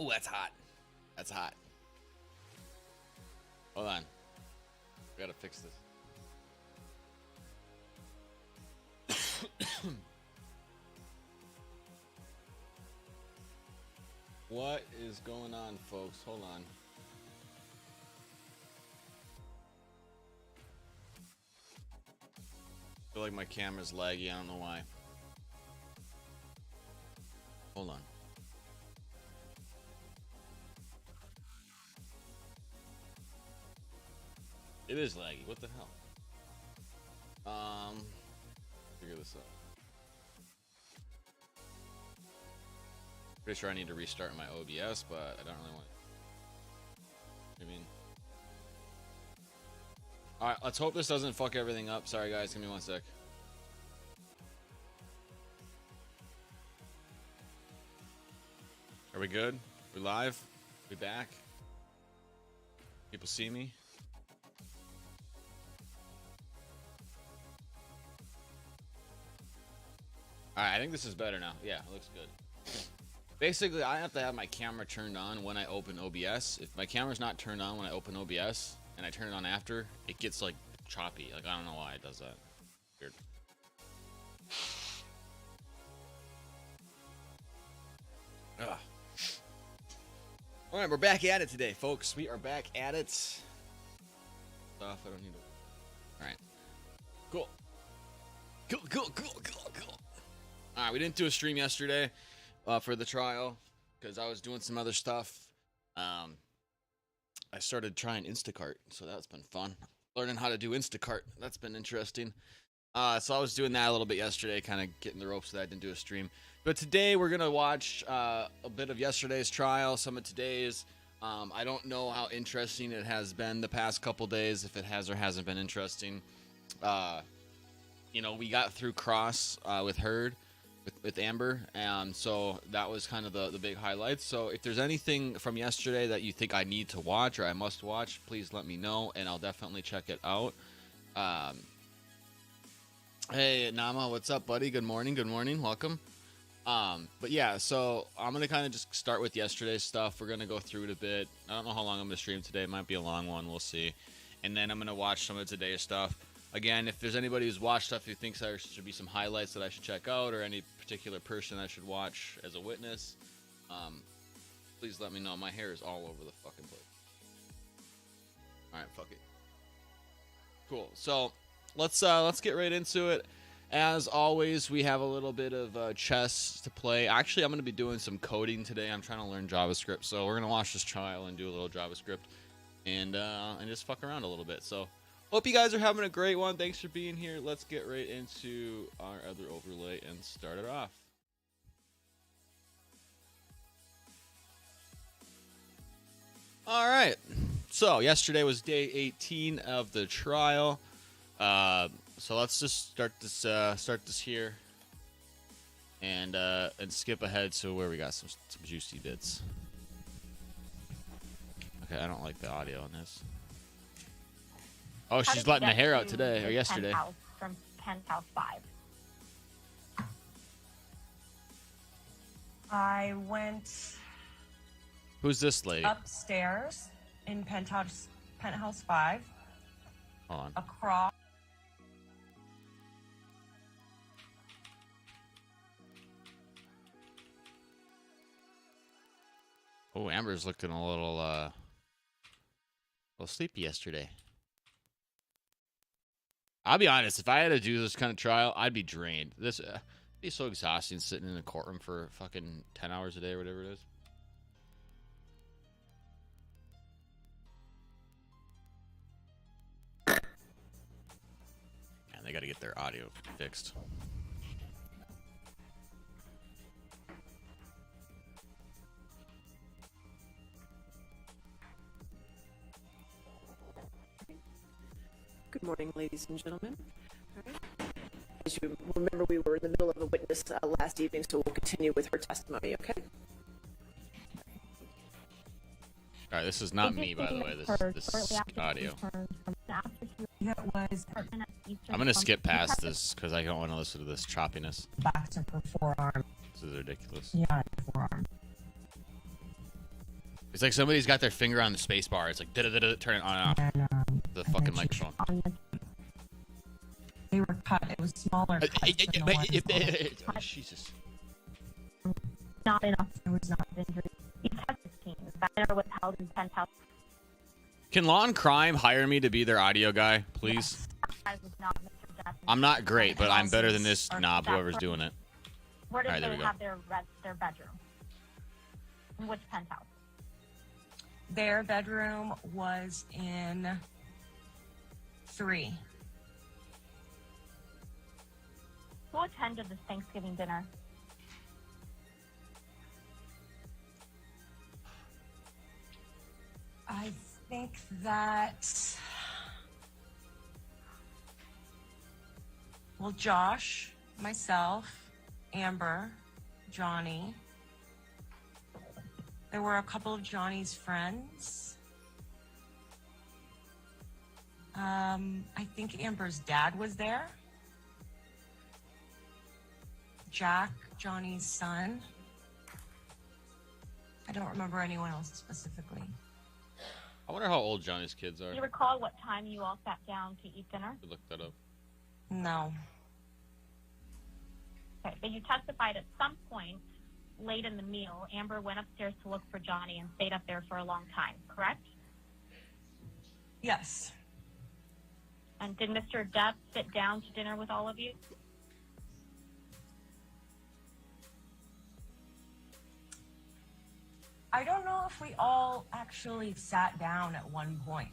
Oh, that's hot. That's hot. Hold on. We gotta fix this. What is going on, folks? Hold on. I feel like my camera's laggy. I don't know why. Hold on. It is laggy. What the hell? Figure this out. Pretty sure I need to restart my OBS, but I don't really want. I mean, all right. Let's hope this doesn't fuck everything up. Sorry, guys. Give me 1 sec. Are we good? We live? We back? People see me? Alright, I think this is better now. Yeah, it looks good. Basically, I have to have my camera turned on when I open OBS. If my camera's not turned on when I open OBS, and I turn it on after, it gets, like, choppy. Like, I don't know why it does that. Weird. Ugh. Alright, we're back at it today, folks. We are back at it. Stuff I don't need to... Alright. Cool. Cool. Alright, we didn't do a stream yesterday for the trial because I was doing some other stuff. I started trying Instacart, so that's been fun. Learning how to do Instacart. That's been interesting. So I was doing that a little bit yesterday, kind of getting the ropes so that I didn't do a stream. But today we're going to watch a bit of yesterday's trial, some of today's. I don't know how interesting it has been the past couple days, if it has or hasn't been interesting. You know, we got through Cross with Heard, with Amber, and so that was kind of the big highlights. So if there's anything from yesterday that you think I need to watch or I must watch, please let me know, and I'll definitely check it out. Hey, Nama, what's up, buddy? Good morning, welcome. But yeah, so I'm gonna kind of just start with yesterday's stuff. We're gonna go through it a bit. I don't know how long I'm gonna stream today. It might be a long one, we'll see. And then I'm gonna watch some of today's stuff. Again, if there's anybody who's watched stuff who thinks there should be some highlights that I should check out, or any particular person I should watch as a witness, please let me know. My hair is all over the fucking place. Alright, fuck it. Cool. So let's get right into it. As always, we have a little bit of chess to play. Actually, I'm going to be doing some coding today. I'm trying to learn JavaScript, so we're going to watch this trial and do a little JavaScript and just fuck around a little bit. So hope you guys are having a great one. Thanks for being here. Let's get right into our other overlay and start it off. All right. So yesterday was day 18 of the trial. So let's just start this here, and skip ahead to where we got some juicy bits. Okay, I don't like the audio on this. Oh, she's letting the hair out today, or yesterday. From Penthouse 5. I went. Who's this lady? Upstairs in Penthouse 5. Hold on. Across. Oh, Amber's looking a little sleepy yesterday. I'll be honest, if I had to do this kind of trial, I'd be drained. This be so exhausting sitting in a courtroom for fucking 10 hours a day or whatever it is. Man, they got to get their audio fixed. Good morning, ladies and gentlemen. All right. As you remember, we were in the middle of a witness last evening, so we'll continue with her testimony, okay? All right, this is not me, by the way. This is audio. I'm going to skip past this because I don't want to listen to this choppiness. Back to her forearm. This is ridiculous. Yeah, forearm. It's like somebody's got their finger on the space bar. It's like da-da-da-da, turn it on and off. The fucking microphone. They were cut. It was smaller. Oh, Jesus. Not enough. There was not injury. He tested teams. That dinner was held in penthouse. Can Law and Crime hire me to be their audio guy, please? Yes. That was not Mr. Depp. I'm not great, but I'm better than this knob, whoever's doing it. Where did All right, there they we have their bedroom? In which penthouse? Their bedroom was in 3. Who attended this Thanksgiving dinner? I think that, well, Josh, myself, Amber, Johnny. There were a couple of Johnny's friends. I think Amber's dad was there. Jack, Johnny's son. I don't remember anyone else specifically. I wonder how old Johnny's kids are. Do you recall what time you all sat down to eat dinner? Look that up. No. Okay, but you testified at some point late in the meal, Amber went upstairs to look for Johnny and stayed up there for a long time, correct? Yes. And did Mr. Depp sit down to dinner with all of you? I don't know if we all actually sat down at one point.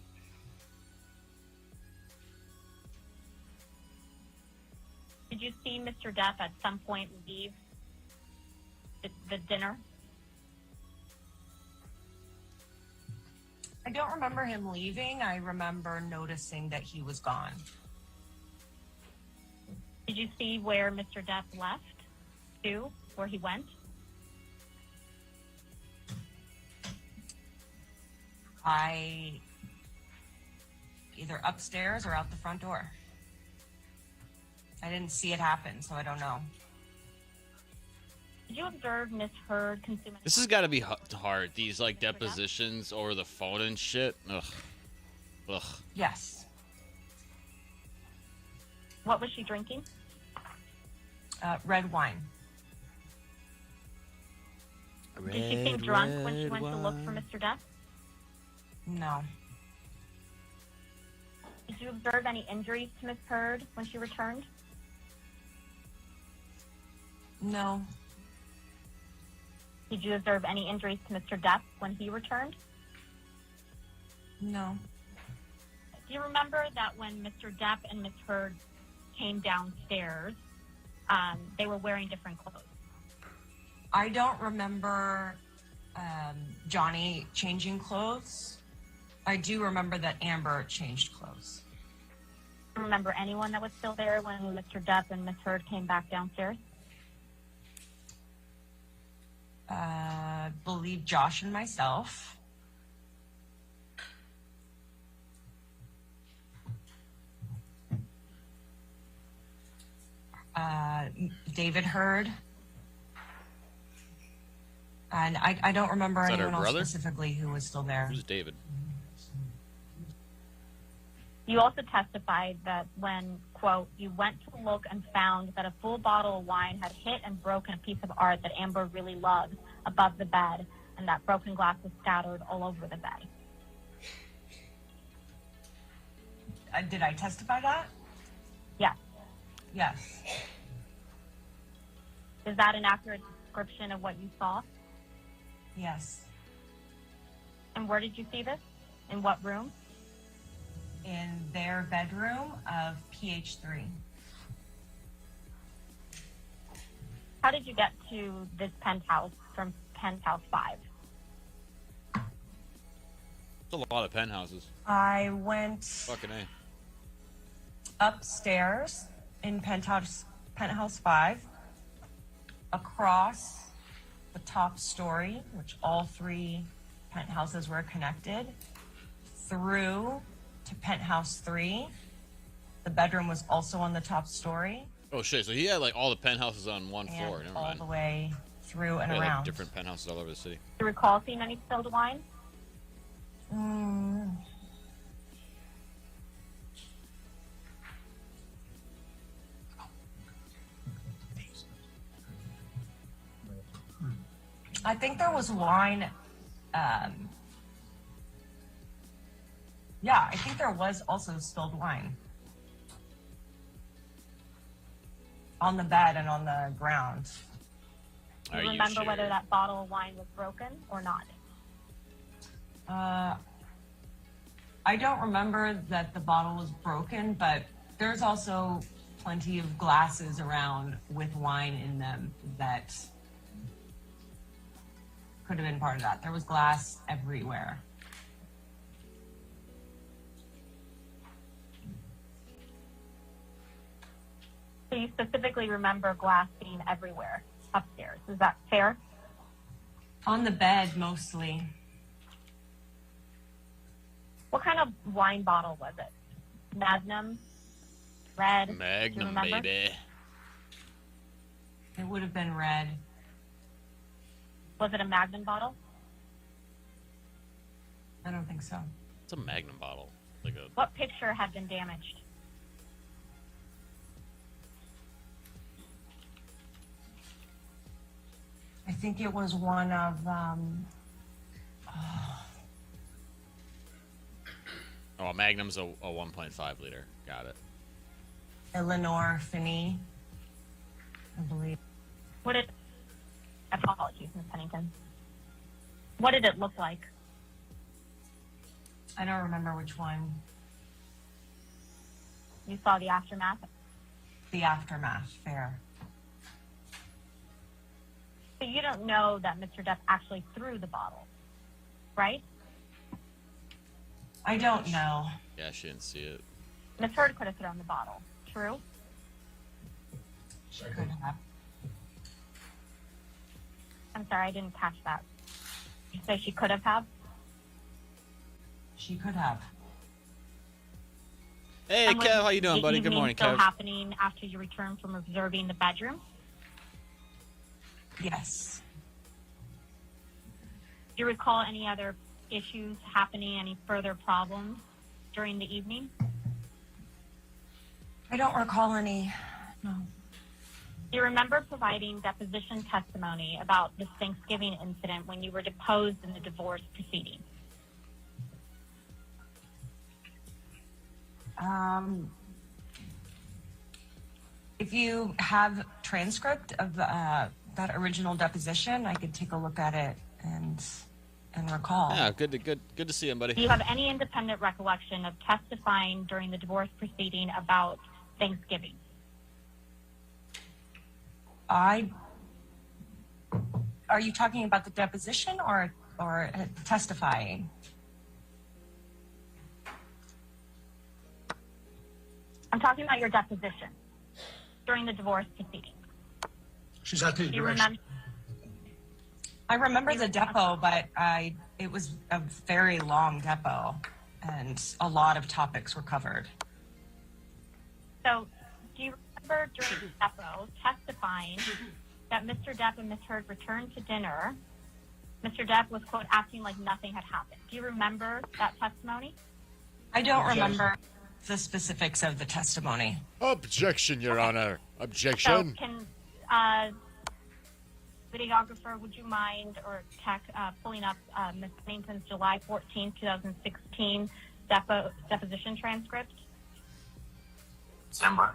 Did you see Mr. Depp at some point leave the dinner? I don't remember him leaving. I remember noticing that he was gone. Did you see where Mr. Depp left to, where he went? I either upstairs or out the front door. I didn't see it happen, so I don't know. Did you observe Miss Heard consuming? This has got to be hard. These like depositions over the phone and shit. Ugh. Ugh. Yes. What was she drinking? Red wine. Did she seem drunk when she went to look for Mr. Depp? No. Did you observe any injuries to Miss Heard when she returned? No. Did you observe any injuries to Mr. Depp when he returned? No. Do you remember that when Mr. Depp and Miss Heard came downstairs, they were wearing different clothes? I don't remember Johnny changing clothes. I do remember that Amber changed clothes. Do you remember anyone that was still there when Mr. Depp and Miss Heard came back downstairs? Believe Josh and myself. David Heard. And I don't remember Is that her anyone else brother? specifically who was still there. Who's David? You also testified that when, quote, you went to look and found that a full bottle of wine had hit and broken a piece of art that Amber really loved above the bed, and that broken glass was scattered all over the bed. Did I testify that? Yes. Yes. Is that an accurate description of what you saw? Yes. And where did you see this? In what room? In their bedroom of PH3. How did you get to this penthouse from penthouse 5? It's a lot of penthouses. I went Fucking A. upstairs in penthouse 5, across the top story, which all 3 penthouses were connected, through to penthouse 3. The bedroom was also on the top story, Oh shit! So he had like all the penthouses on one floor. and Never all mind. the way through and He had, around. like, different penthouses all over the city. Do you recall seeing any spilled wine? Mm. I think there was wine. Yeah, I think there was also spilled wine on the bed and on the ground. Do you remember whether that bottle of wine was broken or not? I don't remember that the bottle was broken, but there's also plenty of glasses around with wine in them that could have been part of that. There was glass everywhere. So you specifically remember glass being everywhere upstairs. Is that fair? On the bed, mostly. What kind of wine bottle was it? Magnum? Red? Magnum, baby. It would have been red. Was it a Magnum bottle? I don't think so. It's a Magnum bottle. Like a. What picture had been damaged? I think it was one of, Oh, Magnum's a 1.5 liter. Got it. Eleanor Finney, I believe. What did... Apologies, Ms. Pennington. What did it look like? I don't remember which one. You saw the aftermath? The aftermath, fair. So you don't know that Mr. Depp actually threw the bottle, right? I don't know. Yeah, she didn't see it. Ms. Heard could have thrown the bottle. True? Could have. I'm sorry, I didn't catch that. You say she could have? She could have. Hey, And was Kev, how you doing, the buddy? Good evening morning, still Kev. happening after you returned from observing the bedroom? Yes. Do you recall any other issues happening, any further problems during the evening? I don't recall any. No. Do you remember providing deposition testimony about this Thanksgiving incident when you were deposed in the divorce proceeding? If you have transcript of that original deposition, I could take a look at it and recall. Yeah, good to see him, buddy. Do you have any independent recollection of testifying during the divorce proceeding about Thanksgiving? Are you talking about the deposition or testifying? I'm talking about your deposition during the divorce proceeding. She's at the Do you direction. remember? I remember the depo, but it was a very long depo, and a lot of topics were covered. So, do you remember during the depo testifying that Mr. Depp and Ms. Heard returned to dinner? Mr. Depp was, quote, acting like nothing had happened. Do you remember that testimony? I don't remember the specifics of the testimony. Objection, Your Honor. So, Objection. can videographer, would you mind or pulling up Ms. Pennington's July 14, 2016 deposition transcript? Stand by.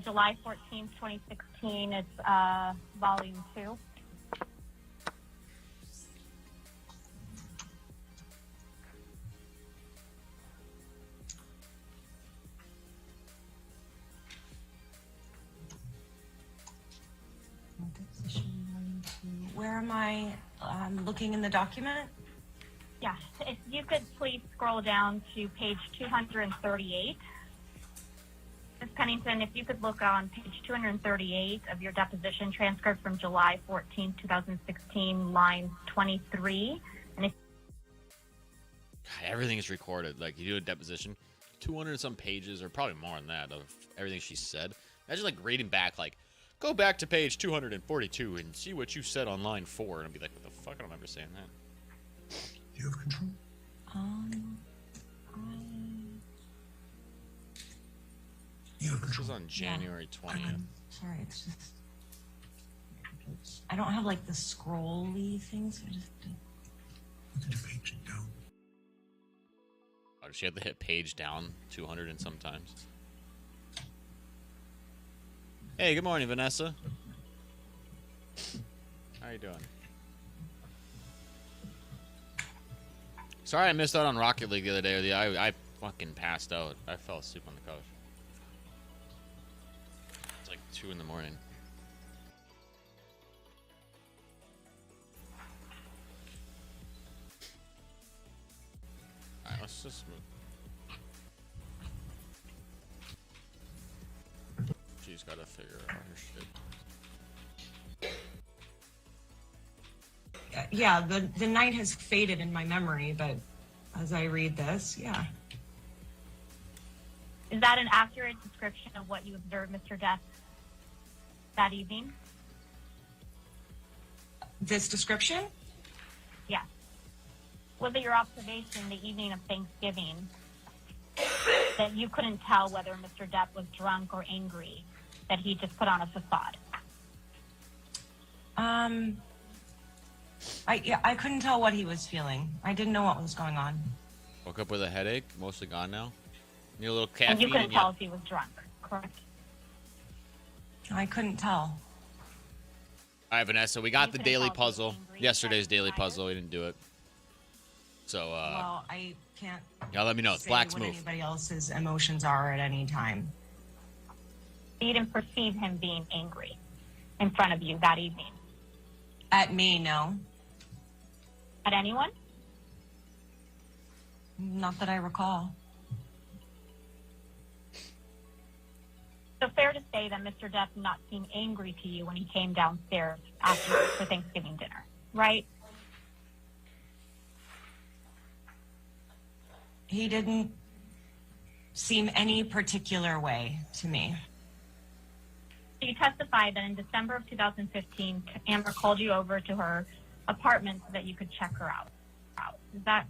July 14, 2016, it's volume 2. Where am I looking in the document? Yes, if you could please scroll down to page 238. Ms. Pennington, if you could look on page 238 of your deposition transcript from July 14, 2016, line 23. And if Everything is recorded. Like, you do a deposition, 200 and some pages, or probably more than that, of everything she said. Imagine, like, reading back, like, Go back to page 242 and see what you said on line 4. And I'll be like, what the fuck? I don't remember saying that. Do you have control? You have This was control. on January 20th. Sorry, it's just I don't have like the scrolly things. So I just You can page it down. Oh, she had to hit page down 200 and sometimes. Hey, good morning, Vanessa. How you doing? Sorry I missed out on Rocket League the other day. I fucking passed out. I fell asleep on the couch. It's like 2 in the morning. Alright, let's just move. She's gotta figure out her shit. yeah, the night has faded in my memory, but as I read this, yeah. Is that an accurate description of what you observed, Mr. Depp, that evening? This description? Yes. Was it your observation the evening of Thanksgiving that you couldn't tell whether Mr. Depp was drunk or angry, that he just put on a facade? I couldn't tell what he was feeling. I didn't know what was going on. Woke up with a headache, mostly gone now. Need a little caffeine. And you couldn't and tell if he was drunk, correct? I couldn't tell. All right, Vanessa, we got You the couldn't daily tell if he was puzzle. angry, Yesterday's sad, daily tired? puzzle, we didn't do it. So, Well, I can't y'all let me know. It's say Black's what move. anybody else's emotions are at any time. You didn't perceive him being angry in front of you that evening. At me, no. At anyone? Not that I recall. So fair to say that Mr. Depp did not seem angry to you when he came downstairs after for Thanksgiving dinner, right? He didn't seem any particular way to me. So you testified that in December of 2015, Amber called you over to her apartment so that you could check her out. Is that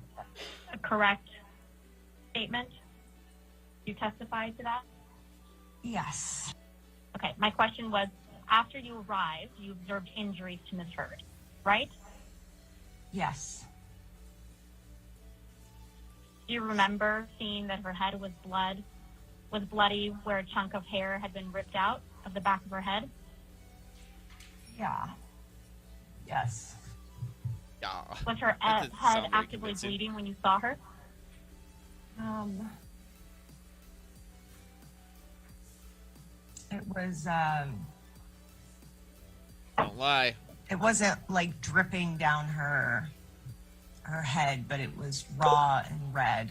a correct statement? You testified to that? Yes. Okay, my question was, after you arrived, you observed injuries to Ms. Heard, right? Yes. Do you remember seeing that her head was bloody, where a chunk of hair had been ripped out of the back of her head? Yeah. Yes. Yeah. Was her That head didn't sound very actively convincing. bleeding when you saw her? It was, Don't lie. it wasn't like dripping down her head, but it was raw and red.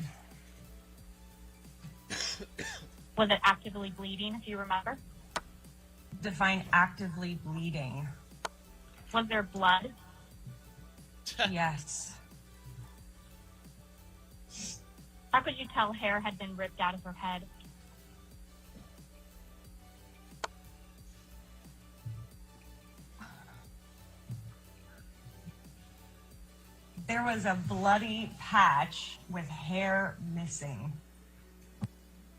Was it actively bleeding, if you remember? Define actively bleeding. Was there blood? Yes. How could you tell hair had been ripped out of her head? There was a bloody patch with hair missing.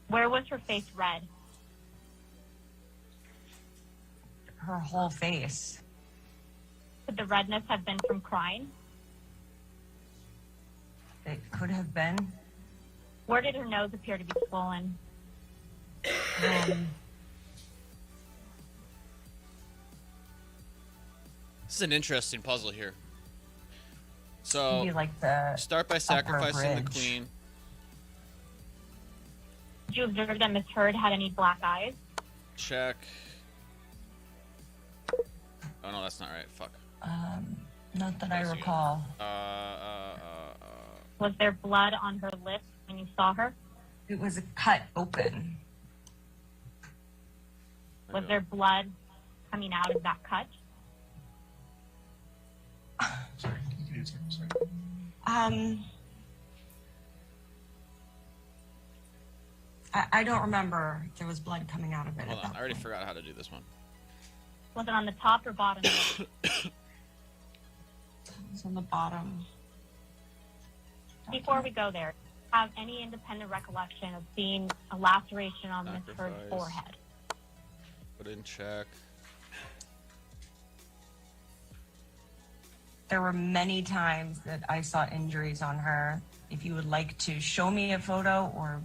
Where was her face red? Her whole face. Could the redness have been from crying? It could have been. Where did her nose appear to be swollen? This is an interesting puzzle here. So, Maybe like the start by sacrificing the bridge. queen. Did you observe that Miss Heard had any black eyes? Check. Oh no, that's not right. Fuck. Not that I Yes, you recall. Was there blood on her lips when you saw her? It was cut open. Was there blood coming out of that cut? Sorry, you can answer. Sorry. I don't remember if there was blood coming out of it. Hold at on, that I already point. forgot how to do this one. Was it on the top or bottom? It's on the bottom. Before we go there, have any independent recollection of seeing a laceration on Ms. Heard's Sacrifice. forehead? Put in check. There were many times that I saw injuries on her. If you would like to show me a photo or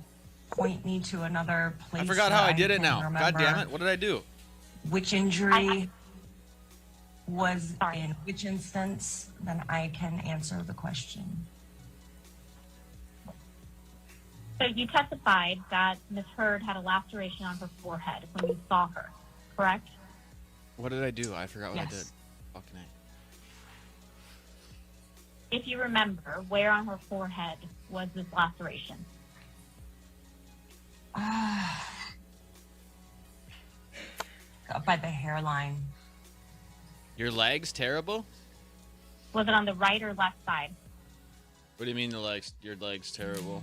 point me to another place. I forgot that how I did it can now. God remember damn it. What did I do? Which injury was Sorry. in which instance, then I can answer the question. So you testified that Ms. Heard had a laceration on her forehead when you saw her, correct? What did I do? I forgot what I Yes. did. Fucking A. If you remember, where on her forehead was this laceration? Up by the hairline. Your leg's terrible? Was it on the right or left side? What do you mean the legs? Your leg's terrible?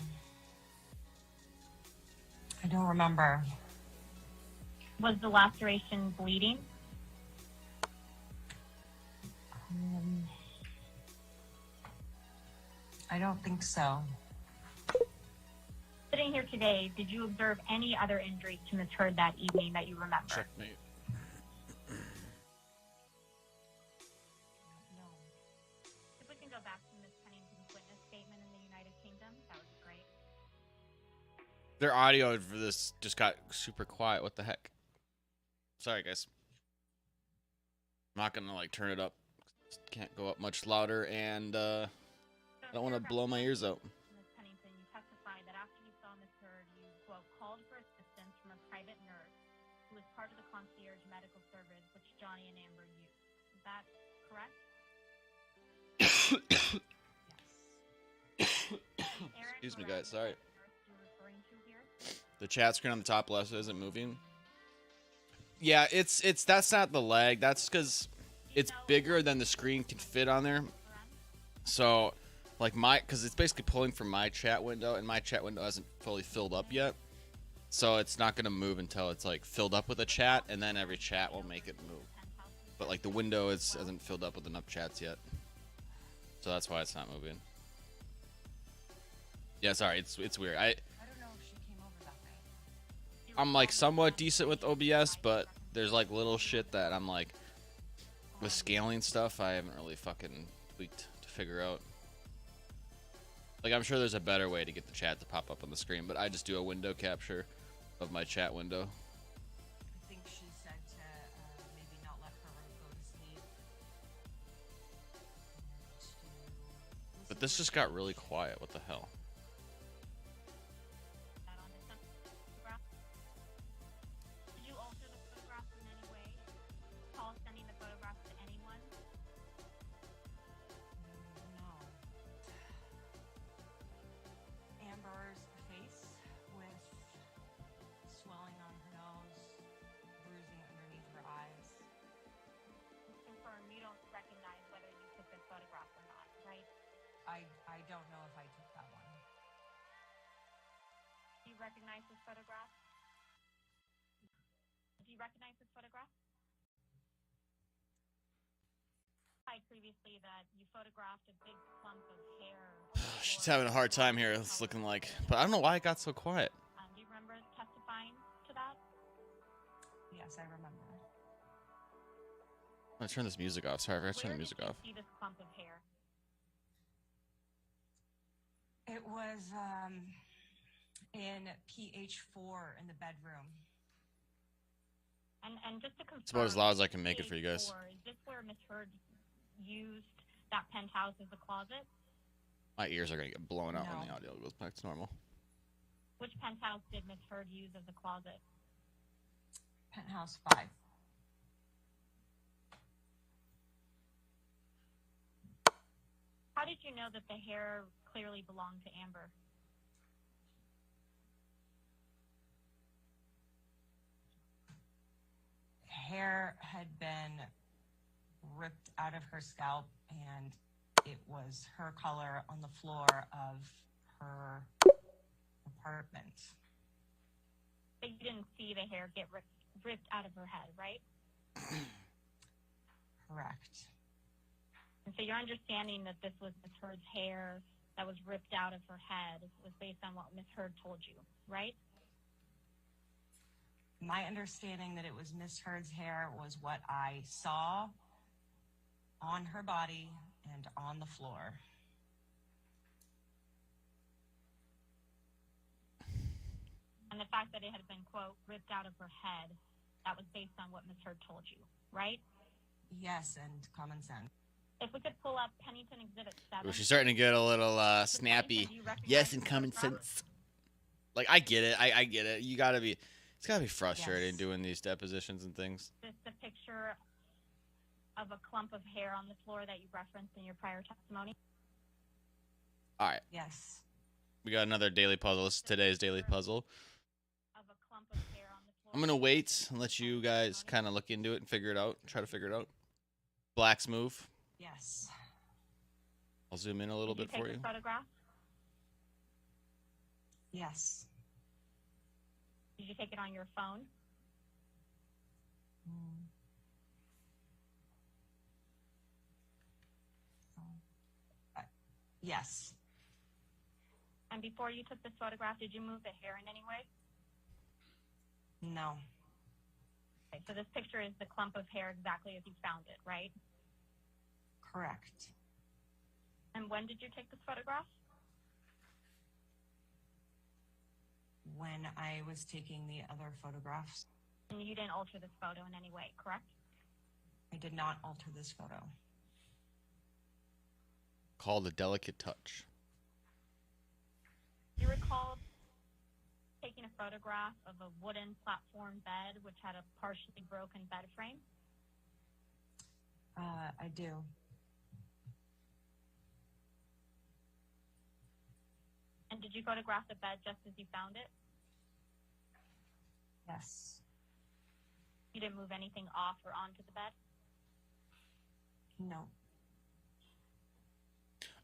I don't remember. Was the laceration bleeding? I don't think so. Sitting here today, did you observe any other injuries to Ms. Heard that evening that you remember? Checkmate. No. If we can go back to Ms. Pennington's witness statement in the United Kingdom, that would be great. Their audio for this just got super quiet. What the heck? Sorry, guys. I'm not gonna like turn it up. Can't go up much louder, and I don't want to blow my ears out. Ms. Pennington, you testified that after you saw Ms. Heard, you, quote, called for assistance from a private nurse who was part of the concierge medical service which Johnny and Amber used. Is that correct? Aaron, Excuse me, or guys. Sorry. the nurse you're referring to here? The chat screen on the top left isn't moving. Yeah, it's that's not the lag. That's because it's bigger than the screen can fit on there. So, like because it's basically pulling from my chat window, and my chat window hasn't fully filled up yet. So it's not gonna move until it's like filled up with a chat, and then every chat will make it move. But like the window hasn't filled up with enough chats yet, so that's why it's not moving. Yeah, sorry, it's weird. I don't know if she came over that night. I'm like somewhat decent with OBS, but there's like little shit that I'm like with scaling stuff I haven't really fucking tweaked to figure out. Like I'm sure there's a better way to get the chat to pop up on the screen, but I just do a window capture of my chat window. I think she said to maybe not let her go to sleep. But this just got really quiet. What the hell? That on this photograph? Did you alter the photograph in any way? Call sending the photograph to anyone? No. Amber's face with swelling on her nose, bruising underneath her eyes. Confirm you don't recognize whether you took this photograph or not, right? I don't know if I took that one. Do you recognize this photograph? Do you recognize this photograph? I previously that you photographed a big clump of hair. She's having a hard time here. It's looking like, but I don't know why it got so quiet. Do you remember testifying to that? Yes, I remember. I'm gonna turn this music off. Sorry, I forgot to turn Where the did music you off. see this clump of hair? It was in PH4 in the bedroom. And just to confirm, It's about as loud as I can make it for you guys. Is this where Ms. Heard used that penthouse as a closet? My ears are gonna get blown out when No. the audio goes back to normal. Which penthouse did Ms. Heard use as a closet? Penthouse 5. How did you know that the hair clearly belonged to Amber? Hair had been ripped out of her scalp, and it was her color on the floor of her apartment. But you didn't see the hair get ripped out of her head, right? Correct. And so your understanding that this was Ms. Heard's hair that was ripped out of her head was based on what Ms. Heard told you, right? My understanding that it was Miss Heard's hair was what I saw on her body and on the floor. And the fact that it had been, quote, ripped out of her head, that was based on what Ms. Heard told you, right? Yes, and common sense. If we could pull up Pennington Exhibit 7. Well, she's starting to get a little Pennington, snappy. do you recognize Yes, in the common photograph? sense. Like, I get it. I get it. It's gotta be frustrating Yes. doing these depositions and things. Is this a picture of a clump of hair on the floor that you referenced in your prior testimony? All right, Yes. we got another daily puzzle. This is today's daily puzzle. Of a clump of hair on the floor. I'm gonna wait and let you guys kind of look into it and figure it out. Try to figure it out. Black's move. Yes. I'll zoom in a little Did bit for take you. the photograph? Yes. Did you take it on your phone? Yes. And before you took this photograph, did you move the hair in any way? No. Okay, so this picture is the clump of hair exactly as you found it, right? Correct. And when did you take this photograph? When I was taking the other photographs, And you didn't alter this photo in any way, correct? I did not alter this photo. Called a delicate touch. Do you recall taking a photograph of a wooden platform bed which had a partially broken bed frame? I do. And did you photograph the bed just as you found it? Yes. You didn't move anything off or onto the bed? No.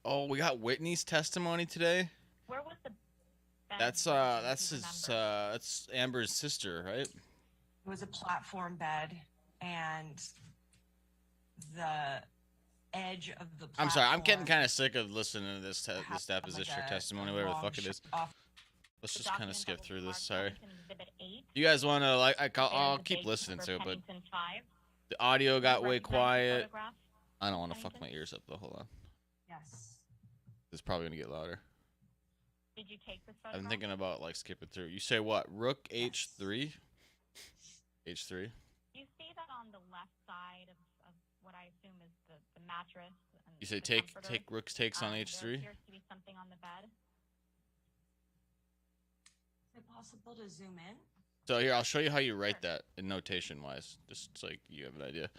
Oh, we got Whitney's testimony today. Where was the bed? That's that's Amber's sister, right? It was a platform bed, and the edge of the platform. I'm sorry. I'm getting kind of sick of listening to this had, this deposition like, or a testimony, whatever the long fuck it is. off. Let's The just kind of document skip that was through this. marked Sorry. Pennington Exhibit 8. You guys want to I'll and the keep date listening for to it, but Pennington 5. the audio got You way recognize the quiet. photograph? I don't want to fuck Pennington? my ears up though. Hold on. Yes. It's probably gonna get louder. Did you take this photograph? I'm thinking about like skipping through. You say what? Rook H3. H3. You see that on the left side of what I assume is the mattress. And You say the take comforter. Rook's takes on There H3. appears to be something on the bed. Is it possible to zoom in? So here, I'll show you how you write that in notation wise, just so like you have an idea.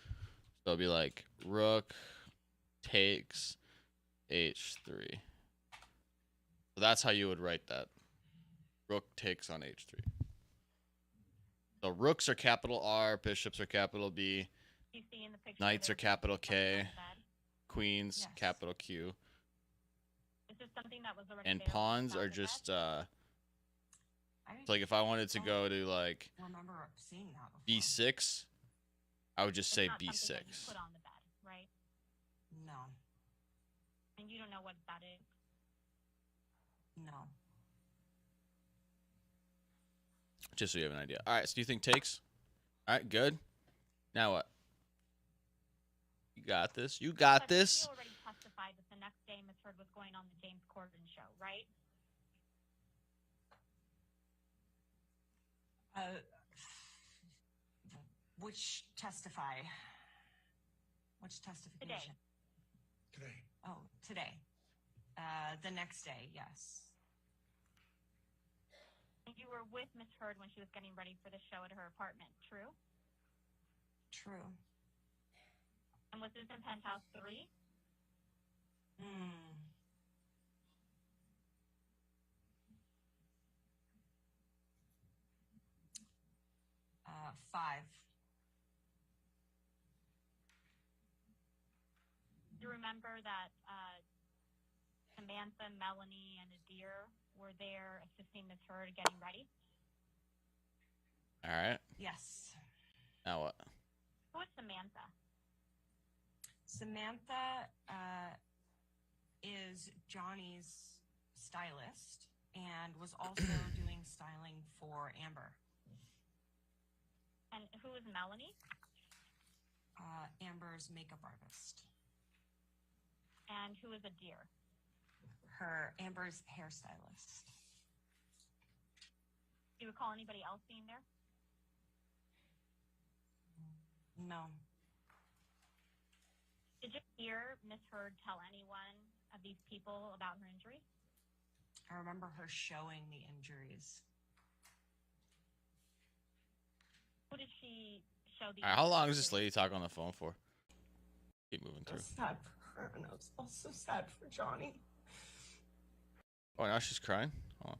So it'll be like Rook takes H3. So that's how you would write that. Rook takes on H3. So rooks are capital R, bishops are capital B, You see in the picture. knights are there's capital something on K, the bed. queens Yes. capital Q, Is this something that was already and there when you pawns found are the bed? just I so like if I wanted to go to like remember seeing that before. B6, I would just It's say not something B6. that you put on the bed, right? No. And you don't know what that is. No. Just so you have an idea. All right, so do you think takes? All right, good. Now what? You got this. You got But this. You already testified that the next day Ms. Heard was going on the James Corden show, right? Which testify? Which testification? Today. Oh, today. The next day, yes. And you were with Ms. Heard when she was getting ready for the show at her apartment, true? True. And was this in Penthouse 3? Hmm. Five. Do you remember that Samantha, Melanie, and Adir were there assisting Ms. Heard getting ready? All right. Yes. Now what? Who is Samantha? Samantha is Johnny's stylist and was also doing styling for Amber. And who is Melanie? Amber's makeup artist. And who is Adir? Amber's hairstylist. Do you recall anybody else being there? No. Did you hear Miss Heard tell anyone of these people about her injury? I remember her showing the injuries. Who did she show the? All right, how long is this lady talk on the phone for? Keep moving I through. was sad for her, and I was also sad for Johnny. Oh, now she's crying. Hold on.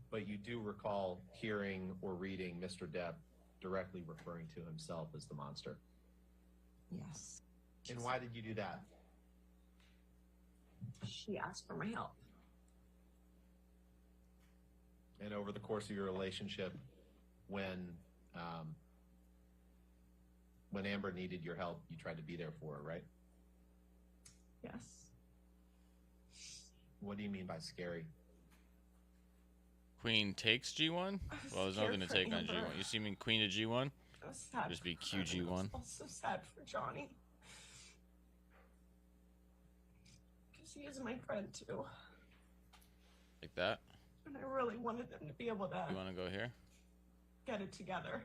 But you do recall hearing or reading Mr. Depp directly referring to himself as the monster. Yes. And why did you do that? She asked for my help. And over the course of your relationship, when Amber needed your help, you tried to be there for her, right? Yes. What do you mean by scary? Queen takes G1? Well, there's nothing to take on G1. You see me Queen to G1? I was sad. Just be for her, and I QG1. was also sad for Johnny. Because he is my friend too. Like that? And I really wanted them to be able You to want to go here? get it together.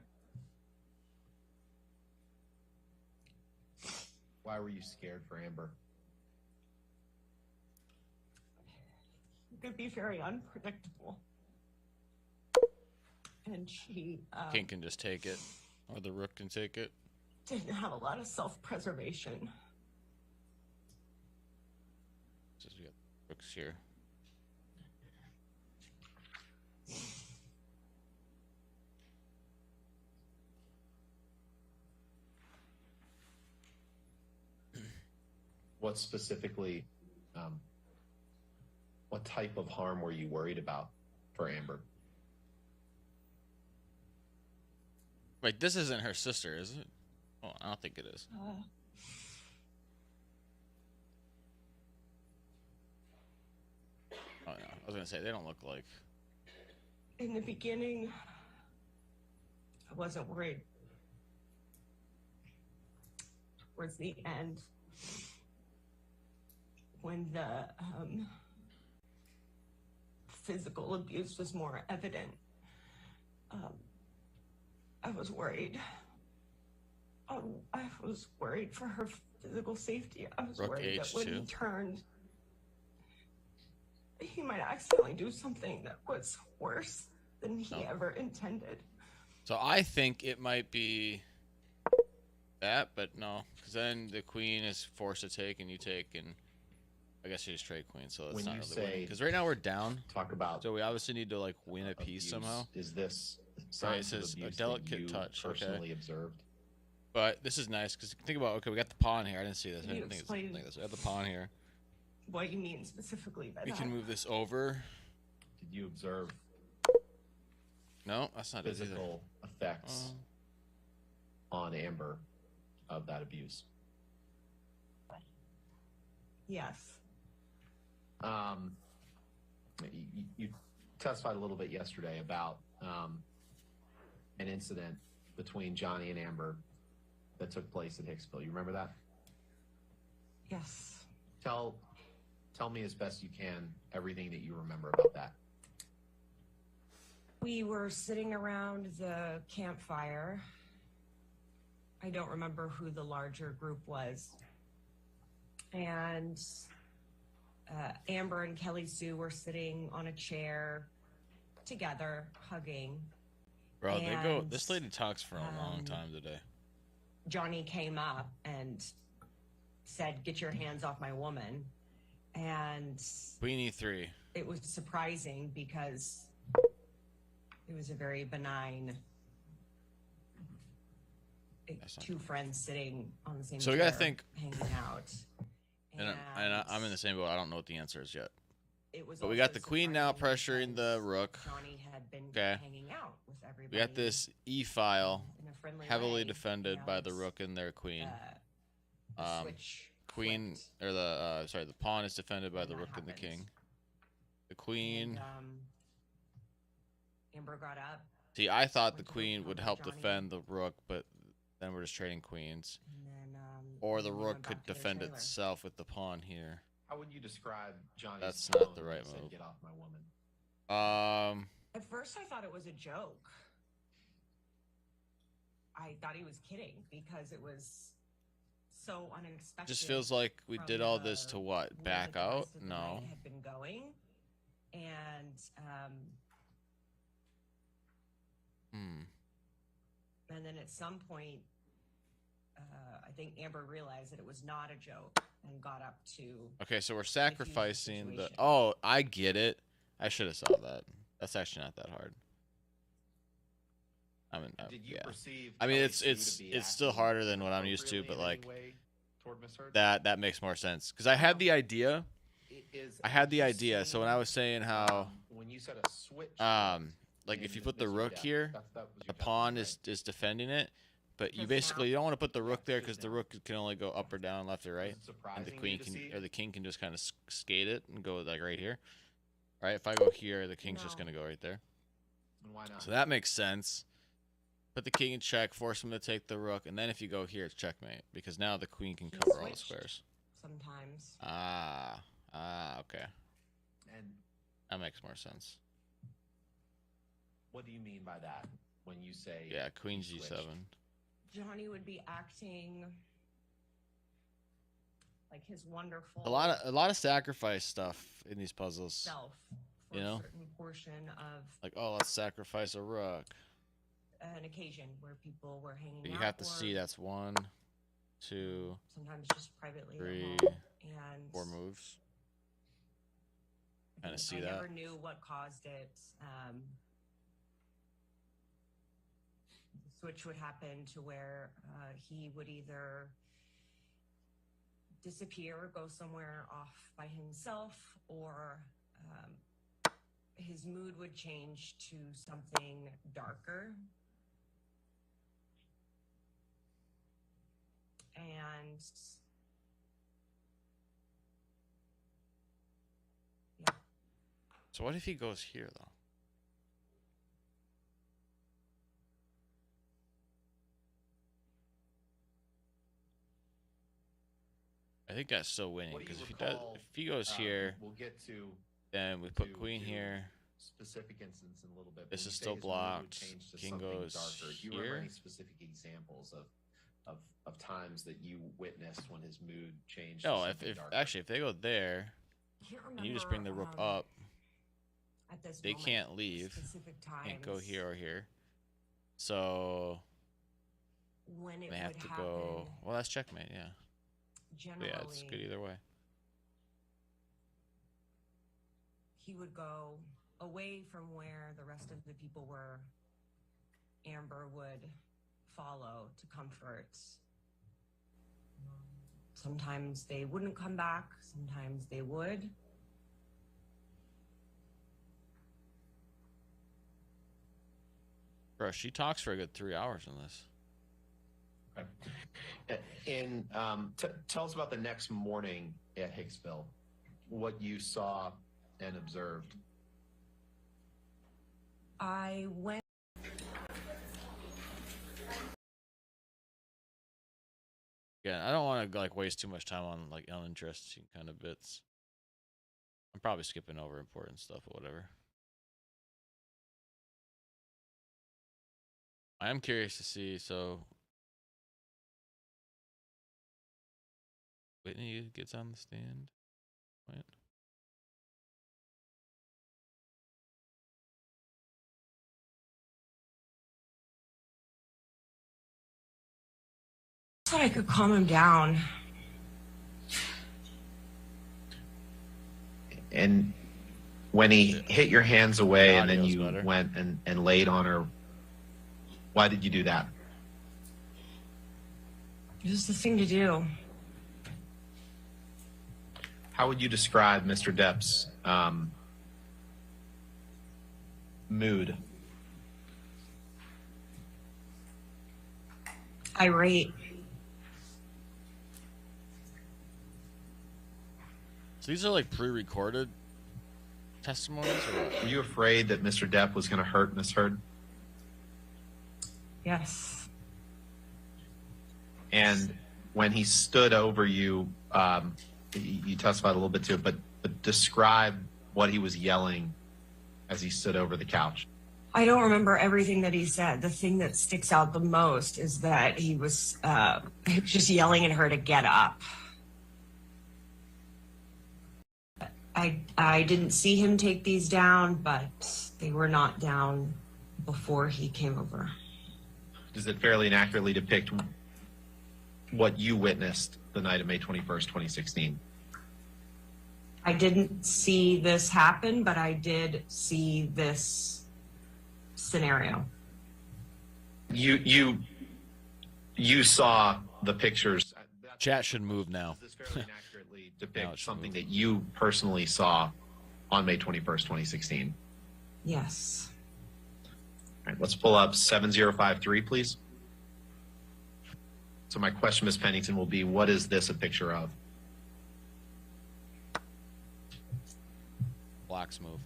Why were you scared for Amber? It could be very unpredictable. And she King can just take it. Or the rook can take it. didn't have a lot of self-preservation. Just we got rooks here. What specifically, what type of harm were you worried about for Amber? Wait, this isn't her sister, is it? Oh, I don't think it is. Oh, no. I was going to say, they don't look like... In the beginning, I wasn't worried. Towards the end, when the physical abuse was more evident, I was worried. I was worried for her physical safety. I was Rook worried that when he H2. turned, he might accidentally do something that was worse than he No. ever intended. So I think it might be that, but no. Because then the queen is forced to take, and you take, and I guess you just trade queen, so it's When not you really say- winning. Because right now we're down, Talk about so we obviously need to, like, win a piece abuse. somehow. Is this Right, signs it of says a abuse delicate that you touch, okay. personally observed? But this is nice, because think about, okay, we got the pawn here. I didn't see this. I Can you didn't think explain- this. We have the pawn here. What you mean specifically by We that? can move this over. Did you observe No, that's not it either. physical effects on Amber of that abuse? Yes. You testified a little bit yesterday about an incident between Johnny and Amber that took place at Hicksville. You remember that? Yes. Tell me as best you can everything that you remember about that. We were sitting around the campfire. I don't remember who the larger group was. And Amber and Kelly Sue were sitting on a chair together, hugging. Bro, they go. And, This lady talks for a long time today. Johnny came up and said, "Get your hands off my woman." And Queen E3. it was surprising because it was a very benign That's not two friends sitting on the same So we chair gotta think- hanging out. And I'm in the same boat. I don't know what the answer is yet. It was But we got also the queen now surprising pressuring the because rook. Johnny had been Okay. hanging out with everybody. We got this E file in a friendly heavily way, defended by the and, rook and their queen. The switch Queen flipped or the sorry, the pawn is defended by when the that rook and the happened. king. The queen. And, Amber got up. See, I thought the went to go queen would cover help Johnny, defend the rook, but then we're just trading queens. and then Or and the then they rook went could back to their defend trailer. itself with the pawn here. How would you describe Johnny's That's tone not the when right he said, move. "Get off my woman"? At first, I thought it was a joke. I thought he was kidding because it was so unexpected. Just feels like we from did all this to way what? that Back the out? rest of the No. night had been going, and and then at some point, I think Amber realized that it was not a joke and got up to. Okay, so we're diffuse sacrificing the. situation. Oh, I get it. I should have saw that. That's actually not that hard. I mean, Did you yeah. perceive? I mean, Kelly's it's view to be still acting harder than what I'm used to, but appropriately in like any way toward Miss Heard? that makes more sense because I had the idea. I had the idea. So when I was saying how, when you said a switch, like in if you put the Mr. rook Depp, here, that was your the pawn testimony, is defending it, but you Just basically now. you don't want to put the rook there just because the now. rook can only go up or down, left or right? right, Was it and the surprising queen you to see? can or the king can just kind of skate it and go like right here. Right? If I go here, the king's just No. gonna go right there. And why not? So that makes sense. Put the king in check, force him to take the rook, and then if you go here, it's checkmate because now the queen can He cover all the switched. squares. Sometimes. Okay, And that makes more sense. what do you mean by that when you say? Yeah, queen you switched? g7. Johnny would be acting like his wonderful A lot of sacrifice stuff in these puzzles. self for You know? a certain portion of Like, oh, let's sacrifice a rook. an occasion where people were hanging But you out. have to or see that's 1, 2, sometimes just privately 3, at home. And 4 moves. I Kinda think see I that. never knew what caused it. The switch would happen to where he would either disappear or go somewhere off by himself, or his mood would change to something darker. And yeah. So what if he goes here, though? I think that's still winning What do you because recall, if he goes here, we'll get to then we put to- queen to here. specific instance in a little bit. This When is you say still his mood would blocked. change to King something goes darker, do you remember here. any specific examples of times that you witnessed when his mood changed? No, to if something darker? actually if they go there Can't and you just bring the rook remember, up, at this they moment, can't leave. specific Can't go times here or here. So when it they have would to happen. go. Well, that's checkmate. Yeah. But Generally, yeah, it's good either way. he would go away from where the rest of the people were. Amber would follow to comfort. Sometimes they wouldn't come back, sometimes they would. Bro, she talks for a good 3 hours on this. And tell us about the next morning at Hicksville, what you saw and observed. I went. Yeah, I don't want to like waste too much time on like uninteresting kind of bits. I'm probably skipping over important stuff or whatever. I am curious to see. So Whitney gets on the stand. What? Thought I could calm him down. And when he hit your hands away The and then audio's you better. went and laid on her, why did you do that? It was the thing to do. How would you describe Mr. Depp's mood? Irate. So these are like pre-recorded testimonies, or what? Were you afraid that Mr. Depp was going to hurt Miss Heard? Yes. And when he stood over you, you testified a little bit to it, but describe what he was yelling as he stood over the couch. I don't remember everything that he said. The thing that sticks out the most is that he was just yelling at her to get up. I didn't see him take these down, but they were not down before he came over. Does it fairly and accurately depict what you witnessed the night of May 21st, 2016? I didn't see this happen, but I did see this scenario. You saw the pictures. Chat should move now. Does this fairly and accurately depict something that you personally saw on May 21st, 2016? Yes. All right, let's pull up 7053, please. So my question, Ms. Pennington, will be, what is this a picture of? Blacks move.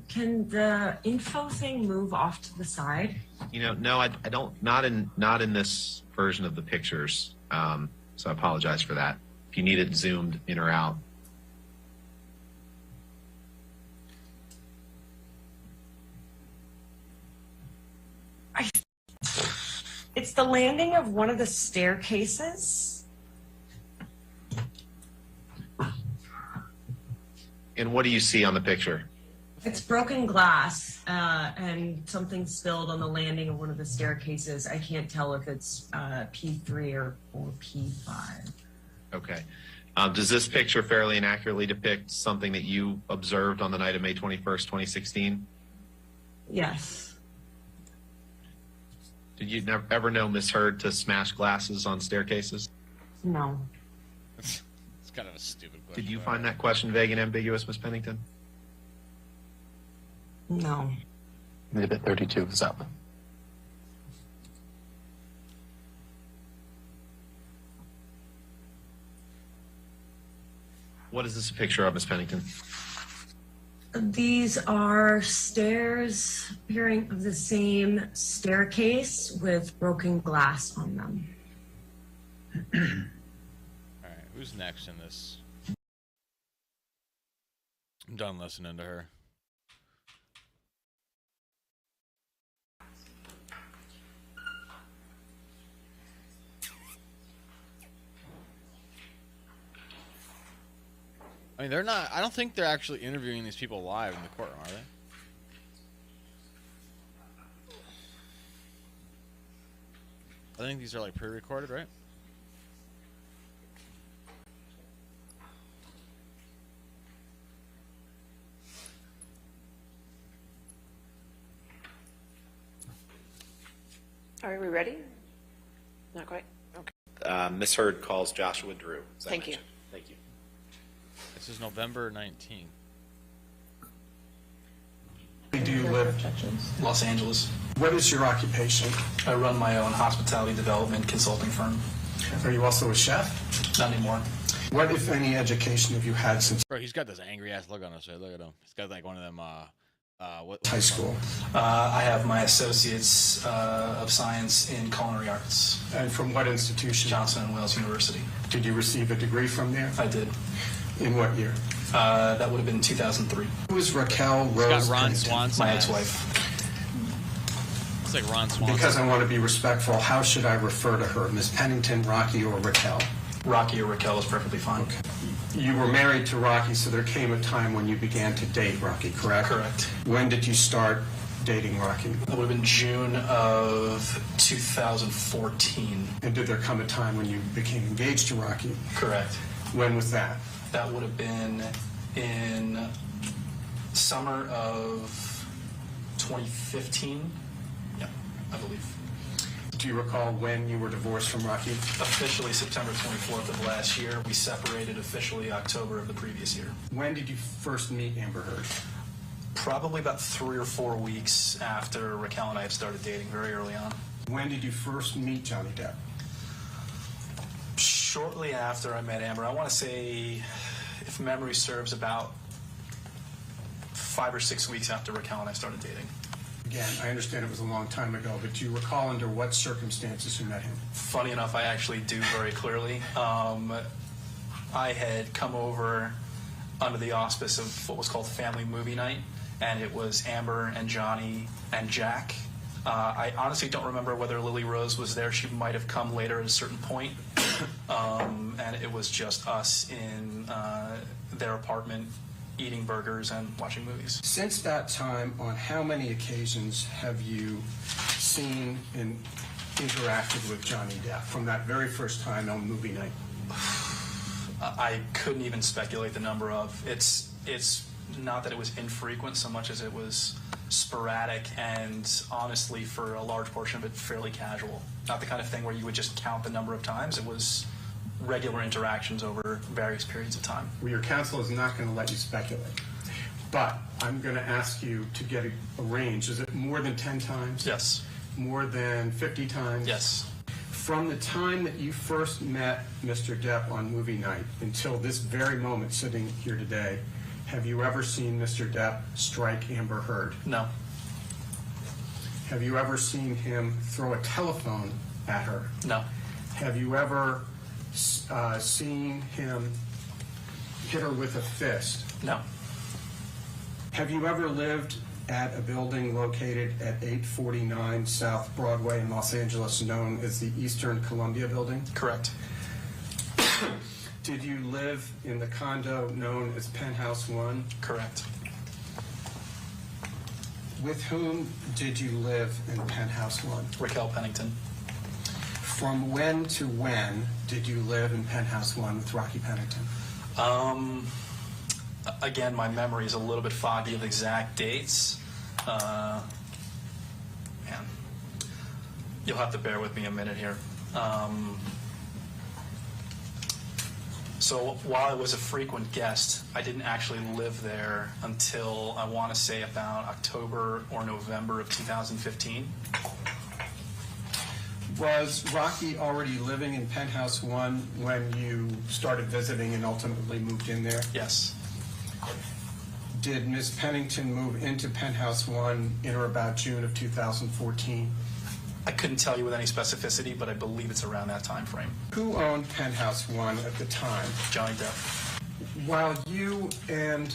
Can the info thing move off to the side? You know, no, I don't. Not in this version of the pictures. So I apologize for that. If you need it zoomed in or out. It's the landing of one of the staircases. And what do you see on the picture? It's broken glass and something spilled on the landing of one of the staircases. I can't tell if it's P3 or P5. Okay. Does this picture fairly and accurately depict something that you observed on the night of May 21st, 2016? Yes. Did you ever know Miss Heard to smash glasses on staircases? No. It's kind of a stupid question. Did you find that question vague and ambiguous, Ms. Pennington? No. Exhibit 32 is up. What is this a picture of, Ms. Pennington? These are stairs appearing of the same staircase with broken glass on them. All right, who's next in this? I'm done listening to her. I mean, they're not. I don't think they're actually interviewing these people live in the courtroom, are they? I think these are like pre-recorded, right? Are we ready? Not quite? Okay. Ms. Heard calls Joshua Drew. As I Thank you. mentioned. Thank you. This is November 19th. Do you live Los Angeles? What is your occupation? I run my own hospitality development consulting firm. Are you also a chef? Not anymore. What, if any, education have you had since Bro, he's got this angry ass look on his face. Look at him. He's got like one of them. What high school? I have my Associates of Science in Culinary Arts. And from what institution? Johnson & Wales University. Did you receive a degree from there? I did. In what year? That would have been 2003. Who is Raquel Rose got Ron Pennington? Swanson. My ex-wife. It's like Ron Swanson. Because I want to be respectful, how should I refer to her? Ms. Pennington, Rocky, or Raquel? Rocky or Raquel is perfectly fine. Okay. You were married to Rocky, so there came a time when you began to date Rocky, correct? Correct. When did you start dating Rocky? That would have been June of 2014. And did there come a time when you became engaged to Rocky? Correct. When was that? That would have been in summer of 2015. Yeah, I believe. Do you recall when you were divorced from Rocky? Officially September 24th of last year. We separated officially October of the previous year. When did you first meet Amber Heard? Probably about 3 or 4 weeks after Raquel and I had started dating, very early on. When did you first meet Johnny Depp? Shortly after I met Amber, I want to say, if memory serves, about 5 or 6 weeks after Raquel and I started dating. Again, I understand it was a long time ago, but do you recall under what circumstances you met him? Funny enough, I actually do very clearly. I had come over under the auspice of what was called Family Movie Night, and it was Amber and Johnny and Jack. I honestly don't remember whether Lily Rose was there. She might have come later at a certain point. And it was just us in their apartment eating burgers and watching movies. Since that time, on how many occasions have you seen and interacted with Johnny Depp from that very first time on movie night? I couldn't even speculate the number of. It's not that it was infrequent so much as it was sporadic and honestly for a large portion of it fairly casual. Not the kind of thing where you would just count the number of times. It was regular interactions over various periods of time. Well, your counsel is not going to let you speculate, but I'm going to ask you to get a range. Is it more than 10 times? Yes. More than 50 times? Yes. From the time that you first met Mr. Depp on movie night until this very moment sitting here today, have you ever seen Mr. Depp strike Amber Heard? No. Have you ever seen him throw a telephone at her? No. Have you ever seen him hit her with a fist? No. Have you ever lived at a building located at 849 South Broadway in Los Angeles known as the Eastern Columbia Building? Correct. Did you live in the condo known as Penthouse 1? Correct. With whom did you live in Penthouse 1? Raquel Pennington. From when to when did you live in Penthouse 1 with Rocky Pennington? Again, my memory is a little bit foggy of exact dates. Man, you'll have to bear with me a minute here. So while I was a frequent guest, I didn't actually live there until I want to say about October or November of 2015. Was Rocky already living in Penthouse 1 when you started visiting and ultimately moved in there? Yes. Did Ms. Pennington move into Penthouse 1 in or about June of 2014? I couldn't tell you with any specificity, but I believe it's around that time frame. Who owned Penthouse 1 at the time? Johnny Depp. While you and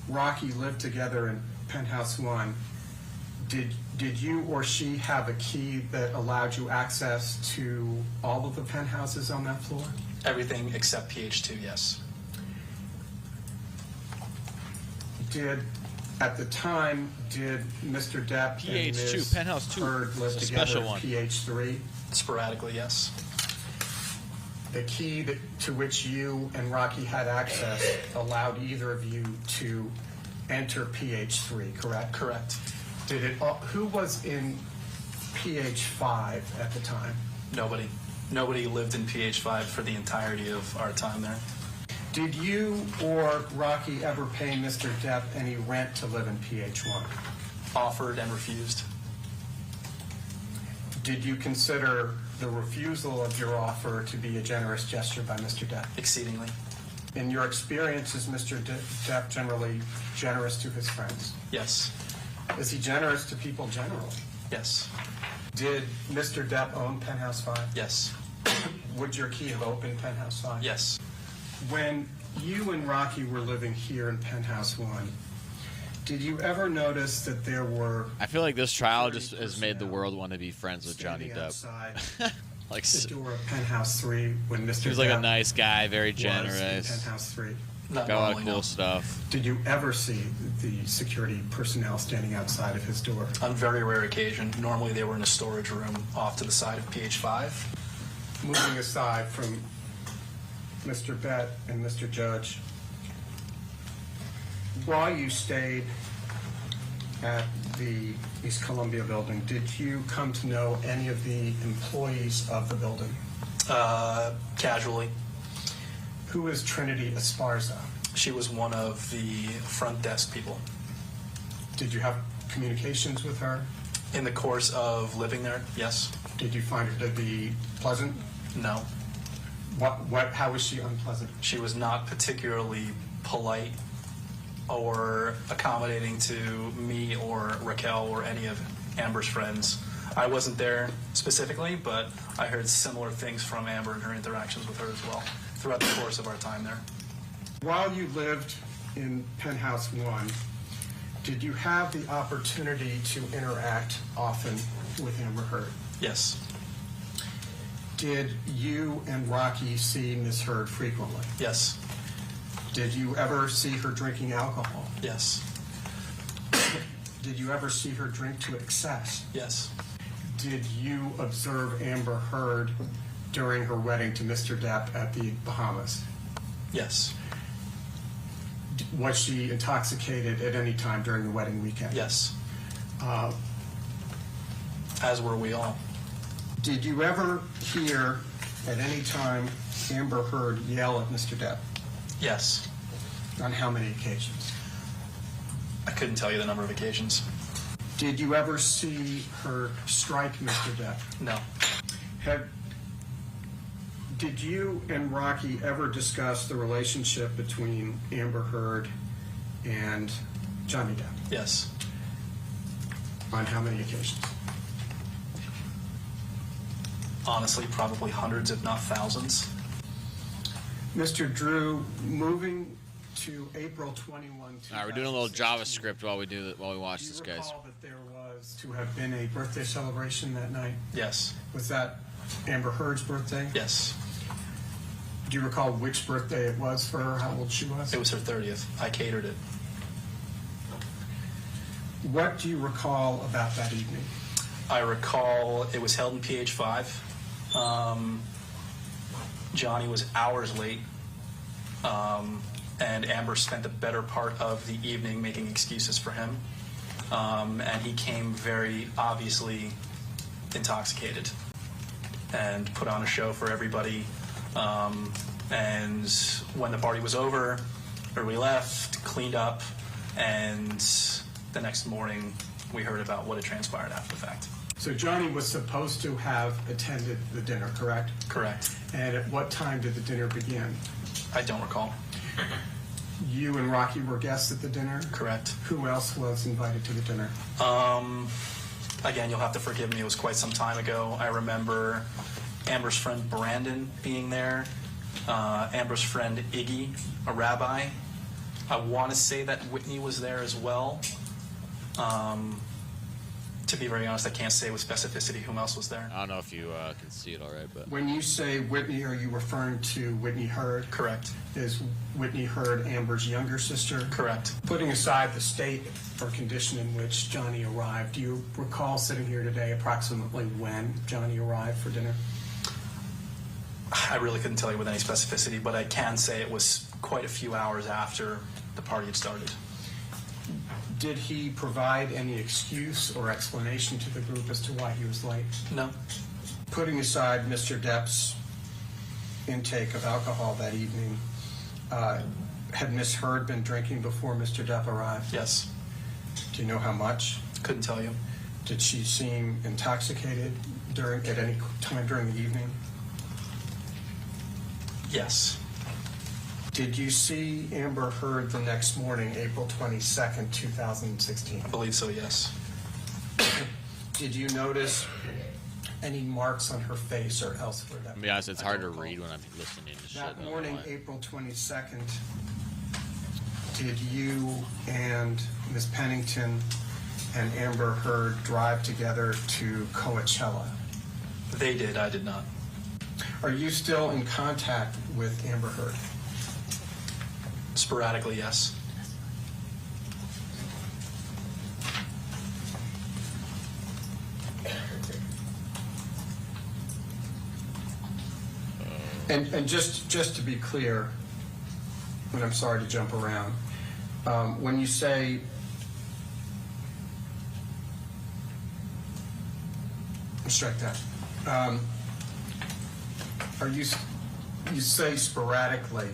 Rocky lived together in Penthouse 1, did you or she have a key that allowed you access to all of the penthouses on that floor? Everything except PH2, yes. At the time, did Mr. Depp and PH2, Ms. Penthouse 2, Heard live it's a together special at one. PH3? Sporadically, yes. The key to which you and Rocky had access allowed either of you to enter PH3, correct? Correct. Who was in PH5 at the time? Nobody. Nobody lived in PH5 for the entirety of our time there. Did you or Rocky ever pay Mr. Depp any rent to live in PH1? Offered and refused. Did you consider the refusal of your offer to be a generous gesture by Mr. Depp? Exceedingly. In your experience, is Mr. Depp generally generous to his friends? Yes. Is he generous to people generally? Yes. Did Mr. Depp own Penthouse 5? Yes. Would your key have opened Penthouse 5? Yes. When you and Rocky were living here in Penthouse 1, did you ever notice that there were... I feel like this trial just has made the world want to be friends with Johnny Depp. outside Like, the door of Penthouse 3 when Mr. he was like a Depp nice guy, very was in generous, Penthouse 3? Not got a lot of normally, cool no. stuff. Did you ever see the security personnel standing outside of his door? On very rare occasion. Normally they were in a storage room off to the side of PH5. Moving aside from Mr. Bett and Mr. Judge, while you stayed at the East Columbia building, did you come to know any of the employees of the building? Casually. Who is Trinity Esparza? She was one of the front desk people. Did you have communications with her? In the course of living there, yes. Did you find her to be pleasant? No. How was she unpleasant? She was not particularly polite or accommodating to me or Raquel or any of Amber's friends. I wasn't there specifically, but I heard similar things from Amber in her interactions with her as well throughout the course of our time there. While you lived in Penthouse 1, did you have the opportunity to interact often with Amber Heard? Yes. Did you and Rocky see Ms. Heard frequently? Yes. Did you ever see her drinking alcohol? Yes. Did you ever see her drink to excess? Yes. Did you observe Amber Heard during her wedding to Mr. Depp at the Bahamas? Yes. Was she intoxicated at any time during the wedding weekend? Yes. As were we all. Did you ever hear at any time Amber Heard yell at Mr. Depp? Yes. On how many occasions? I couldn't tell you the number of occasions. Did you ever see her strike Mr. Depp? No. Did you and Rocky ever discuss the relationship between Amber Heard and Johnny Depp? Yes. On how many occasions? Honestly, probably hundreds, if not thousands. Mr. Drew, moving to April 21, All right, we're doing a little JavaScript while we watch this, guys. Do you guys. recall that there was to have been a birthday celebration that night? Yes. Was that Amber Heard's birthday? Yes. Do you recall which birthday it was for her, how old she was? It was her 30th. I catered it. What do you recall about that evening? I recall it was held in PH5. Johnny was hours late, and Amber spent the better part of the evening making excuses for him. And he came very obviously intoxicated and put on a show for everybody. And when the party was over, or we left, cleaned up, and the next morning we heard about what had transpired after the fact. So Johnny was supposed to have attended the dinner, correct? Correct. And at what time did the dinner begin? I don't recall. You and Rocky were guests at the dinner? Correct. Who else was invited to the dinner? Again, you'll have to forgive me. It was quite some time ago. I remember Amber's friend Brandon being there, Amber's friend Iggy, a rabbi. I want to say that Whitney was there as well. To be very honest, I can't say with specificity who else was there. I don't know if you can see it all right, but When you say Whitney, are you referring to Whitney Heard? Correct. Is Whitney Heard Amber's younger sister? Correct. Putting aside the state or condition in which Johnny arrived, do you recall sitting here today approximately when Johnny arrived for dinner? I really couldn't tell you with any specificity, but I can say it was quite a few hours after the party had started. Did he provide any excuse or explanation to the group as to why he was late? No. Putting aside Mr. Depp's intake of alcohol that evening, had Miss Heard been drinking before Mr. Depp arrived? Yes. Do you know how much? Couldn't tell you. Did she seem intoxicated at any time during the evening? Yes. Did you see Amber Heard the next morning, April 22nd, 2016? I believe so, yes. Did you notice any marks on her face or elsewhere? to be honest, it's hard to read when I'm listening to shit. That morning, April 22nd, did you and Ms. Pennington and Amber Heard drive together to Coachella? They did, I did not. Are you still in contact with Amber Heard? Sporadically, yes. And just to be clear, and I'm sorry to jump around, when you say strike that, you say sporadically,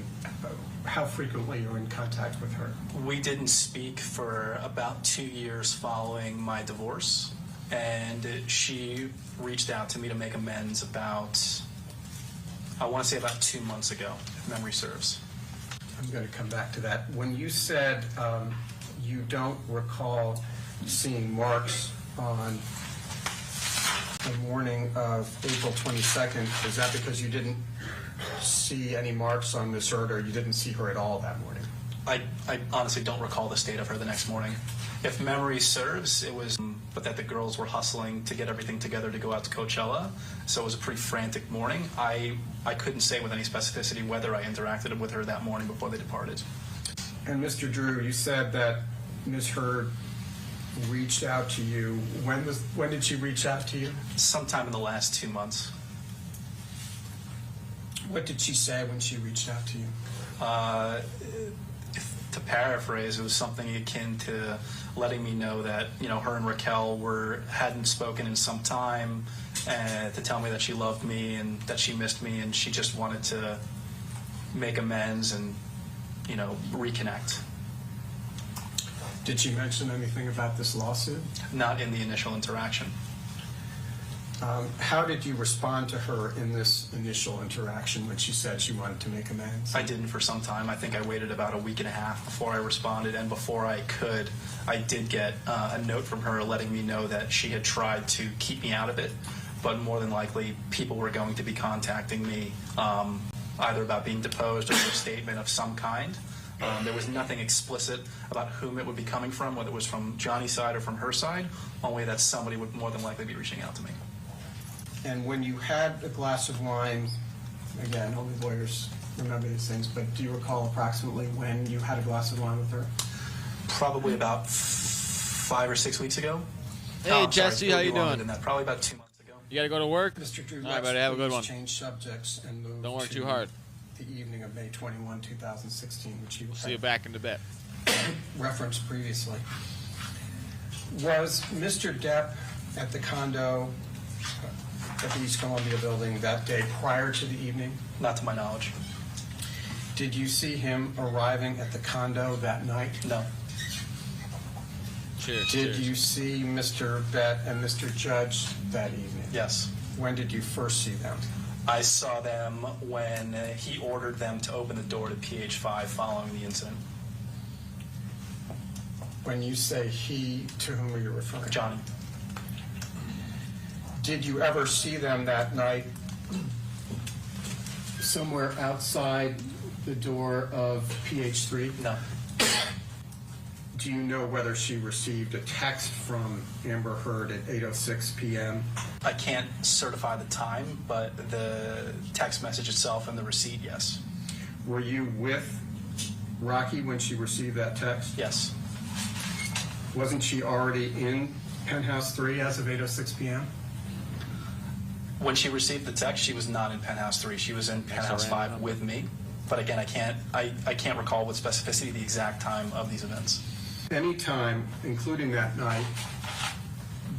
how frequently you're in contact with her? We didn't speak for about 2 years following my divorce, and she reached out to me to make amends about I want to say about 2 months ago, if memory serves. I'm going to come back to that. When you said you don't recall seeing marks on the morning of April 22nd, is that because you didn't see any marks on Miss Hurd, or you didn't see her at all that morning? I honestly don't recall the state of her the next morning. If memory serves, it was, but that the girls were hustling to get everything together to go out to Coachella, so it was a pretty frantic morning. I couldn't say with any specificity whether I interacted with her that morning before they departed. And Mr. Drew, you said that Ms. Hurd reached out to you. When did she reach out to you? Sometime in the last 2 months. What did she say when she reached out to you? To paraphrase, it was something akin to letting me know that, you know, her and Raquel hadn't spoken in some time, and to tell me that she loved me and that she missed me, and she just wanted to make amends and, you know, reconnect. Did she mention anything about this lawsuit? Not in the initial interaction. How did you respond to her in this initial interaction when she said she wanted to make amends? I didn't for some time. I think I waited about a week and a half before I responded, and before I could, I did get a note from her letting me know that she had tried to keep me out of it, but more than likely people were going to be contacting me either about being deposed or a statement of some kind. There was nothing explicit about whom it would be coming from, whether it was from Johnny's side or from her side, only that somebody would more than likely be reaching out to me. And when you had a glass of wine, again, only lawyers remember these things, but do you recall approximately when you had a glass of wine with her? Probably about 5 or 6 weeks ago. Hey, I'm Jesse, sorry, how you longer doing? than that. Probably about 2 months ago. You got to go to work? Mr. Drew, All right, buddy, have a good please one. change subjects and move Don't work to too hard. the evening of May 21, 2016, which you See you back in the bed. referenced previously. Was Mr. Depp at the condo at the East Columbia building that day prior to the evening? Not to my knowledge. Did you see him arriving at the condo that night? No. Cheers. Did cheers. you see Mr. Bett and Mr. Judge that evening? Yes. When did you first see them? I saw them when he ordered them to open the door to PH5 following the incident. When you say he, to whom are you referring? Johnny. Did you ever see them that night somewhere outside the door of PH3? No. Do you know whether she received a text from Amber Heard at 8:06 p.m.? I can't certify the time, but the text message itself and the receipt, yes. Were you with Rocky when she received that text? Yes. Wasn't she already in Penthouse 3 as of 8:06 p.m.? When she received the text, she was not in Penthouse 3. She was in Penthouse 5 with me. But again, I can't recall with specificity the exact time of these events. Any time, including that night,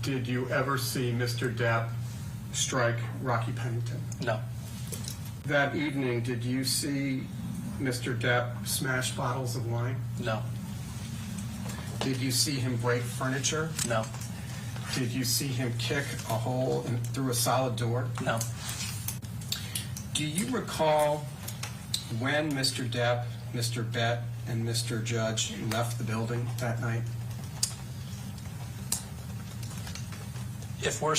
did you ever see Mr. Depp strike Rocky Pennington? No. That evening, did you see Mr. Depp smash bottles of wine? No. Did you see him break furniture? No. Did you see him kick a hole through a solid door? No. Do you recall when Mr. Depp, Mr. Bett, and Mr. Judge left the building that night? If we're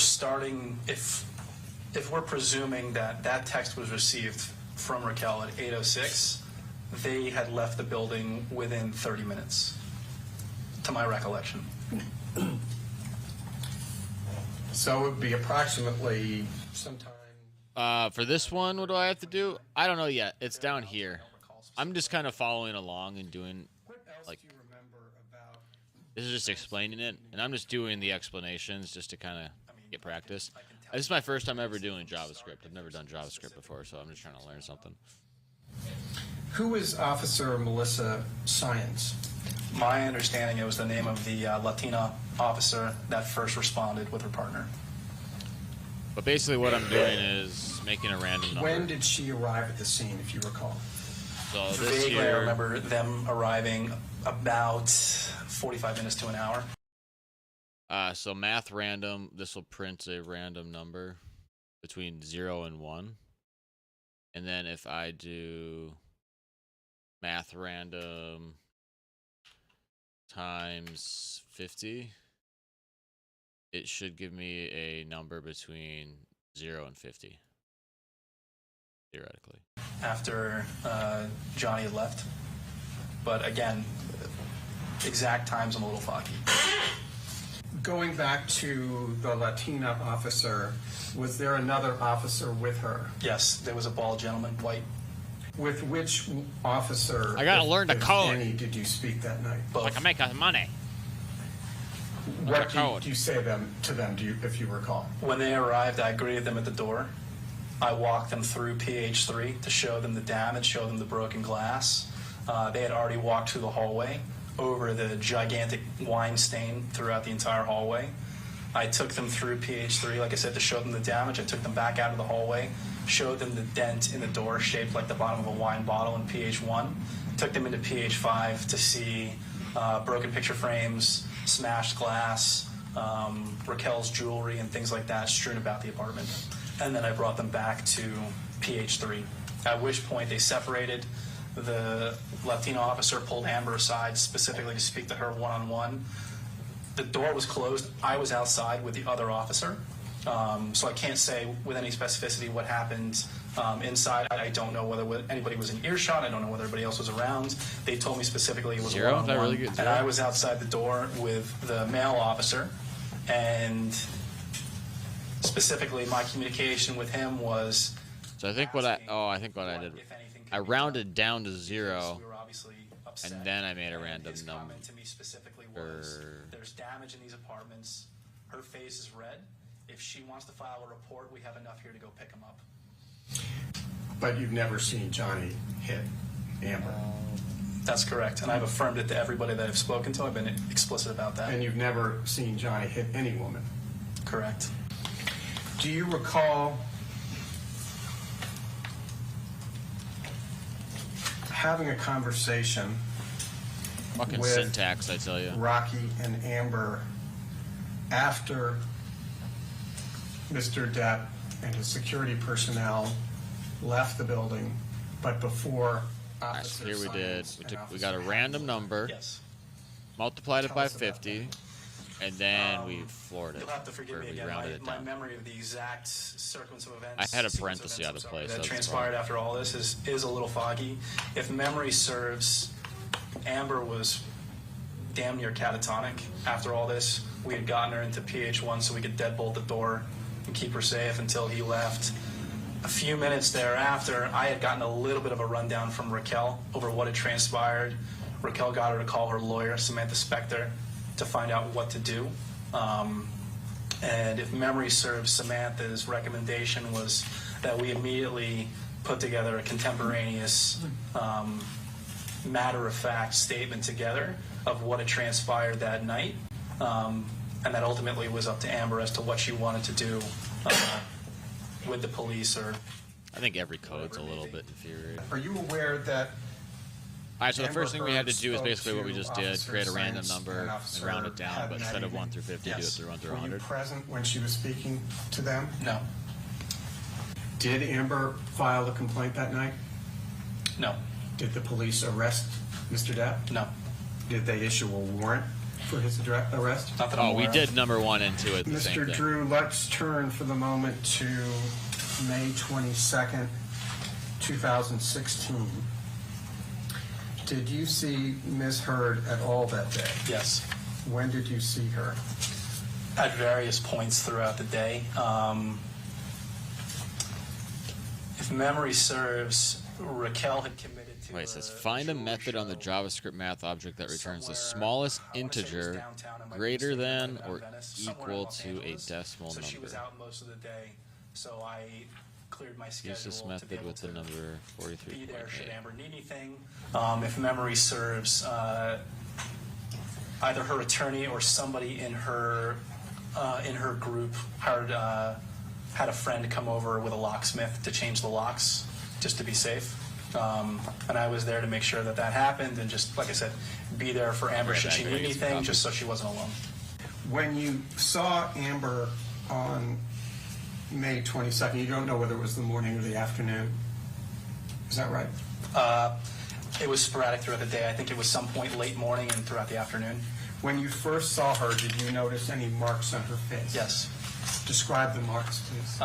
presuming that that text was received from Raquel at 8:06, they had left the building within 30 minutes, to my recollection. So it would be approximately sometime. For this one, what do I have to do? I don't know yet. It's down here. I'm just kind of following along and doing, like, this is just explaining it, and I'm just doing the explanations just to kind of get practice. This is my first time ever doing JavaScript. I've never done JavaScript before, so I'm just trying to learn something. Who is Officer Melissa Science? My understanding, it was the name of the Latina officer that first responded with her partner. But basically what I'm doing is making a random number. When did she arrive at the scene, if you recall? So this Vaguely, I here, remember them arriving about 45 minutes to an hour. so math random, this will print a random number between 0 and 1. And then if I do math random times 50, it should give me a number between 0 and 50, theoretically. After Johnny had left. But again, exact times I'm a little foggy. Going back to the Latina officer, was there another officer with her? Yes, there was a bald gentleman, white. With which officer, I gotta learn the if code. any, did you speak that night? Both. I can make us money. What code. did you say to them, if you recall? When they arrived, I greeted them at the door. I walked them through PH3 to show them the damage, show them the broken glass. They had already walked through the hallway over the gigantic wine stain throughout the entire hallway. I took them through PH3, like I said, to show them the damage. I took them back out of the hallway, showed them the dent in the door shaped like the bottom of a wine bottle in PH1. Took them into PH5 to see broken picture frames, smashed glass, Raquel's jewelry and things like that strewn about the apartment. And then I brought them back to PH3, at which point they separated. The Latino officer pulled Amber aside specifically to speak to her one-on-one. The door was closed. I was outside with the other officer. So I can't say with any specificity what happened inside. I don't know whether anybody was in earshot. I don't know whether everybody else was around. They told me specifically it was Zero? one-on-one. Did I really get zero? And I was outside the door with the male officer. And specifically, my communication with him was... So I think what I did, I rounded down to 0, and then I made a random number. To me specifically was, there's damage in these apartments. Her face is red. If she wants to file a report, we have enough here to go pick them up. But you've never seen Johnny hit Amber. That's correct, and I've affirmed it to everybody that I've spoken to. I've been explicit about that. And you've never seen Johnny hit any woman. Correct. Do you recall having a conversation Fucking with syntax, I tell you. Rocky and Amber after Mr. Depp and his security personnel left the building, but before Alright, so here we did. We got a random number, Yes. multiplied it by 50, and then we floored it. You'll have to forgive Or me we again. rounded it My down. memory of the exact sequence of events. I had a sequence parenthesis events, out of I'm place, sorry, that's that the transpired problem. after all this is a little foggy. If memory serves, Amber was damn near catatonic after all this. We had gotten her into PH1 so we could deadbolt the door and keep her safe until he left. A few minutes thereafter, I had gotten a little bit of a rundown from Raquel over what had transpired. Raquel got her to call her lawyer, Samantha Spector, to find out what to do. And if memory serves, Samantha's recommendation was that we immediately put together a contemporaneous, matter-of-fact statement together of what had transpired that night. And that ultimately was up to Amber as to what she wanted to do with the police or... I think every code's a little bit inferior. Are you aware that Alright, so the Amber first thing we had to Heard do is spoke basically what we to just did, Officer create a random Science number and and Officer round it down, but instead of 1 through 50, do it Yes. through 1 through were you 100. present when she was speaking to them? No. Did Amber file a complaint that night? No. Did the police arrest Mr. Depp? No. Did they issue a warrant for his arrest? Not that I'm Oh, we aware did of. number 1 and 2 at the same Mr. thing. Drew, let's turn for the moment to May 22nd, 2016. Did you see Ms. Heard at all that day? Yes. When did you see her? At various points throughout the day. If memory serves, Raquel had committed to... Wait, it says find a method on the JavaScript math object that returns the smallest integer greater than or equal to a decimal So she was number. out most of the day, so I cleared my schedule Use this to be method able with the to number be there should 43.8. Amber need anything. If memory serves, either her attorney or somebody in her group had a friend come over with a locksmith to change the locks just to be safe. And I was there to make sure that that happened and just, like I said, be there for Amber Right should back, she go need get some anything, coffee. just so she wasn't alone. When you saw Amber on May 22nd, you don't know whether it was the morning or the afternoon? Is that right? It was sporadic throughout the day. I think it was some point late morning and throughout the afternoon. When you first saw her, did you notice any marks on her face? Yes. Describe the marks, please.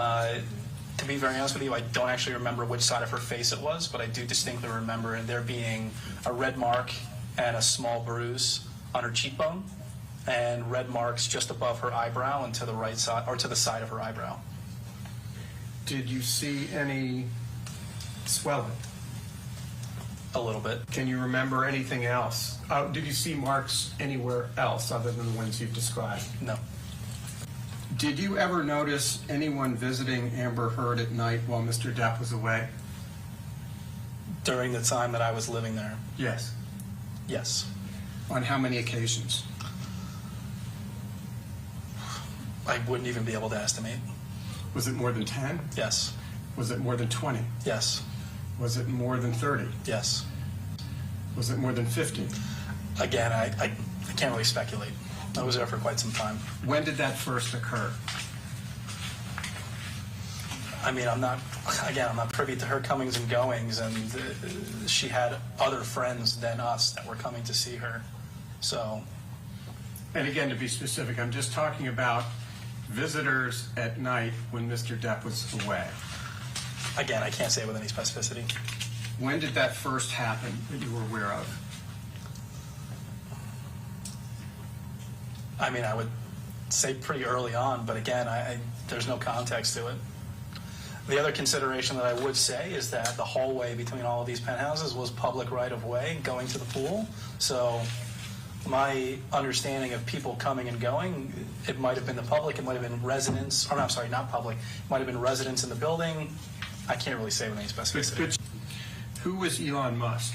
To be very honest with you, I don't actually remember which side of her face it was, but I do distinctly remember there being a red mark and a small bruise on her cheekbone, and red marks just above her eyebrow and to the right side, or to the side of her eyebrow. Did you see any swelling? A little bit. Can you remember anything else? Did you see marks anywhere else other than the ones you've described? No. Did you ever notice anyone visiting Amber Heard at night while Mr. Depp was away? During the time that I was living there? Yes. Yes. On how many occasions? I wouldn't even be able to estimate. Was it more than 10? Yes. Was it more than 20? Yes. Was it more than 30? Yes. Was it more than 50? Again, I can't really speculate. I was there for quite some time. When did that first occur? I mean, I'm not privy to her comings and goings, and she had other friends than us that were coming to see her. So. And again, to be specific, I'm just talking about visitors at night when Mr. Depp was away. Again, I can't say with any specificity. When did that first happen that you were aware of? I mean, I would say pretty early on, but again, there's no context to it. The other consideration that I would say is that the hallway between all of these penthouses was public right-of-way going to the pool. So my understanding of people coming and going, it might have been the public, it might have been residents, or I'm sorry, not public, it might have been residents in the building. I can't really say with any specificity. Who was Elon Musk?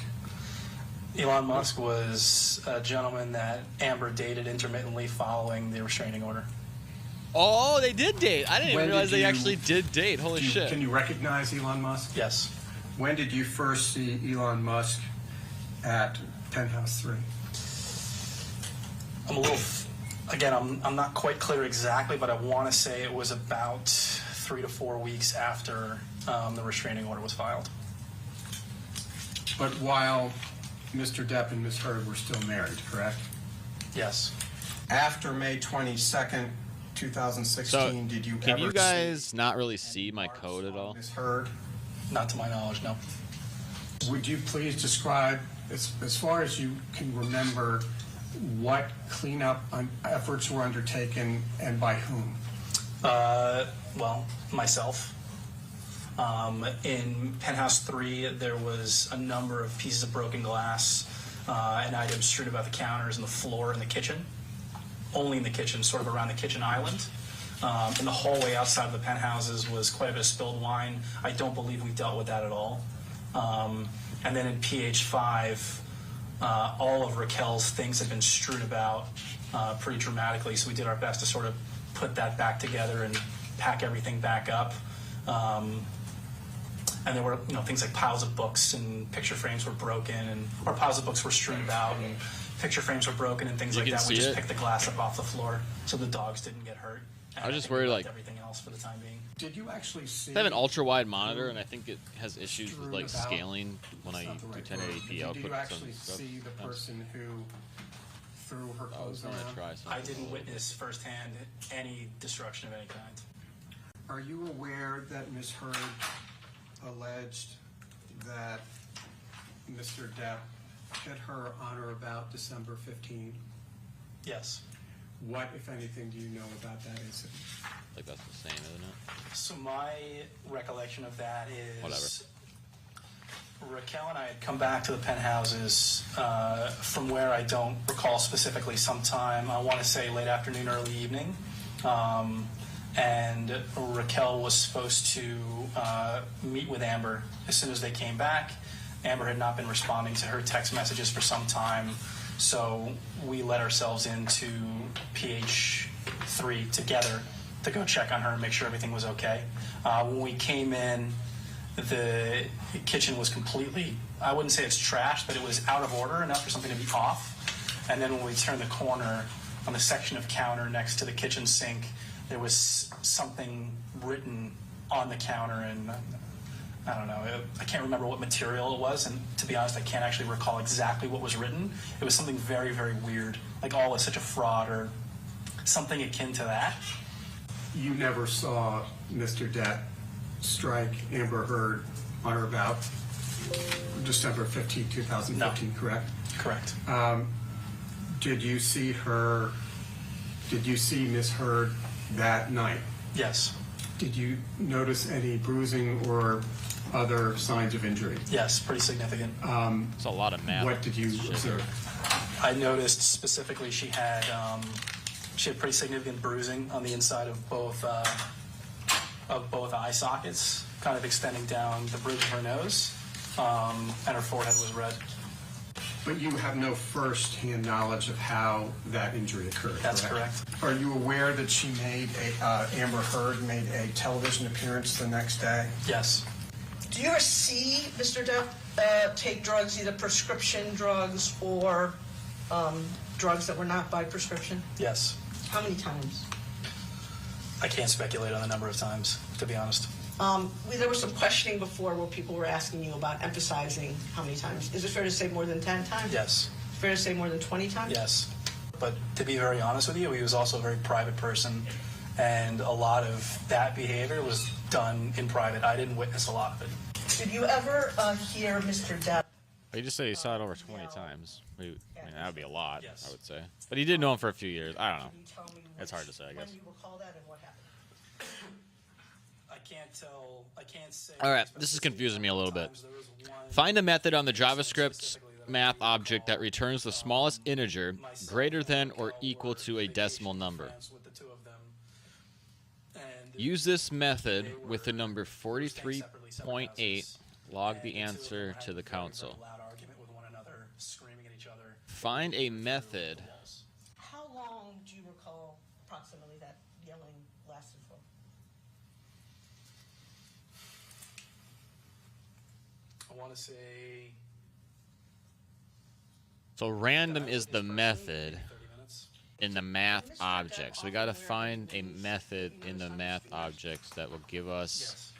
Elon Musk was a gentleman that Amber dated intermittently following the restraining order. Oh, they did date. I didn't even realize they you- actually did date. Holy shit. Can you recognize Elon Musk? Yes. When did you first see Elon Musk at Penthouse 3? I'm not quite clear exactly, but I want to say it was about 3 to 4 weeks after the restraining order was filed. But while Mr. Depp and Ms. Heard were still married, correct? Yes. After May 22nd, 2016, did you ever Can you guys not really see my code at all? Ms. Heard? Not to my knowledge, no. Would you please describe, as far as you can remember, what cleanup efforts were undertaken and by whom? Well, myself. In Penthouse 3, there was a number of pieces of broken glass and items strewn about the counters and the floor in the kitchen. Only in the kitchen, sort of around the kitchen island. In the hallway outside of the penthouses was quite a bit of spilled wine. I don't believe we dealt with that at all. And then in PH5, all of Raquel's things had been strewn about pretty dramatically, so we did our best to sort of put that back together and pack everything back up. And there were, things like piles of books and picture frames were broken, or piles of books were strewn about, and picture frames were broken and things like that. We just picked the glass up off the floor so the dogs didn't get hurt. I was just worried, like, everything else for the time being. Did you actually see? I have an ultra wide monitor, and I think it has issues with like scaling when I do 1080p output. Did you actually see the person who threw her clothes around? I didn't witness firsthand any destruction of any kind. Are you aware that Ms. Heard alleged that Mr. Depp hit her on or about December 15? Yes. What, if anything, do you know about that incident? Like that's the same, isn't it? So my recollection of that is Raquel and I had come back to the penthouses from where I don't recall specifically, sometime, I want to say late afternoon, early evening. And Raquel was supposed to meet with Amber as soon as they came back. Amber had not been responding to her text messages for some time, so we let ourselves into PH3 together to go check on her and make sure everything was okay. When we came in, the kitchen was completely, I wouldn't say it's trashed, but it was out of order enough for something to be off. And then when we turned the corner on the section of counter next to the kitchen sink, there was something written on the counter, and I don't know, I can't remember what material it was, and to be honest, I can't actually recall exactly what was written. It was something very, very weird, like all is such a fraud or something akin to that. You never saw Mr. Depp strike Amber Heard on or about December 15, 2015, No. correct? Correct. Did you see Miss Heard that night? Yes. Did you notice any bruising or other signs of injury? Yes, pretty significant. It's a lot of math. What did you observe? I noticed specifically she had pretty significant bruising on the inside of both eye sockets, kind of extending down the bridge of her nose, and her forehead was red. But you have no first-hand knowledge of how that injury occurred. That's correct. Are you aware that she made Amber Heard made a television appearance the next day? Yes. Do you ever see Mr. Depp take drugs, either prescription drugs or drugs that were not by prescription? Yes. How many times? I can't speculate on the number of times, to be honest. There was some questioning before where people were asking you about emphasizing how many times. Is it fair to say more than 10 times? Yes. Fair to say more than 20 times? Yes. But to be very honest with you, he was also a very private person, and a lot of that behavior was done in private. I didn't witness a lot of it. Did you ever hear Mr. Depp? He just said he saw it over 20 times. I mean, that would be a lot, Yes. I would say. But he did know him for a few years. I don't know. Can you tell me It's hard to say, I guess. when you recall that and what happened? I can't say. All right, this is confusing me a little bit. Find a method on the JavaScript math object that returns the smallest integer greater than or equal to a decimal number. Use this method with the number 43.8. Log the answer to the console. Find a method. How long do you recall approximately that yelling lasted for? I want to say So random is the method 30 minutes. in the math object. So we got to find a method in the math objects that will give us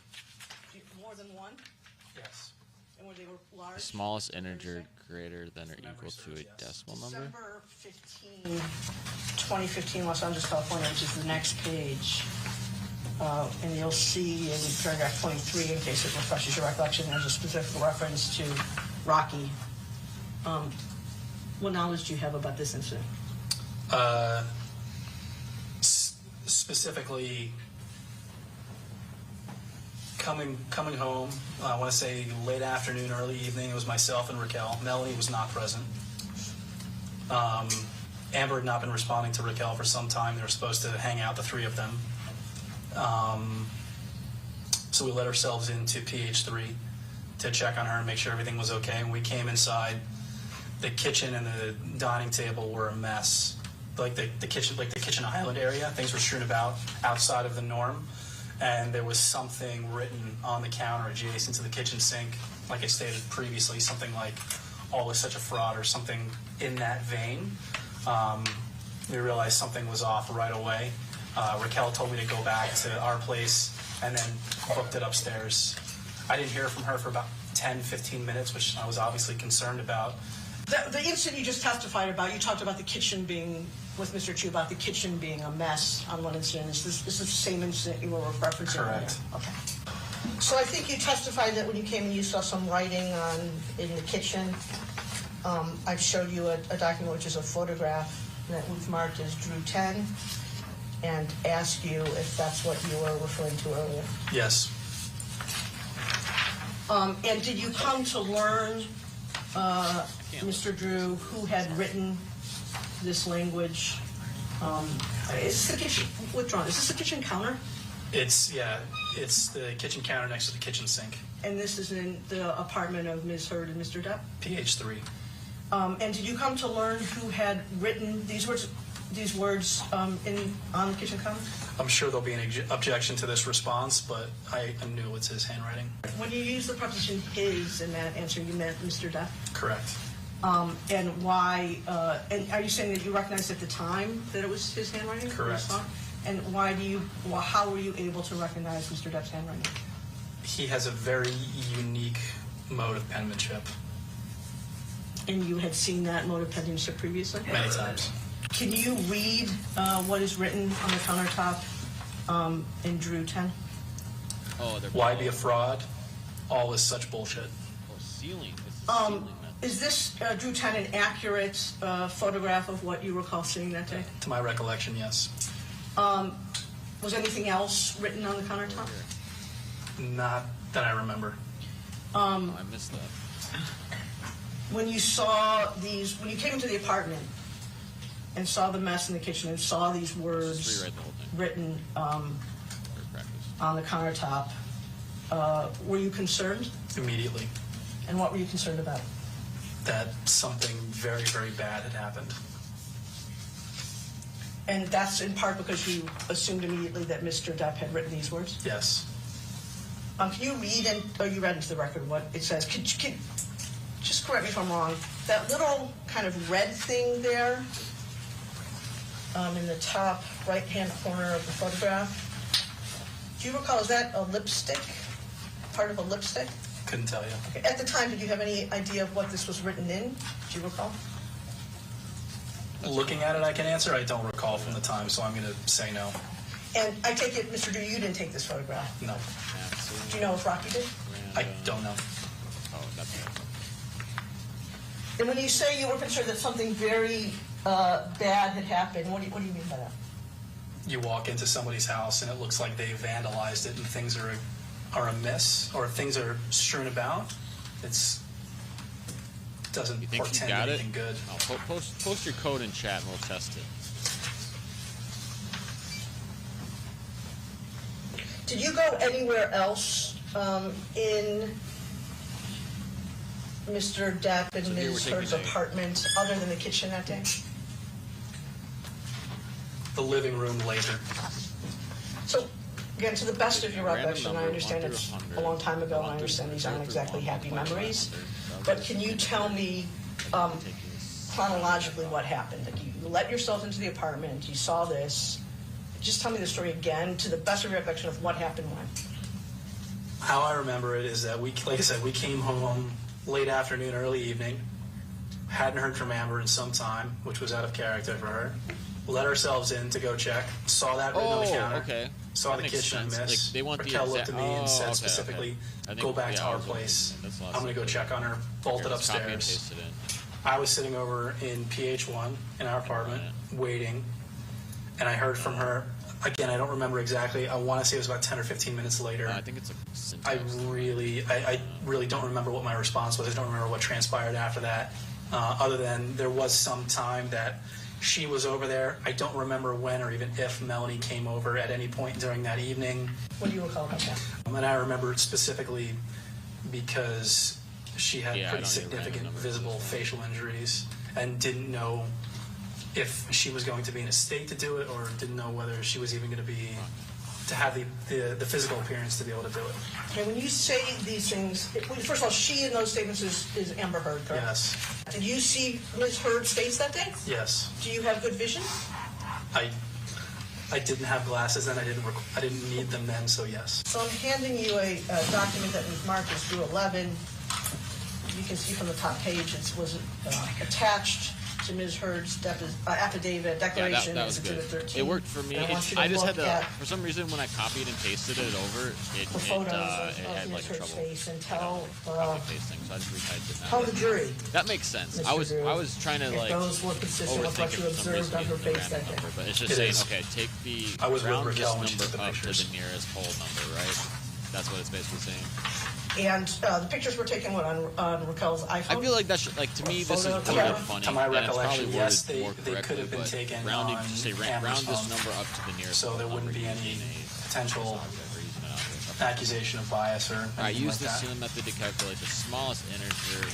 Yes. More than one? Yes. And were they large? the smallest integer greater than or equal to a decimal number. December 15, 2015, Los Angeles, California, which is the next page. And you'll see in paragraph 23, in case it refreshes your recollection, there's a specific reference to Rocky. What knowledge do you have about this incident? Specifically, coming home, I want to say late afternoon, early evening. It was myself and Raquel. Melanie was not present. Amber had not been responding to Raquel for some time. They were supposed to hang out, the three of them. So we let ourselves into PH3 to check on her and make sure everything was okay. When we came inside, the kitchen and the dining table were a mess. Like the kitchen island area, things were strewn about outside of the norm, and there was something written on the counter adjacent to the kitchen sink, like I stated previously, something like "all is such a fraud" or something in that vein. We realized something was off right away. Raquel told me to go back to our place and then booked it upstairs. I didn't hear from her for about 10, 15 minutes, which I was obviously concerned about. The incident you just testified about, you talked about the kitchen being, with Mr. Chu, about the kitchen being a mess on one incident. This is the same incident you were referencing? Correct. Earlier? Okay. So I think you testified that when you came in, you saw some writing in the kitchen. I've showed you a document which is a photograph that we've marked as Drew 10 and asked you if that's what you were referring to earlier. Yes. And did you come to learn, Mr. Drew, who had written this language? Is this the kitchen, withdrawn, is this the kitchen counter? It's the kitchen counter next to the kitchen sink. And this is in the apartment of Ms. Heard and Mr. Depp? PH3. And did you come to learn who had written these words on the kitchen counter? I'm sure there'll be an objection to this response, but I knew it's his handwriting. When you use the preposition "his" in that answer, you meant Mr. Depp? Correct. And why? And are you saying that you recognized at the time that it was his handwriting? Correct. And why do you? How were you able to recognize Mr. Depp's handwriting? He has a very unique mode of penmanship. And you had seen that mode of penmanship previously? Many times. Can you read what is written on the countertop in Drew 10? Oh, they're Why be a fraud? All is such bullshit. Oh, ceiling. It's the ceiling method. Is this Drew 10 an accurate photograph of what you recall seeing that day? To my recollection, yes. Was anything else written on the countertop? Not that I remember. Oh, I missed that. When you saw these, when you came into the apartment and saw the mess in the kitchen and saw these words Just rewrite the whole thing. written For practice. on the countertop, were you concerned? Immediately. And what were you concerned about? That something very, very bad had happened. And that's in part because you assumed immediately that Mr. Depp had written these words? Yes. Can you read, you read into the record what it says. Just correct me if I'm wrong. That little kind of red thing there in the top right-hand corner of the photograph, do you recall, is that a lipstick? Part of a lipstick? Couldn't tell you. Okay. At the time, did you have any idea of what this was written in? Do you recall? Looking at it, I can answer. I don't recall from the time, so I'm going to say no. And I take it, Mr. Drew, you didn't take this photograph. No. Do you know if Rocky did? I don't know. Oh, that's it. And when you say you were concerned that something very bad had happened, what do you mean by that? You walk into somebody's house and it looks like they vandalized it and things are amiss or things are strewn about. Doesn't You think you portend got it? anything good. Oh, post your code in chat and we'll test it. Did you go anywhere else in Mr. Depp and So here we're Ms. taking Heard's a- apartment other than the kitchen that day? The living room later. So, again, to the best of your Random recollection, I number, understand 1 it's through 100, a long time ago, and I 1 through understand these 0 aren't through exactly 1, happy 1 through memories, 100. but can you tell me chronologically what happened? Like, you let yourself into the apartment, you saw this, just tell me the story again, to the best of your recollection of what happened when. How I remember it is that like I said, we came home late afternoon, early evening. Hadn't heard from Amber in some time, which was out of character for her. Let ourselves in to go check. Saw that written on the counter. Okay. Saw That the makes kitchen sense. miss. Like, they want the Raquel looked at exact- me and said okay, specifically, okay. I think- go back to yeah, I our was looking place. at it. That's I'm going to go awesome. check on her. Bolted Here, let's copy and upstairs. paste it in. I was sitting over in PH1 in our apartment waiting, and I heard from her. Again, I don't remember exactly. I want to say it was about 10 or 15 minutes later. I think it's a I syntax. really don't remember what my response was. I don't remember what transpired after that, other than there was some time that she was over there. I don't remember when or even if Melanie came over at any point during that evening. What do you recall about that? And I remember it specifically because she had Yeah, I pretty don't need random significant numbers. visible facial injuries and didn't know if she was going to be in a state to do it or didn't know whether she was even going to have the physical appearance to be able to do it. Okay, when you say these things, first of all, she in those statements is Amber Heard, correct? Yes. Did you see Ms. Heard's face that day? Yes. Do you have good vision? I didn't have glasses and I didn't need them then, so yes. So I'm handing you a document that was marked as Drew 11. You can see from the top page it was attached to Ms. Heard's affidavit, declaration. that was as good. Exhibit 13. It worked for me. And I want you to I just had look to, at for some reason, when I copied and pasted it over, it the photos had of like Ms. Heard's trouble. face and tell Copy pasting, so I just retyped it. tell the jury. That makes sense. Mr. I was Drew, trying to if like those were consistent with overthink what it you for some observed reason on her using the face that random day. number, but it's just It saying, is. okay, take the I was with round this Raquel when she number took the up to pictures. the nearest whole number, right? That's what it's basically saying. And the pictures were taken on Raquel's iPhone. I feel like that should, like, to me, this is Photo kind camera? of funny. To my and it's recollection, probably yes, worded more they could have been correctly, but taken rounding, on just say Amber's round this phone. number up to the nearest So whole there wouldn't number be any using a potential software for using it out there. accusation of bias or All right, anything use like the that. ceiling method to calculate the smallest integer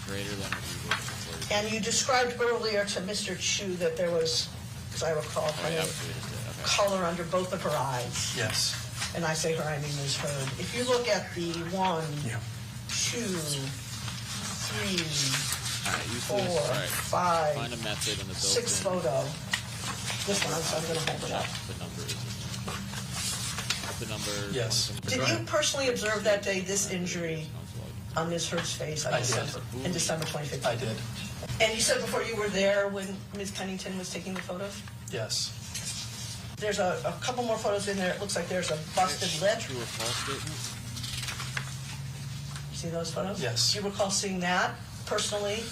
greater than or equal to 40. And you described earlier to Mr. Chu that there was, as I recall, Oh, kind yeah, of that's what we just did. Okay. color under both of her eyes. Yes. And I say her, I mean Ms. Heard. If you look at the 1, Yeah. 2, 3, All right, use 4, this. All right. 5, Find a method in the 6 built-in. photo. This one, so I'm going to hold it up. The number is in there. the number. Yes. Did you personally observe that day this injury on Ms. Hurd's face on I did. in December 2015? I did. And you said before you were there when Ms. Pennington was taking the photos? Yes. There's a couple more photos in there. It looks like there's a busted lip. True or false statement? See those photos? Yes. Do you recall seeing that personally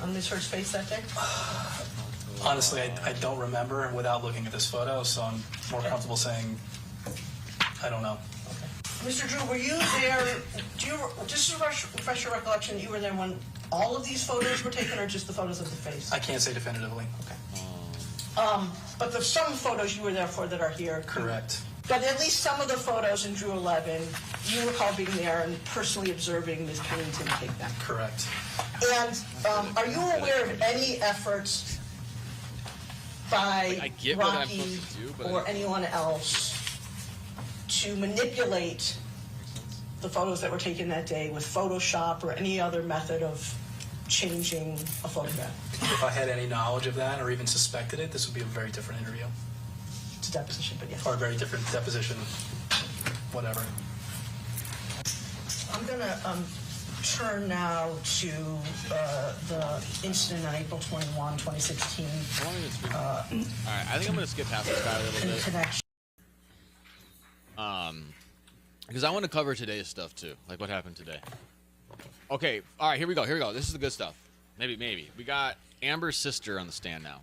on Ms. Hurd's face that day? Honestly, I don't remember without looking at this photo, so I'm more comfortable saying I don't know. Mr. Drew, were you there? Do you just to refresh your recollection? You were there when all of these photos were taken, or just the photos of the face? I can't say definitively. But there's some photos you were there for that are here. Correct. But at least some of the photos in Drew 11, you recall being there and personally observing Ms. Pennington take them. Correct. And are you aware of any efforts by I get what I'm Rocky supposed to do, but or anyone else to manipulate the photos that were taken that day with Photoshop or any other method of changing a photograph? If I had any knowledge of that or even suspected it, this would be a very different interview. It's a deposition, but yes. Or a very different deposition, whatever. Mm-hmm. I'm going to turn now to the incident on April 21, 2016. All right, I think I'm gonna skip past this guy a little In bit. connection. Because I want to cover today's stuff too, like what happened today. Okay, all right, here we go. This is the good stuff. Maybe. We got Amber's sister on the stand now.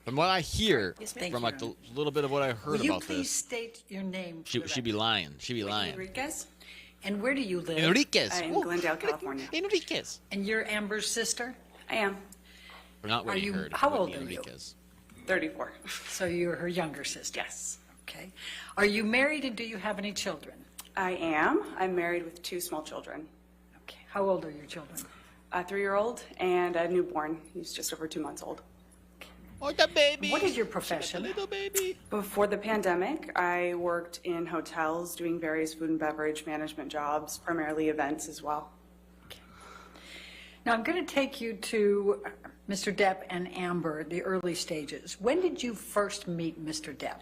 From what I hear, from like the little bit of what I heard Will you about please this, state your name? she'd be lying. She'd be lying. Enriquez? And where do you live? Enriquez. In Glendale, California. Enriquez. And you're Amber's sister? I am. We're not what Are you you- heard. how It would old be are you? Enriquez. 34. So you're her younger sister? Yes. Okay. Are you married and do you have any children? I am. I'm married with 2 small children. Okay. How old are your children? A 3-year-old and a newborn. He's just over 2 months old. Oh, the baby. What is your profession? Little baby. Before the pandemic, I worked in hotels doing various food and beverage management jobs, primarily events as well. Now I'm going to take you to Mr. Depp and Amber, the early stages. When did you first meet Mr. Depp?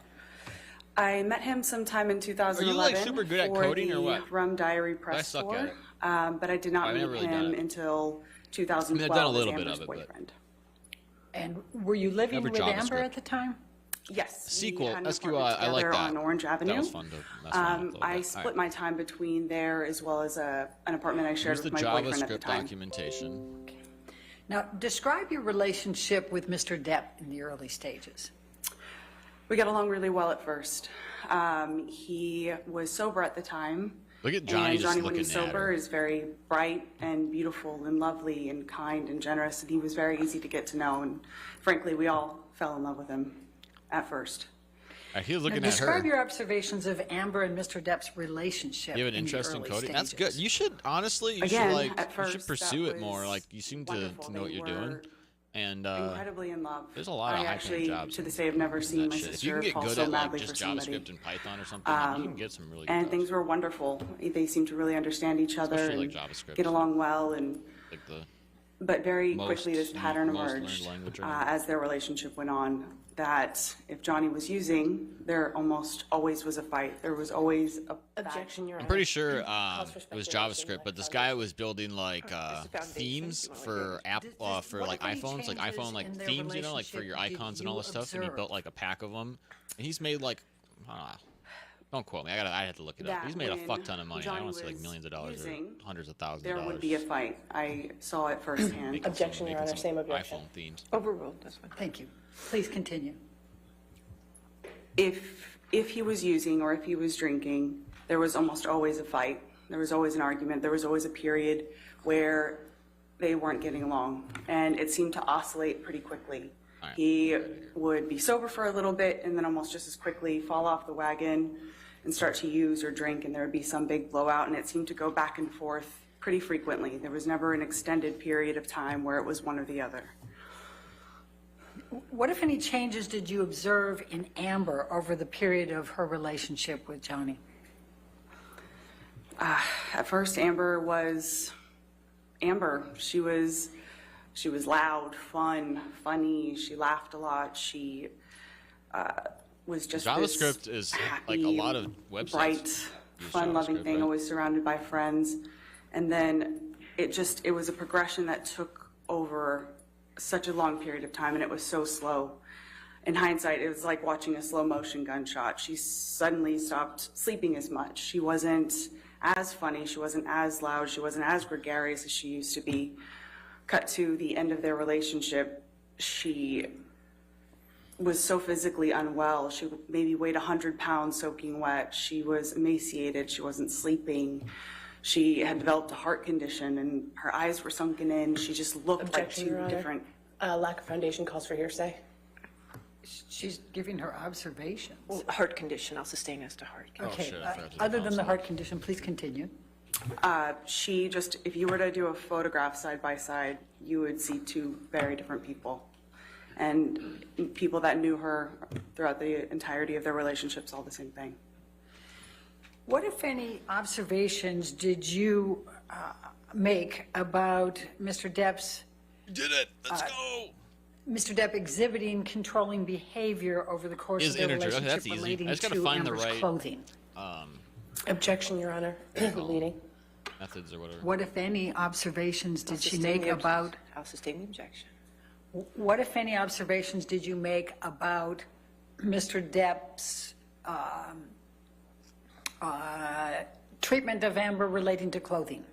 I met him sometime in 2011 Are you, like, super good at for coding the or what? Rum Diary press suck tour, at it. but I did not I've meet never really done him it. until I've 2012 done a little as bit Amber's of it, but- boyfriend. And were you living Never with Amber JavaScript. at the time? Yes. Sequel, we had an SQI, apartment I like together that. on Orange Avenue. That was fun to mess around with a little I bit. split All right. my time between there as well as an apartment I shared Here's the with my boyfriend at the JavaScript time. documentation. Now describe your relationship with Mr. Depp in the early stages. We got along really well at first. He was sober at the time. Look at Johnny and just Johnny, when looking he's at sober, her. is very bright and beautiful and lovely and kind and generous, and he was very easy to get to know. And frankly, we all fell in love with him at first. He was looking Now, at her. describe your observations of Amber and Mr. Depp's relationship. You have an in the interest in early coding. That's good. stages. You should honestly. You Again, should like. at You first, should that pursue it more. was Like you seem to wonderful. know what They you're doing. were And incredibly in love. there's a lot of I high-paying actually, jobs to in this day, have never seen that my shit. If you sister can get fall good so at like madly for just somebody. JavaScript and Python or something, you can get some really good And jobs. things were wonderful. They seemed to really understand each other Especially, and like, JavaScript. get along well. And Like the but very most- quickly, this pattern most learned emerged language right now. as their relationship went on. That if Johnny was using, there almost always was a fight. There was always a Objection, Your I'm Honor. pretty sure Cross-respect it was your motion, JavaScript, but this like, guy was building like the foundation, themes you wanna for app for what like if any iPhones, like changes iPhone like in their themes, you know, like for your relationship icons did and all you this stuff. And he observe? built like a pack of them. And he's made like, don't quote me. I had to look it up. that He's made a when fuck ton of money. I Johnny don't want to say like was millions of dollars or using, hundreds of thousands there of dollars. would be a fight. I saw it firsthand. Making Objection, Your making Honor. Same objection. iPhone themes. Overruled, that's fine. Thank you. Please continue. If he was using or if he was drinking, there was almost always a fight. There was always an argument. There was always a period where they weren't getting along, and it seemed to oscillate pretty quickly. All right. He would be sober for a little bit and then almost just as quickly fall off the wagon and start to use or drink, and there would be some big blowout, and it seemed to go back and forth pretty frequently. There was never an extended period of time where it was one or the other. What, if any, changes did you observe in Amber over the period of her relationship with Johnny? At first, Amber was Amber. She was loud, fun, funny. She laughed a lot. She was just JavaScript this is like a lot of websites. bright, use fun-loving JavaScript, thing, right? always surrounded by friends. And then it was a progression that took over such a long period of time, and it was so slow. In hindsight, it was like watching a slow motion gunshot. She suddenly stopped sleeping as much. She wasn't as funny, she wasn't as loud, she wasn't as gregarious as she used to be. Cut to the end of their relationship, she was so physically unwell. She maybe weighed 100 pounds soaking wet. She was emaciated, she wasn't sleeping. She had developed a heart condition and her eyes were sunken in. She just looked Objection, like Your two Honor. different. Lack of foundation calls for hearsay. She's giving her observations. Well, heart condition, I'll sustain as to heart. Okay, shit, I forgot to other than the also. heart condition, please continue. She just, if you were to do a photograph side by side, you would see two very different people. And people that knew her throughout the entirety of their relationships, all the same thing. What, if any, observations did you make about Mr. Depp's Did it? Let's go. Mr. Depp exhibiting controlling behavior over the course His of their energy. Okay, relationship that's easy. relating I just gotta to find the Amber's right- clothing? Objection, Your Honor. Leading. Methods or whatever. What, if any, observations did she Sustain make the about? I'll sustain the objection. What, if any, observations did you make about Mr. Depp's treatment of Amber relating to clothing?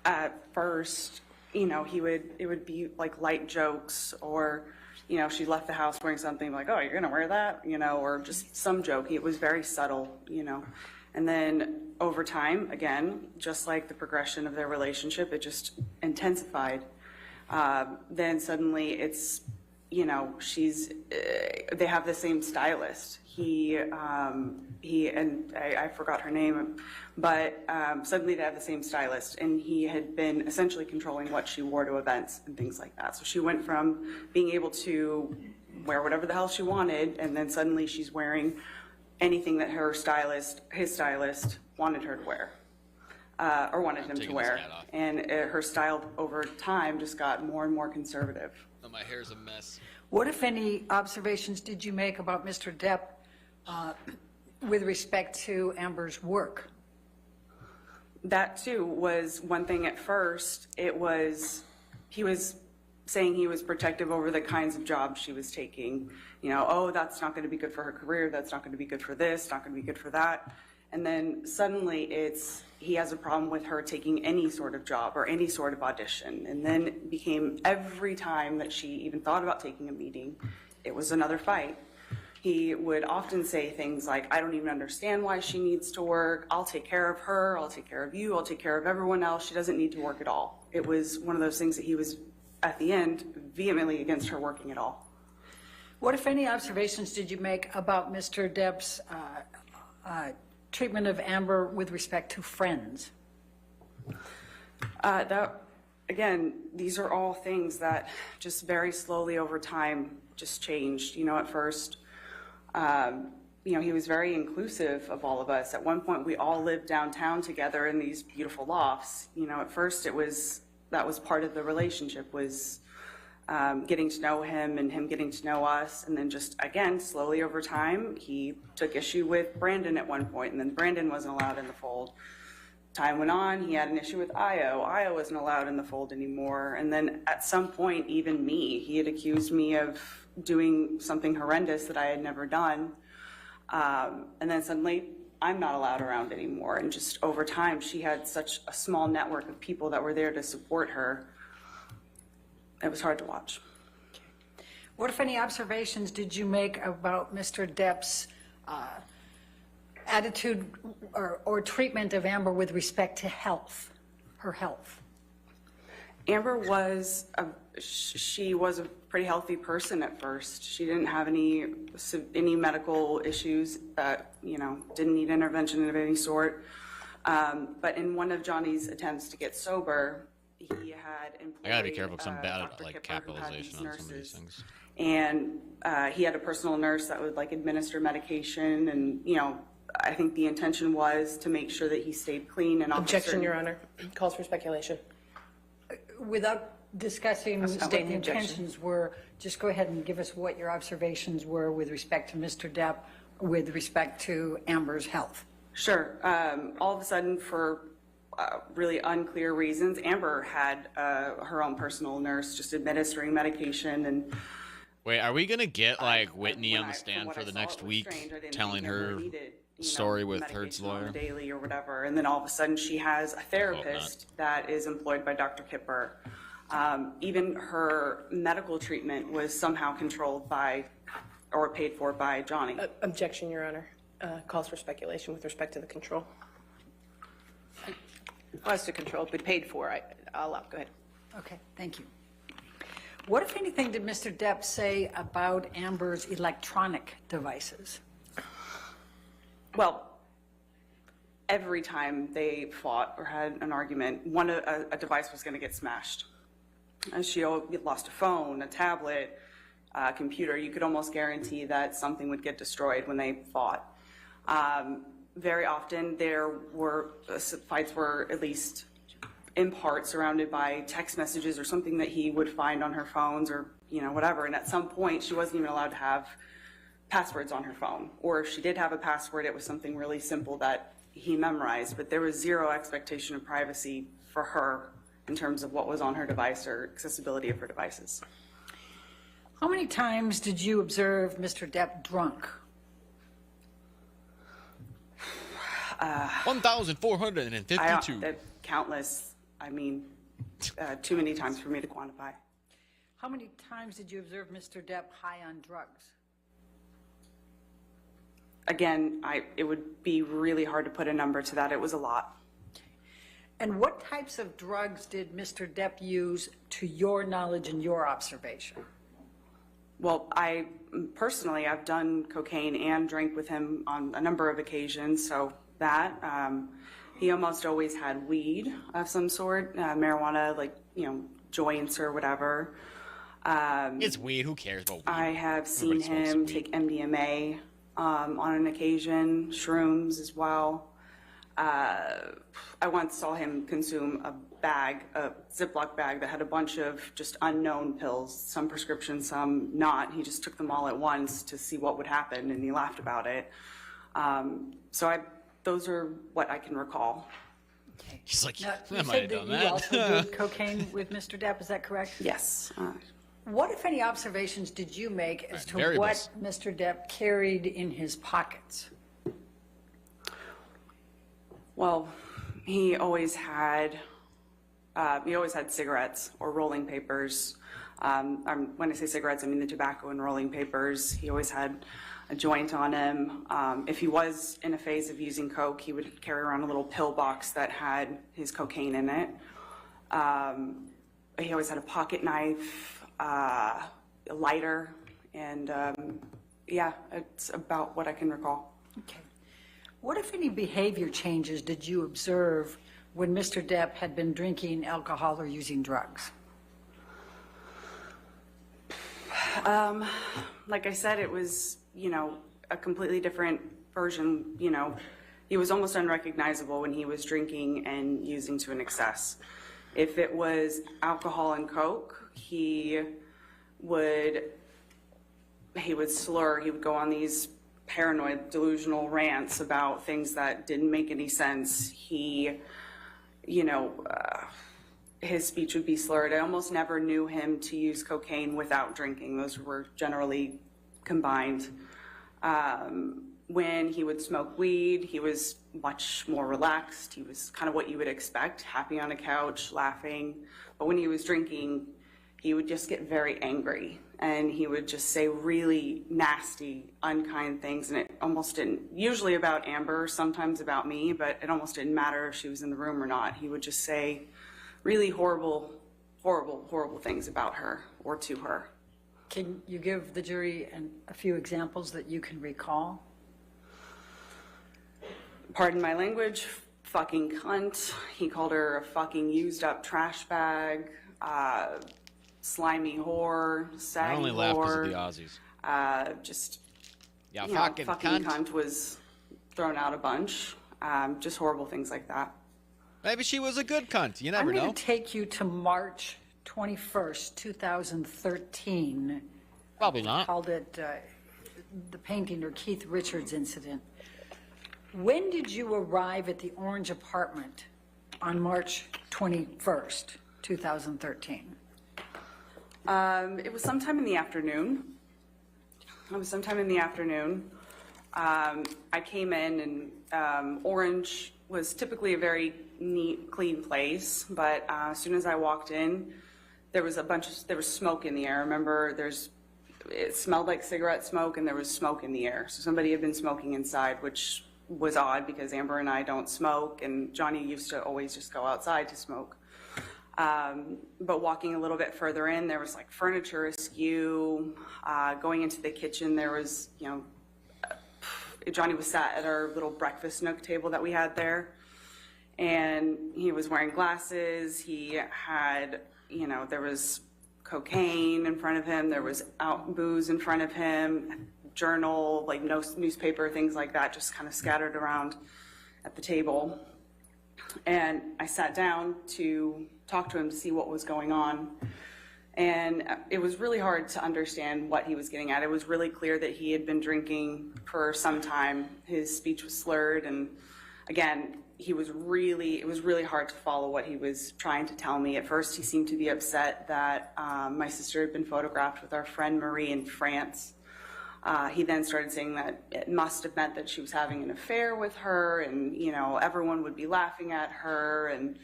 At first, it would be like light jokes, or, she left the house wearing something like, oh, you're gonna wear that, or just some joke. It was very subtle, And then over time, again, just like the progression of their relationship, it just intensified. Then suddenly it's, they have the same stylist. He and I forgot her name, but suddenly they have the same stylist, and he had been essentially controlling what she wore to events and things like that. So she went from being able to wear whatever the hell she wanted, and then suddenly she's wearing anything that his stylist wanted her to wear. Or wanted him to taking wear. his hat off. And her style over time just got more and more conservative. Oh, my hair's a mess. What, if any, observations did you make about Mr. Depp with respect to Amber's work? That too was one thing at first. He was saying he was protective over the kinds of jobs she was taking. Oh, that's not going to be good for her career. That's not going to be good for this, not going to be good for that. And then suddenly he has a problem with her taking any sort of job or any sort of audition. And then it became every time that she even thought about taking a meeting, it was another fight. He would often say things like, I don't even understand why she needs to work. I'll take care of her. I'll take care of you. I'll take care of everyone else. She doesn't need to work at all. It was one of those things that he was, at the end, vehemently against her working at all. What, if any, observations did you make about Mr. Depp's treatment of Amber with respect to friends? Again, these are all things that just very slowly over time just changed. At first, he was very inclusive of all of us. At one point, we all lived downtown together in these beautiful lofts. At first that was part of the relationship, was getting to know him and him getting to know us. And then just, again, slowly over time, he took issue with Brandon at one point, and then Brandon wasn't allowed in the fold. Time went on, he had an issue with Io. Io wasn't allowed in the fold anymore. And then at some point, even me, he had accused me of doing something horrendous that I had never done. And then suddenly, I'm not allowed around anymore. And just over time, she had such a small network of people that were there to support her. It was hard to watch. What, if any, observations did you make about Mr. Depp's attitude or treatment of Amber with respect to her health? Amber was a pretty healthy person at first. She didn't have any medical issues that, didn't need intervention of any sort. But in one of Johnny's attempts to get sober, he had employed, I gotta be careful because I'm bad at Dr. like Kipper, who had these capitalization on some of these nurses. things. And he had a personal nurse that would administer medication, and I think the intention was to make sure that he stayed clean and off. Objection, Your Honor. Calls for speculation. Without discussing what Sustain the the objection. intentions were, just go ahead and give us what your observations were with respect to Mr. Depp, with respect to Amber's health. Sure. All of a sudden, for really unclear reasons, Amber had her own personal nurse just administering medication. And Wait, are we gonna get like Whitney when on the I- from stand what for I the saw, next it was week, strange. I didn't telling think Amber her needed, story with Heard's medication on the lawyer? daily or whatever. And then all of a sudden, she has a therapist that is employed by Dr. Kipper. Even her medical treatment was somehow controlled by or paid for by Johnny. Objection, Your Honor. Calls for speculation with respect to the control. Was to control, but paid for. I'll allow. Go ahead. Okay, thank you. What, if anything, did Mr. Depp say about Amber's electronic devices? Well, every time they fought or had an argument, a device was going to get smashed. And she lost a phone, a tablet, a computer. You could almost guarantee that something would get destroyed when they fought. Very often, fights were at least in part surrounded by text messages or something that he would find on her phones or whatever. And at some point, she wasn't even allowed to have passwords on her phone. Or if she did have a password, it was something really simple that he memorized. But there was zero expectation of privacy for her in terms of what was on her device or accessibility of her devices. How many times did you observe Mr. Depp drunk? 1,452. Countless. I mean, too many times for me to quantify. How many times did you observe Mr. Depp high on drugs? Again, it would be really hard to put a number to that. It was a lot. And what types of drugs did Mr. Depp use, to your knowledge and your observation? Well, personally, I've done cocaine and drank with him on a number of occasions, so that. He almost always had weed of some sort, marijuana, like, joints or whatever. It's weed. Who cares about weed? I have seen him take MDMA on an occasion, shrooms as well. I once saw him consume a Ziploc bag that had a bunch of just unknown pills, some prescription, some not. He just took them all at once to see what would happen, and he laughed about it. Those are what I can recall. Okay. He's like, Now, I you might said have done that you that. also did cocaine with Mr. Depp, is that correct? Yes. What, if any, observations did you make as to variables. what Mr. Depp carried in his pockets? Well, he always had cigarettes or rolling papers. When I say cigarettes, I mean the tobacco and rolling papers. He always had a joint on him. If he was in a phase of using coke, he would carry around a little pill box that had his cocaine in it. He always had a pocket knife, a lighter, and it's about what I can recall. Okay. What, if any, behavior changes did you observe when Mr. Depp had been drinking alcohol or using drugs? Like I said, it was, a completely different version. He was almost unrecognizable when he was drinking and using to an excess. If it was alcohol and coke, he would slur. He would go on these paranoid, delusional rants about things that didn't make any sense. His speech would be slurred. I almost never knew him to use cocaine without drinking. Those were generally combined. When he would smoke weed, he was much more relaxed. He was kind of what you would expect, happy on a couch, laughing. But when he was drinking, he would just get very angry. And he would just say really nasty, unkind things. And it almost didn't, usually about Amber, sometimes about me, but it almost didn't matter if she was in the room or not. He would just say really horrible, horrible, horrible things about her or to her. Can you give the jury a few examples that you can recall? Pardon my language, fucking cunt. He called her a fucking used up trash bag, slimy whore, saggy I only whore. laugh because of the Aussies. Fucking cunt was thrown out a bunch. Just horrible things like that. Maybe she was a good cunt. You never I'm know. going to take you to March 21st, 2013. Probably not. Called it the painting or Keith Richards incident. When did you arrive at the Orange apartment on March 21st, 2013? It was sometime in the afternoon. I came in and Orange was typically a very neat, clean place, but as soon as I walked in, there was smoke in the air. Remember, it smelled like cigarette smoke and there was smoke in the air. So somebody had been smoking inside, which was odd because Amber and I don't smoke, and Johnny used to always just go outside to smoke. But walking a little bit further in, there was like furniture askew. Going into the kitchen, there was, Johnny was sat at our little breakfast nook table that we had there, and he was wearing glasses. He had, there was cocaine in front of him. There was booze in front of him, journal, like no newspaper, things like that, just kind of scattered around at the table. And I sat down to talk to him to see what was going on. And it was really hard to understand what he was getting at. It was really clear that he had been drinking for some time. His speech was slurred. And again, it was really hard to follow what he was trying to tell me. At first, he seemed to be upset that my sister had been photographed with our friend Marie in France. He then started saying that it must have meant that she was having an affair with her, and everyone would be laughing at her. And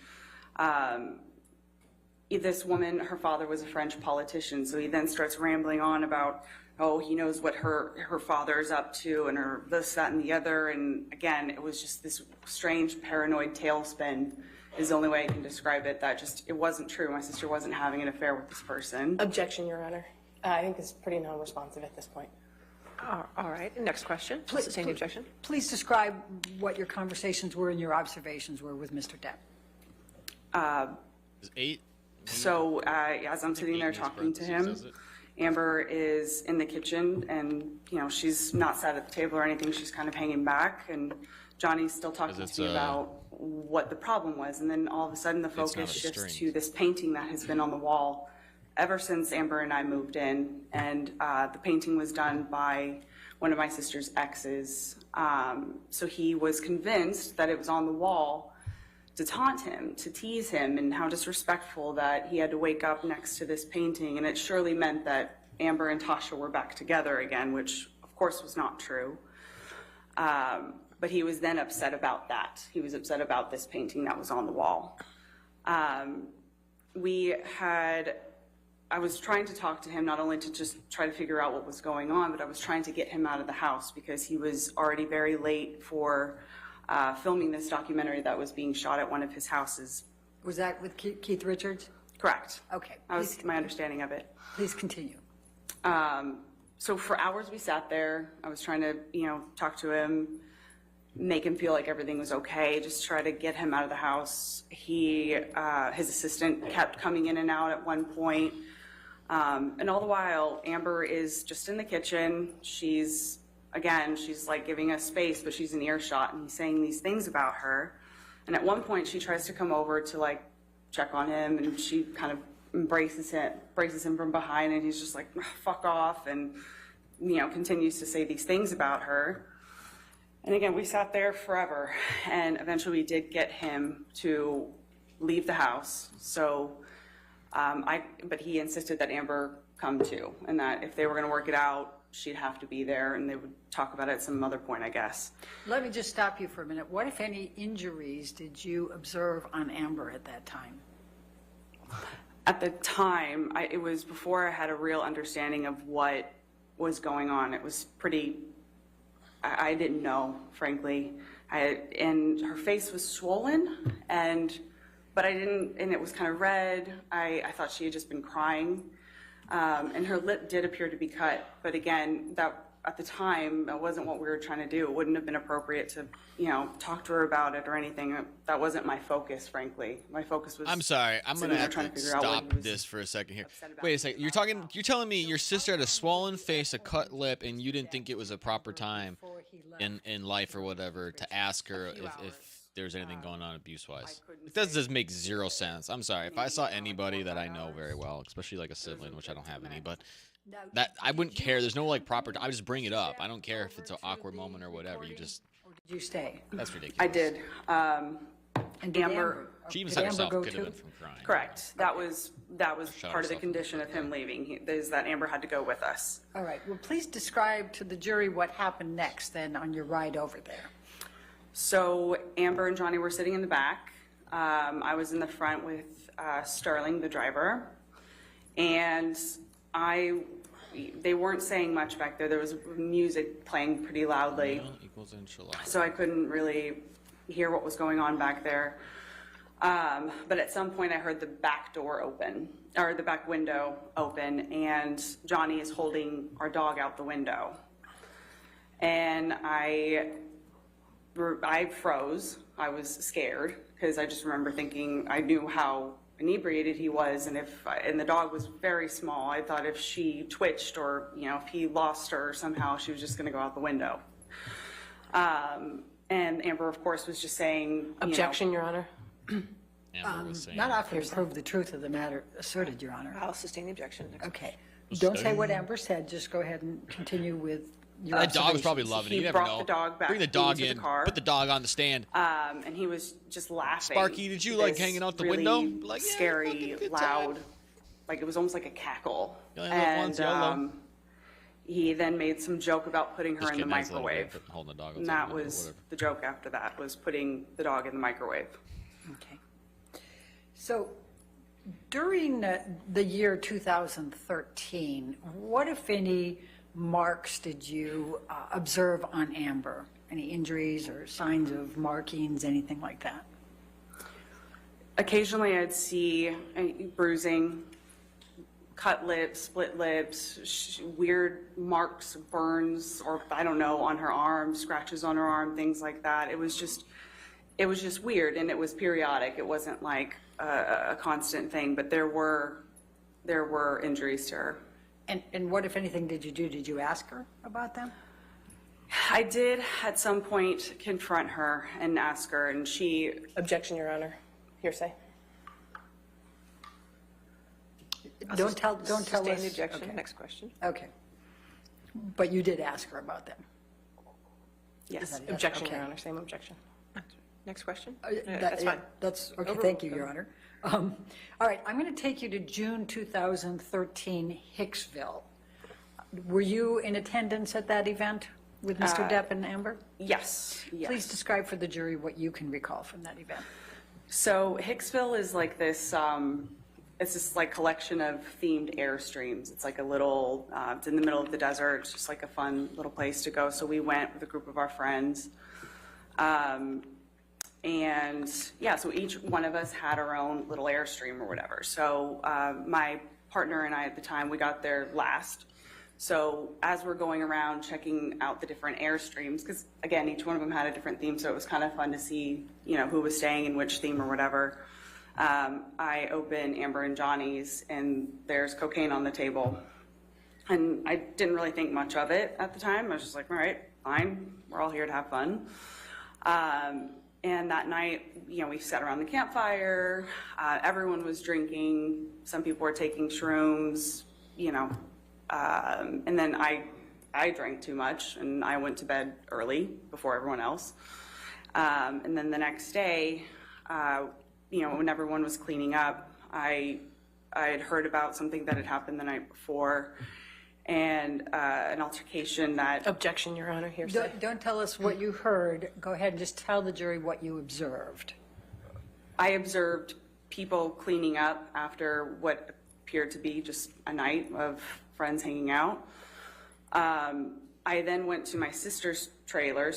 this woman, her father was a French politician, so he then starts rambling on about, oh, he knows what her father's up to, and her this, that, and the other. And again, it was just this strange paranoid tailspin is the only way I can describe it. That just, it wasn't true. My sister wasn't having an affair with this person. Objection, Your Honor. I think it's pretty non-responsive at this point. All right, next question. Sustain the objection. Please describe what your conversations were and your observations were with Mr. Depp. Eight? So as I'm sitting there talking to him, Amber is in the kitchen, and she's not sat at the table or anything. She's kind of hanging back, and Johnny's still talking to me about what the problem was. And then all of a sudden the focus shifts to this painting that has been on the wall ever since Amber and I moved in. And the painting was done by one of my sister's exes. So he was convinced that it was on the wall to taunt him, to tease him, and how disrespectful that he had to wake up next to this painting. And it surely meant that Amber and Tasha were back together again, which of course was not true. But he was then upset about that. He was upset about this painting that was on the wall. I was trying to talk to him, not only to just try to figure out what was going on, but I was trying to get him out of the house because he was already very late for filming this documentary that was being shot at one of his houses. Was that with Keith Richards? Correct. Okay. That was my understanding of it. Please continue. So for hours we sat there. I was trying to, talk to him, make him feel like everything was okay, just try to get him out of the house. His assistant kept coming in and out at one point. And all the while, Amber is just in the kitchen. She's like giving us space, but she's in earshot, and he's saying these things about her. And at one point, she tries to come over to like check on him, and she kind of embraces him from behind, and he's just like, fuck off, and continues to say these things about her. And again, we sat there forever, and eventually we did get him to leave the house. So, but he insisted that Amber come too, and that if they were going to work it out, she'd have to be there, and they would talk about it at some other point, I guess. Let me just stop you for a minute. What, if any, injuries did you observe on Amber at that time? At the time, it was before I had a real understanding of what was going on. It was pretty, I didn't know, frankly. And her face was swollen, but I didn't, and it was kind of red. I thought she had just been crying. And her lip did appear to be cut, but again, that at the time, that wasn't what we were trying to do. It wouldn't have been appropriate to, talk to her about it or anything. That wasn't my focus, frankly. My focus was. I'm sorry. I'm gonna have to stop this for a second here. Wait a second. You're telling me your sister had a swollen face, a cut lip, and you didn't think it was a proper time in life or whatever to ask her there's anything going on abuse-wise. It does just make zero sense. I'm sorry. If I saw anybody that I know very well, especially like a sibling, which I don't have any, but that I wouldn't care. There's no like proper. I just bring it up. I don't care if it's an awkward moment or whatever. You just. Or did you stay? That's ridiculous. I did. And did Amber. She even did said Amber herself go could have too? been from crying. Correct. That was Shut part of the herself condition of him leaving, is that Amber had to go with us. All right. Well, please describe to the jury what happened next then on your ride over there. So Amber and Johnny were sitting in the back. I was in the front with Sterling, the driver, and they weren't saying much back there. There was music playing pretty loudly, so I couldn't really hear what was going on back there. But at some point I heard the back door open, or the back window open, and Johnny is holding our dog out the window. And I froze. I was scared because I just remember thinking, I knew how inebriated he was, and and the dog was very small. I thought if she twitched or, if he lost her somehow, she was just going to go out the window. And Amber, of course, was just saying, Objection, Your Honor. Amber was saying. Not often to prove the truth of the matter asserted, Your Honor. I'll sustain the objection. Okay. Don't say what Amber said. Just go ahead and continue with your That dog was probably observations. loving it. He You never brought know. the dog back Bring the dog into the in. car. Put the dog on the stand. And he was just laughing. Sparky, did you like This hanging out the really window? Like, yeah, scary, fucking good loud, time. like it was almost like a cackle. You only live once, YOLO. He then made some joke about putting her Just in the kidding, that's a little microwave. bit, holding the dog And outside that the window, was whatever. the joke after that, was putting the dog in the microwave. Okay. So during the year 2013, what, if any, marks did you observe on Amber? Any injuries or signs of markings, anything like that? Occasionally I'd see bruising, cut lips, split lips, weird marks, burns, or I don't know, on her arm, scratches on her arm, things like that. It was just weird, and it was periodic. It wasn't like a constant thing, but there were injuries to her. And what, if anything, did you do? Did you ask her about them? I did at some point confront her and ask her, and she... Objection, Your Honor. Hearsay. Don't tell Sustain us. the objection. Okay. Next question. Okay. But you did ask her about them? Yes. Objection, Okay. Your Honor. Same objection. Next question. That's fine. That's okay. Overruled. Thank you, Your Honor. All right, I'm going to take you to June 2013, Hicksville. Were you in attendance at that event with Mr. Depp and Amber? Yes. Please describe for the jury what you can recall from that event. So Hicksville is like this, it's this like collection of themed Airstreams. It's like a little, it's in the middle of the desert. It's just like a fun little place to go. So we went with a group of our friends. And yeah, so each one of us had our own little Airstream or whatever. So my partner and I at the time, we got there last. So as we're going around checking out the different Airstreams, because again, each one of them had a different theme, so it was kind of fun to see, who was staying in which theme or whatever. I open Amber and Johnny's, and there's cocaine on the table. And I didn't really think much of it at the time. I was just like, all right, fine, we're all here to have fun. And that night, we sat around the campfire, everyone was drinking, some people were taking shrooms, and then I drank too much, and I went to bed early before everyone else. And then the next day, when everyone was cleaning up, I had heard about something that had happened the night before, and an altercation that... Objection, Your Honor. Hearsay. Don't tell us what you heard. Go ahead and just tell the jury what you observed. I observed people cleaning up after what appeared to be just a night of friends hanging out. I then went to my sister's trailer,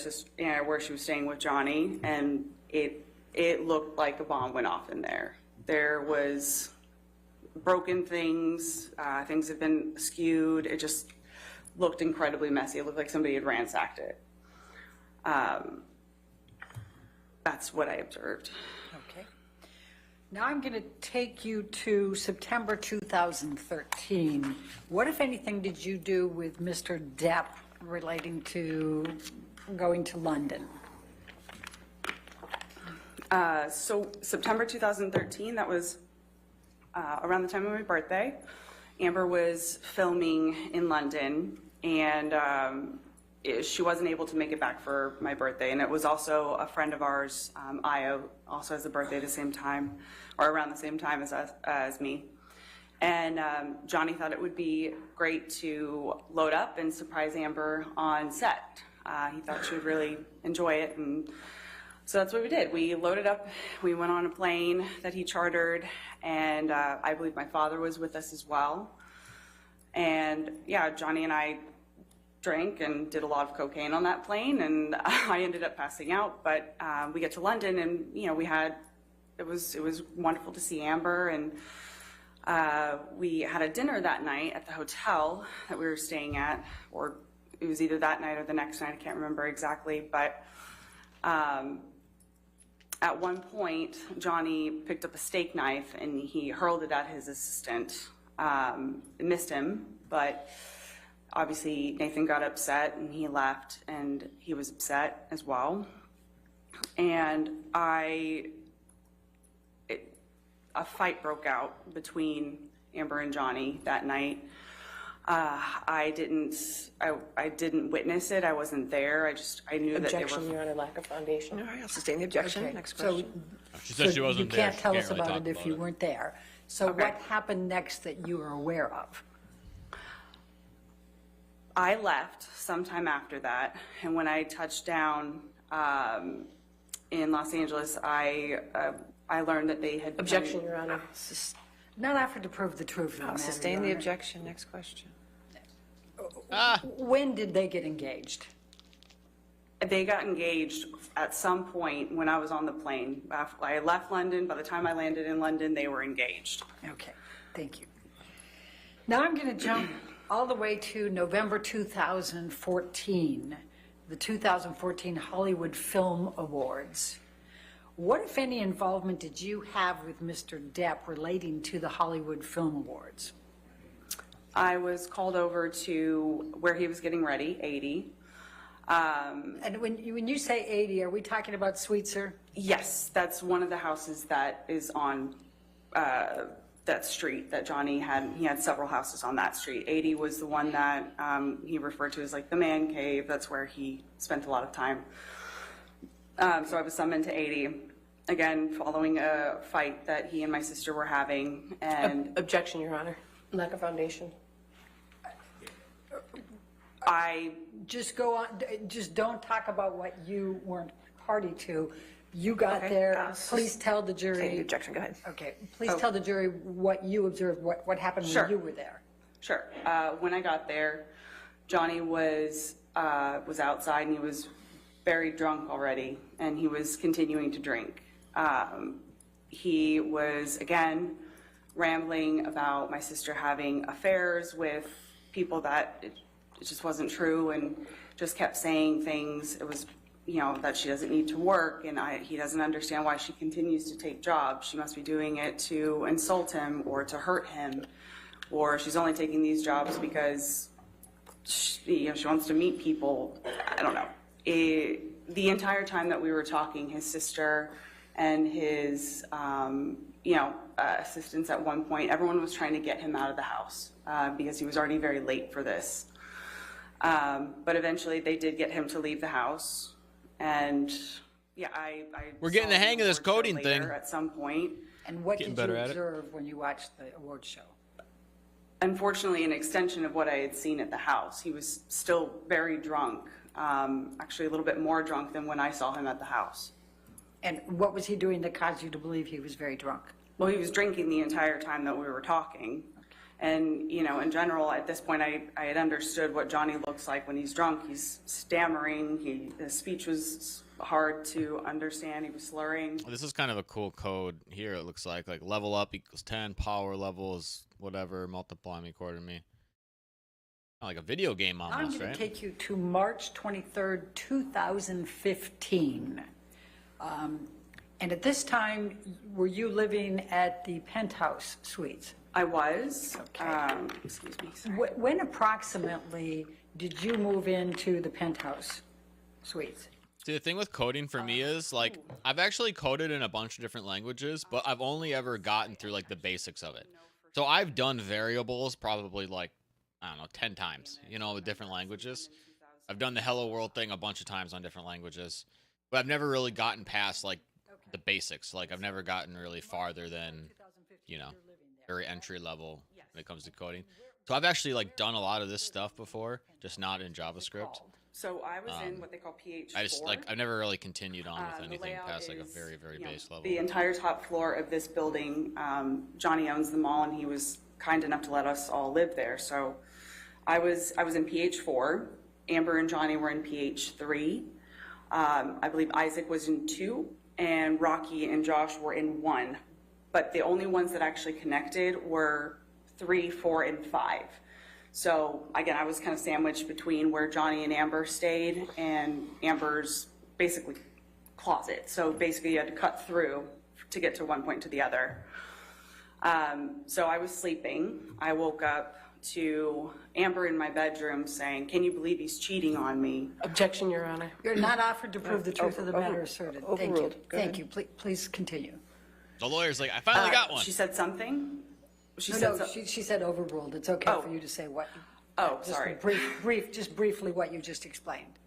where she was staying with Johnny, and it looked like a bomb went off in there. There was broken things, things have been skewed. It just looked incredibly messy. It looked like somebody had ransacked it. That's what I observed. Okay. Now I'm going to take you to September 2013. What, if anything, did you do with Mr. Depp relating to going to London? So September 2013, that was around the time of my birthday. Amber was filming in London, and she wasn't able to make it back for my birthday. And it was also a friend of ours, Io, also has a birthday the same time, or around the same time as me. And Johnny thought it would be great to load up and surprise Amber on set. He thought she would really enjoy it, and so that's what we did. We loaded up, we went on a plane that he chartered, and I believe my father was with us as well. And yeah, Johnny and I drank and did a lot of cocaine on that plane, and I ended up passing out. But we get to London, and it was wonderful to see Amber, and we had a dinner that night at the hotel that we were staying at, or it was either that night or the next night, I can't remember exactly, but at one point, Johnny picked up a steak knife and he hurled it at his assistant. It missed him, but obviously Nathan got upset and he left, and he was upset as well. And a fight broke out between Amber and Johnny that night. I didn't witness it. I wasn't there. I knew that they were. Objection, Your Honor, lack of foundation. All right, I'll sustain the objection. Okay. Next question. She said she wasn't there. You can't tell She us can't really about it talk if you weren't there. So Okay. what happened next that you were aware of? I left sometime after that, and when I touched down in Los Angeles, I learned that they had. Objection, Your Honor. Not after to prove the truth. I'll sustain the objection. Next question. When did they get engaged? They got engaged at some point when I was on the plane. After I left London, by the time I landed in London, they were engaged. Okay, thank you. Now I'm going to jump all the way to November 2014, the 2014 Hollywood Film Awards. What, if any, involvement did you have with Mr. Depp relating to the Hollywood Film Awards? I was called over to where he was getting ready, 80. And when you say 80, are we talking about Sweetser? Yes, that's one of the houses that is on that street that Johnny had. He had several houses on that street. 80 was the one that he referred to as like the man cave. That's where he spent a lot of time. So I was summoned to 80, again, following a fight that he and my sister were having. And Objection, Your Honor. Lack of foundation. I just go on, just don't talk about what you weren't party to. You got Okay, there, please tell the jury. Sustain the objection, go ahead. Okay, please tell the jury what you observed, what happened Sure. when you were there. Sure. When I got there, Johnny was outside and he was very drunk already, and he was continuing to drink. He was, again, rambling about my sister having affairs with people that it just wasn't true, and just kept saying things. It was, that she doesn't need to work, and he doesn't understand why she continues to take jobs. She must be doing it to insult him or to hurt him, or she's only taking these jobs because she wants to meet people. I don't know. The entire time that we were talking, his sister and his assistants at one point, everyone was trying to get him out of the house because he was already very late for this. But eventually they did get him to leave the house. And yeah, I We're getting saw the hang of this award show coding later thing. at some point. And what Getting did you better at it. observe when you watched the award show? Unfortunately, an extension of what I had seen at the house. He was still very drunk, actually a little bit more drunk than when I saw him at the house. And what was he doing that caused you to believe he was very drunk? Well, he was drinking the entire time that we were talking. And, in general, at this point, I had understood what Johnny looks like when he's drunk. He's stammering. His speech was hard to understand. He was slurring. This is kind of a cool code here, it looks like level up equals 10, power level is whatever, multiply me, quarter me. Like a video game I'm almost, going right? to take you to March 23rd, 2015. And at this time, were you living at the penthouse suites? I was. Okay. Excuse me. Sorry. When approximately did you move into the penthouse suites? See, the thing with coding for me is like I've actually coded in a bunch of different languages, but I've only ever gotten through like the basics of it. So I've done variables probably like I don't know 10 times, you know, with different languages. I've done the hello world thing a bunch of times on different languages, but I've never really gotten past like the basics. Like I've never gotten really farther than, you know, very entry level when it comes to coding. So I've actually like done a lot of this stuff before, just not in JavaScript. So I was in what they call PH4. I just like I've never really continued on with anything layout past like a is, very base level. The entire top floor of this building, Johnny owns the mall, and he was kind enough to let us all live there. So I was in PH4. Amber and Johnny were in PH3. I believe Isaac was in 2, and Rocky and Josh were in 1. But the only ones that actually connected were 3, 4, and 5. So again, I was kind of sandwiched between where Johnny and Amber stayed and Amber's basically closet. So basically you had to cut through to get to one point to the other. So I was sleeping. I woke up to Amber in my bedroom saying, "Can you believe he's cheating on me?" Objection, Your Honor. You're not offered to prove the truth of the matter asserted. Thank you. Overruled. Go Thank ahead. you. Please continue. The lawyer's like, I finally got one. She said something. She said overruled. It's okay for you to say what. Just sorry. Just briefly what you just explained.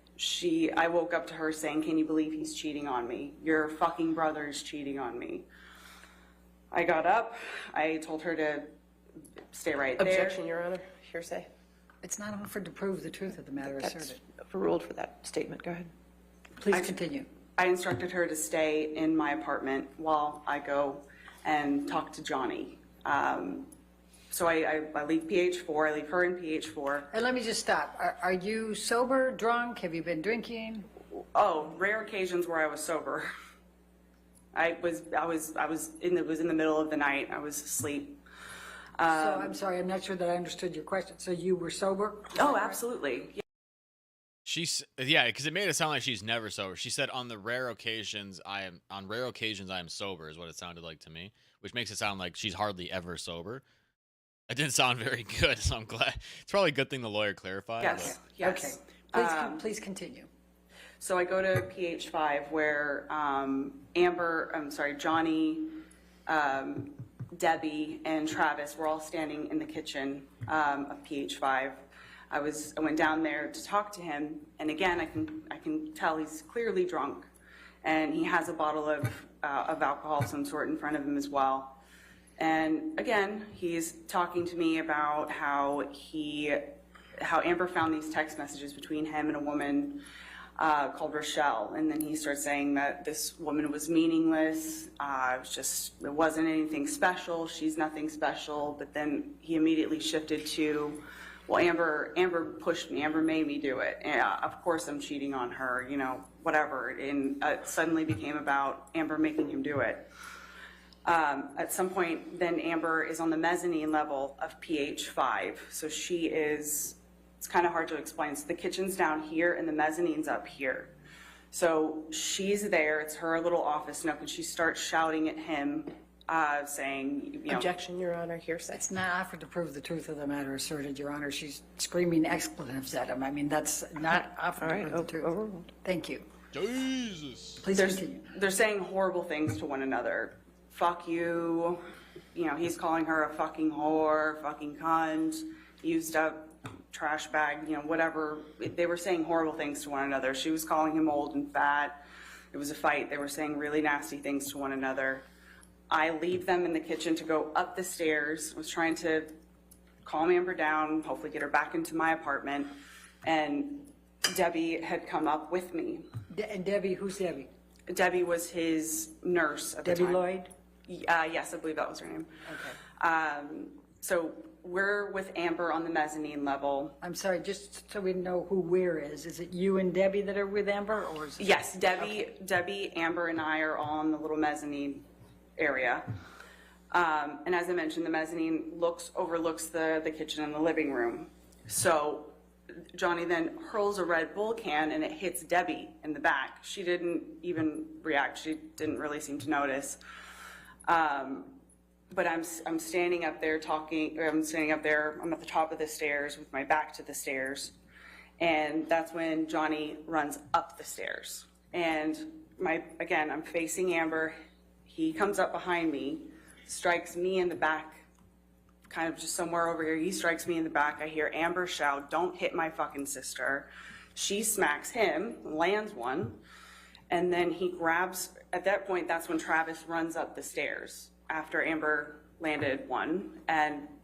I woke up to her saying, "Can you believe he's cheating on me? Your fucking brother is cheating on me." I got up. I told her to stay right there. Objection, Your Honor. Hearsay. It's not offered to prove the truth of the matter That's asserted. overruled for that statement. Go ahead. Please continue. I instructed her to stay in my apartment while I go and talk to Johnny. So I leave PH4. I leave her in PH4. And let me just stop. Are you sober, drunk? Have you been drinking? Oh, rare occasions where I was sober. It was in the middle of the night. I was asleep. So I'm sorry, I'm not sure that I understood your question. So you were sober? Oh, absolutely. Yeah, because it made it sound like she's never sober. She said on rare occasions I am sober is what it sounded like to me, which makes it sound like she's hardly ever sober. It didn't sound very good, so I'm glad. It's probably a good thing the lawyer clarified. Yes. Okay. Please continue. So I go to PH5 where Johnny, Debbie, and Travis were all standing in the kitchen of PH5. I went down there to talk to him, and again, I can tell he's clearly drunk, and he has a bottle of alcohol of some sort in front of him as well. And again, he's talking to me about how Amber found these text messages between him and a woman called Rochelle, and then he starts saying that this woman was meaningless. It wasn't anything special. She's nothing special. But then he immediately shifted to, well, Amber pushed me. Amber made me do it. And, of course, I'm cheating on her. You know, whatever. And it suddenly became about Amber making him do it. At some point, then Amber is on the mezzanine level of PH5. So she is. It's kind of hard to explain. So the kitchen's down here and the mezzanine's up here. So she's there. It's her little office nook, and she starts shouting at him, saying, Objection, Your Honor. Hearsay. It's not offered to prove the truth of the matter asserted, Your Honor. She's screaming expletives at him. I mean, that's not offered to prove the truth. Overruled. Thank you. Jesus. Please continue. They're saying horrible things to one another. Fuck you. He's calling her a fucking whore, fucking cunt, used up trash bag, whatever. They were saying horrible things to one another. She was calling him old and fat. It was a fight. They were saying really nasty things to one another. I leave them in the kitchen to go up the stairs. I was trying to calm Amber down, hopefully get her back into my apartment. And Debbie had come up with me. And Debbie, who's Debbie? Debbie was his nurse at the time. Debbie Lloyd? Yes, I believe that was her name. Okay. So we're with Amber on the mezzanine level. I'm sorry, just so we know who where is it you and Debbie that are with Amber, or is it? Yes, Debbie, Amber, and I are all in the little mezzanine area. And as I mentioned, the mezzanine overlooks the kitchen and the living room. So Johnny then hurls a Red Bull can and it hits Debbie in the back. She didn't even react. She didn't really seem to notice. But I'm standing up there talking, I'm at the top of the stairs with my back to the stairs. And that's when Johnny runs up the stairs. And I'm facing Amber. He comes up behind me, strikes me in the back, kind of just somewhere over here. He strikes me in the back. I hear Amber shout, "Don't hit my fucking sister." She smacks him, lands one, and then he grabs, at that point, that's when Travis runs up the stairs after Amber landed one.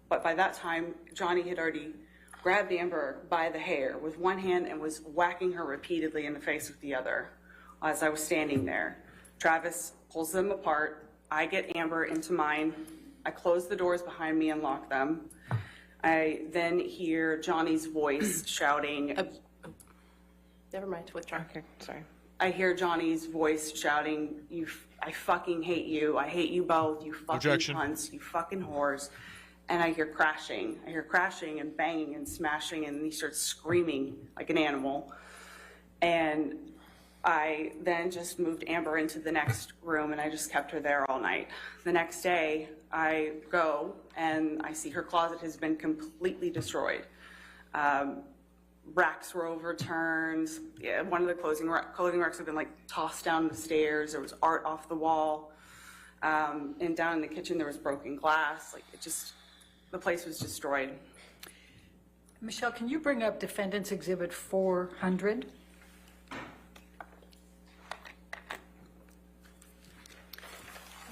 But by that time, Johnny had already grabbed Amber by the hair with one hand and was whacking her repeatedly in the face with the other as I was standing there. Travis pulls them apart. I get Amber into mine. I close the doors behind me and lock them. I then hear Johnny's voice shouting. Never mind, withdraw. Okay, sorry. I hear Johnny's voice shouting, I fucking hate you. I hate you both. You fucking Objection. cunts. You fucking whores. And I hear crashing. I hear crashing and banging and smashing, and he starts screaming like an animal. And I then just moved Amber into the next room, and I just kept her there all night. The next day, I go, and I see her closet has been completely destroyed. Racks were overturned. Yeah, one of the clothing racks had been like tossed down the stairs. There was art off the wall. And down in the kitchen, there was broken glass. The place was destroyed. Michelle, can you bring up Defendant's Exhibit 400?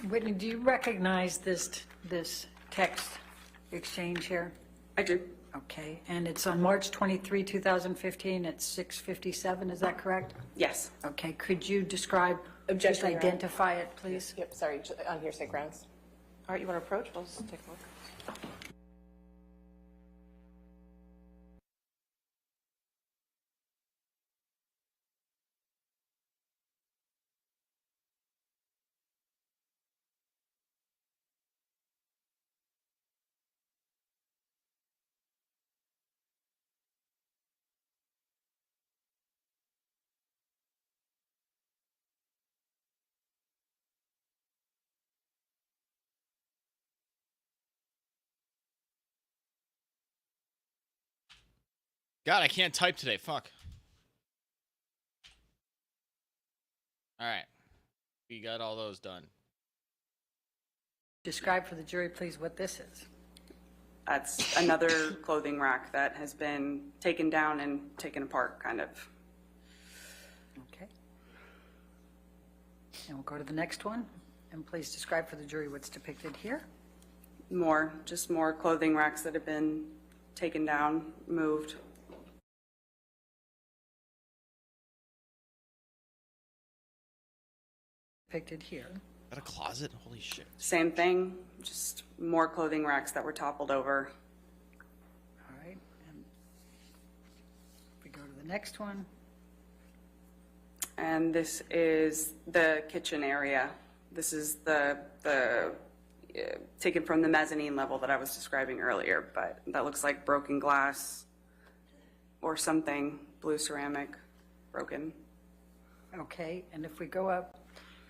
Whitney, do you recognize this text exchange here? I do. Okay, and it's on March 23, 2015 at 6:57, is that correct? Yes. Okay, could you describe, Objection, just Your Honor. identify it, please? Yep, sorry, on hearsay grounds. All right, you want to approach? We'll just take a look. God, I can't type today. Fuck. All right. We got all those done. Describe for the jury, please, what this is. That's another clothing rack that has been taken down and taken apart, kind of. Okay. And we'll go to the next one. And please describe for the jury what's depicted here. Just more clothing racks that have been taken down, moved. Depicted here. Is that a closet? Holy shit. Same thing, just more clothing racks that were toppled over. All right. And we go to the next one. And this is the kitchen area. This is the taken from the mezzanine level that I was describing earlier, but that looks like broken glass or something, blue ceramic, broken. Okay, and if we go up,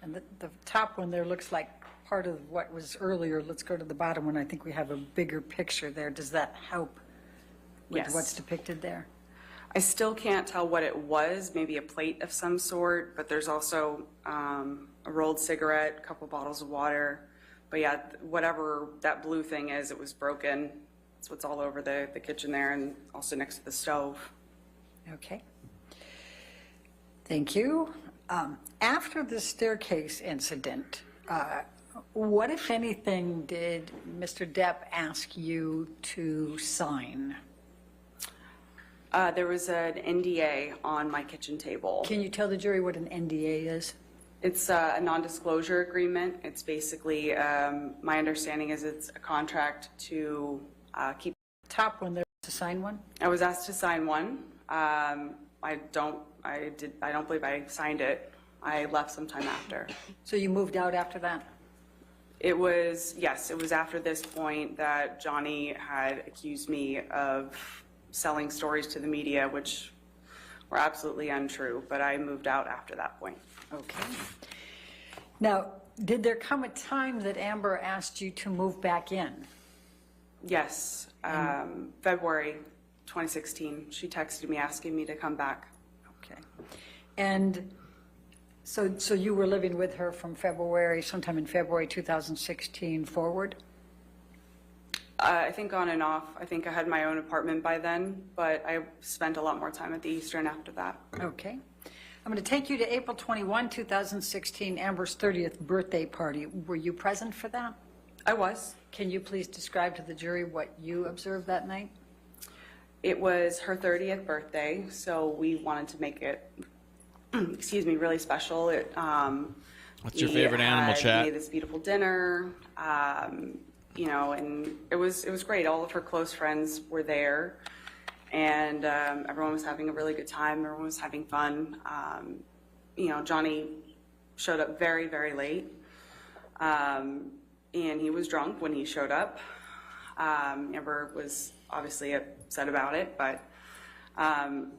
and the top one there looks like part of what was earlier. Let's go to the bottom one. I think we have a bigger picture there. Does that help with Yes. what's depicted there? I still can't tell what it was, maybe a plate of some sort, but there's also a rolled cigarette, a couple bottles of water. But yeah, whatever that blue thing is, it was broken. That's what's all over the kitchen there and also next to the stove. Okay. Thank you. After the staircase incident, what, if anything, did Mr. Depp ask you to sign? There was an NDA on my kitchen table. Can you tell the jury what an NDA is? It's a non-disclosure agreement. It's basically, my understanding is it's a contract to keep. Top one there, to sign one? I was asked to sign one. I don't believe I signed it. I left sometime after. So you moved out after that? It was after this point that Johnny had accused me of selling stories to the media, which were absolutely untrue, but I moved out after that point. Okay. Now, did there come a time that Amber asked you to move back in? Yes, February 2016. She texted me asking me to come back. Okay. And So you were living with her from sometime in February 2016 forward? I think on and off. I think I had my own apartment by then, but I spent a lot more time at the Eastern after that. Okay. I'm going to take you to April 21, 2016, Amber's 30th birthday party. Were you present for that? I was. Can you please describe to the jury what you observed that night? It was her 30th birthday, so we wanted to make it, excuse me, really special. What's your favorite animal, chat? We made this beautiful dinner, you know, and it was great. All of her close friends were there, and everyone was having a really good time. Everyone was having fun. You know, Johnny showed up very, very late, and he was drunk when he showed up. Amber was obviously upset about it, but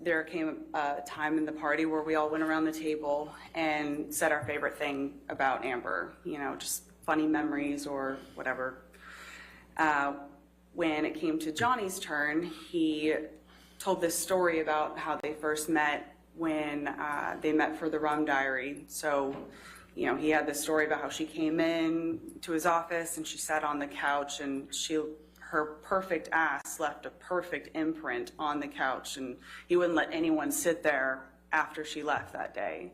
there came a time in the party where we all went around the table and said our favorite thing about Amber, you know, just funny memories or whatever. When it came to Johnny's turn, he told this story about how they first met when they met for the Rum Diary. So, you know, he had this story about how she came in to his office and she sat on the couch and her perfect ass left a perfect imprint on the couch, and he wouldn't let anyone sit there after she left that day.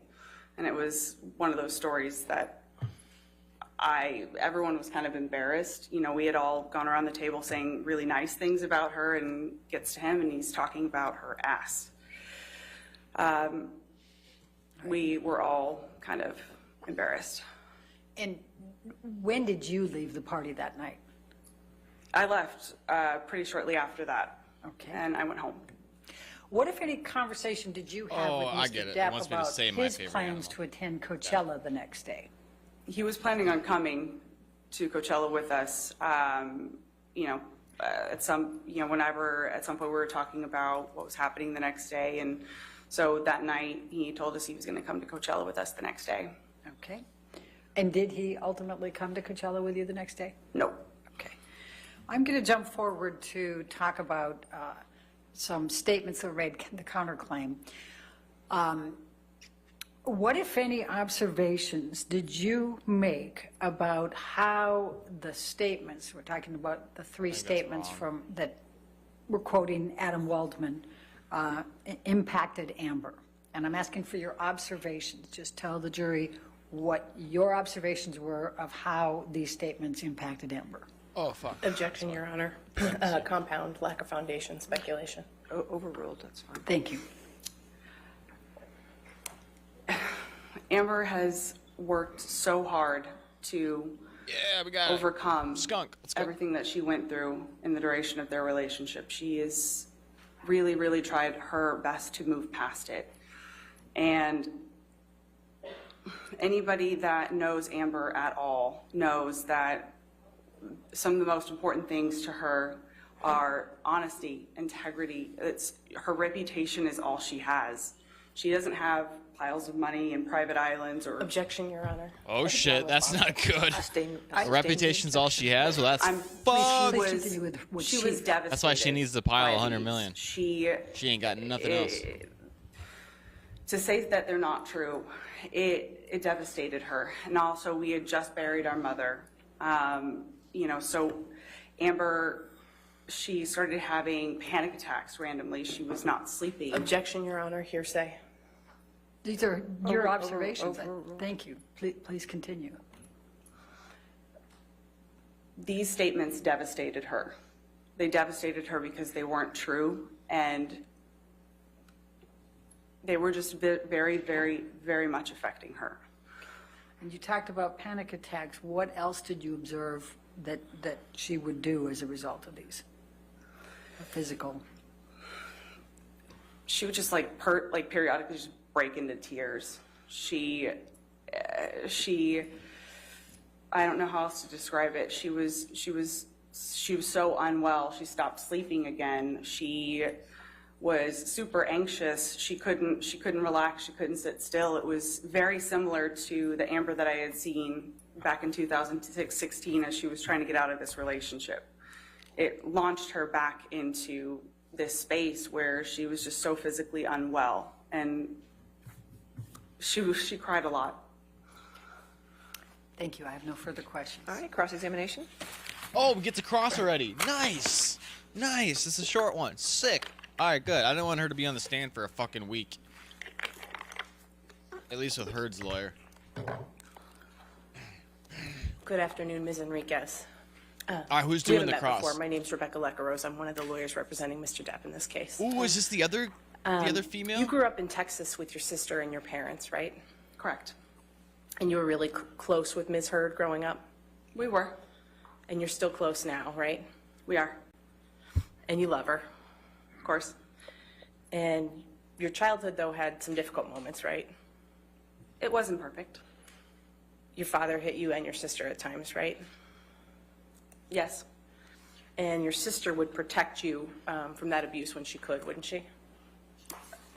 And it was one of those stories that everyone was kind of embarrassed. You know, we had all gone around the table saying really nice things about her, and gets to him and he's talking about her ass. We were all kind of embarrassed. And when did you leave the party that night? I left pretty shortly after that. Okay. And I went home. What, if any, conversation did you have with I get Mr. it. It Depp wants me to about say my his favorite plans animal. to attend Coachella the next day? He was planning on coming to Coachella with us. You know, whenever at some point we were talking about what was happening the next day, and so that night he told us he was going to come to Coachella with us the next day. Okay. And did he ultimately come to Coachella with you the next day? No. Okay. I'm going to jump forward to talk about some statements that were made, the counterclaim. What, if any, observations did you make about how the statements, we're talking about the three statements that we're quoting Adam Waldman, impacted Amber? And I'm asking for your observations. Just tell the jury what your observations were of how these statements impacted Amber. Oh, fuck. Objection, Your Honor. Compound, lack of foundation, speculation. Overruled, that's fine. Thank you. Amber has worked so hard to overcome everything that she went through in the duration of their relationship. She has really, really tried her best to move past it. And anybody that knows Amber at all knows that some of the most important things to her are honesty, integrity. Her reputation is all she has. She doesn't have piles of money and private islands or... Objection, Your Honor. Oh, shit, that's not good. Her reputation's all she has? Well, that's fucked. She was devastated. That's why she needs to pile 100 million. She ain't got nothing else. To say that they're not true, it devastated her. And also, we had just buried our mother. You know, so Amber, she started having panic attacks randomly. She was not sleeping. Objection, Your Honor. Hearsay. These are your observations. Thank you. Please continue. These statements devastated her. They devastated her because they weren't true, and they were just very, very, very much affecting her. And you talked about panic attacks. What else did you observe that she would do as a result of these? Physical. She would just periodically just break into tears. She I don't know how else to describe it. She was so unwell. She stopped sleeping again. She was super anxious. She couldn't relax. She couldn't sit still. It was very similar to the Amber that I had seen back in 2016 as she was trying to get out of this relationship. It launched her back into this space where she was just so physically unwell, and She cried a lot. Thank you. I have no further questions. All right, cross-examination. Oh, we get to cross already. Nice. Nice. This is a short one. Sick. All right, good. I didn't want her to be on the stand for a fucking week. At least with Heard's lawyer. Good afternoon, Ms. Enriquez. All right, who's We doing haven't the met cross? before. My name's Rebecca Lecaros. I'm one of the lawyers representing Mr. Depp in this case. Ooh, is this the other female? You grew up in Texas with your sister and your parents, right? Correct. And you were really close with Ms. Heard growing up? We were. And you're still close now, right? We are. And you love her. Of course. And your childhood, though, had some difficult moments, right? It wasn't perfect. Your father hit you and your sister at times, right? Yes. And your sister would protect you from that abuse when she could, wouldn't she?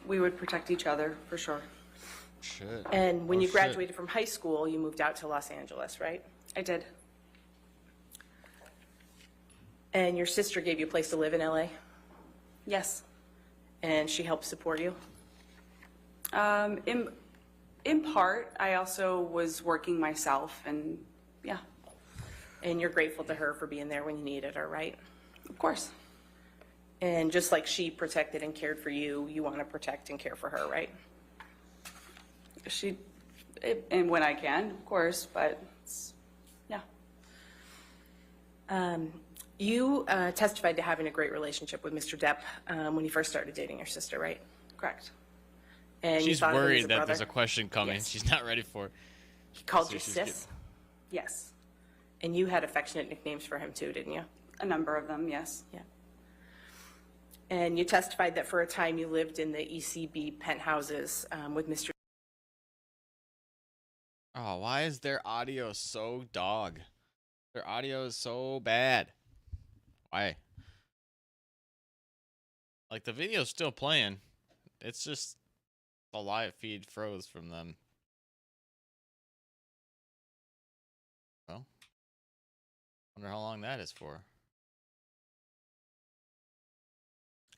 We would protect each other, for sure. Shit. And when Oh, you shit. graduated from high school, you moved out to Los Angeles, right? I did. And your sister gave you a place to live in LA? Yes. And she helped support you? In part, I also was working myself, and yeah, And you're grateful to her for being there when you needed her, right? of course. And just like she protected and cared for you, you want to protect and care for her, right? And when I can, of course, but yeah. You testified to having a great relationship with Mr. Depp when you first started dating your sister, right? Correct. And you She's thought of him as worried a that brother? there's a question coming. Yes. She's not ready for it. He called So you she's sis? Yes. And you had affectionate nicknames for him too, didn't you? A number of them, yes. Yeah. And you testified that for a time you lived in the ECB penthouses with Mr. Oh, why is their audio so dog? Their audio is so bad. Why? Like, the video's still playing. It's just the live feed froze from them. Well, wonder how long that is for.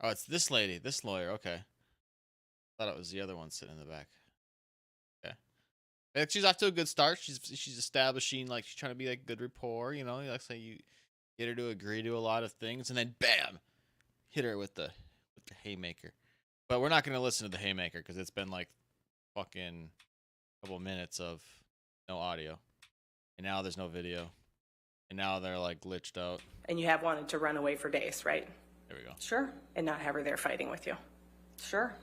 Oh, it's this lady, this lawyer. Okay. Thought it was the other one sitting in the back. Okay. She's off to a good start. She's establishing, like, she's trying to be like good rapport, you know. Like, say you get her to agree to a lot of things, and then bam, hit her with the haymaker. But we're not gonna listen to the haymaker because it's been like fucking couple minutes of no audio, and now there's no video, and now they're like glitched out. And you have wanted to run away for days, right? There we go. Sure. And not have her there fighting with you. Sure.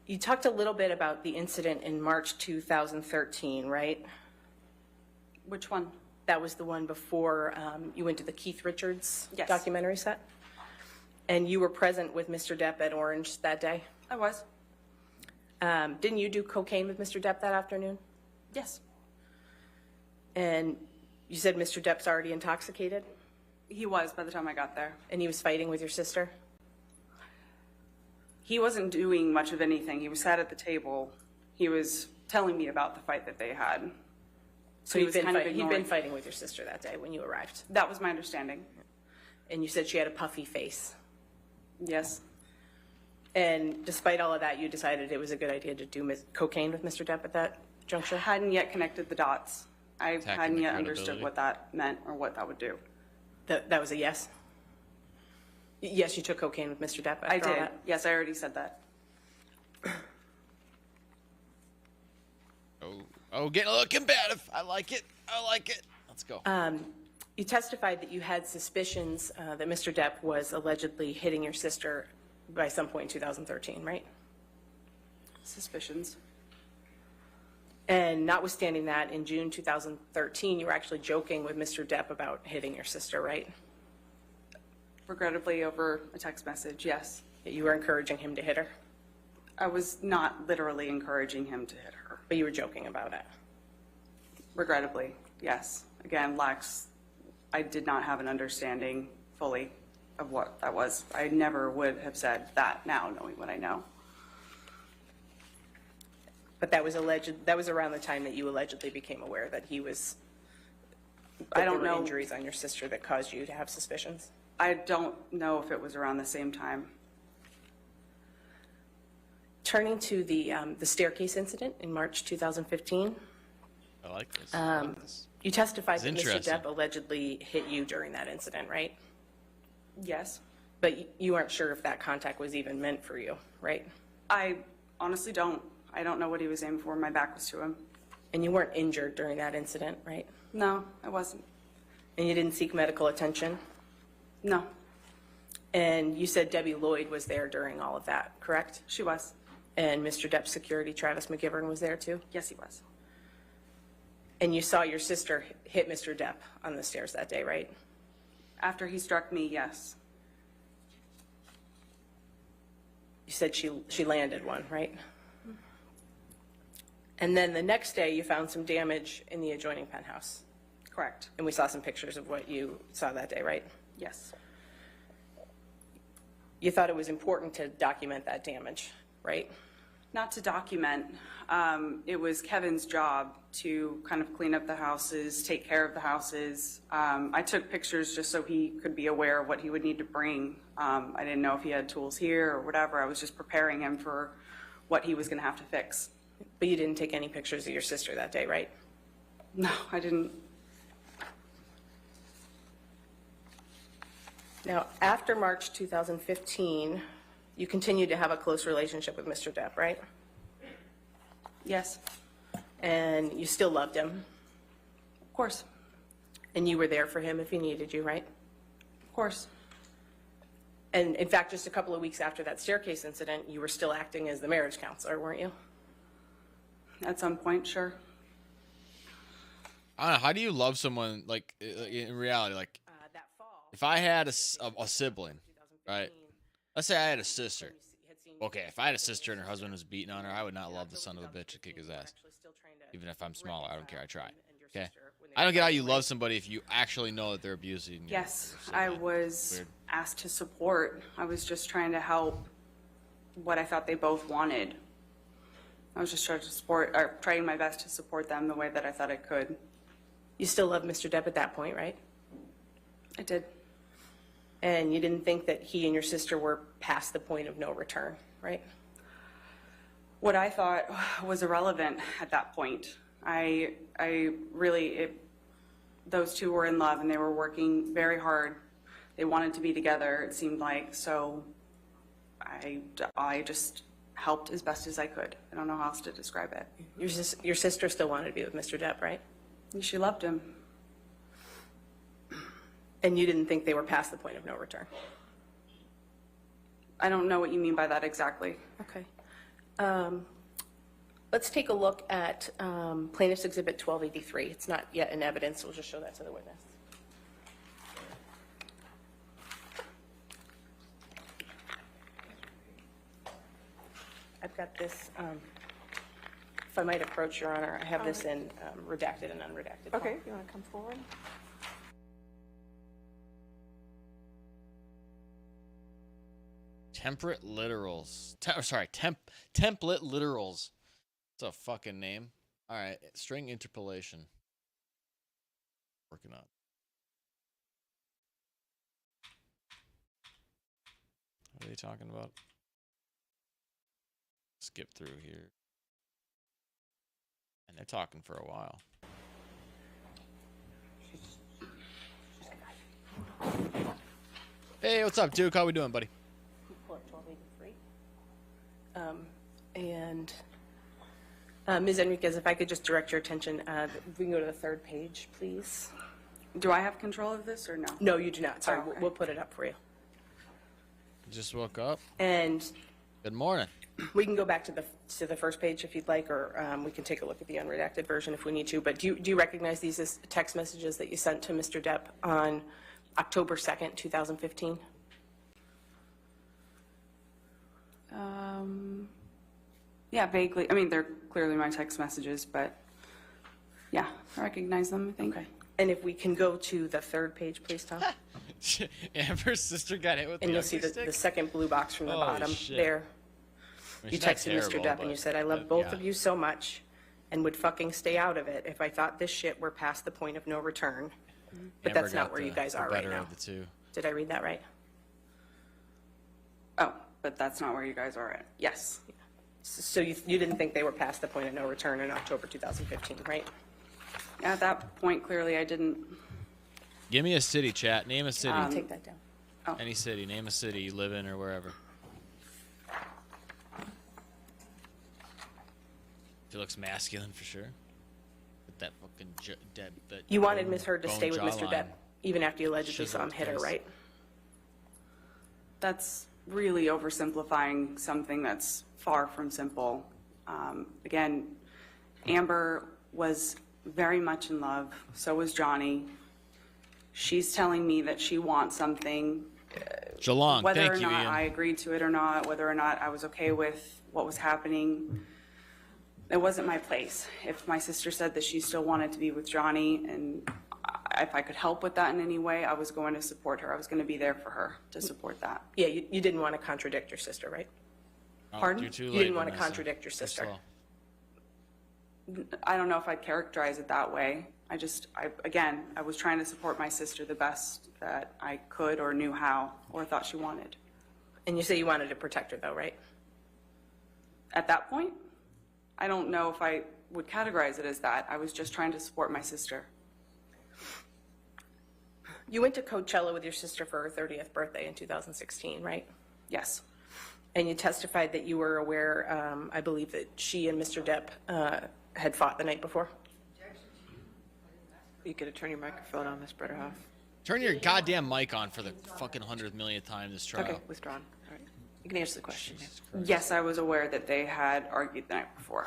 You talked a little bit about the incident in March 2013, right? Which one? That was the one before you went to the Keith Richards Yes. documentary set? And you were present with Mr. Depp at Orange that day? I was. Didn't you do cocaine with Mr. Depp that afternoon? Yes. And you said Mr. Depp's already intoxicated? He was by the time I got there. And he was fighting with your sister? He wasn't doing much of anything. He was sat at the table. He was telling me about the fight that they had. So he he'd was been, kind of he'd been ignoring. fighting with your sister that day when you arrived? That was my understanding. And you said she had a puffy face? Yes. And despite all of that, you decided it was a good idea to do cocaine with Mr. Depp at that juncture? I hadn't yet connected the dots. I Attacking hadn't the yet understood credibility. what that meant or what that would do. That was a yes? Yes, you took cocaine with Mr. Depp I after all did. that? Yes, I already said that. Oh, getting a little combative. I like it. I like it. Let's go. You testified that you had suspicions that Mr. Depp was allegedly hitting your sister by some point in 2013, right? Suspicions. And notwithstanding that, in June 2013, you were actually joking with Mr. Depp about hitting your sister, right? Regrettably, over a text message, yes. You were encouraging him to hit her, I was not literally encouraging him to hit her. but you were joking about it. Regrettably, yes. Again, I did not have an understanding fully of what that was. I never would have said that now, knowing what I know. But that was around the time that you allegedly became aware that he was I don't know. Injuries on your sister that caused you to have suspicions? I don't know if it was around the same time. Turning to the staircase incident in March 2015. I like this. You testified It's that Mr. interesting. Depp allegedly hit you during that incident, right? Yes. But you aren't sure if that contact was even meant for you, right? I honestly don't. I don't know what he was aiming for. My back was to him. And you weren't injured during that incident, right? No, I wasn't. And you didn't seek medical attention? No. And you said Debbie Lloyd was there during all of that, correct? She was. And Mr. Depp's security, Travis McGivern, was there too? Yes, he was. And you saw your sister hit Mr. Depp on the stairs that day, right? After he struck me, yes. You said she landed one, right? And then the next day you found some damage in the adjoining penthouse. Correct. And we saw some pictures of what you saw that day, right? Yes. You thought it was important to document that damage, right? Not to document. It was Kevin's job to kind of clean up the houses, take care of the houses. I took pictures just so he could be aware of what he would need to bring. I didn't know if he had tools here or whatever. I was just preparing him for what he was going to have to fix. But you didn't take any pictures of your sister that day, right? No, I didn't. Now, after March 2015, you continued to have a close relationship with Mr. Depp, right? Yes. And you still loved him? Of course. And you were there for him if he needed you, right? Of course. And in fact, just a couple of weeks after that staircase incident, you were still acting as the marriage counselor, weren't you? At some point, sure. I don't know. How do you love someone like in reality? Like, That fall, if I had a sibling, right? Let's say I had a sister. Okay, if I had a sister and her husband was beating on her, I would not love the son of a bitch to kick his ass. Even if I'm smaller, I don't care. I try. Okay. I don't get how you love somebody if you actually know that they're abusing you. Yes, I was asked to support. I was just trying to help what I thought they both wanted. I was just trying to support, or trying my best to support them the way that I thought I could. you still loved Mr. Depp at that point, right? I did. And you didn't think that he and your sister were past the point of no return, right? What I thought was irrelevant at that point. I really, those two were in love and they were working very hard. They wanted to be together, it seemed like, so I just helped as best as I could. I don't know how else to describe it. Your sister still wanted to be with Mr. Depp, right? She loved him. And you didn't think they were past the point of no return? I don't know what you mean by that exactly. Okay. Let's take a look at Plaintiff's Exhibit 1283. It's not yet in evidence. We'll just show that to the witness. I've got this, if I might approach, Your Honor, I have this in redacted and unredacted. Okay, you want to come forward? Temperate literals. Template literals. It's a fucking name. All right, string interpolation. Working on. What are they talking about? Skip through here. And they're talking for a while. Hey, what's up, Duke? How we doing, buddy? Pull up 1283. Ms. Enriquez, if I could just direct your attention, we can go to the third page, please. Do I have control of this or no? No, you do not. Sorry, Oh, okay. we'll put it up for you. Just woke up. And Good morning. we can go back to the first page if you'd like, or we can take a look at the unredacted version if we need to. But do you recognize these as text messages that you sent to Mr. Depp on October 2nd, 2015? Yeah, vaguely. I mean, they're clearly my text messages, but yeah, I recognize them, I think. Okay. And if we can go to the third page, please, Tom. Amber's sister got hit with And the you'll see stick? the second blue box from the Holy bottom shit. there. I mean, You she's not texted Mr. terrible, Depp and you but- said, I love but both yeah. of you so much and would fucking stay out of it if I thought this shit were past the point of no return. But Amber that's not got where you guys the are right better now. of the two. Did I read that right? Oh, but that's not where you guys are at. Yes. So you didn't think they were past the point of no return in October 2015, right? At that point, clearly I didn't. Give me a city, chat. Name a city. Take that down. Oh. Any city. Name a city you live in or wherever. He looks masculine for sure. With that fucking that You wanted Ms. Heard to bone stay with Mr. jawline. Depp, even after you allegedly Chiseled saw him hit her, face. right? That's really oversimplifying something that's far from simple. Again, Amber was very much in love. So was Johnny. She's telling me that she wants something. Geelong, Whether thank or you, not Ian. I agreed to it or not, whether or not I was okay with what was happening, it wasn't my place. If my sister said that she still wanted to be with Johnny, and if I could help with that in any way, I was going to support her. I was going to be there for her to support that. Yeah, you didn't want to contradict your sister, right? Oh, Pardon? you're too You late, didn't want to Vanessa. contradict your Too sister. slow. I don't know if I'd characterize it that way. Again, I was trying to support my sister the best that I could or knew how or thought she wanted. And you say you wanted to protect her, though, right? At that point, I don't know if I would categorize it as that. I was just trying to support my sister. You went to Coachella with your sister for her 30th birthday in 2016, right? Yes. And you testified that you were aware, I believe, that she and Mr. Depp had fought the night before? You could turn your microphone on, Ms. Bretterhoff. Turn your goddamn mic on for the fucking 100th millionth time this trial. Okay, withdrawn. All right. You can answer the question. Yes, I was aware that they had argued the night before.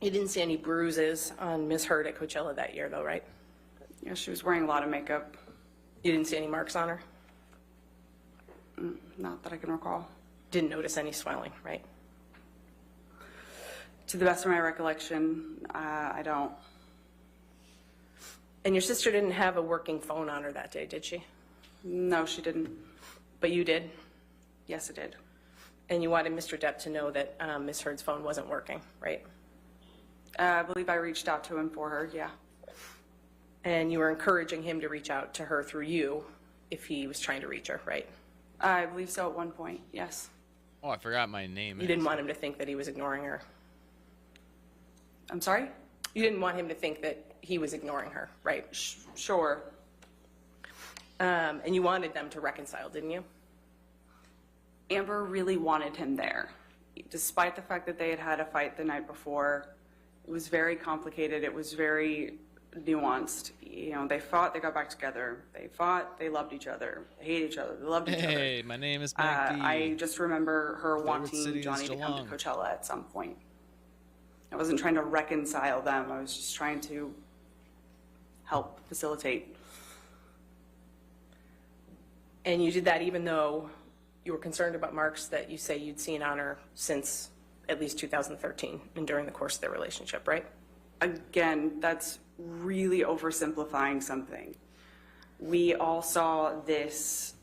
You didn't see any bruises on Ms. Heard at Coachella that year, though, right? Yeah, she was wearing a lot of makeup. You didn't see any marks on her? Not that I can recall. Didn't notice any swelling, right? To the best of my recollection, I don't. And your sister didn't have a working phone on her that day, did she? No, she didn't. But you did? Yes, it did. And you wanted Mr. Depp to know that Ms. Heard's phone wasn't working, right? I believe I reached out to him for her, yeah. And you were encouraging him to reach out to her through you if he was trying to reach her, right? I believe so at one point, yes. Oh, I forgot my name. You didn't want him to think that he was ignoring her. I'm sorry? You didn't want him to think that he was ignoring her, right? Sure. And you wanted them to reconcile, didn't you? Amber really wanted him there. Despite the fact that they had had a fight the night before, it was very complicated. It was very nuanced. You know, they fought, they got back together. They fought, they loved each other. They hated each other, they loved each other. Hey, my name is Menke. I just remember her Favorite city wanting is Johnny to come Geelong. to Coachella at some point. I wasn't trying to reconcile them. I was just trying to help facilitate. And you did that even though you were concerned about marks that you say you'd seen on her since at least 2013 and during the course of their relationship, right? Again, that's really oversimplifying something. We all saw this.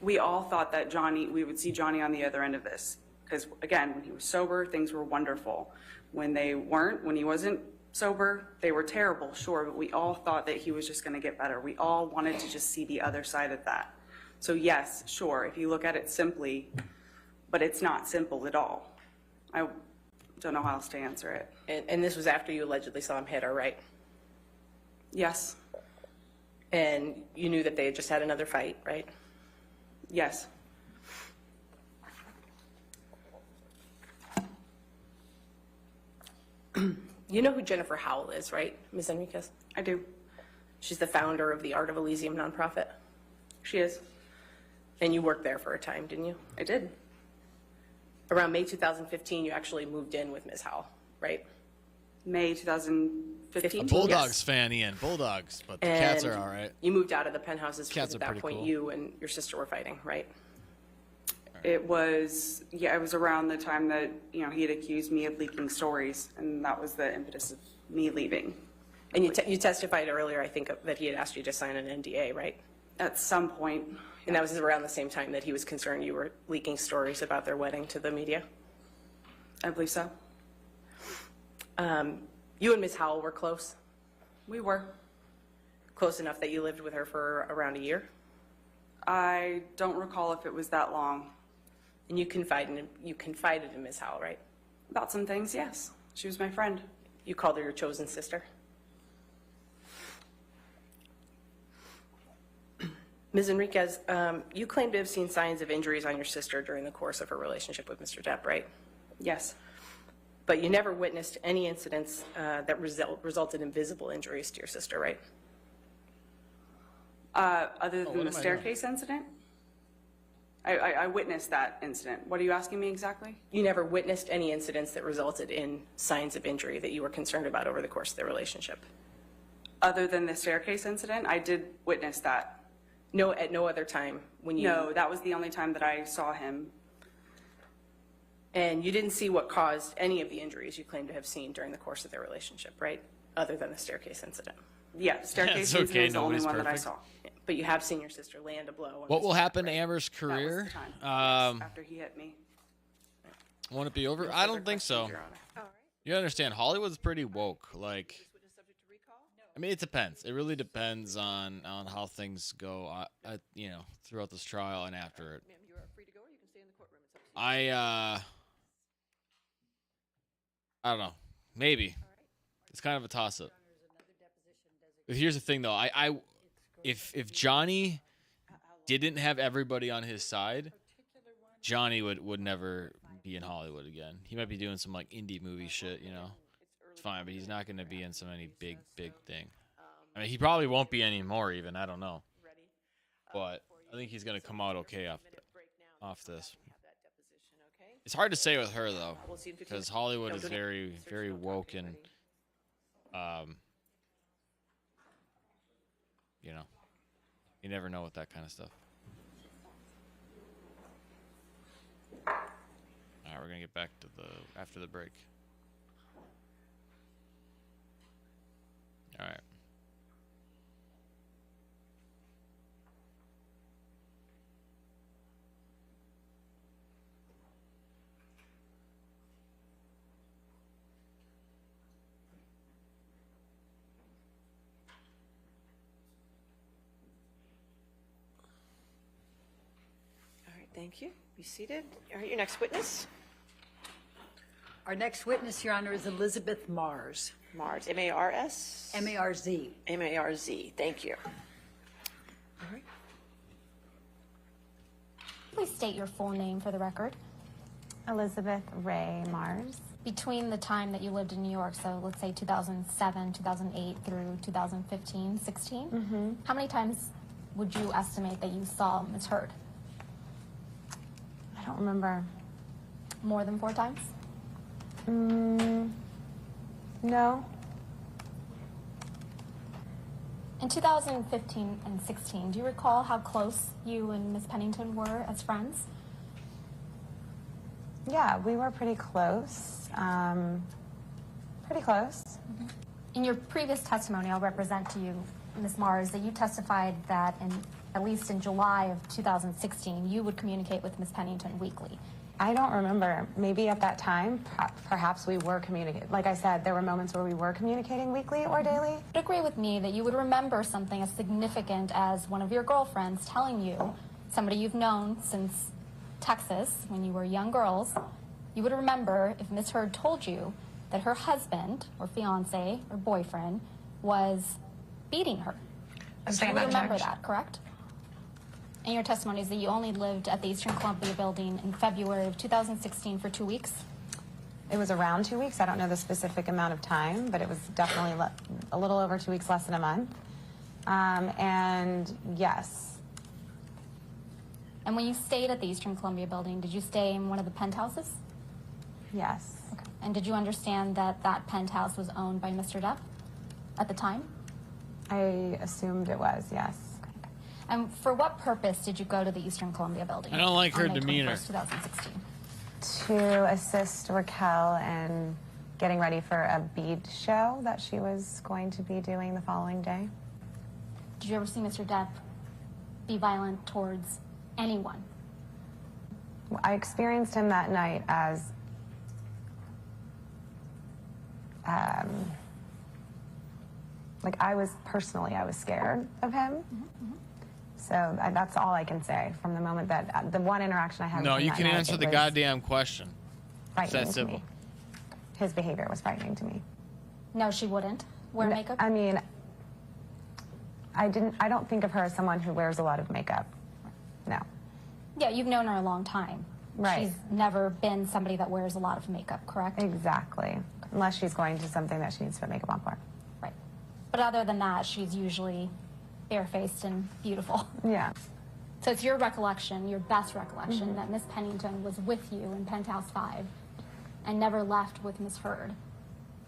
We all thought that we would see Johnny on the other end of this. Because again, when he was sober, things were wonderful. When he wasn't sober, they were terrible, sure, but we all thought that he was just gonna get better. We all wanted to just see the other side of that. So yes, sure, if you look at it simply, but it's not simple at all. I don't know how else to answer it. And this was after you allegedly saw him hit her, right? Yes. And you knew that they had just had another fight, right? Yes. You know who Jennifer Howell is, right, Ms. Enriquez? I do. She's the founder of the Art of Elysium nonprofit. She is. And you worked there for a time, didn't you? I did. Around May 2015, you actually moved in with Ms. Howell, right? May 2015. A Bulldogs fan, Ian. Bulldogs, but the cats are all right. You moved out of the penthouses Cats because are at that pretty point cool. you and your sister were fighting, right? It was around the time that, he had accused me of leaking stories, and that was the impetus of me leaving. And you testified earlier, I think, that he had asked you to sign an NDA, right? At some point. And that was around the same time that he was concerned you were leaking stories about their wedding to the media? I believe so. You and Ms. Howell were close? We were. Close enough that you lived with her for around a year? I don't recall if it was that long. And you confided in Ms. Howell, right? About some things, yes. She was my friend. You called her your chosen sister? Ms. Enriquez, you claim to have seen signs of injuries on your sister during the course of her relationship with Mr. Depp, right? Yes. But you never witnessed any incidents that resulted in visible injuries to your sister, right? Other than the staircase incident? I witnessed that incident. What are you asking me exactly? You never witnessed any incidents that resulted in signs of injury that you were concerned about over the course of their relationship? Other than the staircase incident, I did witness that. No, at no other time when you... No, that was the only time that I saw him. And you didn't see what caused any of the injuries you claim to have seen during the course of their relationship, right? Other than the staircase incident. Yeah, staircase incident is the only one that I saw. But you have seen your sister land a blow. What will happen to Amber's career? Yes, after he hit me. Won't it be over? I don't think so. You understand, Hollywood's pretty woke. Like, I mean, it depends. It really depends on how things go, throughout this trial and after it. I don't know. Maybe. It's kind of a toss-up. But here's the thing, though. If Johnny didn't have everybody on his side, Johnny would never be in Hollywood again. He might be doing some like indie movie shit, you know. It's fine, but he's not going to be in some any big thing. I mean, he probably won't be anymore even. I don't know. But I think he's going to come out okay off this. It's hard to say with her though, because Hollywood is very, very woke and, you never know with that kind of stuff. All right, we're gonna get back to after the break. All right. Thank you. Be seated. All right, your next witness. Our next witness, Your Honor, is Elizabeth Mars. Mars, M-A-R-S? M-A-R-Z. M-A-R-Z. Thank you. All right. Please state your full name for the record. Elizabeth Ray Mars. Between the time that you lived in New York, so let's say 2007, 2008 through 2015, 16, how many times would you estimate that you saw Ms. Heard? I don't remember. More than 4 times? No. In 2015 and 16, do you recall how close you and Ms. Pennington were as friends? Yeah, we were pretty close. Pretty close. In your previous testimony, I'll represent to you, Ms. Mars, that you testified that at least in July of 2016, you would communicate with Ms. Pennington weekly. I don't remember. Maybe at that time, perhaps we were communicating. Like I said, there were moments where we were communicating weekly or daily. Would you agree with me that you would remember something as significant as one of your girlfriends telling you, somebody you've known since Texas, when you were young girls, you would remember if Ms. Heard told you that her husband or fiance or boyfriend was beating her? You would remember that, correct? And your testimony is that you only lived at the Eastern Columbia building in February of 2016 for 2 weeks? It was around 2 weeks. I don't know the specific amount of time, but it was definitely a little over 2 weeks, less than a month. And yes. And when you stayed at the Eastern Columbia building, did you stay in one of the penthouses? Yes. Okay. And did you understand that that penthouse was owned by Mr. Depp at the time? I assumed it was, yes. And for what purpose did you go to the Eastern Columbia building? I don't like her demeanor. 2016. To assist Raquel in getting ready for a bead show that she was going to be doing the following day. Did you ever see Mr. Depp be violent towards anyone? I experienced him that night as like I was scared of him. So that's all I can say from the moment that the one interaction I had with No, him you that can night, answer it the was goddamn question. It's frightening that to simple. me. His behavior was frightening to me. No, she wouldn't wear makeup? I mean, I don't think of her as someone who wears a lot of makeup. No. Yeah, you've known her a long time. Right. She's never been somebody that wears a lot of makeup, correct? Exactly. Unless she's going to something that she needs to put makeup on for. Right. But other than that, she's usually barefaced and beautiful. Yeah. So it's your recollection, your best recollection, that Miss Pennington was with you in Penthouse 5 and never left with Miss Heard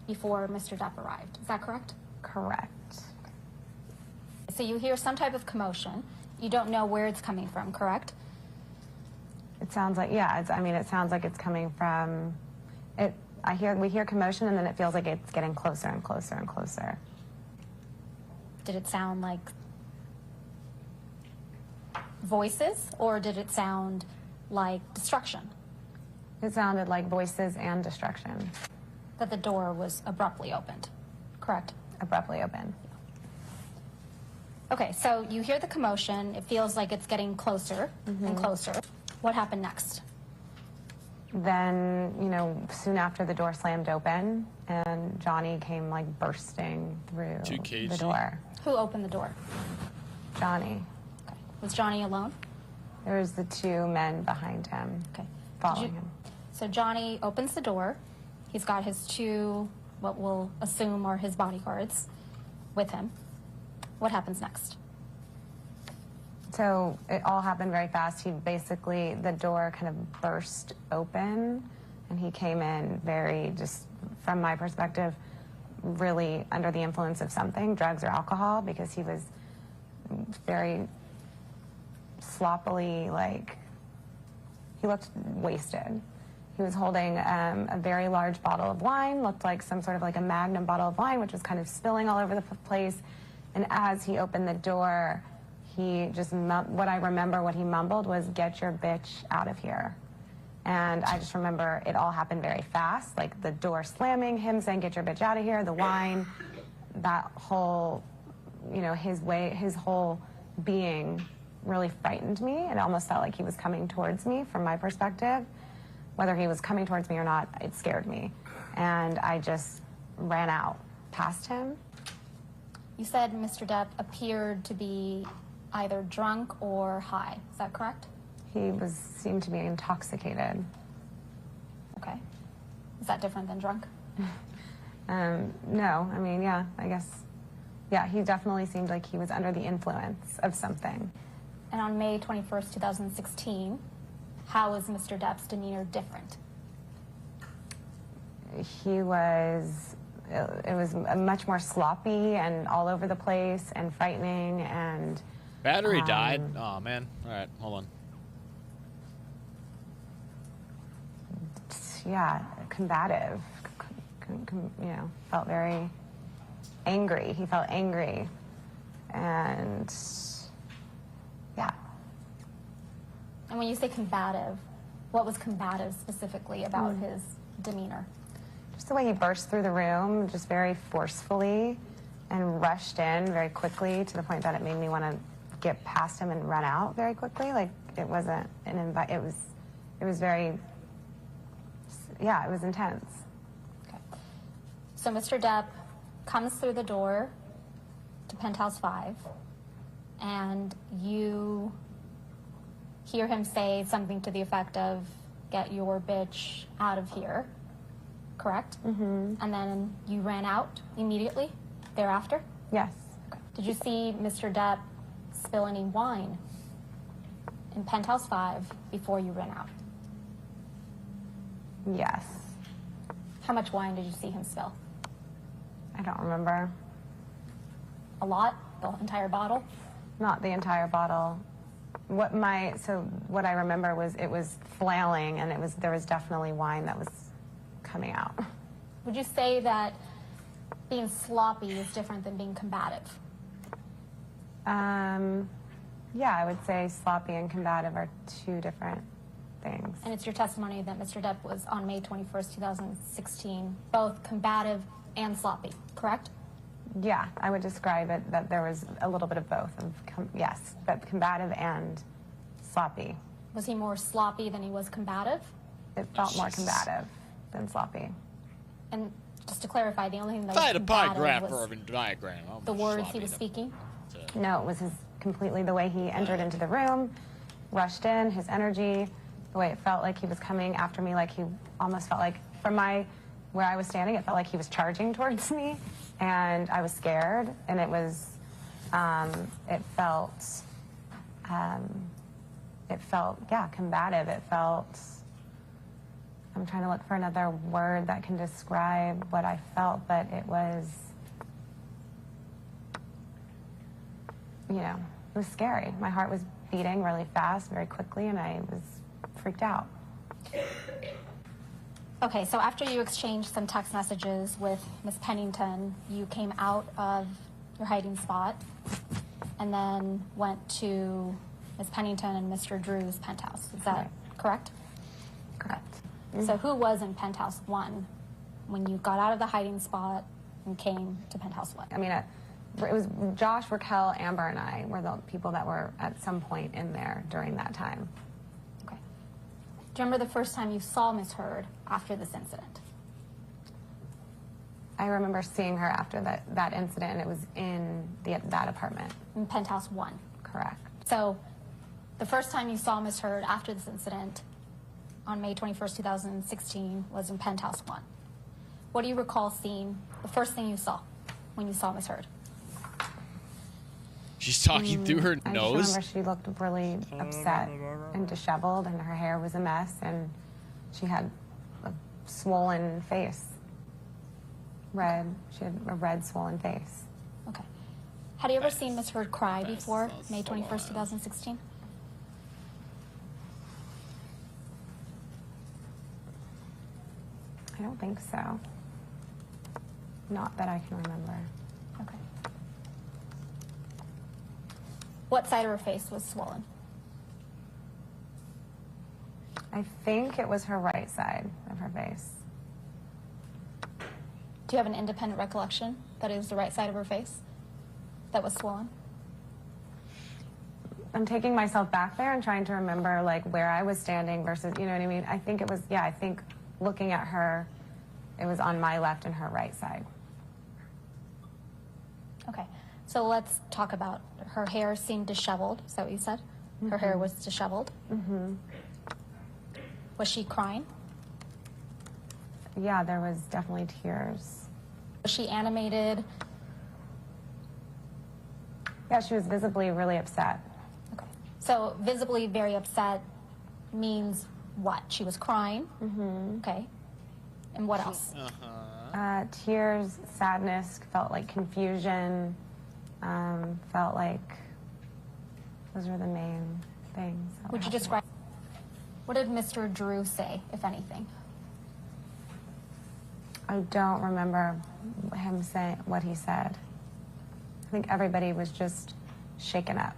before Mr. Depp arrived. Is that correct? Correct. So you hear some type of commotion. You don't know where it's coming from, correct? It sounds like, yeah, it sounds like it's coming from, we hear commotion and then it feels like it's getting closer and closer and closer. Did it sound like voices or did it sound like destruction? It sounded like voices and destruction. That the door was abruptly opened, correct? Abruptly opened. Okay, so you hear the commotion. It feels like it's getting closer and closer. What happened next? Then, soon after the door slammed open and Johnny came like bursting through the door. Who opened the door? Johnny. Okay. Was Johnny alone? There was the two men behind him, following him. So Johnny opens the door. He's got his two, what we'll assume are his bodyguards, with him. What happens next? So it all happened very fast. The door kind of burst open and he came in very, just from my perspective, really under the influence of something, drugs or alcohol, because he was very sloppily, he looked wasted. He was holding a very large bottle of wine, looked like some sort of a Magnum bottle of wine, which was kind of spilling all over the place. And as he opened the door, he just, what he mumbled was, "Get your bitch out of here." And I just remember it all happened very fast, like the door slamming, him saying, "Get your bitch out of here," the wine, that whole, his whole being really frightened me. It almost felt like he was coming towards me from my perspective. Whether he was coming towards me or not, it scared me. And I just ran out past him. You said Mr. Depp appeared to be either drunk or high. Is that correct? He seemed to be intoxicated. Okay. Is that different than drunk? No. I guess. Yeah, he definitely seemed like he was under the influence of something. And on May 21st, 2016, how was Mr. Depp's demeanor different? It was much more sloppy and all over the place and frightening and... Battery died? Oh, man. All right, hold on. Yeah, combative. Felt very angry. He felt angry. And, yeah. And when you say combative, what was combative specifically about his demeanor? Just the way he burst through the room, just very forcefully, and rushed in very quickly to the point that it made me want to get past him and run out very quickly. Like, it wasn't an invite. It was very, yeah, it was intense. Okay. So Mr. Depp comes through the door to Penthouse 5, and you hear him say something to the effect of, "Get your bitch out of here," correct? Mm-hmm. And then you ran out immediately thereafter? Yes. Okay. Did you see Mr. Depp spill any wine in Penthouse 5 before you ran out? Yes. How much wine did you see him spill? I don't remember. A lot? The entire bottle? Not the entire bottle. What I remember was it was flailing, and there was definitely wine that was coming out. Would you say that being sloppy is different than being combative? Yeah, I would say sloppy and combative are two different things. And it's your testimony that Mr. Depp was, on May 21st, 2016, both combative and sloppy, correct? Yeah, I would describe it that there was a little bit of both. Yes, but combative and sloppy. Was he more sloppy than he was combative? It felt more combative than sloppy. And just to clarify, the only thing that If I was had a combative paragraph was or a diagram, how the much words sloppy he was the- speaking? No, it was completely the way he entered into the room, rushed in, his energy, the way it felt like he was coming after me, like he almost felt like from where I was standing, it felt like he was charging towards me, and I was scared, and it was, it felt, yeah, combative. It felt, I'm trying to look for another word that can describe what I felt, but it was, you know, it was scary. My heart was beating really fast, very quickly, and I was freaked out. Okay, so after you exchanged some text messages with Miss Pennington, you came out of your hiding spot and then went to Miss Pennington and Mr. Drew's penthouse. Is that correct? Correct. So who was in penthouse 1 when you got out of the hiding spot and came to penthouse 1? I mean, it was Josh, Raquel, Amber, and I were the people that were at some point in there during that time. Okay. Do you remember the first time you saw Miss Heard after this incident? I remember seeing her after that incident, and it was in that apartment. In penthouse 1? Correct. So the first time you saw Miss Heard after this incident on May 21st, 2016 was in penthouse 1. What do you recall seeing, the first thing you saw when you saw Miss Heard? She's talking through her I nose. just remember she looked really upset and disheveled, and her hair was a mess, and she had a swollen face. She had a red, swollen face. Okay. Had you ever seen Miss Heard cry before May 21st, 2016? I don't think so. Not that I can remember. Okay. What side of her face was swollen? I think it was her right side of her face. Do you have an independent recollection that it was the right side of her face that was swollen? I'm taking myself back there and trying to remember like where I was standing versus, you know what I mean? I think it was, yeah, I think looking at her, it was on my left and her right side. Okay. So let's talk about her hair seemed disheveled. Is that what you said? Her hair was disheveled. Mm-hmm. Was she crying? Yeah, there was definitely tears. Was she animated? Yeah, she was visibly really upset. Okay. So visibly very upset means what? She was crying. Mm-hmm. Okay. And what else? Tears, sadness, felt like confusion, felt like those were the main things. Would you describe? What did Mr. Drew say, if anything? I don't remember him saying what he said. I think everybody was just shaken up.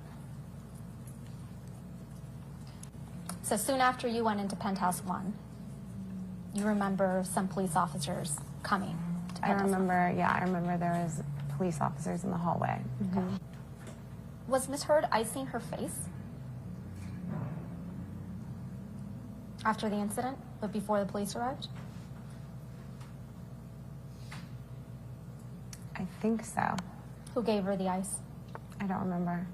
So soon after you went into Penthouse 1, you remember some police officers coming to Penthouse 1. I remember there was police officers in the hallway. Okay. Was Miss Heard icing her face after the incident, but before the police arrived? I think so. Who gave her the ice? I don't remember.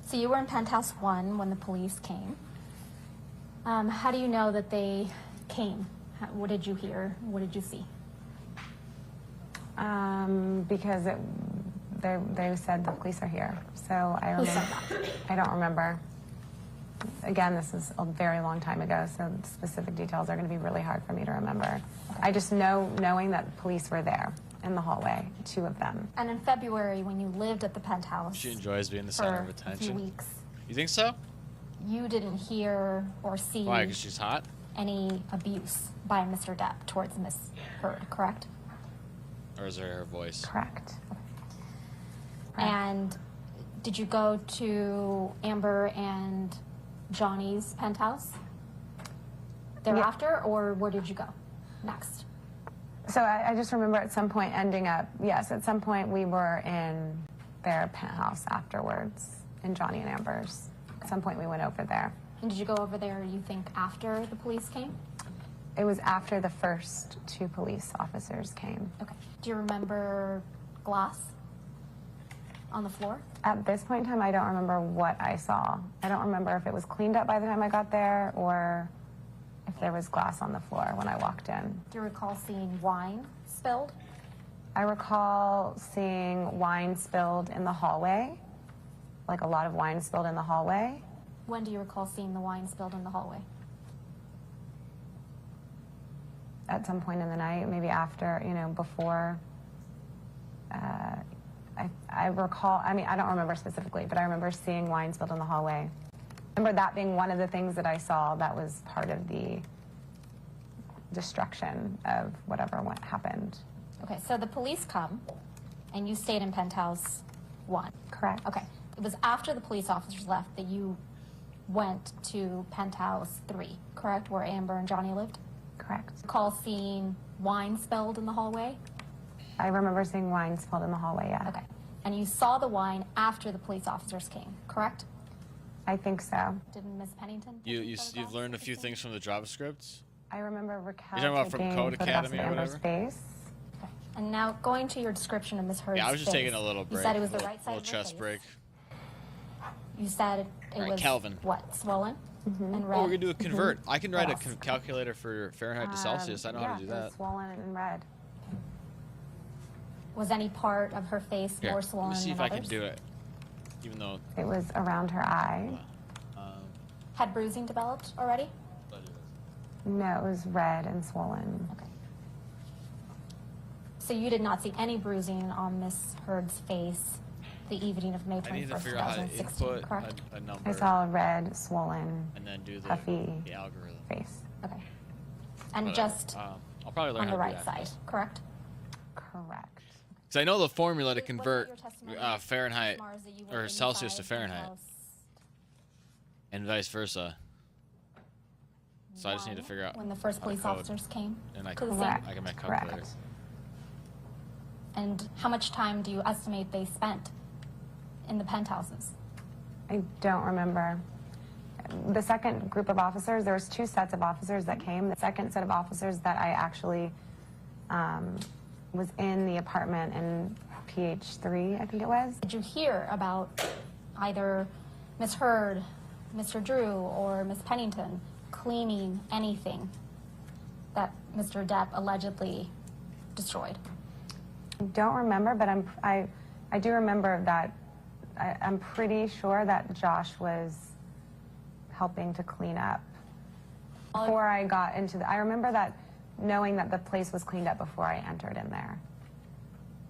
So you were in Penthouse 1 when the police came. How do you know that they came? What did you hear? What did you see? Because they said the police are here. So I Who remember. said that? I don't remember. Again, this is a very long time ago, so specific details are going to be really hard for me to remember. I just knowing that police were there in the hallway, 2 of them. And in February, when you lived at the penthouse, She enjoys being the center of for a attention. few weeks, You think so? you didn't hear or see Why? Because she's hot? any abuse by Mr. Depp towards Miss Heard, correct? Or is it her voice? Correct. And did you go to Amber and Johnny's penthouse thereafter, or where did you go next? So I just remember at some point ending up, yes, at some point we were in their penthouse afterwards, in Johnny and Amber's. At some point we went over there. And did you go over there, you think, after the police came? It was after the first 2 police officers came. Okay. Do you remember glass on the floor? At this point in time, I don't remember what I saw. I don't remember if it was cleaned up by the time I got there or if there was glass on the floor when I walked in. Do you recall seeing wine spilled? I recall seeing wine spilled in the hallway, like a lot of wine spilled in the hallway. When do you recall seeing the wine spilled in the hallway? At some point in the night, maybe after, before. I recall, I don't remember specifically, but I remember seeing wine spilled in the hallway. I remember that being one of the things that I saw that was part of the destruction of whatever happened. Okay, so the police come, and you stayed in penthouse 1. Correct. Okay. It was after the police officers left that you went to penthouse 3, correct, where Amber and Johnny lived? Correct. Recall seeing wine spilled in the hallway? I remember seeing wine spilled in the hallway, yeah. Okay. And you saw the wine after the police officers came, correct? I think so. Didn't Miss Pennington? You've learned a few things from the JavaScript? I remember Raquel You're talking about from taking Code photographs Academy of or Amber's whatever? face. And now going to your description of Miss Heard's Yeah, I was just face, taking a little break. You said it was the right side little of her chest face. break. You said it Right, was, Kelvin. what, swollen and red? Oh, we're gonna do a convert. I can write Yes. a calculator for Fahrenheit to Celsius. I know how to do Yeah, it that. was swollen and red. Was any part of her face Here, more let swollen me see than if I others? can do it. Even though It was around her eye. Had bruising developed already? No, it was red and swollen. Okay. So you did not see any bruising on Miss Heard's face the evening of May I need to 21st, figure out how to 2016, input correct? a number I saw a red, swollen, and then do puffy the algorithm. face. Okay. And But, just I'll probably learn on how the to do right that. side, correct? Correct. Because I know the formula to Wasn't it convert your testimony, Fahrenheit Mars, that you were or Celsius to inside Fahrenheit penthouse and vice versa. So I just need to 1 figure out when the first how to police code. officers came And I to the can, scene? I can make calculator. Correct. And how much time do you estimate they spent in the penthouses? I don't remember. The second group of officers, there was 2 sets of officers that came. The second set of officers that I actually was in the apartment in PH3, I think it was. Did you hear about either Miss Heard, Mr. Drew, or Miss Pennington cleaning anything that Mr. Depp allegedly destroyed? I don't remember, but I do remember that I'm pretty sure that Josh was helping to clean up before I got into the. I remember that knowing that the place was cleaned up before I entered in there.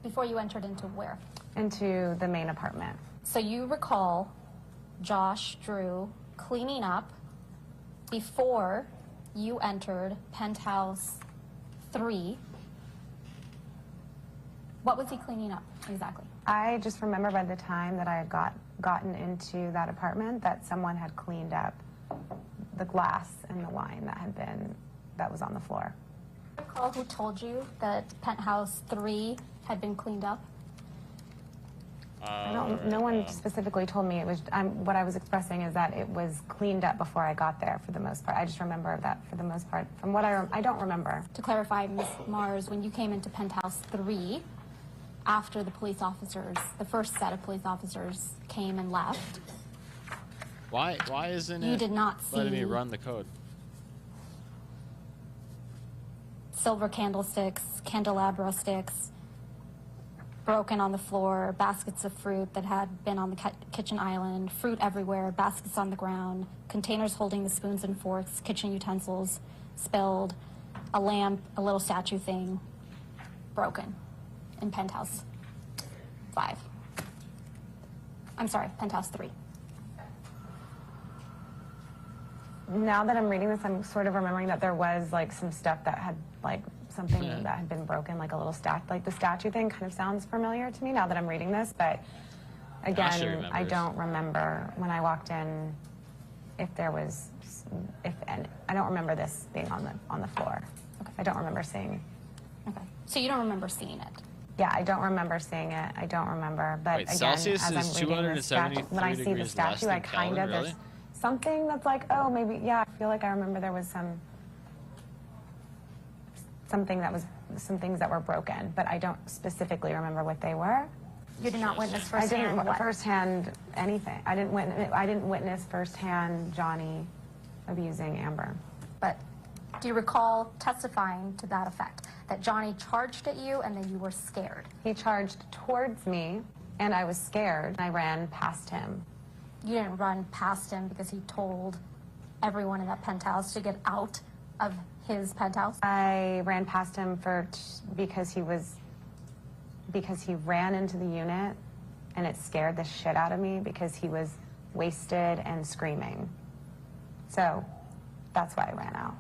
Before you entered into where? Into the main apartment. So you recall Josh Drew cleaning up before you entered penthouse 3. What was he cleaning up exactly? I just remember by the time that I had gotten into that apartment that someone had cleaned up the glass and the wine that was on the floor. Do you recall who told you that penthouse 3 had been cleaned up? No one specifically told me. It was what I was expressing is that it was cleaned up before I got there for the most part. I just remember that for the most part. From what I don't remember. To clarify, Ms. Mars, when you came into penthouse 3, after the police officers, the first set of police officers came and left, Why isn't You it did not letting me see- run the code? silver candlesticks, candelabra sticks, broken on the floor, baskets of fruit that had been on the kitchen island, fruit everywhere, baskets on the ground, containers holding the spoons and forks, kitchen utensils spilled, a lamp, a little statue thing, broken in penthouse 5. I'm sorry, penthouse 3. Now that I'm reading this, I'm sort of remembering that there was like some stuff that had like something that had been broken, like a little like the statue thing kind of sounds familiar to me now that I'm reading this, but Again, I remembers. don't remember when I walked in if there was, and I don't remember this being on the floor. Okay. I don't remember seeing. Okay. So you don't remember seeing it? Yeah, I don't remember seeing it. I don't remember. But Wait, again, Celsius as is I'm reading the statue, when I 273 see the degrees less statue, I than kind Kelvin, of really? there's something that's like, oh, maybe yeah. I feel like I remember there was some things that were broken, but I don't specifically remember what they were. You did not witness I firsthand didn't what? firsthand anything. I didn't witness firsthand Johnny abusing Amber. But do you recall testifying to that effect? That Johnny charged at you and then you were scared? He charged towards me, and I was scared. I ran past him. You didn't run past him because he told everyone in that penthouse to get out of his penthouse? I ran past him because he ran into the unit, and it scared the shit out of me because he was wasted and screaming. So that's why I ran out.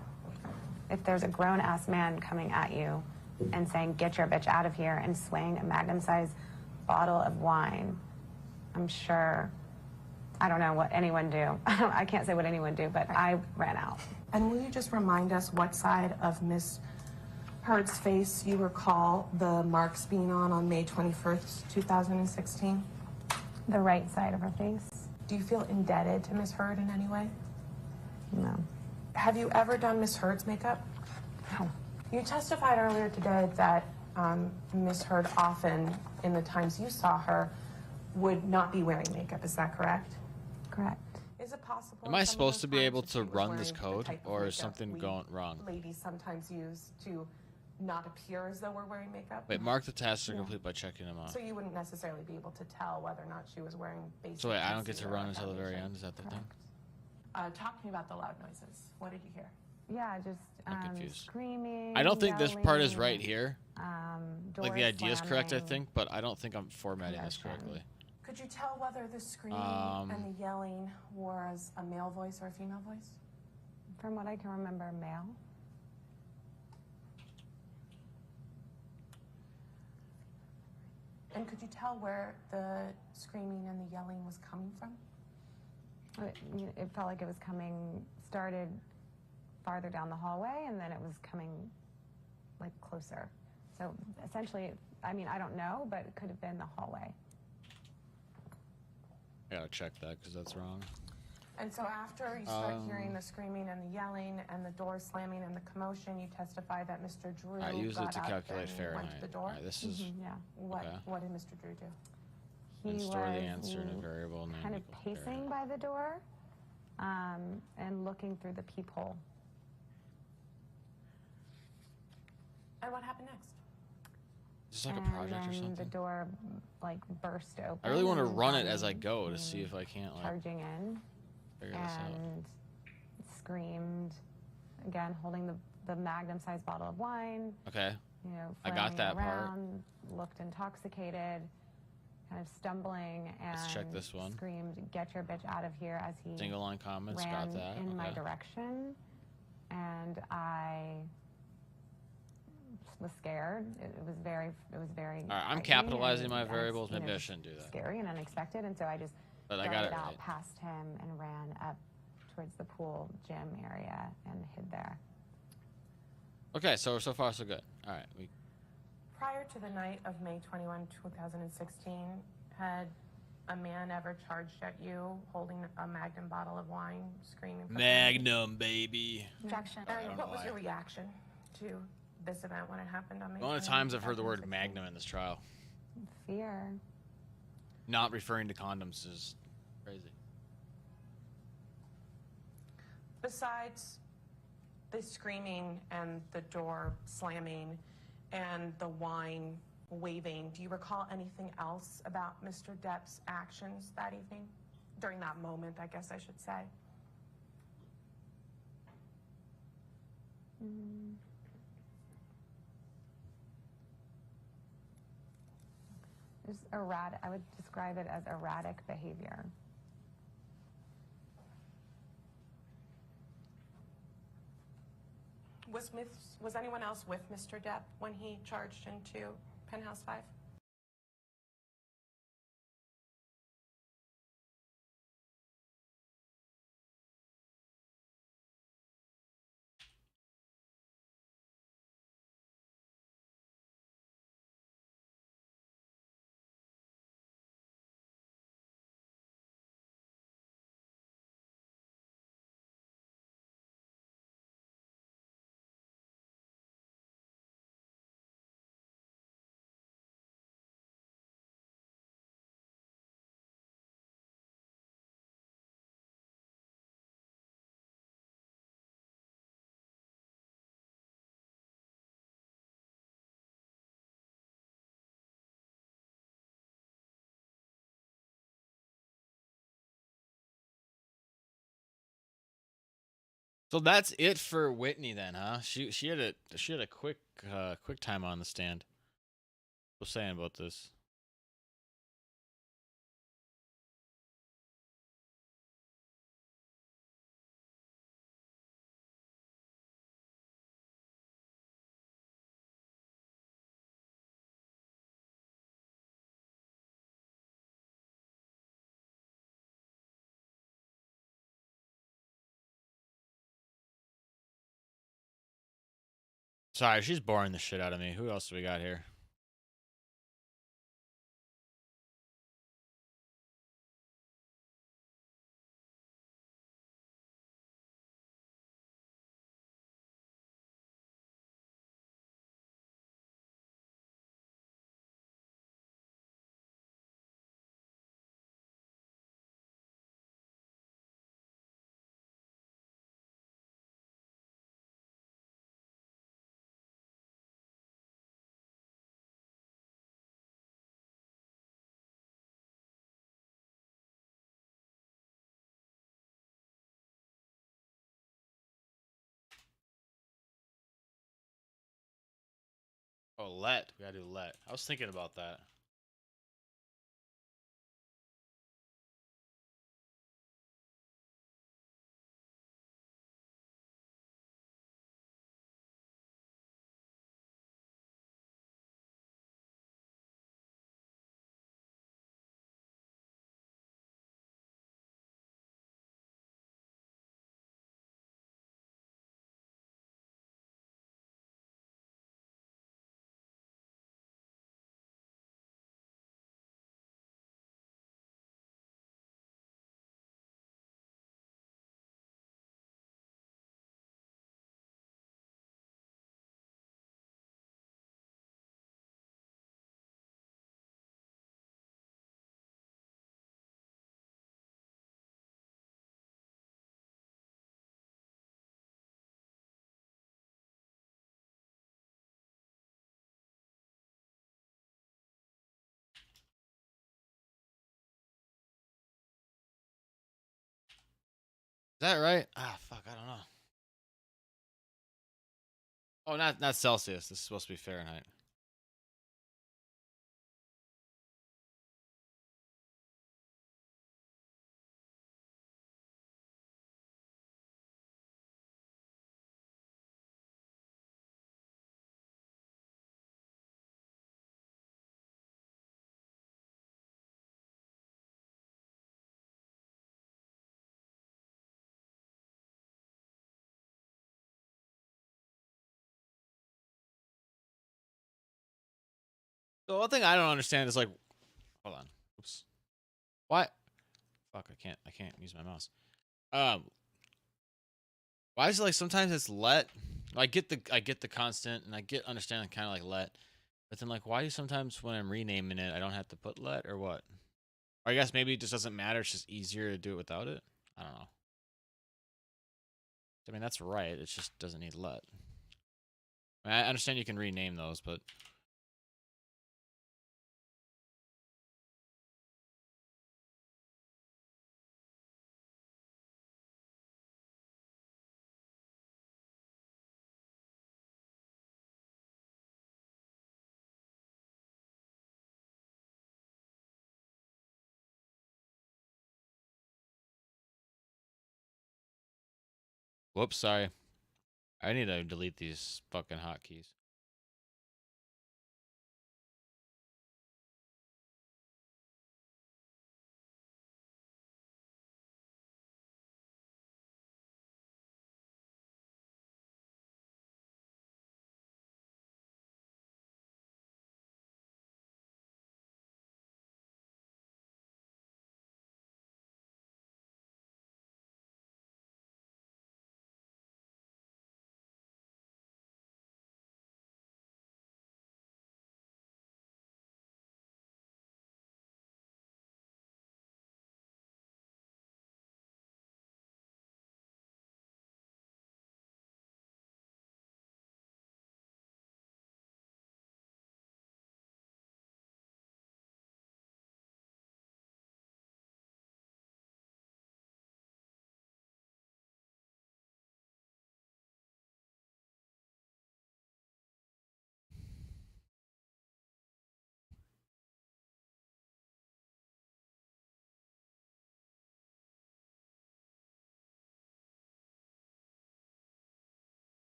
If there's a grown-ass man coming at you and saying, get your bitch out of here, and swaying a magnum-sized bottle of wine, I'm sure, I don't know what anyone do. I can't say what anyone do, but I ran out. And will you just remind us what side of Miss Heard's face you recall the marks being on May 21st, 2016? The right side of her face. Do you feel indebted to Miss Heard in any way? No. Have you ever done Miss Heard's makeup? No. You testified earlier today that Miss Heard often, in the times you saw her, would not be wearing makeup. Is that correct? Correct. Is it possible? Am I supposed to be able to run this code, or is something going wrong? Ladies sometimes use to not appear as though we're wearing makeup. Wait, mark the tasks are complete by checking them off. So you wouldn't necessarily be able to tell whether or not she was wearing basic. So wait, I don't get to concealer run or until the very foundation. end? Is that the thing? Talk to me about the loud noises. What did you hear? Yeah, just I'm confused. screaming. I don't think this part is yelling, right here. Like the doors idea is correct, I slamming. think, but I don't think I'm formatting this correctly. Could you tell whether the screaming and the yelling was a male voice or a female voice? From what I can remember, male. And could you tell where the screaming and the yelling was coming from? It felt like it was started farther down the hallway, and then it was coming like closer. So essentially, I mean, I don't know, but it could have been the hallway. I gotta check that because that's wrong. And so after you start hearing the screaming and the yelling and the door slamming and the commotion, you testify that Mr. Drew I use it got to up calculate and Fahrenheit. went to the door. Alright, this is Yeah. What did Mr. Drew do? He and store the was answer in a variable name. kind of equals pacing Fahrenheit. by the door, and looking through the peephole. And what happened next? Is this like a project or And then something? the door like burst open. I really want to and run it as I Johnny go to came see if I can't like charging in figure this out. and screamed again, holding the magnum-sized bottle of wine. Okay. You know, I got flailing that part. around, looked intoxicated, kind of stumbling, and Let's check this one. screamed, "Get your bitch out of here!" as he Single line comments, ran got that. in my Okay. direction, and I was scared. It was very. All right, I'm frightening capitalizing and, my you know, variables. Maybe I just shouldn't do that. Scary and unexpected, and so I just But I got darted it out right. past him and ran up towards the pool gym area and hid there. Okay, so far so good. All right, we Prior to the night of May 21, 2016, had a man ever charged at you holding a Magnum bottle of wine, screaming for Magnum, baby. Objection. I don't And know what was why. your reaction to this event when it happened on May The only 21, times I've heard the word 2016? magnum in this trial. Fear. Not referring to condoms is crazy. Besides the screaming and the door slamming and the wine waving, do you recall anything else about Mr. Depp's actions that evening? During that moment, I guess I should say. Just erratic. I would describe it as erratic behavior. Was anyone else with Mr. Depp when he charged into Penthouse 5? So that's it for Whitney then, huh? She had a quick time on the stand. What's saying about this? Sorry, she's boring the shit out of me. Who else do we got here? Oh, let. We gotta do let. I was thinking about that. Is that right? Ah, fuck, I don't know. Oh, not Celsius. This is supposed to be Fahrenheit. The one thing I don't understand is like, hold on, oops, why? Fuck, I can't use my mouse. Um, why is it like sometimes it's let? I get the constant and I get understanding kind of like let, but then like why do sometimes when I'm renaming it I don't have to put let or what? Or I guess maybe it just doesn't matter. It's just easier to do it without it. I don't know. I mean that's right. It just doesn't need let. I mean, I understand you can rename those, but whoops, sorry. I need to delete these fucking hotkeys.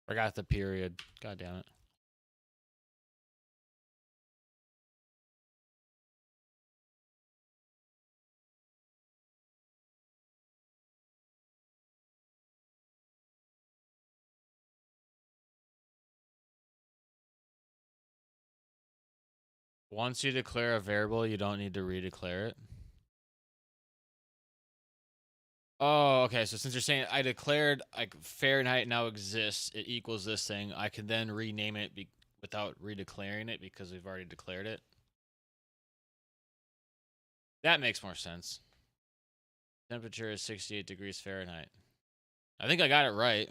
Forgot the period. God damn it. Once you declare a variable, you don't need to redeclare it. Oh, okay. So since you're saying I declared like Fahrenheit now exists, it equals this thing, I can then rename it without redeclaring it because we've already declared it. That makes more sense. Temperature is 68 degrees Fahrenheit. I think I got it right.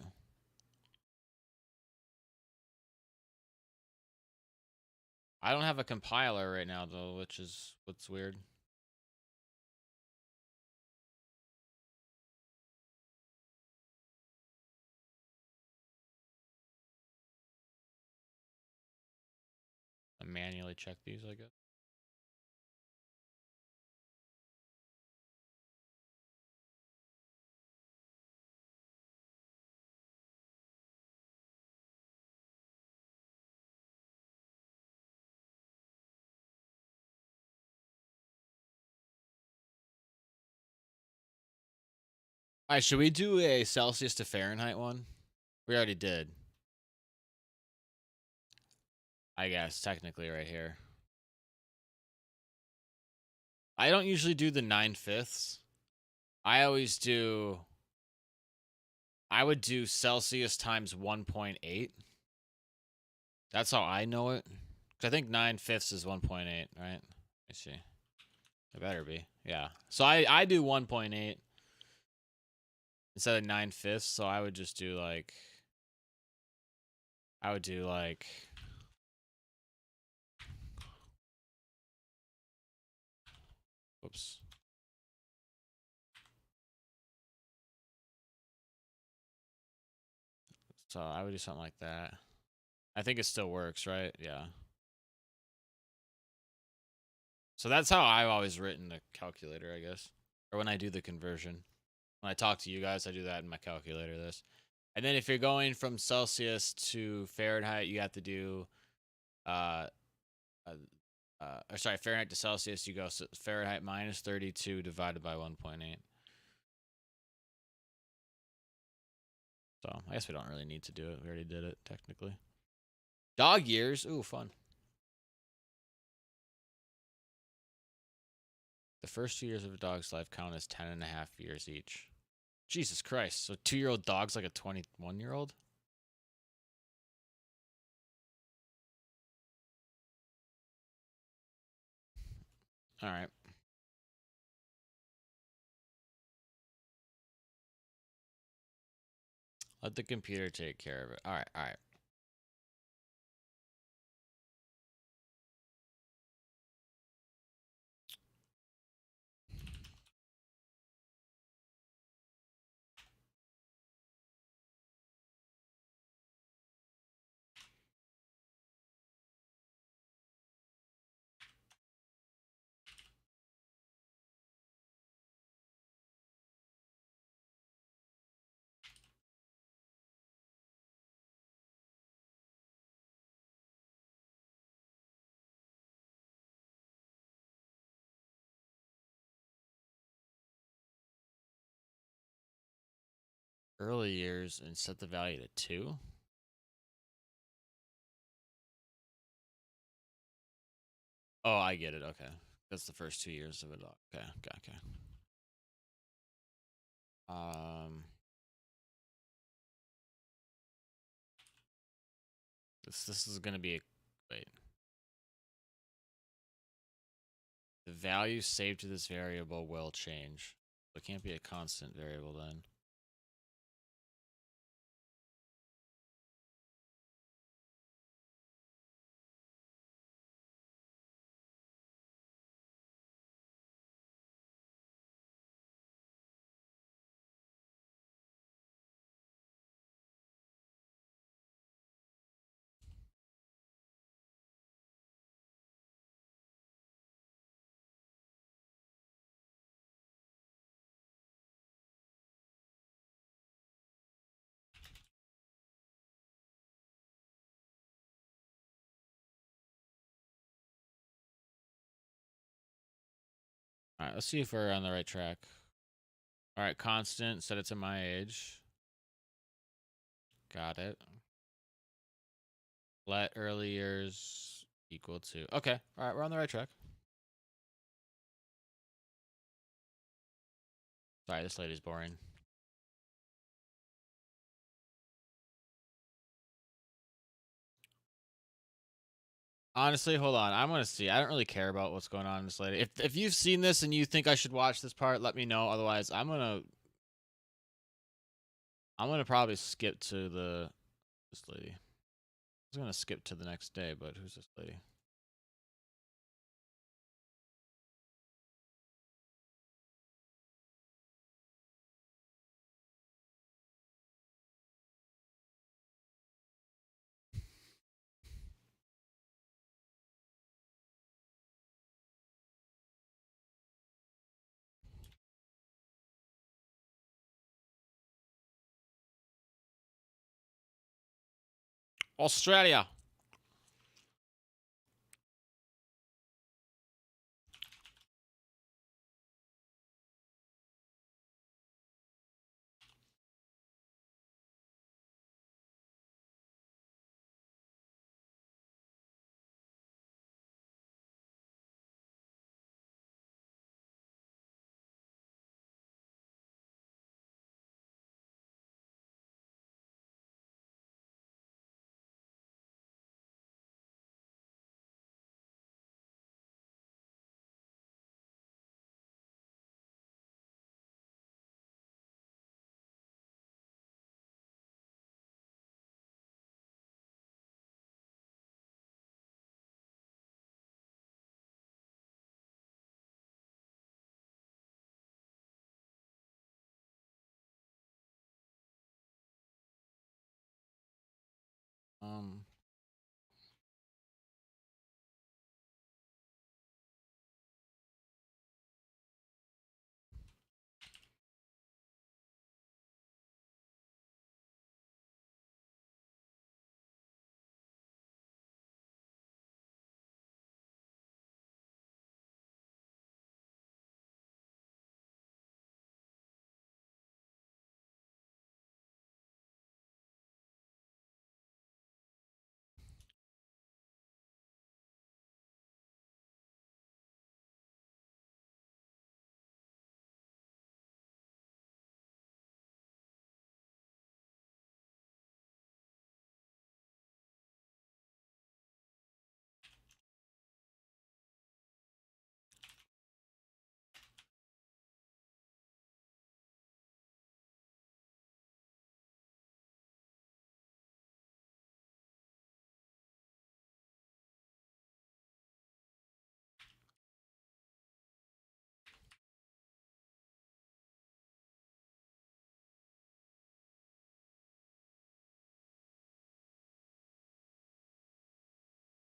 I don't have a compiler right now though, which is what's weird. I manually check these, I guess. All right, should we do a Celsius to Fahrenheit one? We already did. I guess, technically right here. I don't usually do the 9/5. I always do... I would do Celsius times 1.8. That's how I know it. Because I think 9/5 is 1.8, right? Let me see. It better be. Yeah. So I do 1.8 instead of 9/5. So I would just do like... I would do like... Whoops. So I would do something like that. I think it still works, right? Yeah. So that's how I've always written the calculator, I guess. Or when I do the conversion. When I talk to you guys, I do that in my calculator, this. And then if you're going from Celsius to Fahrenheit, you have to do, or sorry, Fahrenheit to Celsius, you go Fahrenheit minus 32 divided by 1.8. So I guess we don't really need to do it. We already did it, technically. Dog years. Ooh, fun. The first 2 years of a dog's life count as 10.5 years each. Jesus Christ. So 2-year-old dog's like a 21-year-old? All right. Let the computer take care of it. All right, all right. Early years and set the value to 2? Oh, I get it. Okay. That's the first 2 years of a dog. Okay, okay. This is gonna be a wait. The value saved to this variable will change. It can't be a constant variable then. let's see if we're on the right track. All right, constant, set it to my age. Got it. Let early years equal to. Okay, all right, we're on the right track. Sorry, this lady's boring. Honestly, hold on. I'm gonna see. I don't really care about what's going on in this lady. If you've seen this and you think I should watch this part, let me know. Otherwise, I'm gonna probably skip to this lady. I was gonna skip to the next day, but who's this lady? Australia.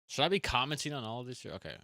Should I be commenting on all of this here? Okay.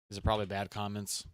These are probably bad comments.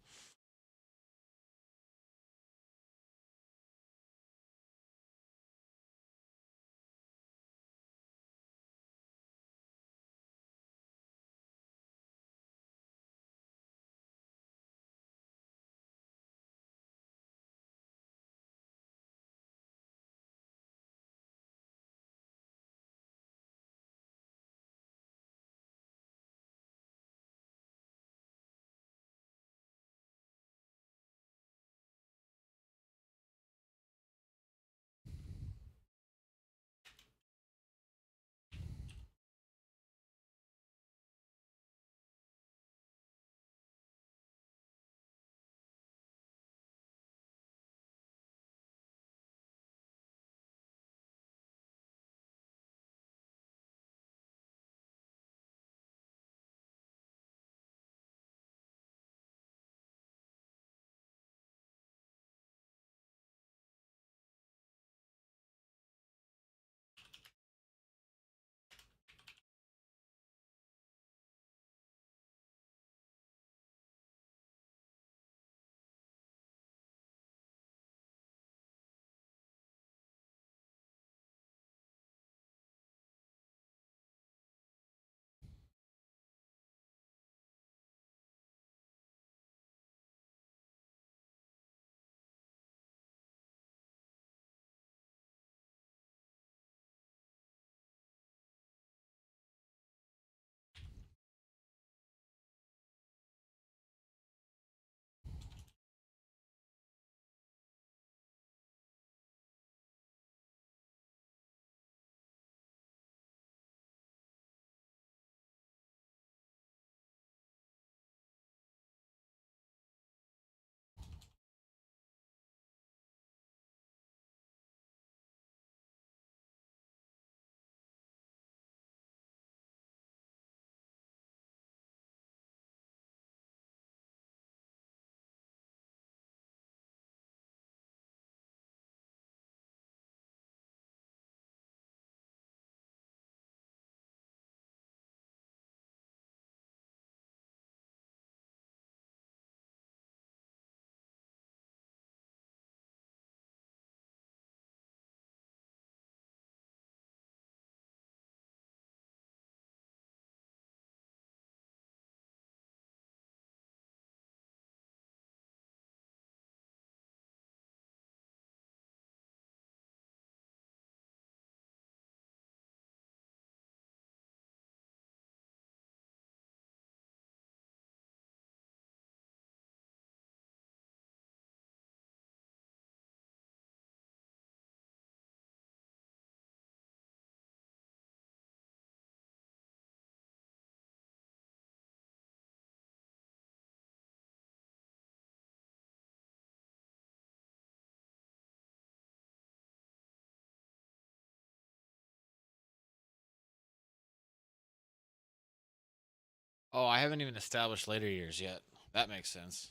Oh, I haven't even established later years yet. That makes sense.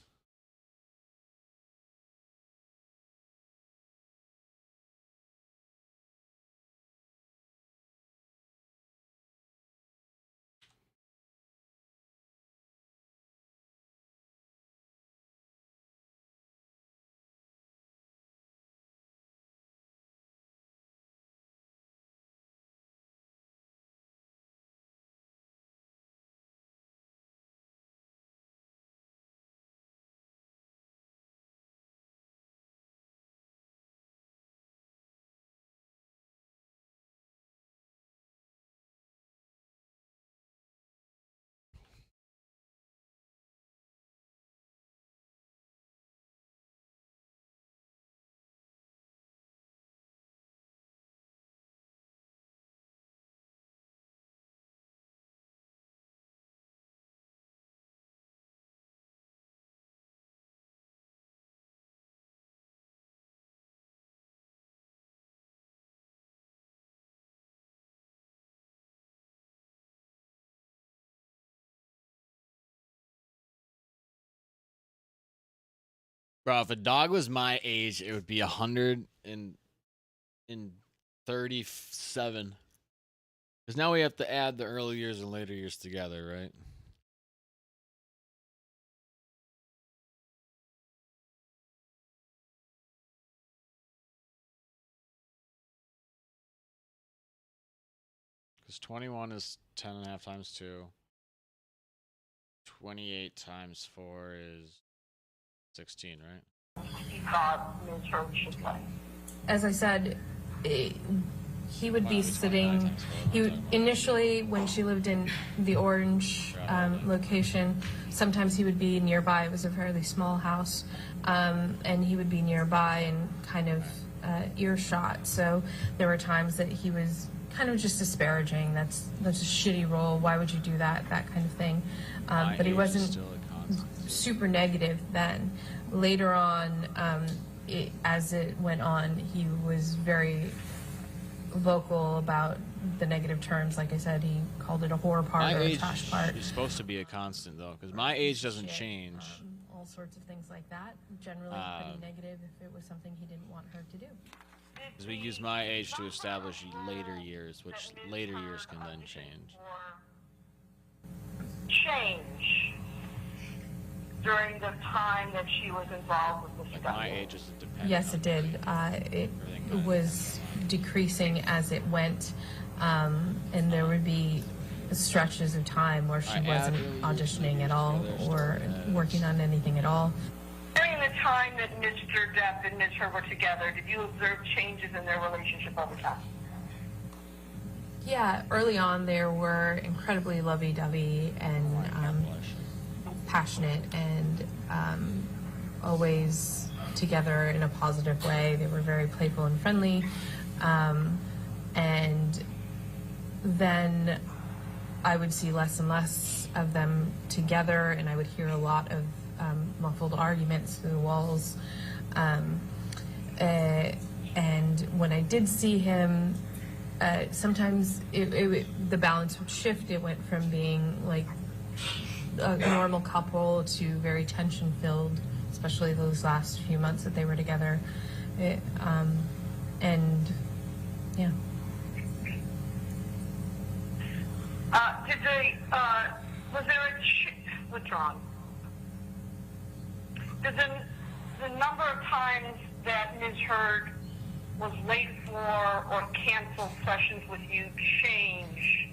Bro, if a dog was my age, it would be 137. Because now we have to add the early years and later years together, right? Because 21 is 10 and a half times 2. 28 times 4 is 16, right? As I said, he would be sitting. Initially, when she lived in the Orange location, sometimes he would be nearby. It was a fairly small house, and he would be nearby and kind of earshot. So there were times that he was kind of just disparaging. That's a shitty role. Why would you do that? That kind of thing. But he wasn't super negative then. Later on, as it went on, he was very vocal about the negative terms. Like I said, he called it a whore part or a trash part. Is supposed to be a constant, though, because my age doesn't change. All sorts of things like that. Generally pretty negative if it was something he didn't want her to do. Because we use my age to establish later years, which later years can then change. Change during the time that she was involved with the study. My age isn't dependent. Yes, it did. It was decreasing as it went, and there would be stretches of time where she wasn't auditioning at all or working on anything at all. During the time that Mr. Depp and Ms. Her were together, did you observe changes in their relationship over time? Yeah, early on they were incredibly lovey-dovey and passionate and always together in a positive way. They were very playful and friendly. And then I would see less and less of them together, and I would hear a lot of muffled arguments through the walls. And when I did see him, sometimes the balance would shift. It went from being like a normal couple to very tension-filled, especially those last few months that they were together. And yeah. Did they, was there a withdrawn? Did the number of times that Ms. Heard was late for or canceled sessions with you change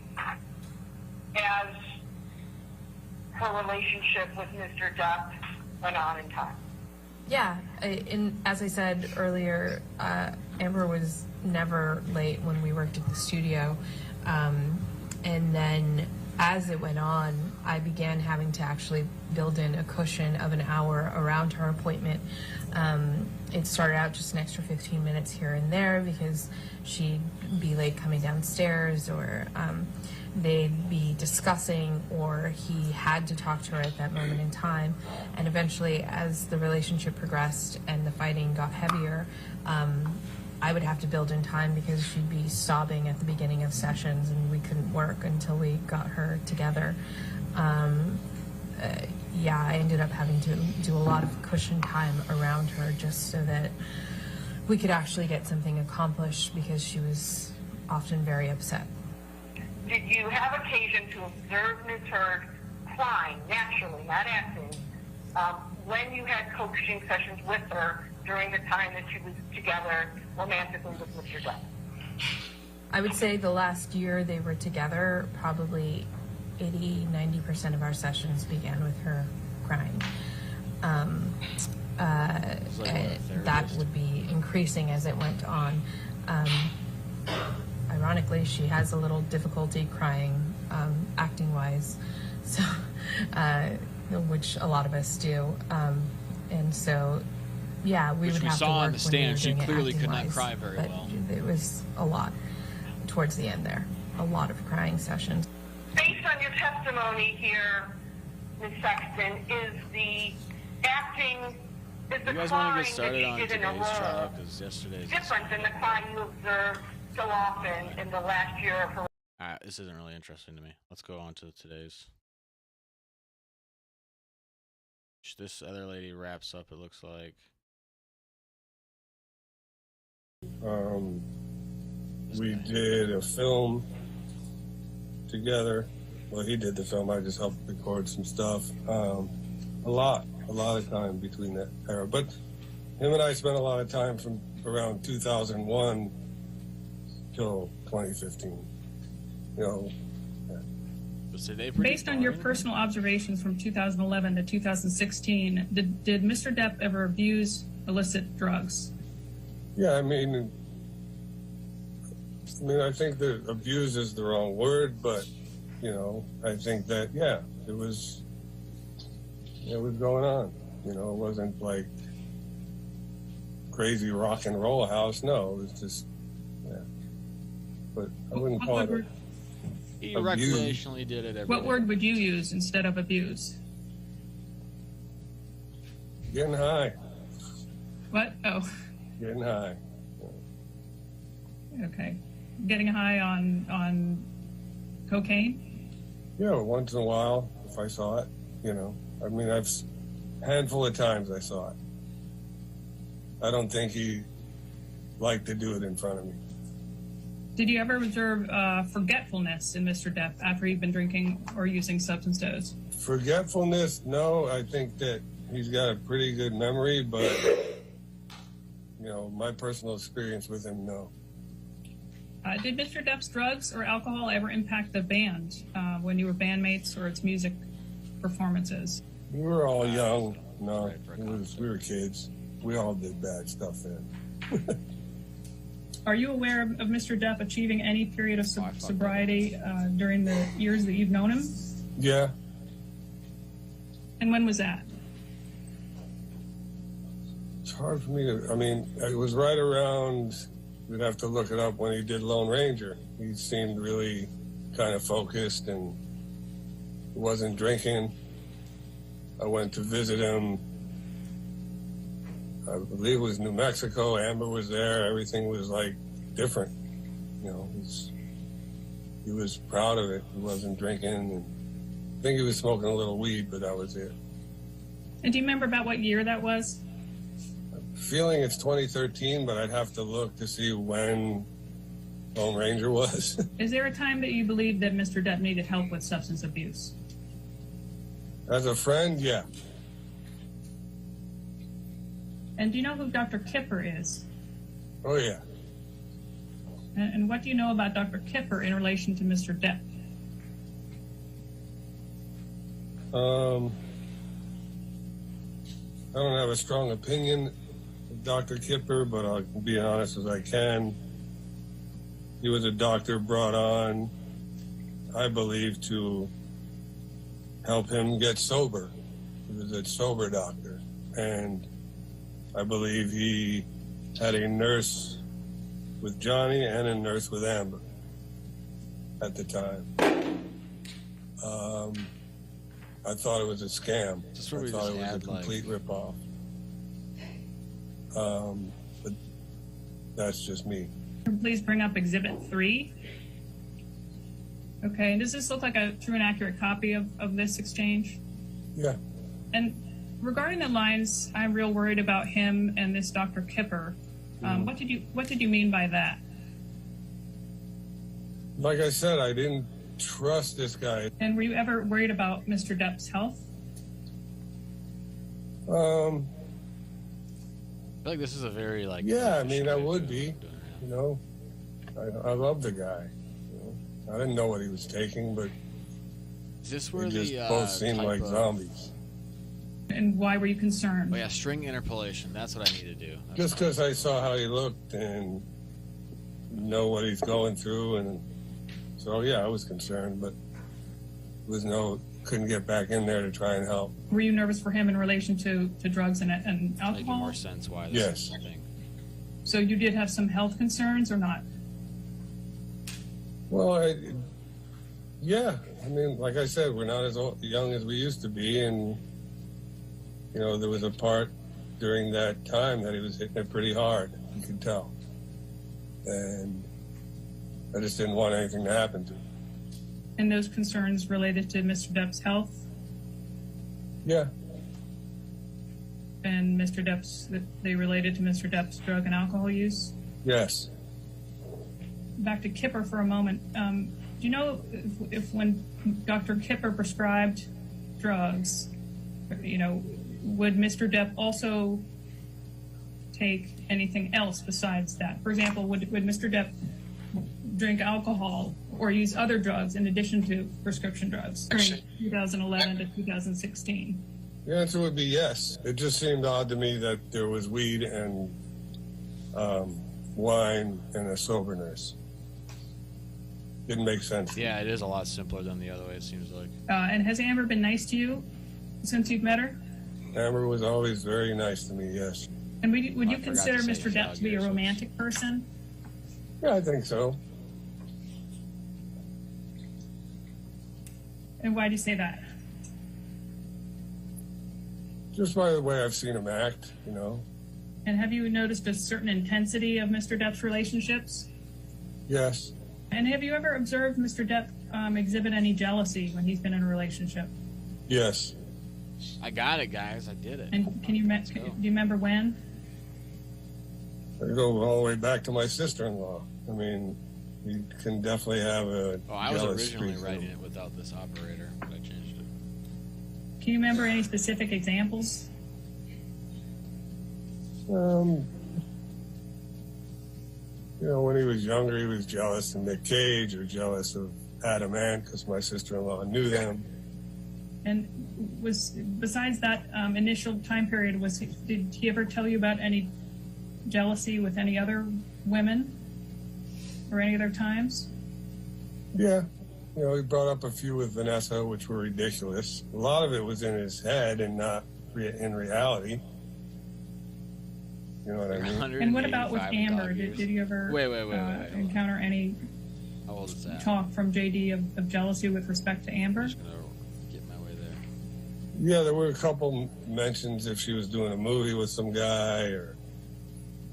as her relationship with Mr. Depp went on in time? Yeah, as I said earlier, Amber was never late when we worked at the studio. And then as it went on, I began having to actually build in a cushion of an hour around her appointment. It started out just an extra 15 minutes here and there because she'd be late coming downstairs, or they'd be discussing, or he had to talk to her at that moment in time. And eventually, as the relationship progressed and the fighting got heavier, I would have to build in time because she'd be sobbing at the beginning of sessions and we couldn't work until we got her together. Yeah, I ended up having to do a lot of cushion time around her just so that we could actually get something accomplished because she was often very upset. Did you have occasion to observe Ms. Heard crying naturally, not acting, when you had coaching sessions with her during the time that she was together romantically with Mr. Depp? I would say the last year they were together, probably 80–90% of our sessions began with her crying. That would be increasing as it went on. Ironically, she has a little difficulty crying, acting-wise, so which a lot of us do, and so yeah, we would have to work on the stand. She when we were doing clearly it could not acting-wise, cry very but well. It was a lot towards the end there, a lot of crying sessions. Based on your testimony here, Ms. Sexton, is the acting, is the You guys want to crying get started that on she did in a today's trial role because yesterday's. different than the crying you observed so often in the last year of her? This isn't really interesting to me. Let's go on to today's. This other lady wraps up, it looks like. We did a film together. Well, he did the film. I just helped record some stuff. A lot of time between that era. But him and I spent a lot of time from around 2001 till 2015. You know. Based on your personal observations from 2011 to 2016, did Mr. Depp ever abuse illicit drugs? Yeah, I mean, I think that abuse is the wrong word, but, you know, I think that, yeah, it was going on. You know, it wasn't like crazy rock and roll house. No, it was just, yeah. But I wouldn't call it He recreationally did it every What day. word would you use instead of abuse? Getting high. What? Oh, Getting high. okay. Getting high on cocaine? Yeah, once in a while, if I saw it, you know. I mean, handful of times I saw it. I don't think he liked to do it in front of me. Did you ever observe forgetfulness in Mr. Depp after he'd been drinking or using substances? Forgetfulness, no. I think that he's got a pretty good memory, but, you know, my personal experience with him, no. Did Mr. Depp's drugs or alcohol ever impact the band when you were bandmates or its music performances? We were all young. No, we were kids. We all did bad stuff then. Are you aware of Mr. Depp achieving any period of sobriety during the years that you've known him? Yeah. And when was that? It's hard for me to, I mean, it was right around, we'd have to look it up, when he did Lone Ranger. He seemed really kind of focused and wasn't drinking. I went to visit him, I believe it was New Mexico. Amber was there. Everything was like different. You know, he was proud of it. He wasn't drinking. And I think he was smoking a little weed, but that was it. And do you remember about what year that was? Feeling it's 2013, but I'd have to look to see when Lone Ranger was. Is there a time that you believed that Mr. Depp needed help with substance abuse? As a friend, yeah. And do you know who Dr. Kipper is? Oh, yeah. And what do you know about Dr. Kipper in relation to Mr. Depp? I don't have a strong opinion of Dr. Kipper, but I'll be honest as I can. He was a doctor brought on, I believe, to help him get sober. He was a sober doctor. And I believe he had a nurse with Johnny and a nurse with Amber at the time. I thought it was a scam. I thought it was a complete ripoff. But that's just me. Please bring up Exhibit 3. Okay, and does this look like a true and accurate copy of this exchange? Yeah. And regarding the lines, I'm real worried about him and this Dr. Kipper. What did you mean by that? Like I said, I didn't trust this guy. And were you ever worried about Mr. Depp's health? I feel like this is a very like. Yeah, I mean, I would be. You know, I love the guy. You know? I didn't know what he was taking, but is this where they the just both seemed like zombies. And why were you concerned? Oh yeah, string interpolation. That's what I need to do. Just because I saw how he looked and know what he's going through, and so yeah, I was concerned, but couldn't get back in there to try and help. Were you nervous for him in relation to drugs and alcohol? Making more sense why this yes. is a thing. So you did have some health concerns or not? Well, yeah. I mean, like I said, we're not as young as we used to be, and you know, there was a part during that time that he was hitting it pretty hard. You could tell, and I just didn't want anything to happen to him. And those concerns related to Mr. Depp's health? Yeah. And they related to Mr. Depp's drug and alcohol use? Yes. Back to Kipper for a moment. Do you know if when Dr. Kipper prescribed drugs, you know, would Mr. Depp also take anything else besides that? For example, would Mr. Depp drink alcohol or use other drugs in addition to prescription drugs during 2011 to 2016? The answer would be yes. It just seemed odd to me that there was weed and wine and a sober nurse. Didn't make sense. Yeah, it is a lot simpler than the other way, it seems like. And has Amber been nice to you since you've met her? Amber was always very nice to me, yes. And would you consider Mr. Depp to be a romantic person? Yeah, I think so. And why do you say that? Just by the way I've seen him act, you know. And have you noticed a certain intensity of Mr. Depp's relationships? Yes. And have you ever observed Mr. Depp exhibit any jealousy when he's been in a relationship? Yes. I got it, guys. I did it. And do you remember when? I go all the way back to my sister-in-law. I mean, you can definitely have a I was jealous originally streak writing it without this operator, but I changed it. Can you remember any specific examples? You know, when he was younger, he was jealous of Nick Cage or jealous of Adam Ant because my sister-in-law knew them. And besides that initial time period, did he ever tell you about any jealousy with any other women or any other times? Yeah. You know, he brought up a few with Vanessa, which were ridiculous. A lot of it was in his head and not in reality. You know what I mean? And what about with Amber? Did you ever wait, encounter any How old is that? talk from JD of jealousy with respect to Amber? I'm just gonna get my way there. Yeah, there were a couple mentions if she was doing a movie with some guy or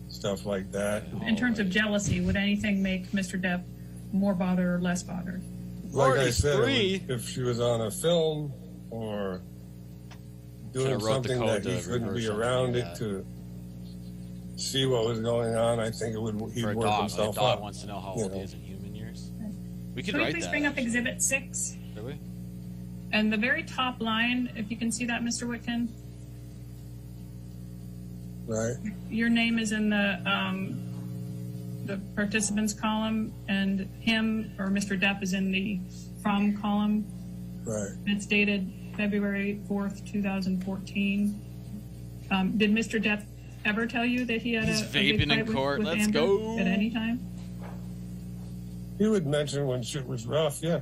stuff like that. In terms of jealousy, would anything make Mr. Depp more bothered or less bothered? Like I said, if she was on a film or doing something that he couldn't be around it to see what was going on, I think he'd work himself a dog up. wants to know how old he is in human years. We could Can we write please that. bring up Exhibit 6? Could we? And the very top line, if you can see that, Mr. Whitkin, Right. your name is in the participants column, and him or Mr. Depp is in the from column. Right. It's dated February 4th, 2014. Did Mr. Depp ever tell you that he had He's a big vaping fight in with, court. with Let's Amber go. at any time? He would mention when shit was rough, yeah.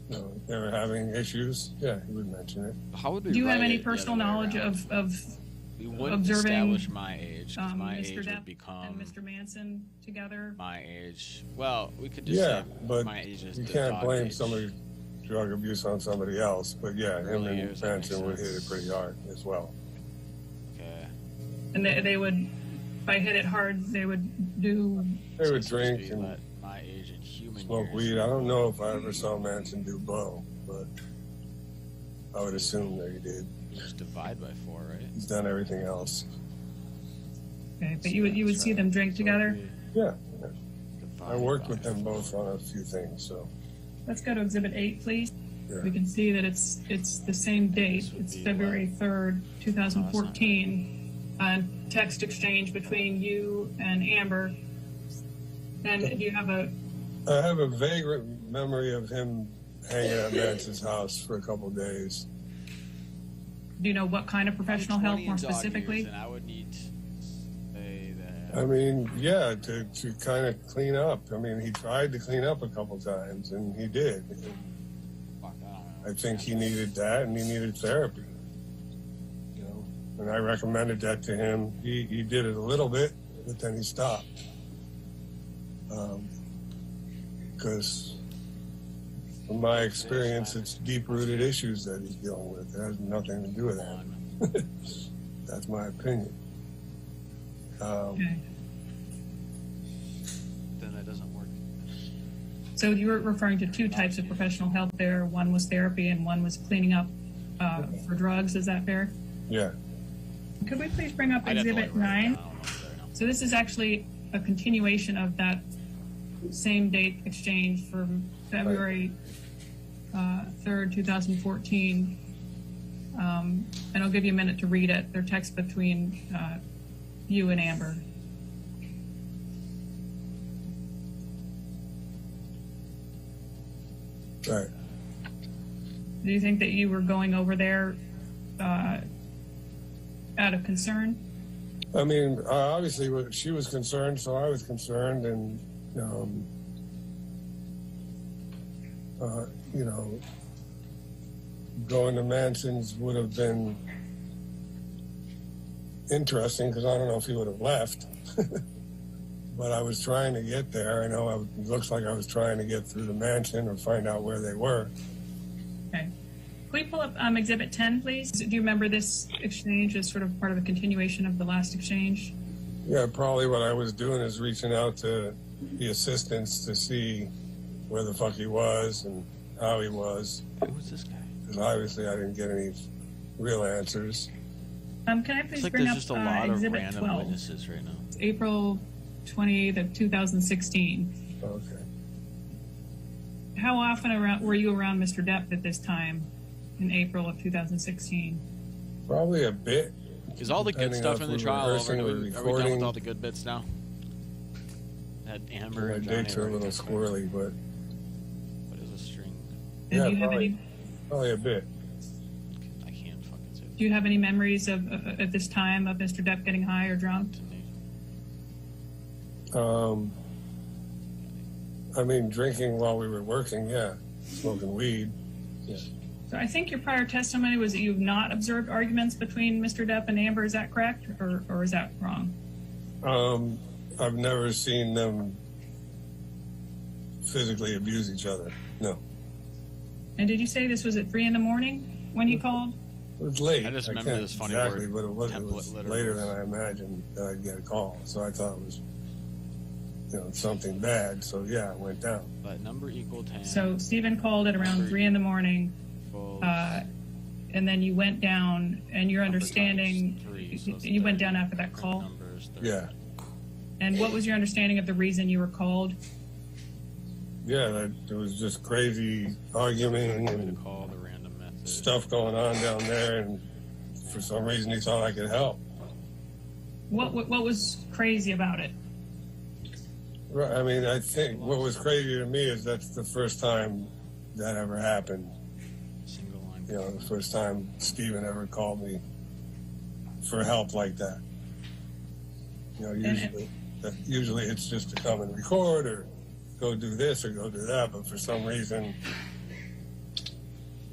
You know, if they were having issues, yeah, he would mention it. How would we Do you have write any it the personal other way knowledge around? of We wouldn't observing establish my age, 'cause my Mr. age Depp would become and Mr. Manson together? my age. Well, we could just Yeah, say but my age is you the can't dog blame age. somebody's drug abuse on somebody else. But yeah, him Early and years, that makes Manson would hit sense. it pretty hard as well. Okay. And they would, if I hit it hard, they would do... They would drink and my my age in human Smoke years. weed. I don't know if I ever saw Manson do blow, but I would assume that he did. Just divide by 4, right? He's done everything else. Okay, but you would see them drink together? Yeah. I worked with them both on a few things, so. Let's go to Exhibit 8, please. Yeah. We can see that it's the same date. It's February 3rd, 2014. Text exchange between you and Amber. And do you have I have a vague memory of him hanging at Manson's house for a couple of days. do you know what kind of professional help more specifically? And I would need to say that. I mean, yeah, to kind of clean up. I mean, he tried to clean up a couple times, and he did. I think he needed that, and he needed therapy. You know, and I recommended that to him. He did it a little bit, but then he stopped. Because from my experience, it's deep-rooted issues that he's dealing with. It has nothing to do with that. That's my opinion. Okay. Then that doesn't work. So you were referring to two types of professional help there. One was therapy and one was cleaning up for drugs. Is that fair? Yeah. Could we please bring up Exhibit 9? So this is actually a continuation of that same date exchange from February 3rd, 2014. And I'll give you a minute to read it. They're text between you and Amber. Right. Do you think that you were going over there out of concern? I mean, obviously, she was concerned, so I was concerned, and you know, going to Manson's would have been interesting because I don't know if he would have left. But I was trying to get there. I know it looks like I was trying to get through the mansion or find out where they were. Okay. Can we pull up Exhibit 10, please? Do you remember this exchange as sort of part of a continuation of the last exchange? Yeah, probably what I was doing is reaching out to the assistants to see where the fuck he was and how he was. Who was this guy? Because obviously I didn't get any real answers. Can I please bring up there's just a lot of Exhibit random 12? witnesses right now. It's April 28th of 2016. Okay. How often were you around Mr. Depp at this time in April of 2016? Probably a bit. Is all the good Depending stuff on in the if trial we're over? rehearsing or Are we done recording. with all the good bits now? Had Amber My and Johnny dates are a already little testified. squirrely, but What is a string? And yeah, do you have probably a bit. I can't fucking say. Do you have any memories of at this time of Mr. Depp getting high or drunk? I mean, drinking while we were working, yeah. Smoking weed. Yeah. So I think your prior testimony was that you've not observed arguments between Mr. Depp and Amber. Is that correct, or is that wrong? I've never seen them physically abuse each other. No. And did you say this was at 3 in the morning when he called? It was late. I just remember can't this funny exactly, word, but it was template letter. later than I imagined that I'd get a call. So I thought it was, something bad. So yeah, I went down. But number equal 10. So Stephen called at around 3 in the morning, and then you went down, and your understanding, you went down after that call? Yeah. And what was your understanding of the reason you were called? Yeah, that it was just crazy arguing and stuff going on down there, and for some reason he thought I could help. What was crazy about it? Right. I mean, I think what was crazy to me is that's the first time that ever happened. The first time Stephen ever called me for help like that. Usually it's just to come and record or go do this or go do that, but for some reason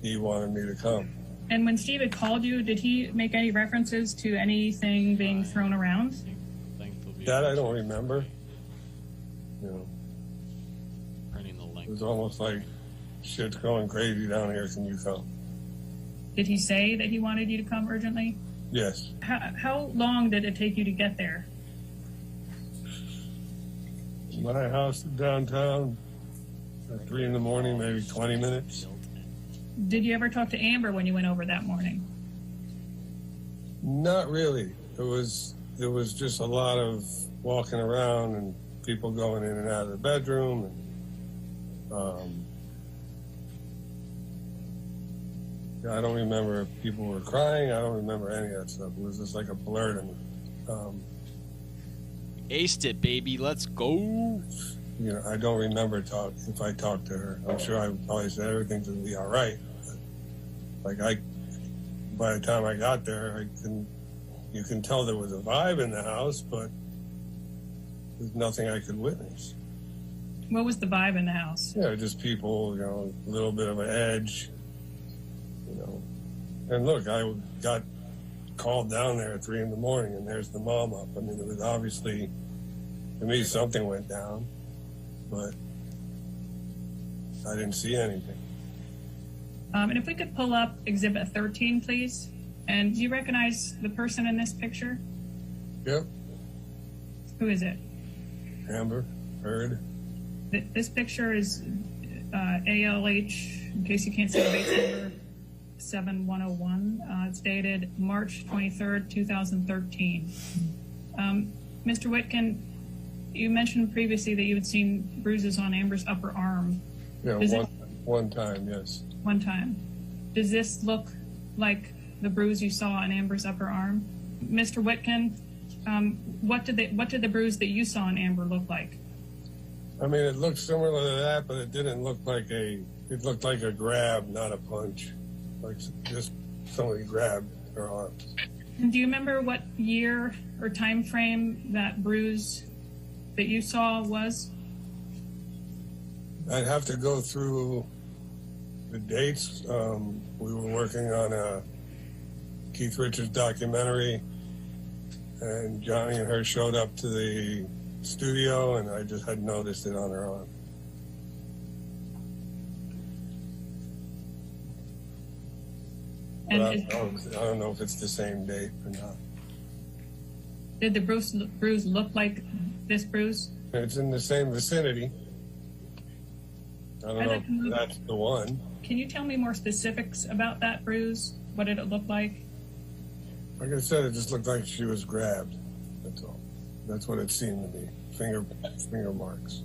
he wanted me to come. And when Stephen called you, did he make any references to anything being thrown around? That I don't remember. It was almost like, shit's going crazy down here, can you come? Did he say that he wanted you to come urgently? Yes. How long did it take you to get there? my house downtown at 3 in the morning, maybe 20 minutes. Did you ever talk to Amber when you went over that morning? Not really. There was just a lot of walking around and people going in and out of the bedroom. And, I don't remember if people were crying. I don't remember any of that stuff. It was just like a blur to me. Aced it, baby. Let's go. I don't remember if I talked to her. I'm sure I probably said everything's going to be all right. But, by the time I got there, you can tell there was a vibe in the house, but there's nothing I could witness. What was the vibe in the house? Yeah, just people, a little bit of an edge, And look, I got called down there at 3 in the morning, and there's the mom up. I mean, it was obviously, to me, something went down, but I didn't see anything. And if we could pull up Exhibit 13, please. And do you recognize the person in this picture? Yep. Who is it? Amber Heard. This picture is ALH, in case you can't see the base number, 7101. It's dated March 23rd, 2013. Mr. Witkin, you mentioned previously that you had seen bruises on Amber's upper arm. Yeah, one time, yes. One time. Does this look like the bruise you saw on Amber's upper arm? Mr. Witkin, what did the bruise that you saw on Amber look like? I mean, it looked similar to that, but it didn't look like it looked like a grab, not a punch. Like just somebody grabbed her arm. And do you remember what year or time frame that bruise that you saw was? I'd have to go through the dates. We were working on a Keith Richards documentary, and Johnny and her showed up to the studio, and I just had noticed it on her arm. But I don't know if it's the same date or not. Did the bruise look like this bruise? It's in the same vicinity. I don't know if that's the one. Can you tell me more specifics about that bruise? What did it look like? Like I said, it just looked like she was grabbed. That's all. That's what it seemed to be. Finger marks.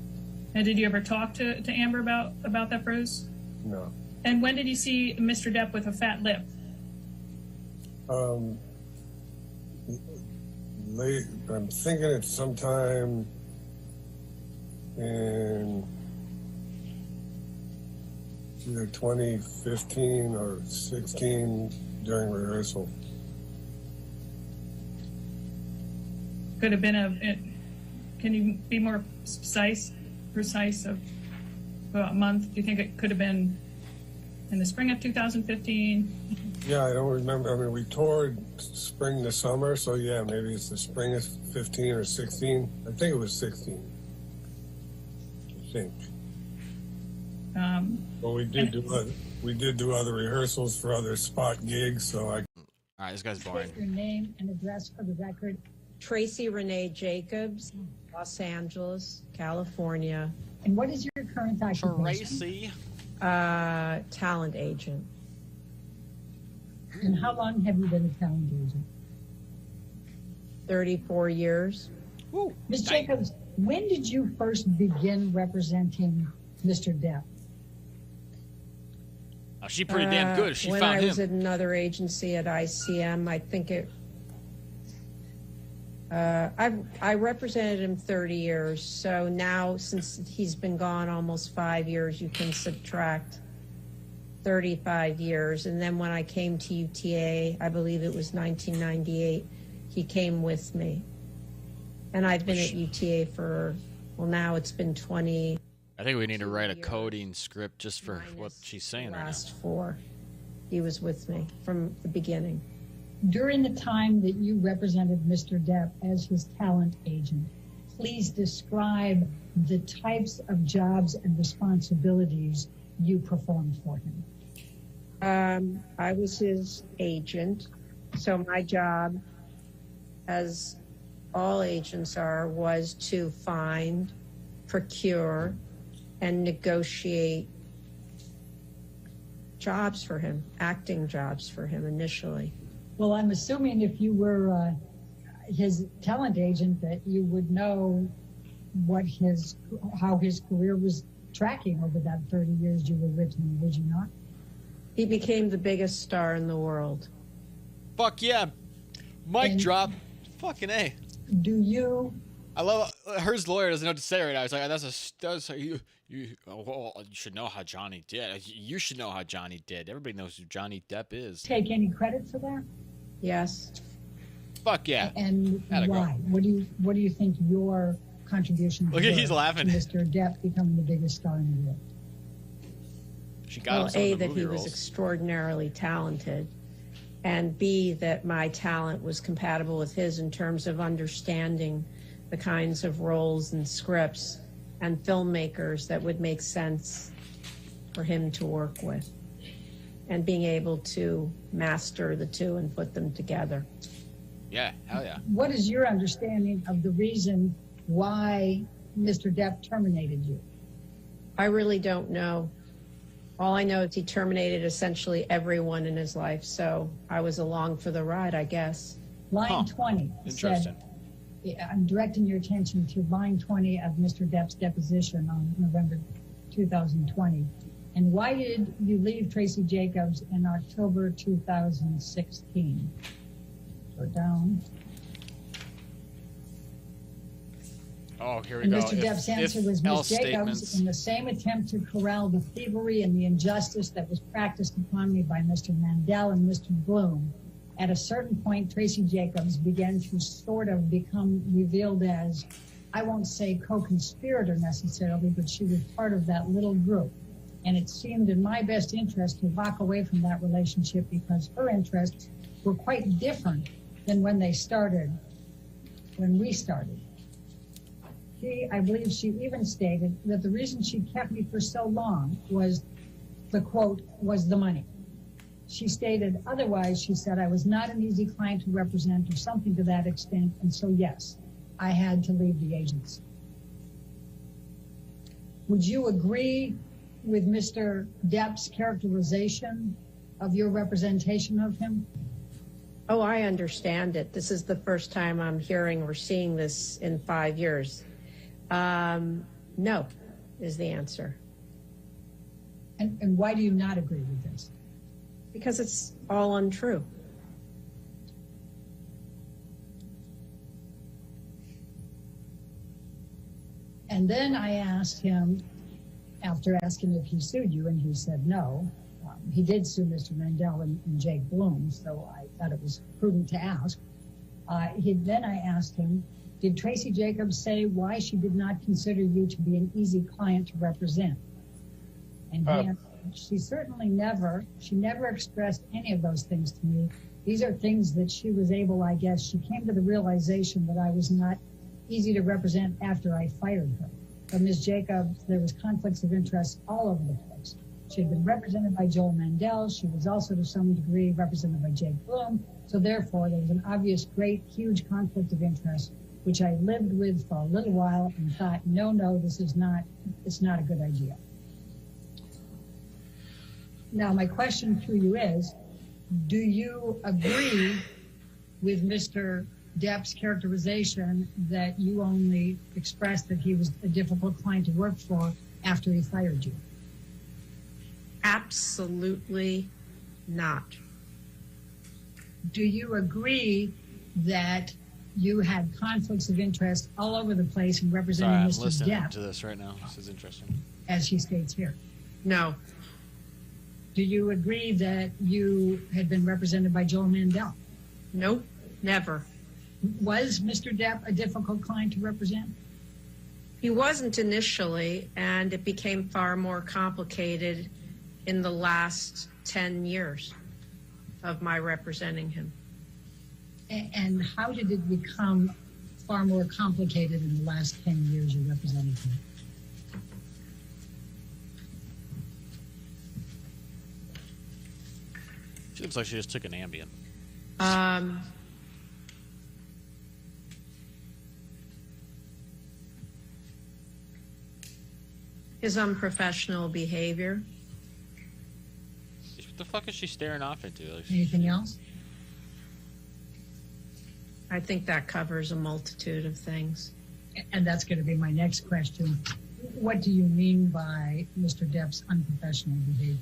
And did you ever talk to Amber about that bruise? No. And when did you see Mr. Depp with a fat lip? Late. I'm thinking it's sometime in either 2015 or 16 during rehearsal. Could have been can you be more precise of a month? Do you think it could have been in the spring of 2015? Yeah, I don't remember. I mean, we toured spring to summer, so yeah, maybe it's the spring of 15 or 16. I think it was 16. I think. Well, we did do other rehearsals for other spot gigs, so I. All right, this guy's boring. Your name and address for the record. Tracy Renee Jacobs, Los Angeles, California. And what is your current occupation? Tracy. Talent agent. And how long have you been a talent agent? 34 years. Ms. Jacobs, when did you first begin representing Mr. Depp? Oh, she's pretty damn good. She when found him. I was at another agency at ICM, I think it. I represented him 30 years. So now, since he's been gone almost 5 years, you can subtract 35 years. And then when I came to UTA, I believe it was 1998, he came with me. And I've been at UTA for, well, now it's been 20. I think we need to write a coding script just for what she's saying right now. Last 4. He was with me from the beginning. During the time that you represented Mr. Depp as his talent agent, please describe the types of jobs and responsibilities you performed for him. I was his agent, so my job, as all agents are, was to find, procure and negotiate jobs for him, acting jobs for him initially. Well, I'm assuming if you were his talent agent that you would know how his career was tracking over that 30 years you were with him, would you not? He became the biggest star in the world. Fuck yeah. Mic drop. Fucking A. Do you? I love hers lawyer doesn't know what to say right now. He's like, you should know how Johnny did. You should know how Johnny did. Everybody knows who Johnny Depp is. Take any credit for that? Yes. Fuck yeah. And Atta why? girl. What do you think your contribution Look, he's laughing. to Mr. Depp becoming the biggest star in the world? She got Well, him some A, of the that movie he was roles. extraordinarily talented, and B, that my talent was compatible with his in terms of understanding the kinds of roles and scripts and filmmakers that would make sense for him to work with, and being able to master the two and put them together. Yeah, hell yeah. What is your understanding of the reason why Mr. Depp terminated you? I really don't know. All I know is he terminated essentially everyone in his life, so I was along for the ride, I guess. Line 20 Interesting. said, I'm directing your attention to line 20 of Mr. Depp's deposition on November 2020. And why did you leave Tracy Jacobs in October 2016? Go down. Oh, here we And go. Mr. Depp's answer was else Ms. Jacobs, statements. in the same attempt to corral the thievery and the injustice that was practiced upon me by Mr. Mandel and Mr. Bloom, at a certain point, Tracy Jacobs began to sort of become revealed as, I won't say co-conspirator necessarily, but she was part of that little group. And it seemed in my best interest to walk away from that relationship because her interests were quite different than when we started. I believe she even stated that the reason she kept me for so long was, the quote, was the money. She stated otherwise, she said, I was not an easy client to represent or something to that extent. And so, yes, I had to leave the agency. Would you agree with Mr. Depp's characterization of your representation of him? Oh, I understand it. This is the first time I'm hearing or seeing this in 5 years. No, is the answer. And why do you not agree with this? Because it's all untrue. And then I asked him, after asking if he sued you, and he said no. He did sue Mr. Mandel and Jake Bloom, so I thought it was prudent to ask. Then I asked him, did Tracy Jacobs say why she did not consider you to be an easy client to represent? And he answered, she never expressed any of those things to me. These are things that she was able, I guess, she came to the realization that I was not easy to represent after I fired her. But Ms. Jacobs, there was conflicts of interest all over the place. She had been represented by Joel Mandel. She was also, to some degree, represented by Jake Bloom. So therefore, there was an obvious, great, huge conflict of interest, which I lived with for a little while and thought, no, it's not a good idea. Now, my question to you is, do you agree with Mr. Depp's characterization that you only expressed that he was a difficult client to work for after he fired you? Absolutely not. Do you agree that you had conflicts of interest all over the place in representing Sorry, I'm Mr. listening Depp, to this right now. This is interesting. as he states here? No. Do you agree that you had been represented by Joel Mandel? Nope, never. Was Mr. Depp a difficult client to represent? He wasn't initially, and it became far more complicated in the last 10 years of my representing him. And how did it become far more complicated in the last 10 years you represented him? She looks like she just took an Ambien. His unprofessional behavior. What the fuck is she staring off into? Like, Anything else? I think that covers a multitude of things. And that's going to be my next question. What do you mean by Mr. Depp's unprofessional behavior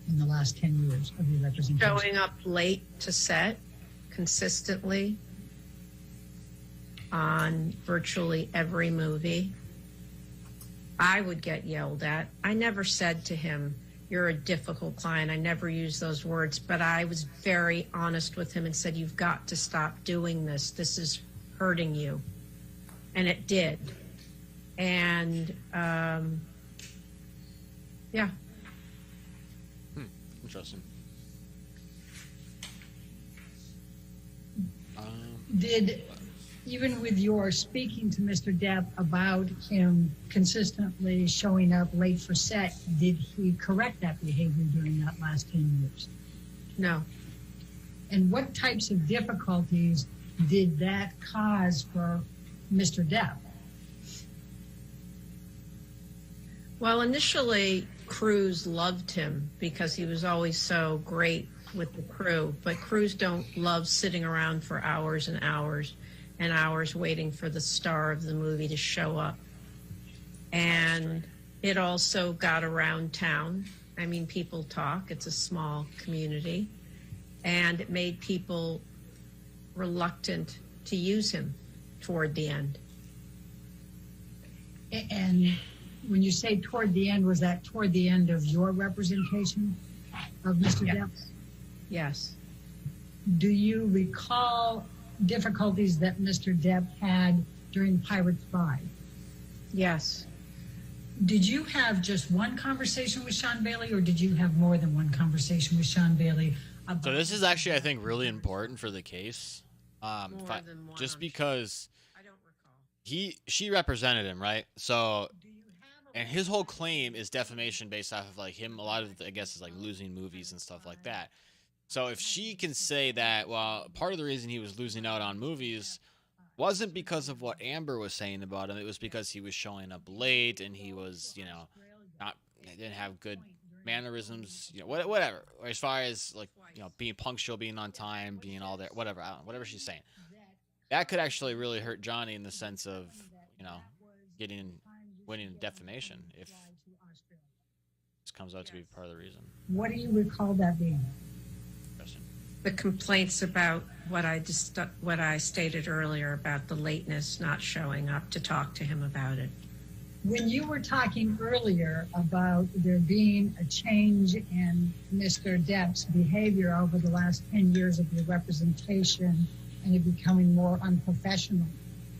in the last 10 years of your representation? Showing up late to set consistently on virtually every movie. I would get yelled at. I never said to him, "You're a difficult client." I never used those words, but I was very honest with him and said, "You've got to stop doing this. This is hurting you." And it did. And, yeah. Interesting. Did, even with your speaking to Mr. Depp about him consistently showing up late for set, did he correct that behavior during that last 10 years? No. And what types of difficulties did that cause for Mr. Depp? Well, initially, crews loved him because he was always so great with the crew, but crews don't love sitting around for hours and hours and hours waiting for the star of the movie to show up. And it also got around town. I mean, people talk. It's a small community. And it made people reluctant to use him toward the end. And when you say toward the end, was that toward the end of your representation of Mr. Depp? Yes. Do you recall difficulties that Mr. Depp had during Pirates 5? Yes. Did you have just one conversation with Sean Bailey, or did you have more than one conversation with Sean Bailey? So this is actually, I think, really important for the case. Just because she represented him, right? So, and his whole claim is defamation based off of like him. A lot of it, I guess, is like losing movies and stuff like that. So if she can say that, well, part of the reason he was losing out on movies wasn't because of what Amber was saying about him. It was because he was showing up late and he was, didn't have good mannerisms, whatever. Or as far as like, being punctual, being on time, being all there, whatever, I don't know, whatever she's saying. That could actually really hurt Johnny in the sense of, winning defamation if this comes out to be part of the reason. What do you recall that being? The complaints about what I stated earlier about the lateness, not showing up to talk to him about it. When you were talking earlier about there being a change in Mr. Depp's behavior over the last 10 years of your representation and it becoming more unprofessional,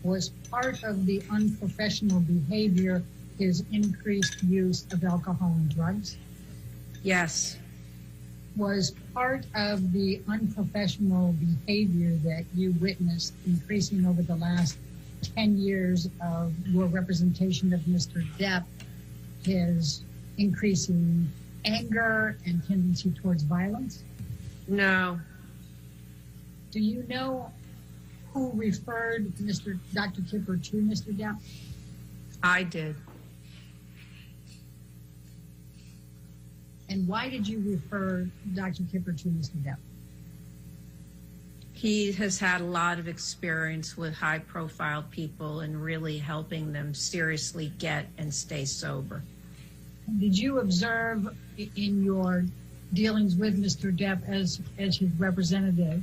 was part of the unprofessional behavior his increased use of alcohol and drugs? Yes. Was part of the unprofessional behavior that you witnessed increasing over the last 10 years of your representation of Mr. Depp his increasing anger and tendency towards violence? No. Do you know who referred Dr. Kipper to Mr. Depp? I did. And why did you refer Dr. Kipper to Mr. Depp? He has had a lot of experience with high-profile people and really helping them seriously get and stay sober. Did you observe in your dealings with Mr. Depp as his representative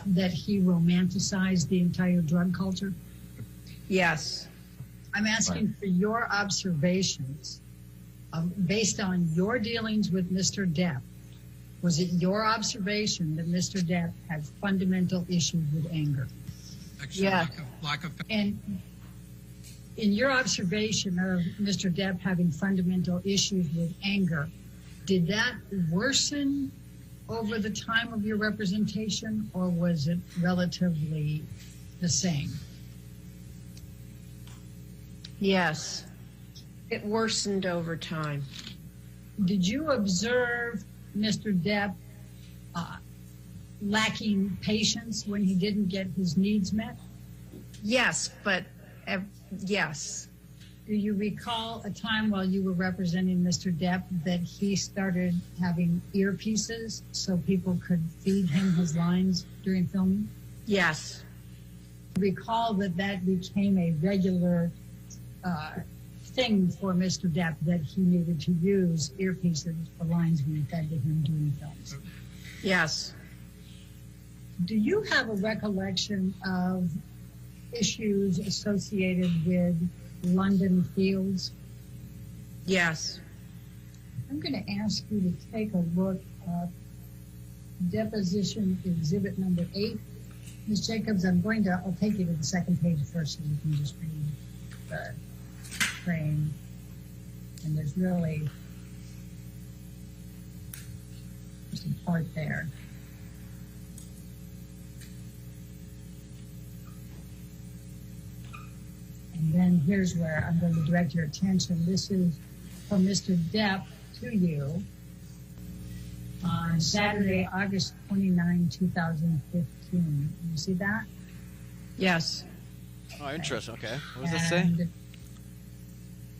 that he romanticized the entire drug culture? Yes. I'm asking for your observations based on your dealings with Mr. Depp. Was it your observation that Mr. Depp had fundamental issues with anger? Yeah. And in your observation of Mr. Depp having fundamental issues with anger, did that worsen over the time of your representation, or was it relatively the same? Yes. It worsened over time. Did you observe Mr. Depp lacking patience when he didn't get his needs met? Yes, but yes. Do you recall a time while you were representing Mr. Depp that he started having earpieces so people could feed him his lines during filming? Yes. Recall that became a regular thing for Mr. Depp, that he needed to use earpieces for lines being fed to him during films. Yes. Do you have a recollection of issues associated with London Fields? Yes. I'm going to ask you to take a look at deposition exhibit number 8. Ms. Jacobs, I'll take you to the second page first so you can just read the frame. And there's really just a part there. And then here's where I'm going to direct your attention. This is from Mr. Depp to you on Saturday, August 29, 2015. You see that? Yes. Oh, interesting. Okay. What does it say?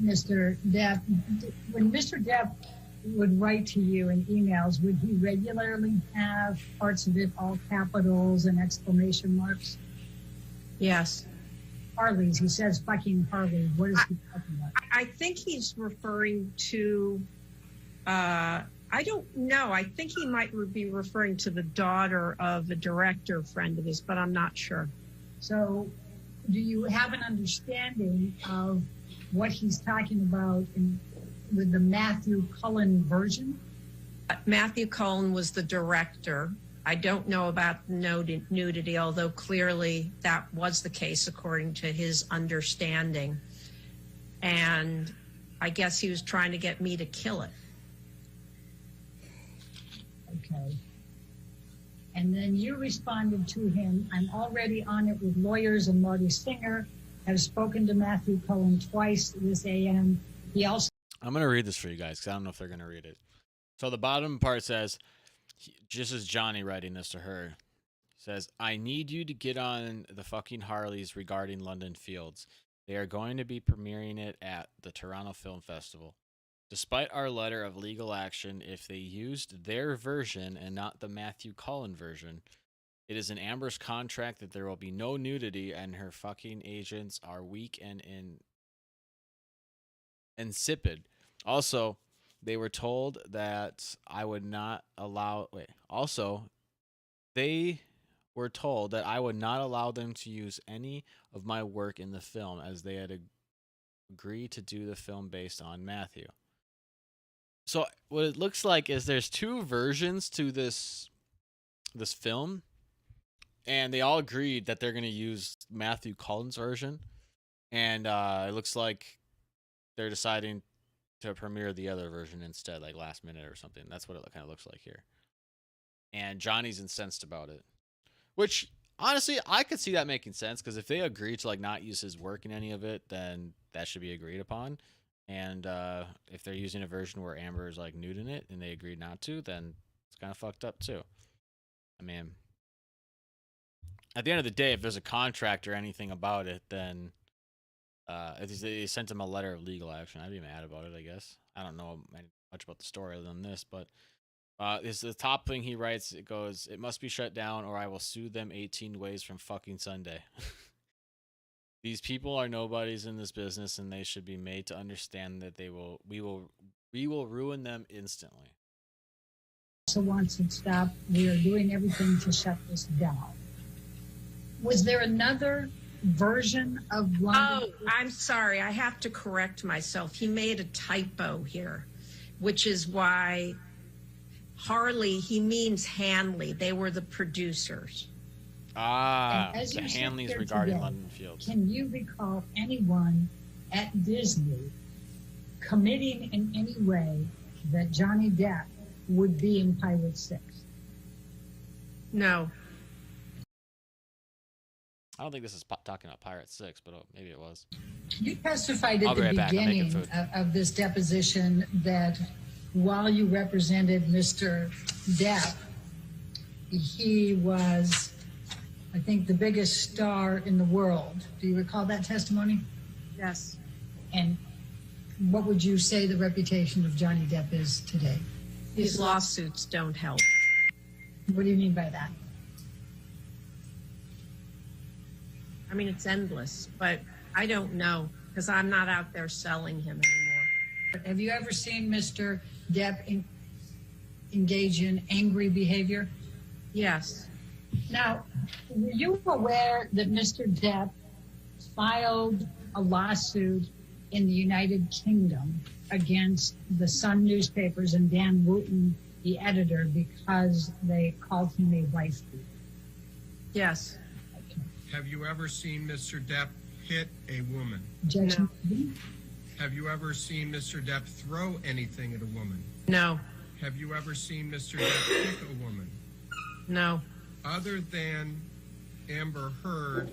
Mr. Depp, when Mr. Depp would write to you in emails, would he regularly have parts of it all capitals and exclamation marks? Yes. Harleys, he says fucking Harley. What is he talking about? I think he's referring to, I don't know. I think he might be referring to the daughter of a director friend of his, but I'm not sure. So do you have an understanding of what he's talking about with the Matthew Cullen version? Matthew Cullen was the director. I don't know about nudity, although clearly that was the case according to his understanding. And I guess he was trying to get me to kill it. Okay. And then you responded to him, I'm already on it with lawyers and Marty Singer. I've spoken to Matthew Cullen twice this AM. He also... I'm going to read this for you guys because I don't know if they're going to read it. So the bottom part says, just as Johnny writing this to her, says, I need you to get on the fucking Harleys regarding London Fields. They are going to be premiering it at the Toronto Film Festival. Despite our letter of legal action, if they used their version and not the Matthew Cullen version, it is in Amber's contract that there will be no nudity, and her fucking agents are weak and insipid. Also, they were told that I would not allow... they were told that I would not allow them to use any of my work in the film, as they had agreed to do the film based on Matthew. So what it looks like is there's two versions to this film, and they all agreed that they're going to use Matthew Cullen's version, and it looks like they're deciding to premiere the other version instead, like last minute or something. That's what it kind of looks like here. And Johnny's incensed about it, which honestly I could see that making sense, because if they agree to like not use his work in any of it, then that should be agreed upon. And if they're using a version where Amber is like nude in it and they agreed not to, then it's kind of fucked up too. I mean, at the end of the day, if there's a contract or anything about it, then if they sent him a letter of legal action, I'd be mad about it, I guess. I don't know much about the story other than this, but this is the top thing he writes. It goes, "It must be shut down or I will sue them 18 ways from fucking Sunday." These people are nobodies in this business, and they should be made to understand that we will ruin them instantly. Also wants it stopped. We are doing everything to shut this down. Was there another version of London? Oh, I'm sorry. I have to correct myself. He made a typo here, which is why Harley, he means Hanley. They were the producers. Ah, the Hanleys regarding London Fields. Can you recall anyone at Disney committing in any way that Johnny Depp would be in Pirate 6? No. I don't think this is talking about Pirate 6, but maybe it was. You testified at the beginning of this deposition that while you represented Mr. Depp, he was, I think, the biggest star in the world. Do you recall that testimony? Yes. And what would you say the reputation of Johnny Depp is today? These lawsuits don't help. What do you mean by that? I mean, it's endless, but I don't know because I'm not out there selling him anymore. Have you ever seen Mr. Depp engage in angry behavior? Yes. Now, were you aware that Mr. Depp filed a lawsuit in the United Kingdom against the Sun newspapers and Dan Wooten, the editor, because they called him a wife beater? Yes. Have you ever seen Mr. Depp hit a woman? Objection. Have you ever seen Mr. Depp throw anything at a woman? No. Have you ever seen Mr. Depp kick a woman? No. Other than Amber Heard,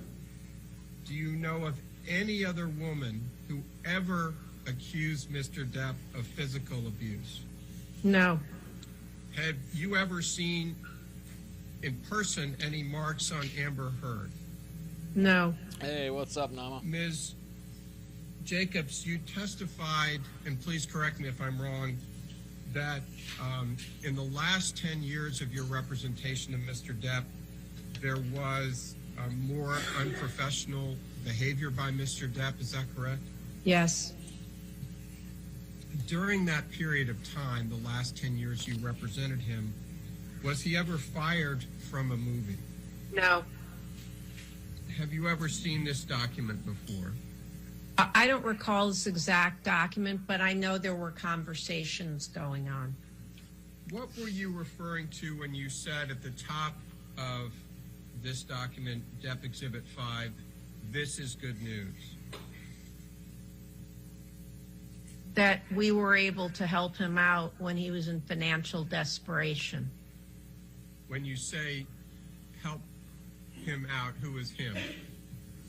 do you know of any other woman who ever accused Mr. Depp of physical abuse? No. Have you ever seen in person any marks on Amber Heard? No. Hey, what's up, Nama? Ms. Jacobs, you testified, and please correct me if I'm wrong, that in the last 10 years of your representation of Mr. Depp, there was more unprofessional behavior by Mr. Depp. Is that correct? Yes. During that period of time, the last 10 years you represented him, was he ever fired from a movie? No. Have you ever seen this document before? I don't recall this exact document, but I know there were conversations going on. What were you referring to when you said at the top of this document, Depp Exhibit 5, this is good news? That we were able to help him out when he was in financial desperation. When you say help him out, who is him?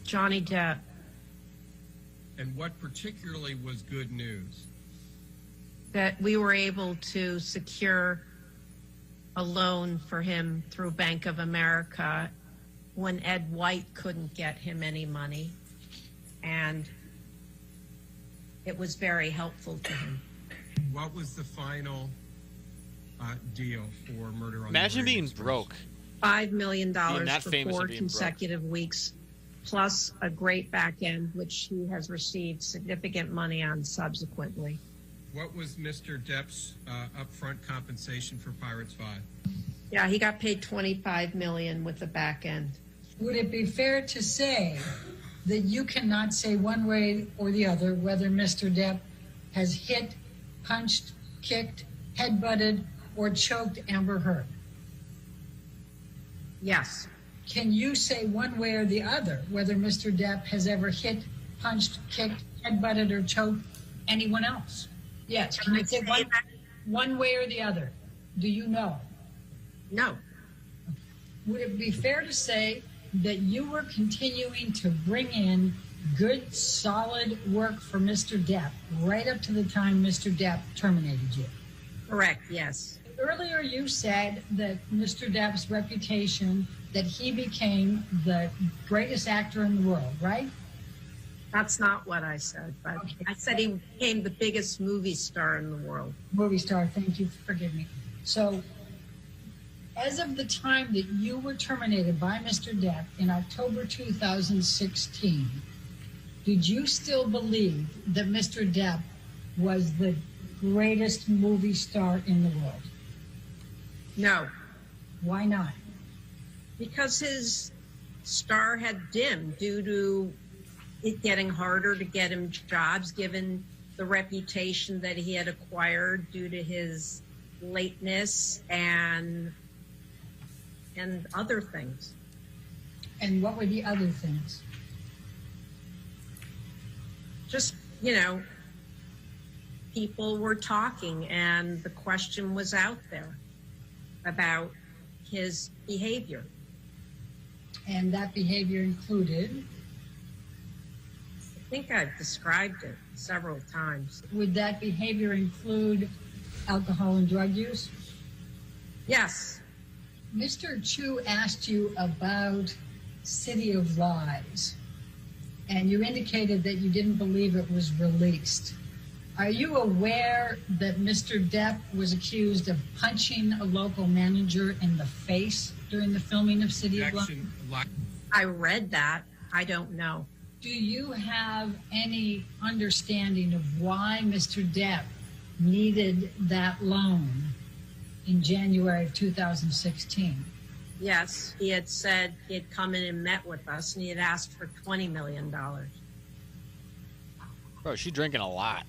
Johnny Depp. And what particularly was good news? That we were able to secure a loan for him through Bank of America when Ed White couldn't get him any money. And it was very helpful to him. What was the final deal for Murder on Imagine the being Orient broke. $5 million that for famous 4 of being broke. consecutive weeks, plus a great back end, which he has received significant money on subsequently. What was Mr. Depp's upfront compensation for Pirates 5? Yeah, he got paid $25 million with the back end. Would it be fair to say that you cannot say one way or the other whether Mr. Depp has hit, punched, kicked, headbutted, or choked Amber Heard? Yes. Can you say one way or the other whether Mr. Depp has ever hit, punched, kicked, headbutted, or choked anyone else? Yes. Can you say one way or the other? Do you know? No. Would it be fair to say that you were continuing to bring in good, solid work for Mr. Depp right up to the time Mr. Depp terminated you? Correct, yes. Earlier you said that Mr. Depp's reputation, that he became the greatest actor in the world, right? That's not what I said, but I said he became the biggest movie star in the world. Movie star, thank you, forgive me. So, as of the time that you were terminated by Mr. Depp in October 2016, did you still believe that Mr. Depp was the greatest movie star in the world? No. Why not? Because his star had dimmed due to it getting harder to get him jobs, given the reputation that he had acquired due to his lateness and other things. And what were the other things? Just, people were talking and the question was out there about his behavior. And that behavior included? I think I've described it several times. Would that behavior include alcohol and drug use? Yes. Mr. Chu asked you about City of Lies and you indicated that you didn't believe it was released. Are you aware that Mr. Depp was accused of punching a local manager in the face during the filming of City of Love? I read that. I don't know. Do you have any understanding of why Mr. Depp needed that loan in January of 2016? Yes, he had said he had come in and met with us, and he had asked for $20 million. Bro, she's drinking a lot.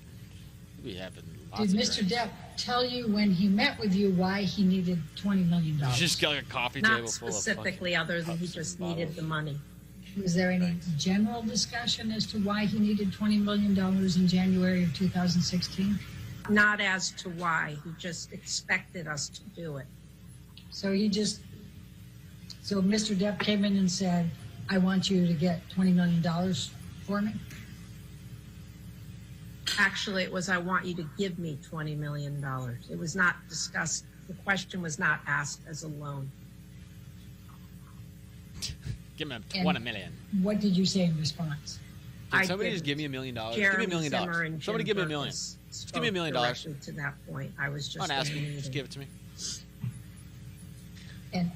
We having lots Did of Mr. drinks. Depp tell you when he met with you why he needed $20 million? He's just got like a coffee Not table full of specifically, other than he just needed the money. Was there any general discussion as to why he needed $20 million in January of 2016? Not as to why. He just expected us to do it. So Mr. Depp came in and said, I want you to get $20 million for me? Actually, it was, I want you to give me $20 million. It was not discussed. The question was not asked as a loan. Give me $20 million. What did you say in response? Can somebody just give me $1 million? Give me $1 million. Somebody give me $1 million. Just give me $1 million. To that point, I was just. Don't ask me. Just give it to me. And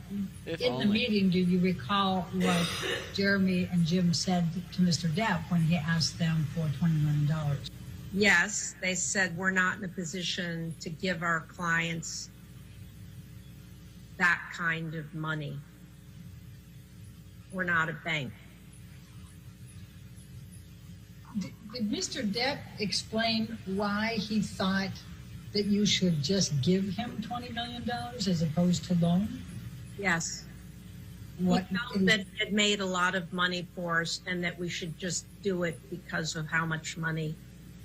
If in only. the meeting, do you recall what Jeremy and Jim said to Mr. Depp when he asked them for $20 million? Yes, they said we're not in a position to give our clients that kind of money. We're not a bank. Did Mr. Depp explain why he thought that you should just give him $20 million as opposed to loan? Yes. What He felt that he had made a lot of money for us and that we should just do it because of how much money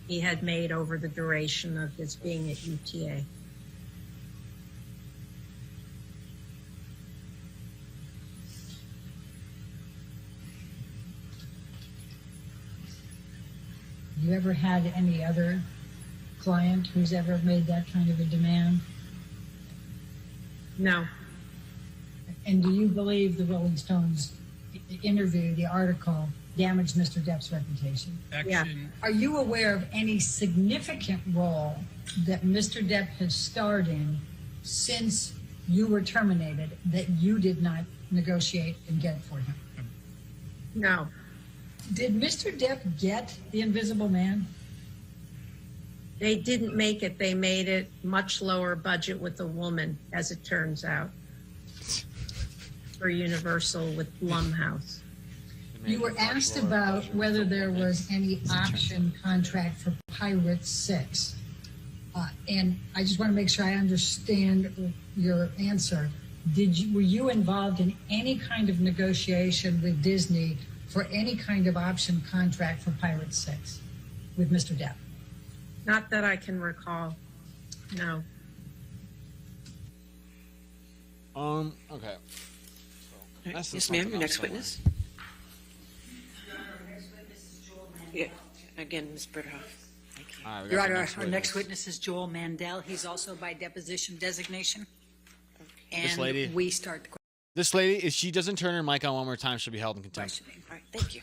he had made over the duration of his being at UTA. you ever had any other client who's ever made that kind of a demand? No. And do you believe the Rolling Stones interview, the article, damaged Mr. Depp's reputation? Yeah. Are you aware of any significant role that Mr. Depp has starred in since you were terminated that you did not negotiate and get for him? No. Did Mr. Depp get The Invisible Man? They didn't make it. They made it much lower budget with a woman, as it turns out, for Universal with Blumhouse. You were asked about whether there was any option contract for Pirates 6. And I just want to make sure I understand your answer. Were you involved in any kind of negotiation with Disney for any kind of option contract for Pirates 6 with Mr. Depp? Not that I can recall. No. Okay. Yes, ma'am. Your next witness. Yeah. Again, Ms. Brithoff. Your Honor, our next witness is Joel Mandel. He's also by deposition designation. And This lady. we start the question. This lady, if she doesn't turn her mic on one more time, she'll be held in contempt. All right. Thank you.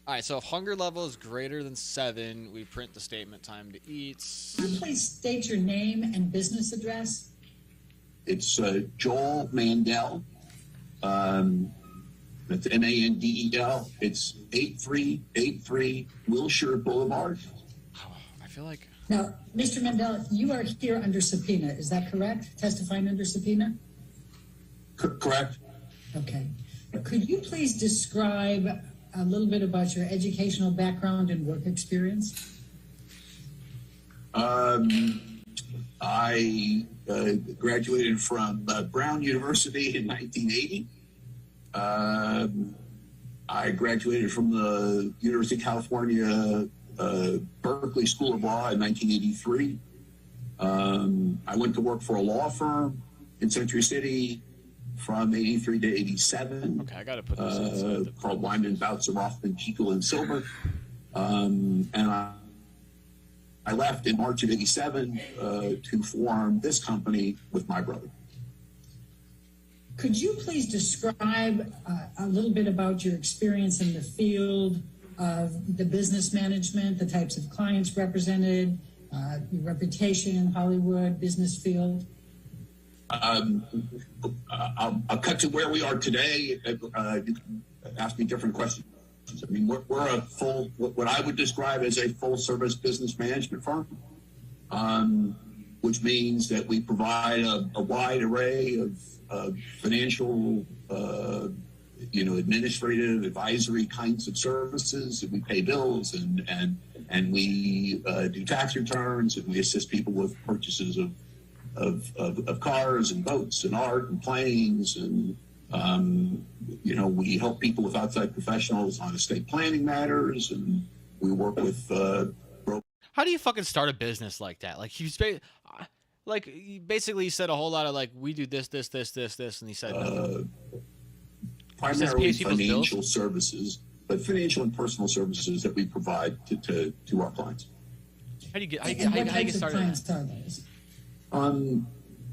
All right, so if hunger level is greater than 7, we print the statement time to eat. Can you please state your name and business address? It's Joel Mandel. That's Mandel. It's 8383 Wilshire Boulevard. I feel like... Now, Mr. Mandel, you are here under subpoena. Is that correct? Testifying under subpoena? Correct. Okay. Could you please describe a little bit about your educational background and work experience? I graduated from Brown University in 1980. I graduated from the University of California Berkeley School of Law in 1983. I went to work for a law firm in Century City from 83 to 87. Okay, I got to put this called Wyman, Boutzer, Rothman, Jekyll, and Silver. And I left in March of 87 to form this company with my brother. Could you please describe a little bit about your experience in the field of the business management, the types of clients represented, your reputation in Hollywood, business field? I'll cut to where we are today. You can ask me different questions. I mean, we're a full, what I would describe as a full-service business management firm, which means that we provide a wide array of financial, administrative, advisory kinds of services. We pay bills and we do tax returns, and we assist people with purchases of cars and boats and art and planes, and we help people with outside professionals on estate planning matters, and we work with. How do you fucking start a business like that? Like he basically said a whole lot of like, we do this, and he said nothing. Primarily financial services, but financial and personal services that we provide to our clients. How do you get started?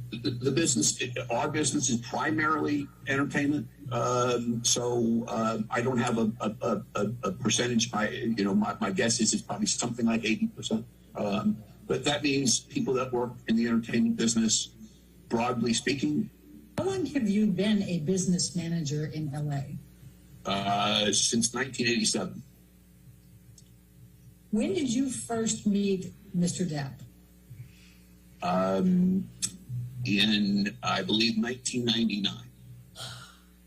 The business, our business is primarily entertainment. So I don't have a percentage. My guess is it's probably something like 80%. But that means people that work in the entertainment business, broadly speaking. How long have you been a business manager in LA? Since 1987. When did you first meet Mr. Depp? In, I believe, 1999.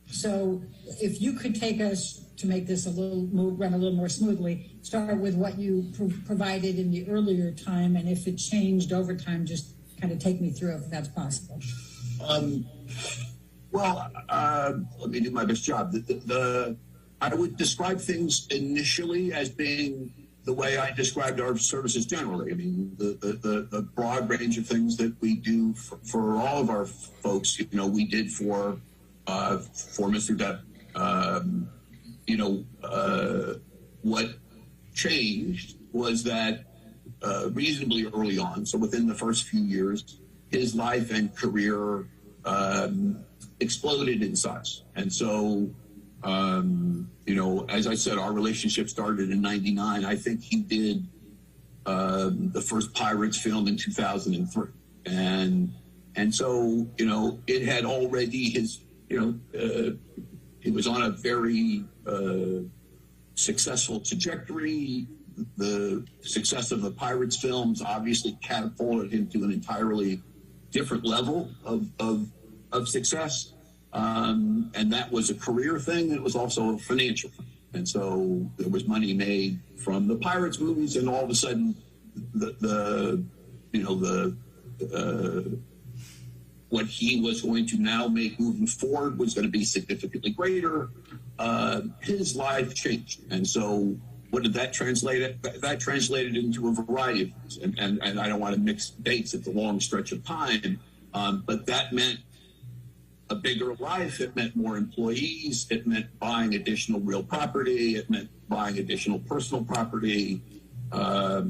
So if you could take us to make this run a little more smoothly, start with what you provided in the earlier time, and if it changed over time, just kind of take me through if that's possible. Let me do my best job. I would describe things initially as being the way I described our services generally. I mean, the broad range of things that we do for all of our folks, we did for Mr. Depp. What changed was that reasonably early on, so within the first few years, his life and career exploded in size. And so, as I said, our relationship started in 99. I think he did the first Pirates film in 2003. And so, it had already he was on a very successful trajectory. The success of the Pirates films obviously catapulted him to an entirely different level of success. And that was a career thing. It was also a financial thing. And so there was money made from the Pirates movies, and all of a sudden what he was going to now make moving forward was going to be significantly greater. His life changed. And so what did that translate? That translated into a variety of things. And I don't want to mix dates at the long stretch of time, but that meant a bigger life. It meant more employees. It meant buying additional real property. It meant buying additional personal property. It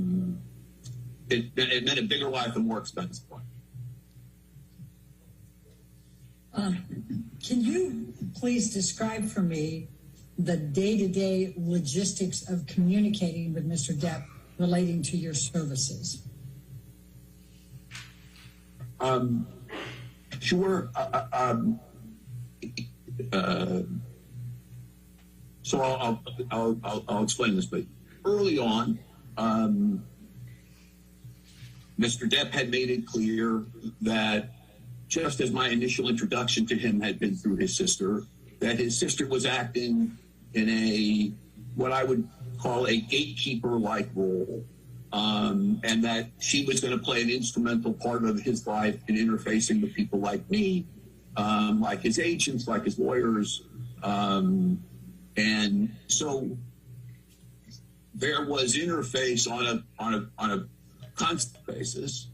meant a bigger life and more expensive life. Can you please describe for me the day-to-day logistics of communicating with Mr. Depp relating to your services? Sure. So I'll explain this, but early on, Mr. Depp had made it clear that, just as my initial introduction to him had been through his sister, that his sister was acting in what I would call a gatekeeper-like role, and that she was going to play an instrumental part of his life in interfacing with people like me, like his agents, like his lawyers. And so there was interface on a constant basis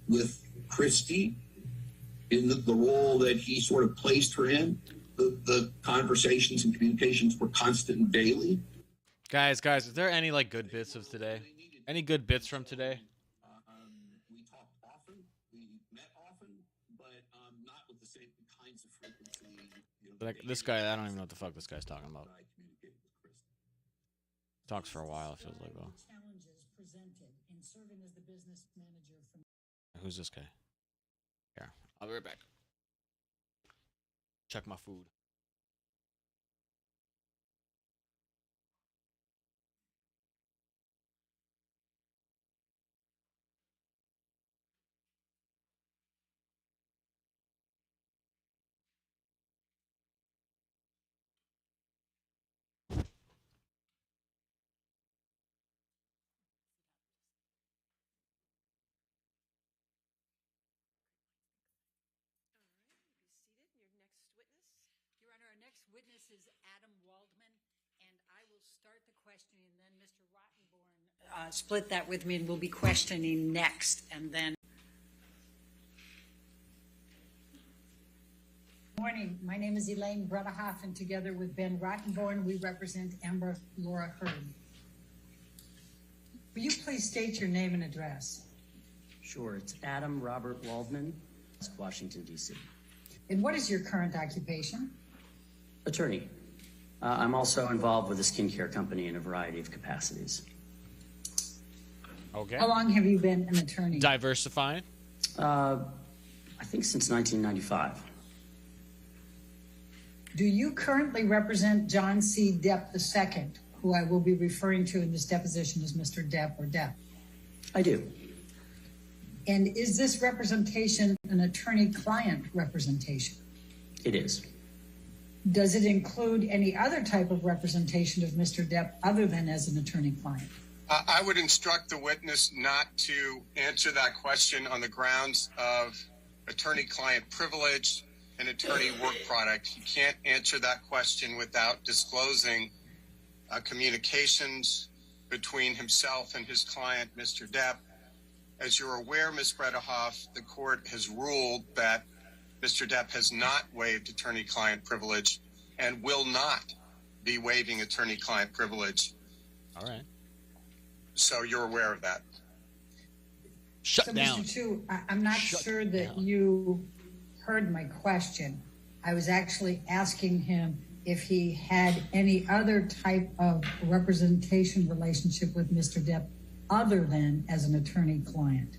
with Christie in the role that he sort of placed her in. The conversations and communications were constant and daily. Guys, is there any good bits of today? Any good bits from today? We talked often, we met often, but not with Like, this guy, I don't even know what the fuck this guy's talking about. Talks for a while, it feels like, though. Who's this guy? Here, I'll be right back. Check my food. Your Honor, our next witness is Adam Waldman, and I will start the questioning, and then Mr. Rottenborn split that with me, and we'll be questioning next, and then. Morning. My name is Elaine Bredehoff, and together with Ben Rottenborn, we represent Amber Laura Heard. Will you please state your name and address? Sure. It's Adam Robert Waldman, Washington, D.C. And what is your current occupation? Attorney. I'm also involved with a skincare company in a variety of capacities. Okay. How long have you been an attorney? Diversifying? I think since 1995. Do you currently represent John C. Depp II, who I will be referring to in this deposition as Mr. Depp or Depp? I do. And is this representation an attorney-client representation? It is. Does it include any other type of representation of Mr. Depp other than as an attorney-client? I would instruct the witness not to answer that question on the grounds of attorney-client privilege and attorney work product. You can't answer that question without disclosing communications between himself and his client, Mr. Depp. As you're aware, Ms. Bredehoff, the court has ruled that Mr. Depp has not waived attorney-client privilege and will not be waiving attorney-client privilege. All right. So you're aware of that. Shut down. Mr. Chu, I'm not sure that you heard my question. I was actually asking him if he had any other type of representation relationship with Mr. Depp other than as an attorney-client.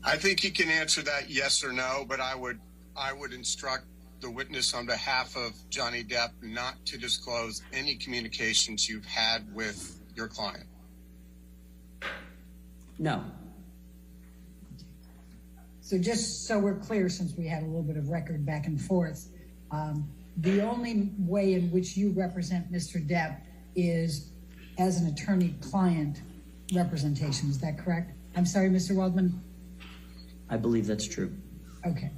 I think he can answer that yes or no, but I would instruct the witness on behalf of Johnny Depp not to disclose any communications you've had with your client. No. So just so we're clear, since we had a little bit of record back and forth, the only way in which you represent Mr. Depp is as an attorney-client representation. Is that correct? I'm sorry, Mr. Waldman? I believe that's true. Okay.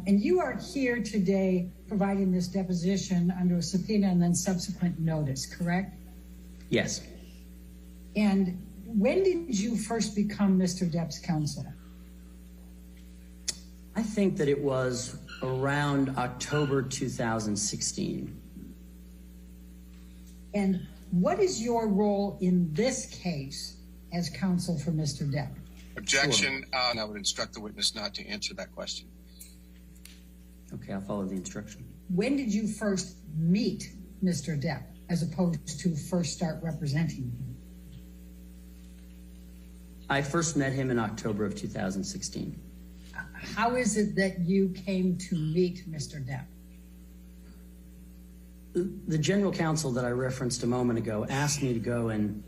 And you are here today providing this deposition under a subpoena and then subsequent notice, correct? Yes. And when did you first become Mr. Depp's counsel? I think that it was around October 2016. And what is your role in this case as counsel for Mr. Depp? Objection. And I would instruct the witness not to answer that question. Okay, I'll follow the instruction. When did you first meet Mr. Depp as opposed to first start representing him? I first met him in October of 2016. How is it that you came to meet Mr. Depp? The general counsel that I referenced a moment ago asked me to go and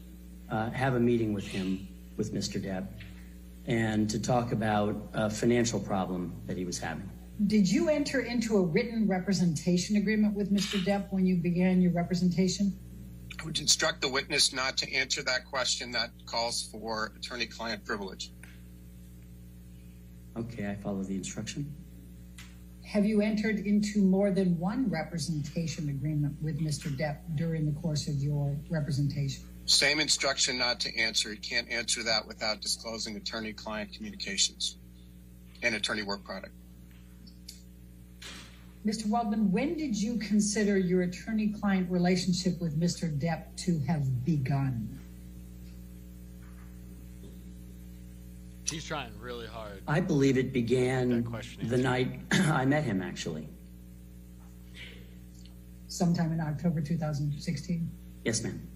have a meeting with him, with Mr. Depp, and to talk about a financial problem that he was having. Did you enter into a written representation agreement with Mr. Depp when you began your representation? I would instruct the witness not to answer that question. That calls for attorney-client privilege. Okay, I follow the instruction. Have you entered into more than one representation agreement with Mr. Depp during the course of your representation? Same instruction not to answer. He can't answer that without disclosing attorney-client communications and attorney work product. Mr. Waldman, when did you consider your attorney-client relationship with Mr. Depp to have begun? He's trying really hard. I believe it began the night I met him, actually. Sometime in October 2016? Yes, ma'am.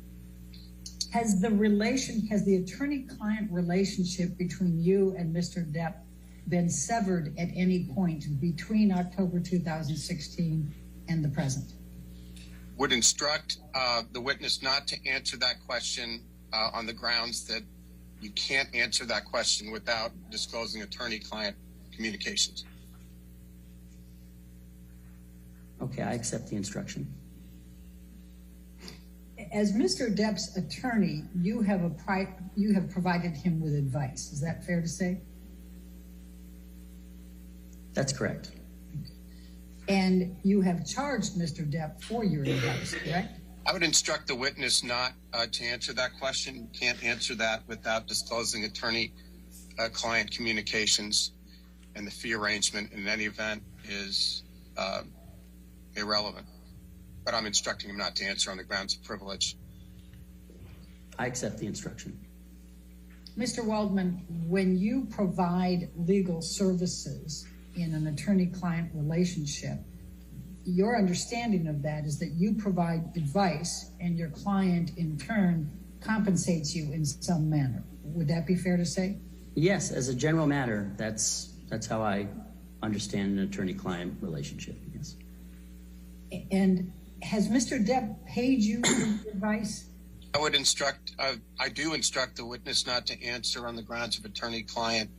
Has the attorney-client relationship between you and Mr. Depp been severed at any point between October 2016 and the present? Would instruct the witness not to answer that question on the grounds that you can't answer that question without disclosing attorney-client communications. Okay, I accept the instruction. As Mr. Depp's attorney, you have provided him with advice. Is that fair to say? That's correct. And you have charged Mr. Depp for your advice, correct? I would instruct the witness not to answer that question. You can't answer that without disclosing attorney-client communications, and the fee arrangement in any event is irrelevant. But I'm instructing him not to answer on the grounds of privilege. I accept the instruction. Mr. Waldman, when you provide legal services in an attorney-client relationship, your understanding of that is that you provide advice and your client in turn compensates you in some manner. Would that be fair to say? Yes, as a general matter, that's how I understand an attorney-client relationship, yes. And has Mr. Depp paid you for advice? I do instruct the witness not to answer on the grounds of attorney-client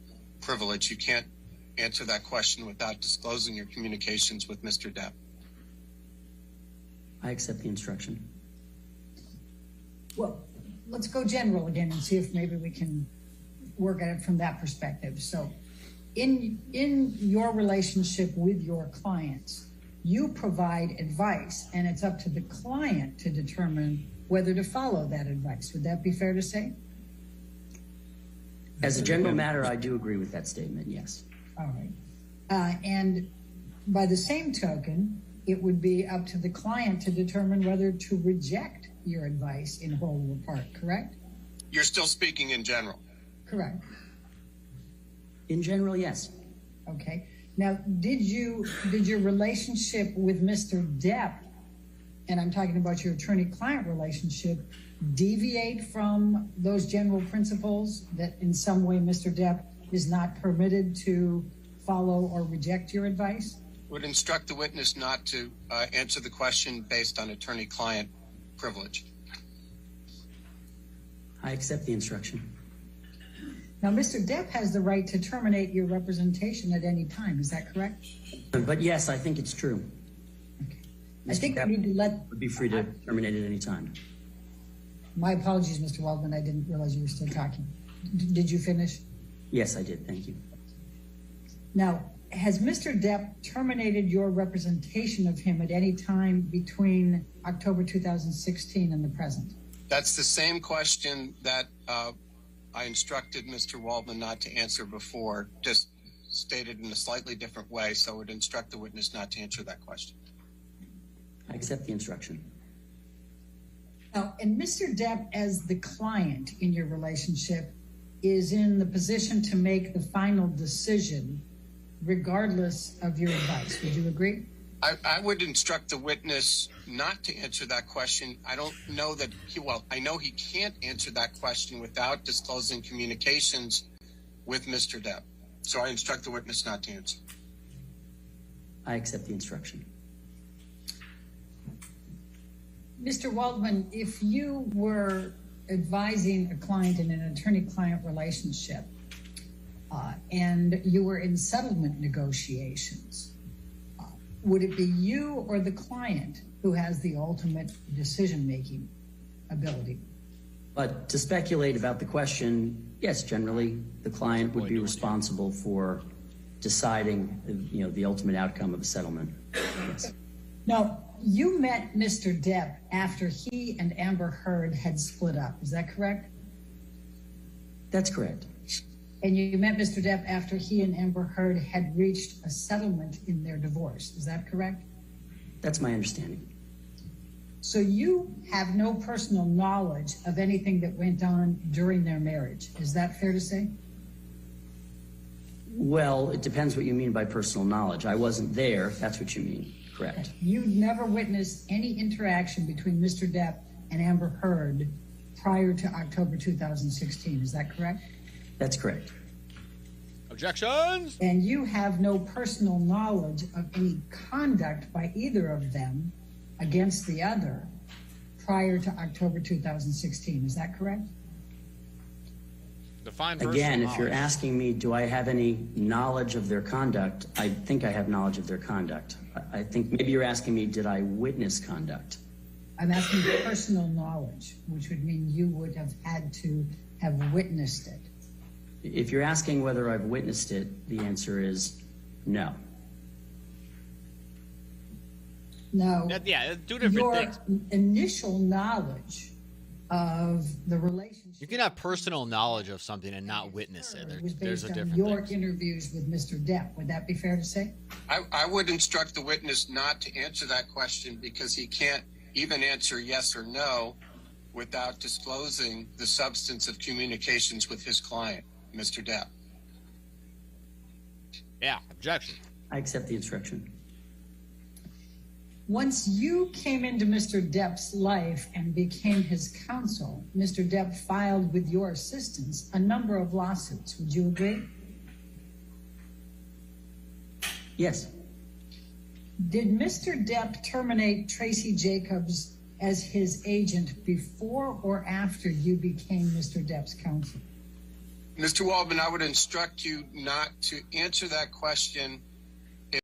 privilege. You can't answer that question without disclosing your communications with Mr. Depp. I accept the instruction. Well, let's go general again and see if maybe we can work at it from that perspective. So in your relationship with your clients, you provide advice and it's up to the client to determine whether to follow that advice. Would that be fair to say? As a general matter, I do agree with that statement, yes. All right. And by the same token, it would be up to the client to determine whether to reject your advice in whole or part, correct? You're still speaking in general. Correct. In general, yes. Okay. Now, did your relationship with Mr. Depp, and I'm talking about your attorney-client relationship, deviate from those general principles that in some way Mr. Depp is not permitted to follow or reject your advice? Would instruct the witness not to answer the question based on attorney-client privilege. I accept the instruction. Now, Mr. Depp has the right to terminate your representation at any time. Is that correct? But yes, I think it's true. Okay. I think we need to would be free to terminate at any time. My apologies, Mr. Waldman. I didn't realize you were still talking. Did you finish? Yes, I did. Thank you. Now, has Mr. Depp terminated your representation of him at any time between October 2016 and the present? That's the same question that I instructed Mr. Waldman not to answer before, just stated in a slightly different way, so I would instruct the witness not to answer that question. I accept the instruction. Now, and Mr. Depp, as the client in your relationship, is in the position to make the final decision regardless of your advice. Would you agree? I would instruct the witness not to answer that question. I don't know that I know he can't answer that question without disclosing communications with Mr. Depp. So I instruct the witness not to answer. I accept the instruction. Mr. Waldman, if you were advising a client in an attorney-client relationship and you were in settlement negotiations, would it be you or the client who has the ultimate decision-making ability? But to speculate about the question, yes, generally the client would be responsible for deciding, the ultimate outcome of a settlement. Yes. Now, you met Mr. Depp after he and Amber Heard had split up. Is that correct? That's correct. And you met Mr. Depp after he and Amber Heard had reached a settlement in their divorce. Is that correct? That's my understanding. So you have no personal knowledge of anything that went on during their marriage. Is that fair to say? Well, it depends what you mean by personal knowledge. I wasn't there, if that's what you mean. Correct. You never witnessed any interaction between Mr. Depp and Amber Heard prior to October 2016. Is that correct? That's correct. Objections! And you have no personal knowledge of any conduct by either of them against the other prior to October 2016. Is that correct? Define Again, if you're knowledge. asking me, do I have any knowledge of their conduct? I think I have knowledge of their conduct. I think maybe you're asking me, did I witness conduct? I'm asking for personal knowledge, which would mean you would have had to have witnessed it. If you're asking whether I've witnessed it, the answer is no. No. Yeah, two different your things. Initial knowledge of the relationship You can have personal knowledge of something and not witness it. was There's based a on difference. your interviews with Mr. Depp. Would that be fair to say? I would instruct the witness not to answer that question because he can't even answer yes or no without disclosing the substance of communications with his client, Mr. Depp. Yeah, objection. I accept the instruction. Once you came into Mr. Depp's life and became his counsel, Mr. Depp filed with your assistance a number of lawsuits. Would you agree? Yes. Did Mr. Depp terminate Tracy Jacobs as his agent before or after you became Mr. Depp's counsel? Mr. Waldman, I would instruct you not to answer that question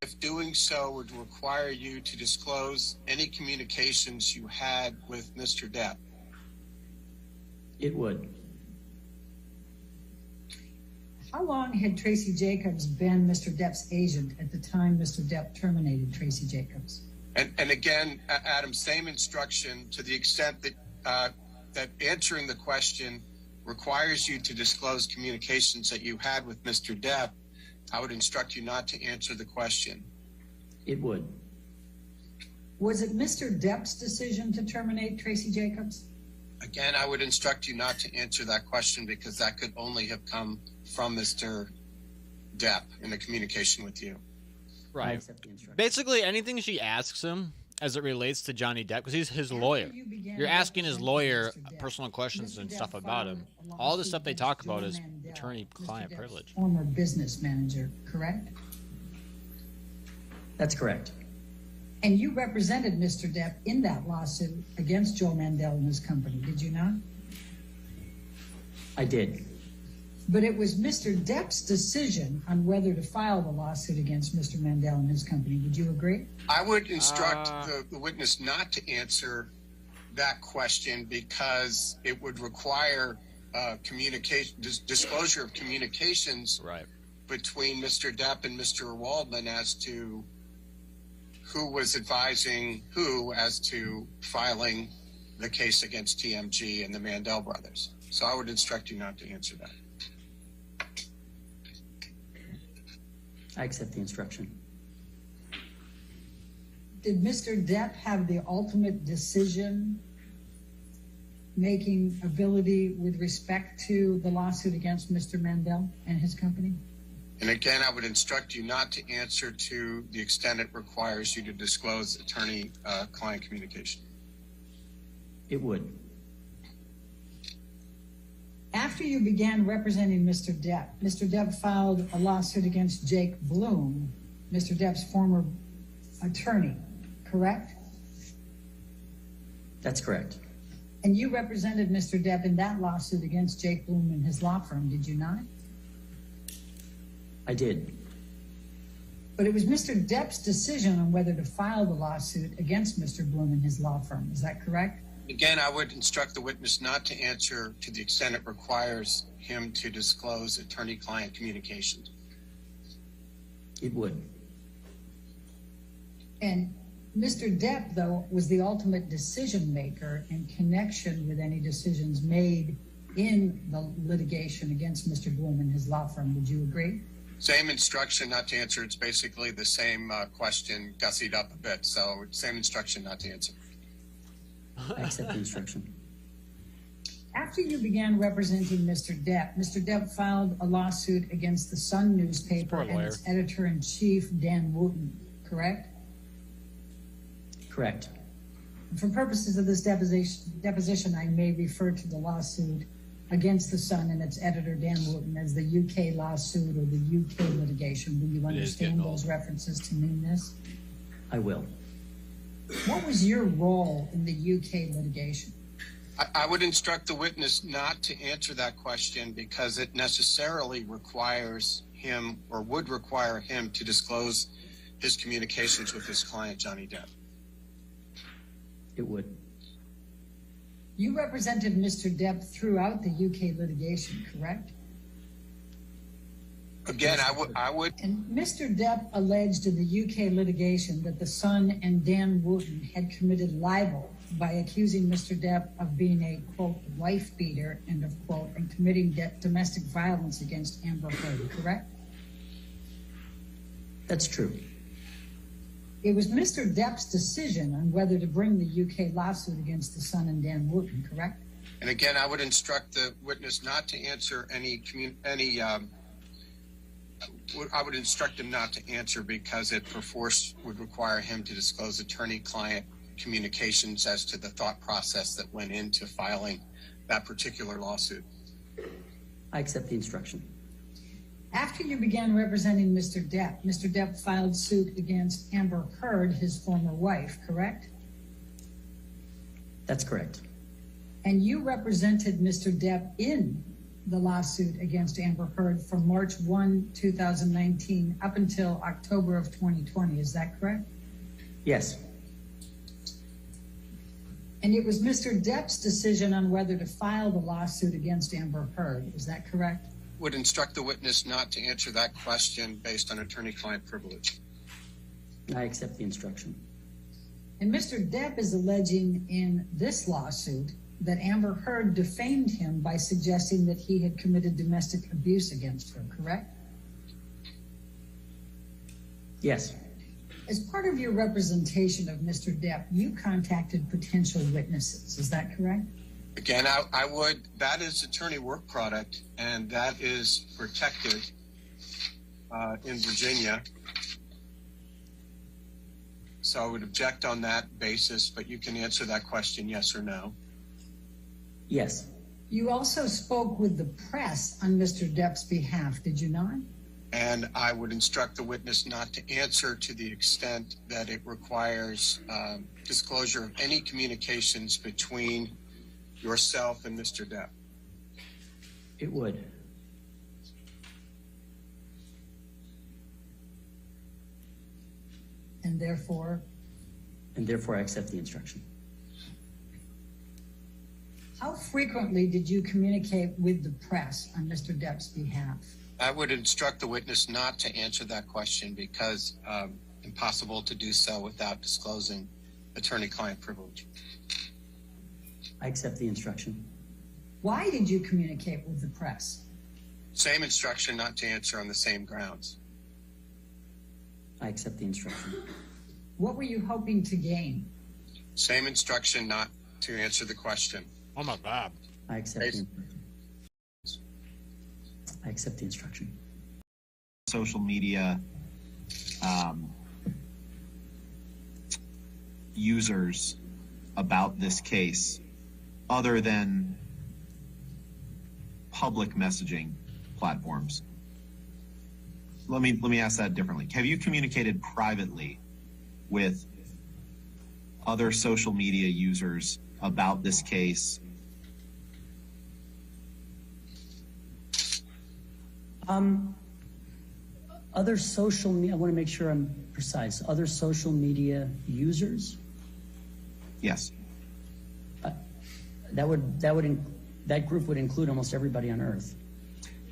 if doing so would require you to disclose any communications you had with Mr. Depp. It would. How long had Tracy Jacobs been Mr. Depp's agent at the time Mr. Depp terminated Tracy Jacobs? And again, Adam, same instruction to the extent that that answering the question requires you to disclose communications that you had with Mr. Depp. I would instruct you not to answer the question. It would. Was it Mr. Depp's decision to terminate Tracy Jacobs? Again, I would instruct you not to answer that question because that could only have come from Mr. Depp in the communication with you. Right. Basically, anything she asks him as it relates to Johnny Depp, because he's his lawyer. You're asking his lawyer personal questions and stuff about him. All the stuff they talk about is attorney-client privilege. Former business manager, correct? That's correct. And you represented Mr. Depp in that lawsuit against Joe Mandel and his company, did you not? I did. But it was Mr. Depp's decision on whether to file the lawsuit against Mr. Mandel and his company. Would you agree? I would instruct the witness not to answer that question because it would require disclosure of communications between Mr. Depp and Mr. Waldman as to who was advising who as to filing the case against TMG and the Mandel brothers. So I would instruct you not to answer that. I accept the instruction. Did Mr. Depp have the ultimate decision-making ability with respect to the lawsuit against Mr. Mandel and his company? And again, I would instruct you not to answer to the extent it requires you to disclose attorney-client communication. It would. After you began representing Mr. Depp filed a lawsuit against Jake Bloom, Mr. Depp's former attorney, correct? That's correct. And you represented Mr. Depp in that lawsuit against Jake Bloom and his law firm, did you not? I did. But it was Mr. Depp's decision on whether to file the lawsuit against Mr. Bloom and his law firm. Is that correct? Again, I would instruct the witness not to answer to the extent it requires him to disclose attorney-client communications. It would. And Mr. Depp, though, was the ultimate decision maker in connection with any decisions made in the litigation against Mr. Bloom and his law firm. Would you agree? Same instruction not to answer. It's basically the same question gussied up a bit. So same instruction not to answer. I accept the instruction. After you began representing Mr. Depp filed a lawsuit against the Sun newspaper and its editor-in-chief, Dan Wooten, correct? Correct. For purposes of this deposition, I may refer to the lawsuit against the Sun and its editor, Dan Wooten, as the UK lawsuit or the UK litigation. Will you understand those references to mean this? I will. What was your role in the UK litigation? I would instruct the witness not to answer that question because it necessarily requires him or would require him to disclose his communications with his client, Johnny Depp. It would. You represented Mr. Depp throughout the UK litigation, correct? Again, I would. And Mr. Depp alleged in the UK litigation that the Sun and Dan Wooten had committed libel by accusing Mr. Depp of being a, quote, wife beater, end of quote, and committing domestic violence against Amber Heard, correct? That's true. It was Mr. Depp's decision on whether to bring the UK lawsuit against the Sun and Dan Wooten, correct? And again, I would instruct the witness not to answer I would instruct him not to answer because it perforce would require him to disclose attorney-client communications as to the thought process that went into filing that particular lawsuit. I accept the instruction. After you began representing Mr. Depp filed suit against Amber Heard, his former wife, correct? That's correct. And you represented Mr. Depp in the lawsuit against Amber Heard from March 1, 2019 up until October of 2020. Is that correct? Yes. And it was Mr. Depp's decision on whether to file the lawsuit against Amber Heard. Is that correct? Would instruct the witness not to answer that question based on attorney-client privilege. I accept the instruction. And Mr. Depp is alleging in this lawsuit that Amber Heard defamed him by suggesting that he had committed domestic abuse against her, correct? Yes. As part of your representation of Mr. Depp, you contacted potential witnesses. Is that correct? Again, I would, that is attorney work product, and that is protected in Virginia. So I would object on that basis, but you can answer that question yes or no. Yes. You also spoke with the press on Mr. Depp's behalf, did you not? And I would instruct the witness not to answer to the extent that it requires disclosure of any communications between yourself and Mr. Depp. It would. And therefore? And therefore I accept the instruction. How frequently did you communicate with the press on Mr. Depp's behalf? I would instruct the witness not to answer that question because impossible to do so without disclosing attorney-client privilege. I accept the instruction. Why did you communicate with the press? Same instruction not to answer on the same grounds. I accept the instruction. What were you hoping to gain? Same instruction not to answer the question. Oh my God. I accept the instruction. I accept the instruction. Social media users about this case other than public messaging platforms? Let me ask that differently. Have you communicated privately with other social media users about this case? Other social media, I want to make sure I'm precise. Other social media users? Yes. That group would include almost everybody on Earth.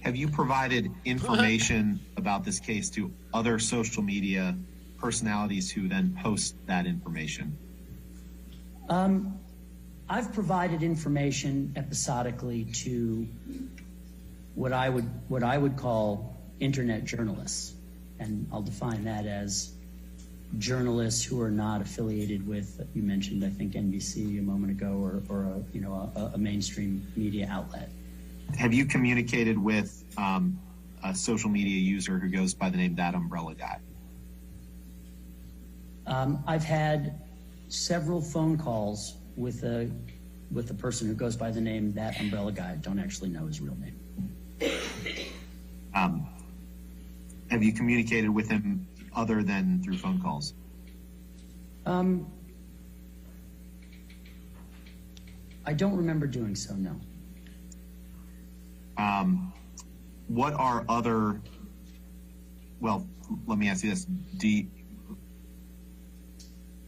Have you provided information about this case to other social media personalities who then post that information? I've provided information episodically to what I would call internet journalists, and I'll define that as journalists who are not affiliated with, you mentioned, I think, NBC a moment ago, or a mainstream media outlet. Have you communicated with a social media user who goes by the name That Umbrella Guy? I've had several phone calls with a person who goes by the name That Umbrella Guy. I don't actually know his real name. Have you communicated with him other than through phone calls? I don't remember doing so, no. What are other, well, let me ask you this.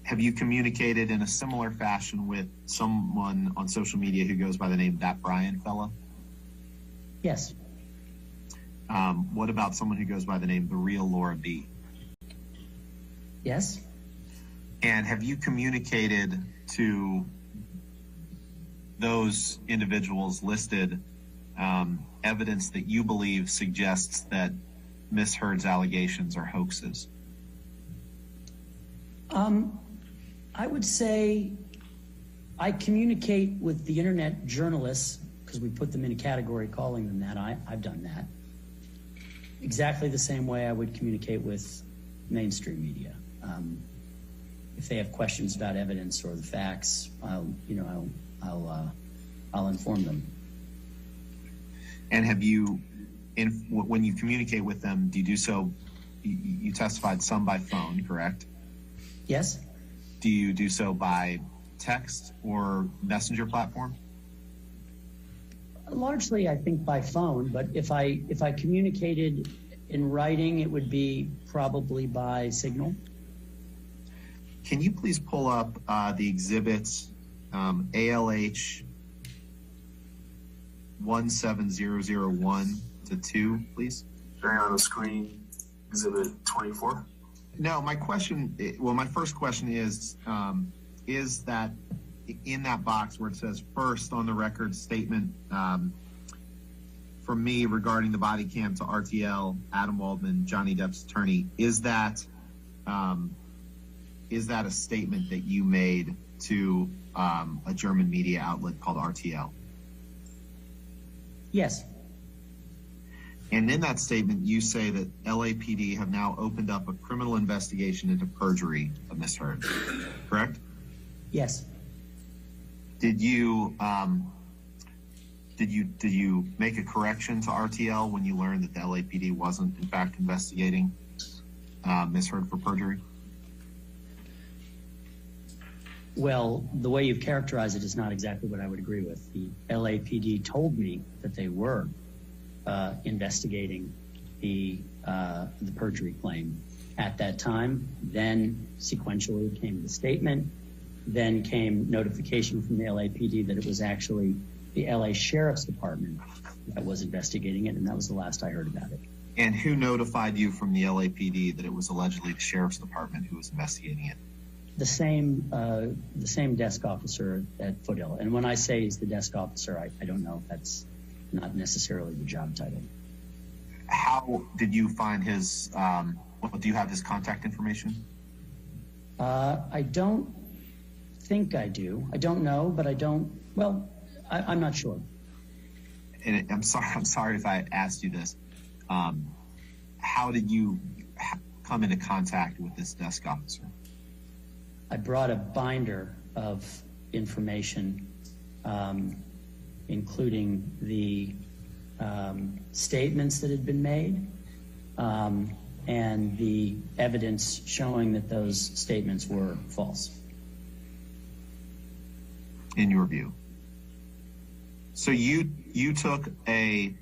Have you communicated in a similar fashion with someone on social media who goes by the name That Brian Fella? Yes. What about someone who goes by the name The Real Laura B? Yes. And have you communicated to those individuals listed evidence that you believe suggests that Ms. Heard's allegations are hoaxes? I would say I communicate with the internet journalists, because we put them in a category calling them that. I've done that. Exactly the same way I would communicate with mainstream media. If they have questions about evidence or the facts, I'll inform them. And have you, when you communicate with them, do you do so? You testified some by phone, correct? Yes. Do you do so by text or messenger platform? Largely, I think by phone, but if I communicated in writing, it would be probably by signal. Can you please pull up the exhibits ALH 17001 to 2, please? Showing on the screen, exhibit 24. No, my first question is that in that box where it says first on the record statement from me regarding the body cam to RTL, Adam Waldman, Johnny Depp's attorney, is that a statement that you made to a German media outlet called RTL? Yes. And in that statement, you say that LAPD have now opened up a criminal investigation into perjury of Ms. Heard, correct? Yes. Did you make a correction to RTL when you learned that the LAPD wasn't in fact investigating Ms. Heard for perjury? Well, the way you've characterized it is not exactly what I would agree with. The LAPD told me that they were investigating the perjury claim at that time. Then sequentially came the statement. Then came notification from the LAPD that it was actually the LA Sheriff's Department that was investigating it, and that was the last I heard about it. And who notified you from the LAPD that it was allegedly the Sheriff's Department who was investigating it? The same desk officer at Foothill. And when I say he's the desk officer, I don't know if that's not necessarily the job title. How did you find his, do you have his contact information? I don't think I do. I don't know, but I don't, well, I'm not sure. And I'm sorry if I asked you this. How did you come into contact with this desk officer? I brought a binder of information, including the statements that had been made and the evidence showing that those statements were false. In your view? So you took a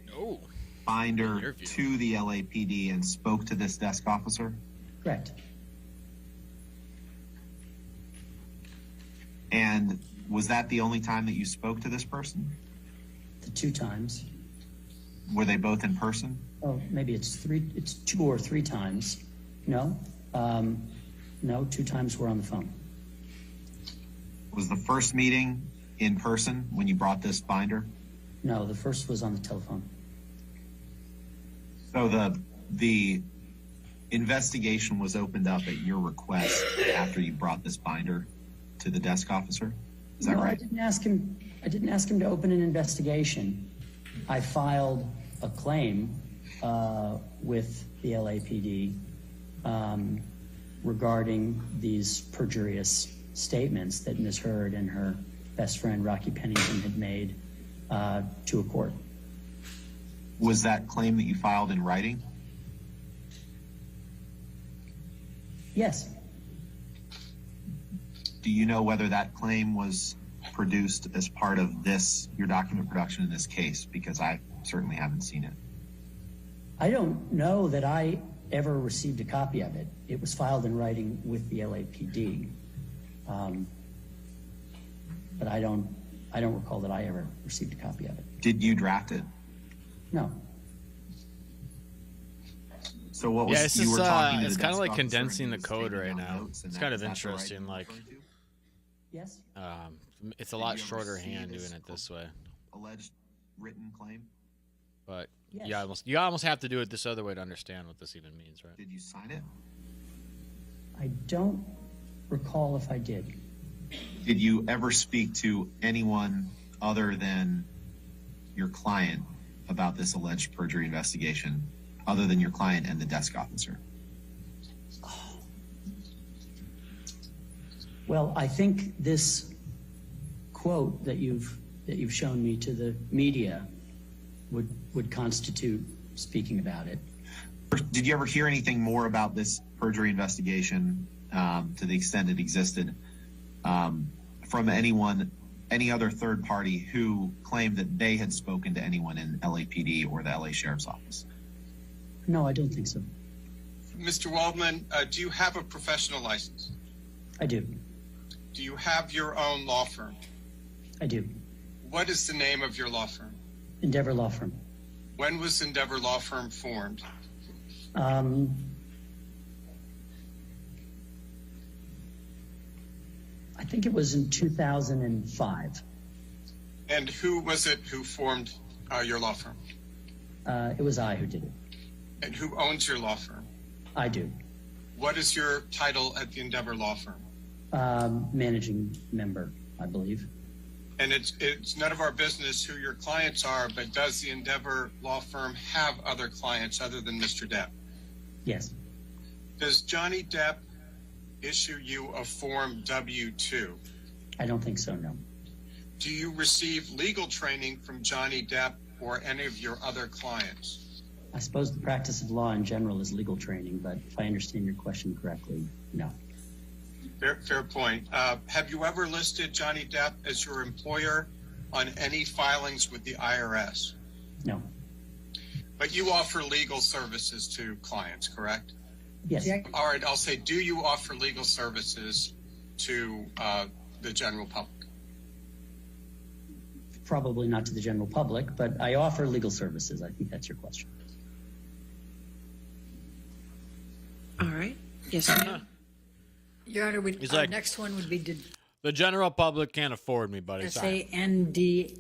binder to the LAPD and spoke to this desk officer? Correct. And was that the only time that you spoke to this person? The 2 times. Were they both in person? Oh, maybe it's 2 or 3 times. No, no, 2 times we're on the phone. Was the first meeting in person when you brought this binder? No, the first was on the telephone. So the investigation was opened up at your request after you brought this binder to the desk officer. Is that right? I didn't ask him to open an investigation. I filed a claim with the LAPD regarding these perjurious statements that Ms. Heard and her best friend Rocky Pennington had made to a court. Was that claim that you filed in writing? Yes. Do you know whether that claim was produced as part of this, your document production in this case? Because I certainly haven't seen it. I don't know that I ever received a copy of it. It was filed in writing with the LAPD. But I don't recall that I ever received a copy of it. Did you draft it? No. So what was it's you were talking to it's the kind of desk like officer condensing and the he was code taking right down now. notes, and It's kind of is that the right interesting. Like, referring to? Yes. it's a lot shorter hand doing it this way. Alleged written claim. But Yes. you almost have to do it this other way to understand what this even means, right? Did you sign it? I don't recall if I did. Did you ever speak to anyone other than your client about this alleged perjury investigation, other than your client and the desk officer? Well, I think this quote that you've shown me to the media would constitute speaking about it. Did you ever hear anything more about this perjury investigation, to the extent it existed, from any other third party who claimed that they had spoken to anyone in LAPD or the LA Sheriff's Office? No, I don't think so. Mr. Waldman, do you have a professional license? I do. Do you have your own law firm? I do. What is the name of your law firm? Endeavor Law Firm. When was Endeavor Law Firm formed? I think it was in 2005. And who was it who formed your law firm? It was I who did it. And who owns your law firm? I do. What is your title at the Endeavor Law Firm? Managing member, I believe. And it's none of our business who your clients are, but does the Endeavor Law Firm have other clients other than Mr. Depp? Yes. Does Johnny Depp issue you a Form W-2? I don't think so, no. Do you receive legal training from Johnny Depp or any of your other clients? I suppose the practice of law in general is legal training, but if I understand your question correctly, no. Fair point. Have you ever listed Johnny Depp as your employer on any filings with the IRS? No. But you offer legal services to clients, correct? Yes. All right, I'll say, do you offer legal services to the general public? Probably not to the general public, but I offer legal services. I think that's your question. All right. Yes, ma'am. Your Honor, He's our like, next one would be the general public can't afford me, buddy. SANDANAGA.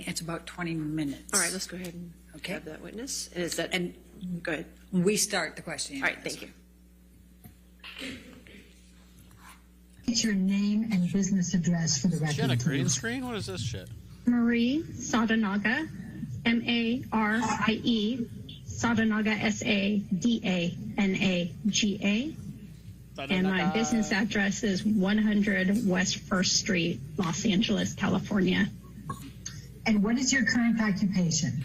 It's about 20 minutes. All right, let's go ahead and have that witness. And is that? And go ahead. We start the question. All right, thank you. It's your name and business address for the record. Is she on a green please. screen? What is this shit? Marie Sadanaga, M-A-R-I-E, Sadanaga, S-A-D-A-N-A-G-A. And my business address is 100 West 1st Street, Los Angeles, California. And what is your current occupation?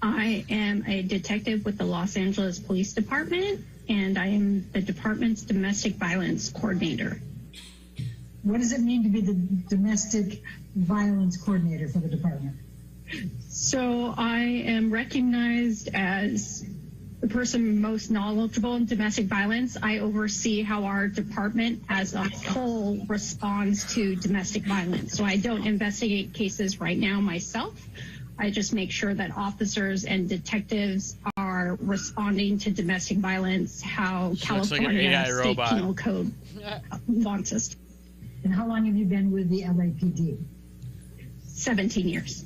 I am a detective with the Los Angeles Police Department, and I am the department's domestic violence coordinator. What does it mean to be the domestic violence coordinator for the department? So I am recognized as the person most knowledgeable in domestic violence. I oversee how our department as a whole responds to domestic violence. So I don't investigate cases right now myself. I just make sure that officers and detectives are responding to domestic violence how California State Penal Code wants us to. And how long have you been with the LAPD? 17 years.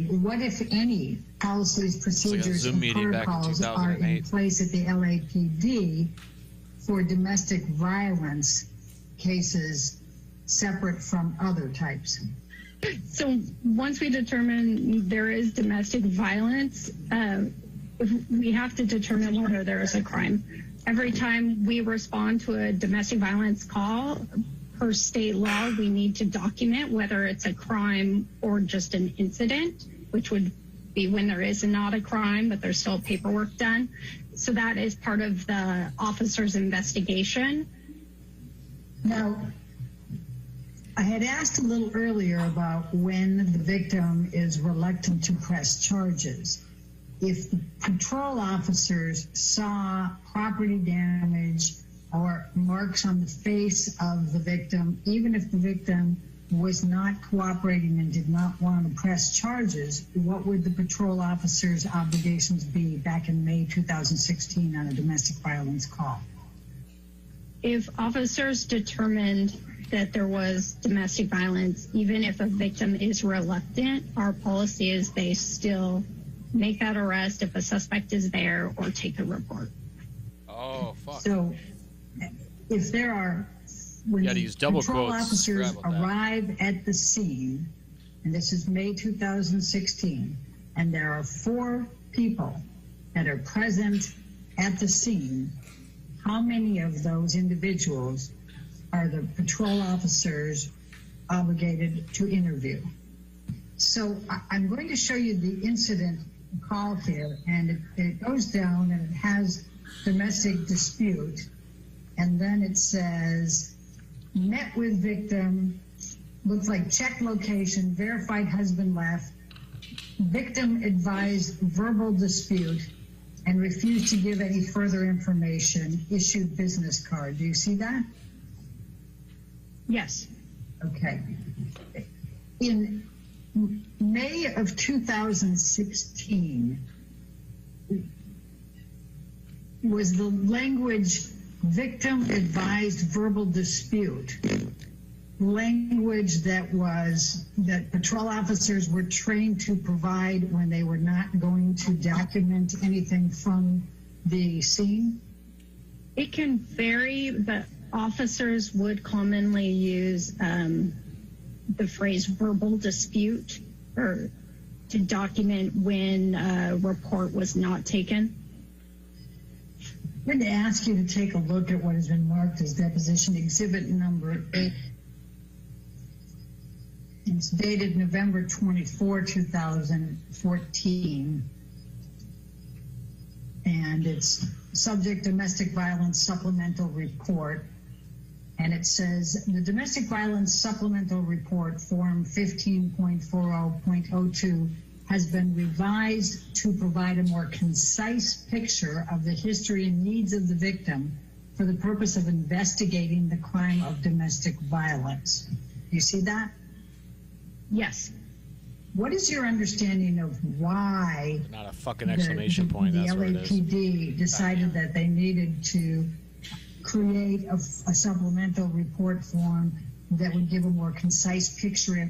What, if any, policies, procedures, Zoom and meeting back in protocols are in 2008. place at the LAPD for domestic violence cases separate from other types? So once we determine there is domestic violence, we have to determine whether there is a crime. Every time we respond to a domestic violence call, per state law, we need to document whether it's a crime or just an incident, which would be when there is not a crime, but there's still paperwork done. So that is part of the officer's investigation. Now, I had asked a little earlier about when the victim is reluctant to press charges. If the patrol officers saw property damage or marks on the face of the victim, even if the victim was not cooperating and did not want to press charges, what would the patrol officers' obligations be back in May 2016 on a domestic violence call? If officers determined that there was domestic violence, even if a victim is reluctant, our policy is they still make that arrest if a suspect is there or take a report. Oh, fuck. So if there are, when You gotta use double patrol quotes. officers Forgot about that. arrive at the scene, and this is May 2016, and there are 4 people that are present at the scene, how many of those individuals are the patrol officers obligated to interview? So I'm going to show you the incident call here, and it goes down and it has domestic dispute, and then it says met with victim, looks like check location, verified husband left, victim advised verbal dispute and refused to give any further information, issued business card. Do you see that? Yes. Okay. In May of 2016, was the language victim advised verbal dispute language that patrol officers were trained to provide when they were not going to document anything from the scene? It can vary, but officers would commonly use the phrase verbal dispute or to document when a report was not taken. I'm going to ask you to take a look at what has been marked as deposition exhibit number 8. It's dated November 24, 2014. And it's subject domestic violence supplemental report. And it says the domestic violence supplemental report form 15.40.02 has been revised to provide a more concise picture of the history and needs of the victim for the purpose of investigating the crime of domestic violence. You see that? Yes. What is your understanding of why Not a fucking exclamation point. the That's what it is. LAPD decided that they needed to create a supplemental report form that would give a more concise picture of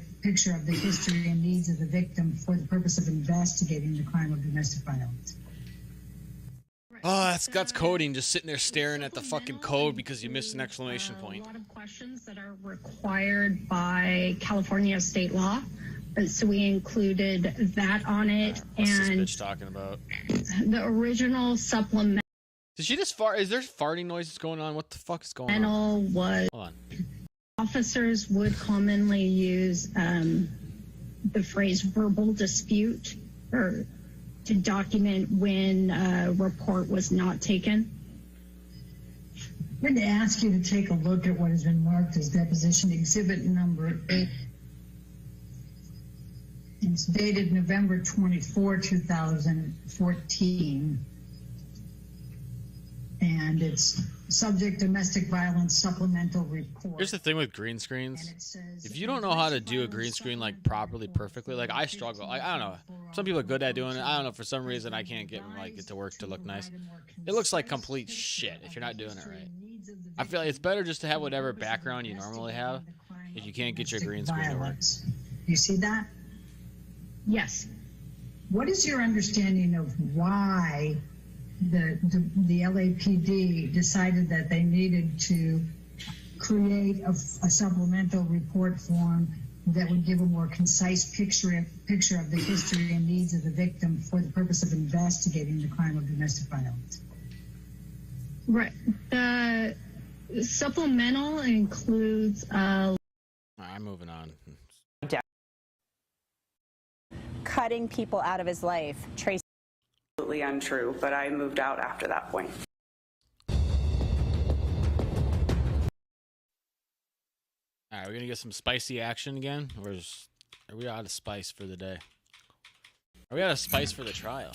the history and needs of the victim for the purpose of investigating the crime of domestic violence? Oh, that's coding, just sitting there staring at the fucking code because you missed an exclamation point. A lot of questions that are required by California state law. So we included that on it. What's this And bitch talking about? the original supplemental Did she just fart? Is there farting noises going on? What the fuck is going on? was Hold on. officers would commonly use the phrase verbal dispute or to document when a report was not taken. I'm going to ask you to take a look at what has been marked as deposition exhibit number 8. It's dated November 24, 2014. And it's subject domestic violence supplemental report. Here's the thing with green screens. If you don't know how to do a green screen like properly, perfectly, like I struggle. Like I don't know. Some people are good at doing it. I don't know. For some reason, I can't get it to work to look nice. It looks like complete shit if you're not doing it right. I feel like it's better just to have whatever background you normally have if you can't get your green screen to work. You see that? Yes. What is your understanding of why the LAPD decided that they needed to create a supplemental report form that would give a more concise picture of the history and needs of the victim for the purpose of investigating the crime of domestic violence? Right. The supplemental includes I'm moving on. Cutting people out of his life. Tracy. Absolutely untrue, but I moved out after that point. All right, we're going to get some spicy action again? Or are we out of spice for the day? Are we out of spice for the trial?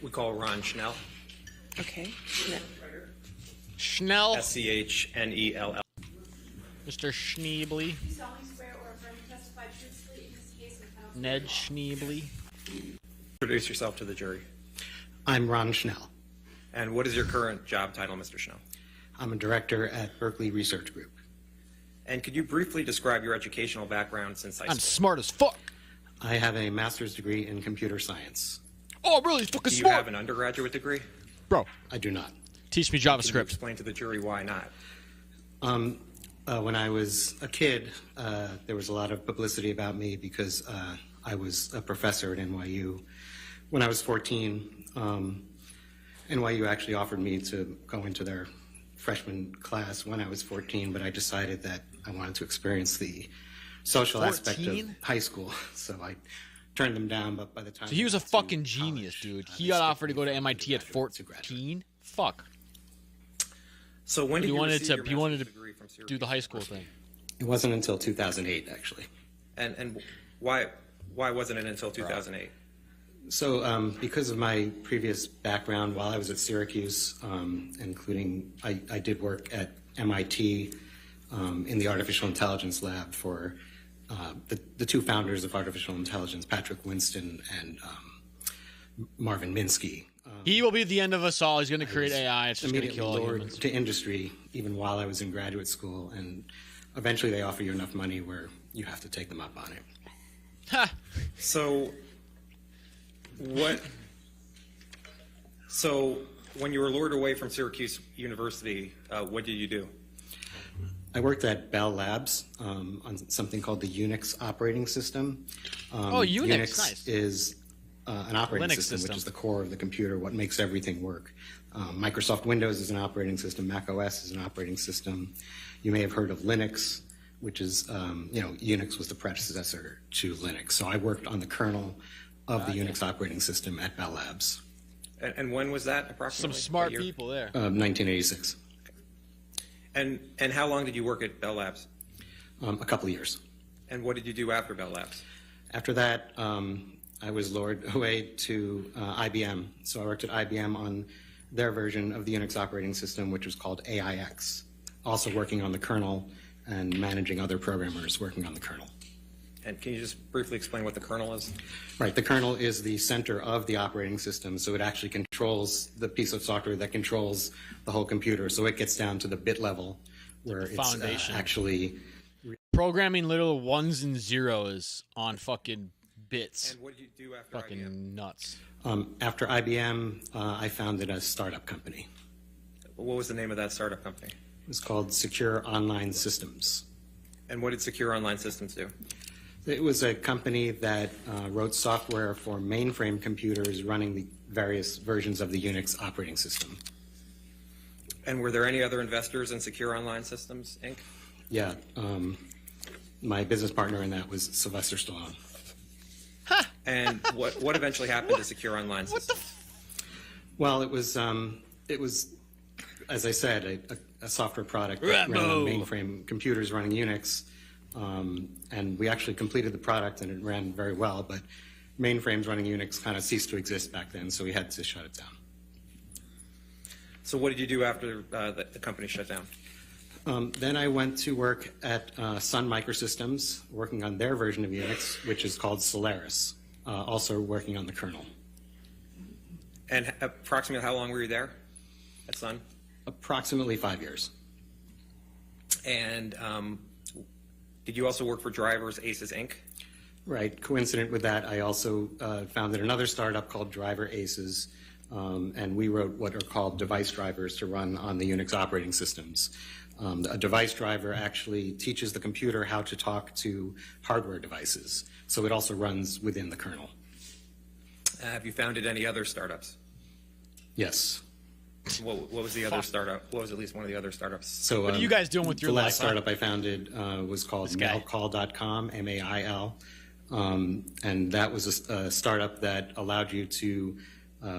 We call Ron Schnell. Okay. Schnell. Schnell. Mr. Schneebly. Ned Schneebly. Introduce yourself to the jury. I'm Ron Schnell. And what is your current job title, Mr. Schnell? I'm a director at Berkeley Research Group. And could you briefly describe your educational background since high school? I'm smart as fuck. I have a master's degree in computer science. Oh, really fucking smart. Do you have an undergraduate degree? Bro. I do not. Teach me JavaScript. Can you explain to the jury why not? When I was a kid, there was a lot of publicity about me because I was a professor at NYU. When I was 14, NYU actually offered me to go into their freshman class when I was 14, but I decided that I wanted to experience the social 14? aspect of high school, so I turned them down. But by the time So he was a fucking genius, dude. He got offered to go to MIT at 14. Fuck. So when did you wanted receive to? your He wanted master's to degree from Syracuse do the high school University? thing. It wasn't until 2008, actually. And why wasn't it until 2008? So because of my previous background while I was at Syracuse, including I did work at MIT in the artificial intelligence lab for the two founders of artificial intelligence, Patrick Winston and Marvin Minsky. He will be at the end of us all. He's going to create AI. It's just going to kill all lured humans. to industry even while I was in graduate school, and eventually they offer you enough money where you have to take them up on it. Ha! So when you were lured away from Syracuse University, what did you do? I worked at Bell Labs on something called the Unix operating system. Unix, nice. Is an operating system, which is the core of the computer, what makes everything work. Microsoft Windows is an operating system. Mac OS is an operating system. You may have heard of Linux, which is, Unix was the predecessor to Linux. So I worked on the kernel of the Unix operating system at Bell Labs. And when was that approximately? Some smart people there. 1986. And how long did you work at Bell Labs? A couple of years. And what did you do after Bell Labs? After that, I was lured away to IBM. So I worked at IBM on their version of the Unix operating system, which was called AIX, also working on the kernel and managing other programmers working on the kernel. And can you just briefly explain what the kernel is? Right, the kernel is the center of the operating system, so it actually controls the piece of software that controls the whole computer. So it gets down to the bit level where it's actually programming little ones and zeros on fucking bits. And what did you do after fucking IBM? Nuts. After IBM, I founded a startup company. What was the name of that startup company? It was called Secure Online Systems. And what did Secure Online Systems do? It was a company that wrote software for mainframe computers running the various versions of the Unix operating system. And were there any other investors in Secure Online Systems, Inc.? Yeah, my business partner in that was Sylvester Stallone. And what eventually happened to Secure Online Systems? Well, it was, as I said, a software product that ran on mainframe computers running Unix. And we actually completed the product and it ran very well, but mainframes running Unix kind of ceased to exist back then, so we had to shut it down. So what did you do after the company shut down? Then I went to work at Sun Microsystems, working on their version of Unix, which is called Solaris. also working on the kernel. And approximately how long were you there at Sun? Approximately 5 years. And did you also work for Drivers Aces Inc.? Right. Coincident with that, I also founded another startup called Driver Aces, and we wrote what are called device drivers to run on the Unix operating systems. A device driver actually teaches the computer how to talk to hardware devices, so it also runs within the kernel. Have you founded any other startups? Yes. What was the other startup? What was at least one of the other startups? So what are you guys doing with your the life? last startup I founded was called mailcall.com, M-A-I-L. And that was a startup that allowed you to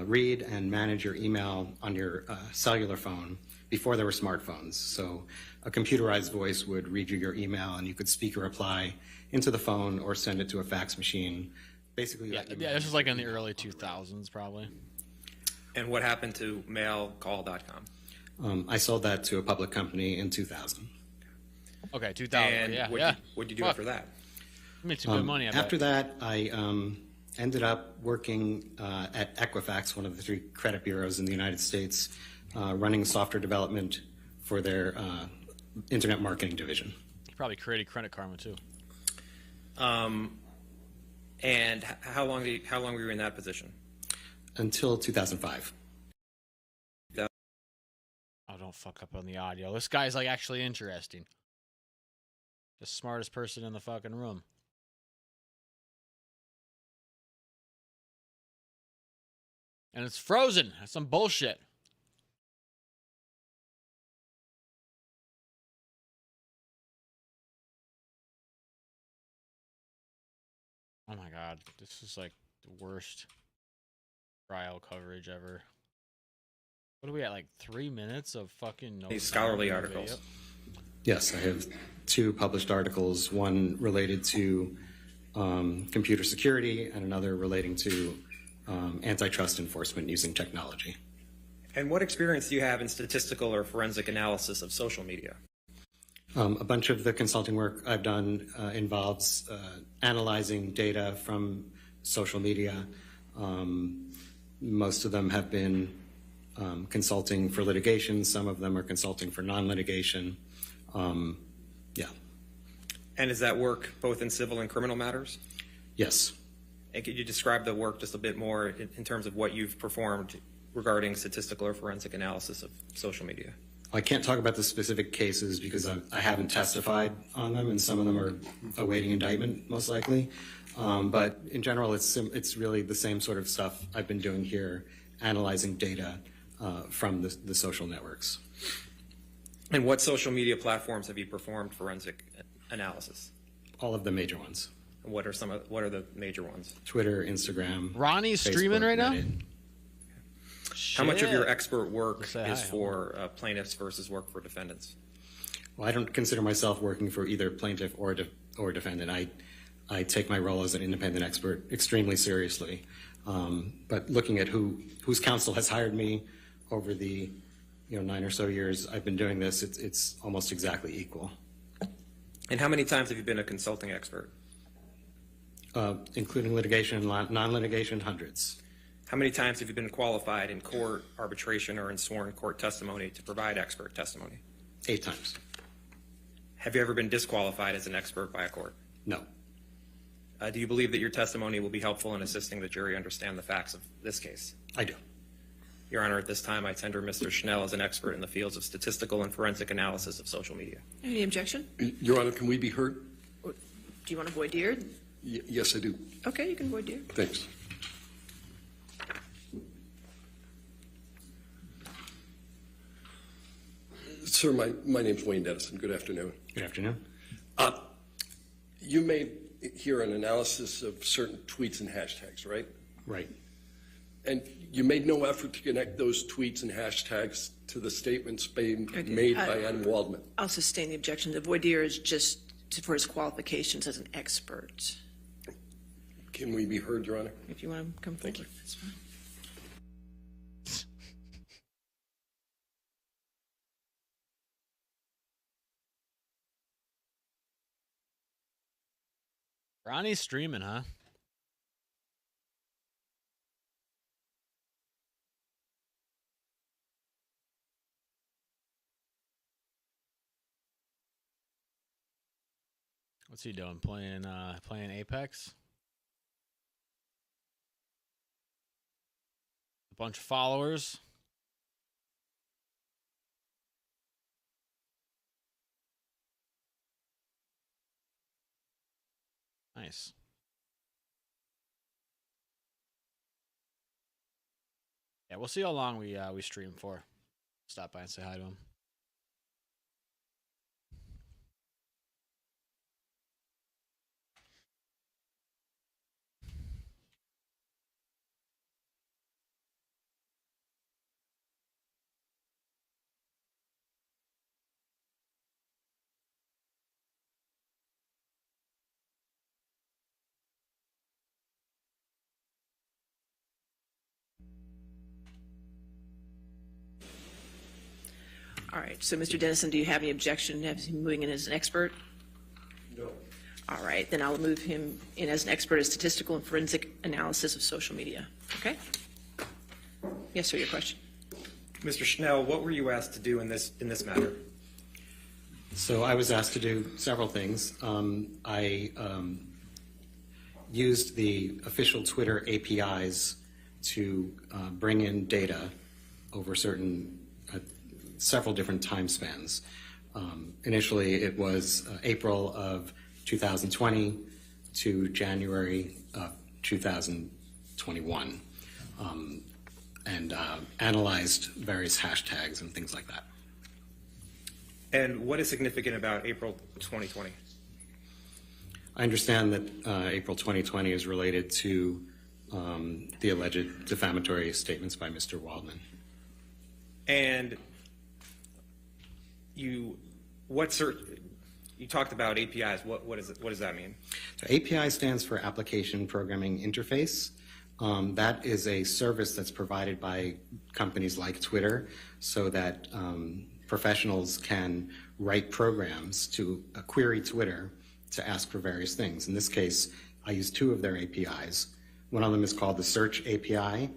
read and manage your email on your cellular phone before there were smartphones. So a computerized voice would read you your email and you could speak a reply into the phone or send it to a fax machine. Basically, yeah, this was like in the early 2000s probably. And what happened to mailcall.com? I sold that to a public company in 2000. Okay, 2000. And yeah, what'd you do after that? Made some good money. After that, I ended up working at Equifax, one of the 3 credit bureaus in the United States, running software development for their internet marketing division. You probably created Credit Karma too. And how long were you in that position? Until 2005. Oh, don't fuck up on the audio. This guy's like actually interesting. The smartest person in the fucking room. And it's frozen. That's some bullshit. Oh my god, this is like the worst trial coverage ever. What are we at, like 3 minutes of fucking no These scholarly articles. Video? Yes, I have 2 published articles, one related to computer security and another relating to antitrust enforcement using technology. And what experience do you have in statistical or forensic analysis of social media? A bunch of the consulting work I've done involves analyzing data from social media. Most of them have been consulting for litigation. Some of them are consulting for non-litigation. Yeah. And is that work both in civil and criminal matters? Yes. And could you describe the work just a bit more in terms of what you've performed regarding statistical or forensic analysis of social media? I can't talk about the specific cases because I haven't testified on them, and some of them are awaiting indictment, most likely. But in general, it's really the same sort of stuff I've been doing here, analyzing data from the social networks. And what social media platforms have you performed forensic analysis? All of the major ones. And what are the major ones? Twitter, Instagram. Ronnie's Facebook, streaming right now? Reddit. How much of your expert work is for plaintiffs versus work for defendants? Well, I don't consider myself working for either plaintiff or defendant. I take my role as an independent expert extremely seriously. But looking at whose counsel has hired me over the 9 or so years I've been doing this, it's almost exactly equal. And how many times have you been a consulting expert? Including litigation and non-litigation, hundreds. How many times have you been qualified in court, arbitration, or in sworn court testimony to provide expert testimony? 8 times. Have you ever been disqualified as an expert by a court? No. Do you believe that your testimony will be helpful in assisting the jury understand the facts of this case? I do. Your Honor, at this time, I tender Mr. Schnell as an expert in the fields of statistical and forensic analysis of social media. Any objection? Your Honor, can we be heard? Do you want to voir dire? Yes, I do. Okay, you can voir dire. Thanks. Sir, my name's Wayne Dennison. Good afternoon. Good afternoon. You made here an analysis of certain tweets and hashtags, right? Right. And you made no effort to connect those tweets and hashtags to the statements made by Adam Waldman. I'll sustain the objection. The voir dire is just for his qualifications as an expert. Can we be heard, Your Honor? If you want to come forward. Thank you. That's fine. Ronnie's streaming, huh? What's he doing? Playing Apex? A bunch of followers. Nice. Yeah, we'll see how long we stream for. Stop by and say hi to him. All right, so Mr. Dennison, do you have any objection to him moving in as an expert? No. All right, then I'll move him in as an expert in statistical and forensic analysis of social media. Okay? Yes, sir, your question. Mr. Schnell, what were you asked to do in this matter? So I was asked to do several things. I used the official Twitter APIs to bring in data over several different time spans. Initially, it was April of 2020 to January of 2021, and analyzed various hashtags and things like that. And what is significant about April 2020? I understand that April 2020 is related to the alleged defamatory statements by Mr. Waldman. And you talked about APIs. What does that mean? So API stands for Application Programming Interface. That is a service that's provided by companies like Twitter so that professionals can write programs to query Twitter to ask for various things. In this case, I use two of their APIs. One of them is called the Search API,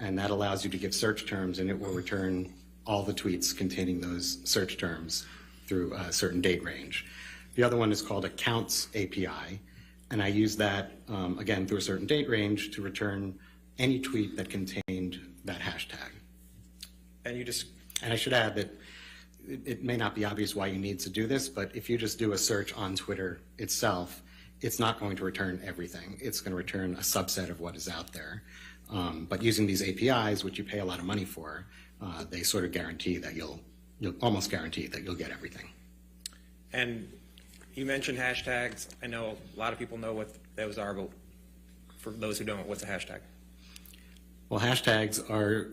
and that allows you to give search terms, and it will return all the tweets containing those search terms through a certain date range. The other one is called Accounts API, and I use that, again, through a certain date range to return any tweet that contained that hashtag. And I should add that it may not be obvious why you need to do this, but if you just do a search on Twitter itself, it's not going to return everything. It's going to return a subset of what is out there. But using these APIs, which you pay a lot of money for, they sort of guarantee that you'll almost guarantee that you'll get everything. And you mentioned hashtags. I know a lot of people know what those are, but for those who don't, what's a hashtag? Well, hashtags are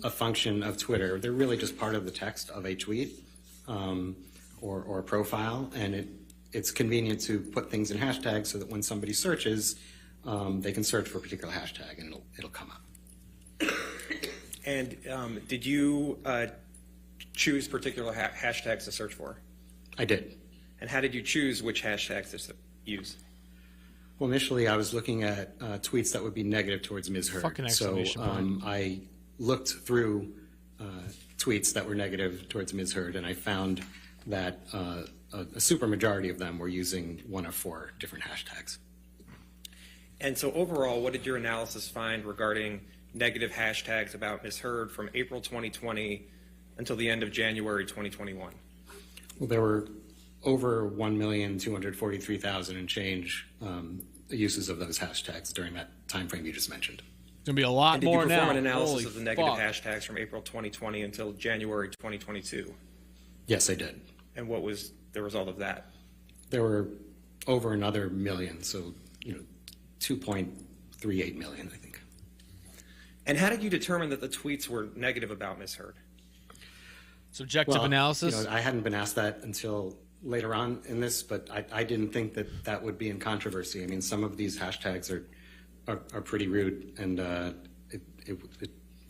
a function of Twitter. They're really just part of the text of a tweet or a profile, and it's convenient to put things in hashtags so that when somebody searches, they can search for a particular hashtag and it'll come up. And did you choose particular hashtags to search for? I did. And how did you choose which hashtags to use? Well, initially I was looking at tweets that would be negative towards Ms. Heard. Fucking so I looked through tweets that were negative towards Ms. Heard, and I found that a super majority of them were using one of four different hashtags. And so overall, what did your analysis find regarding negative hashtags about Ms. Heard from April 2020 until the end of January 2021? Well, there were over 1,243,000 and change uses of those hashtags during that time frame you just mentioned. It's going to be a lot and more now. Did you perform an analysis Holy of the negative fuck. hashtags from April 2020 until January 2022? Yes, I did. And what was the result of that? There were over another million, so 2.38 million, I think. And how did you determine that the tweets were negative about Ms. Heard? Subjective analysis? I hadn't been asked that until later on in this, but I didn't think that that would be in controversy. I mean, some of these hashtags are pretty rude, and it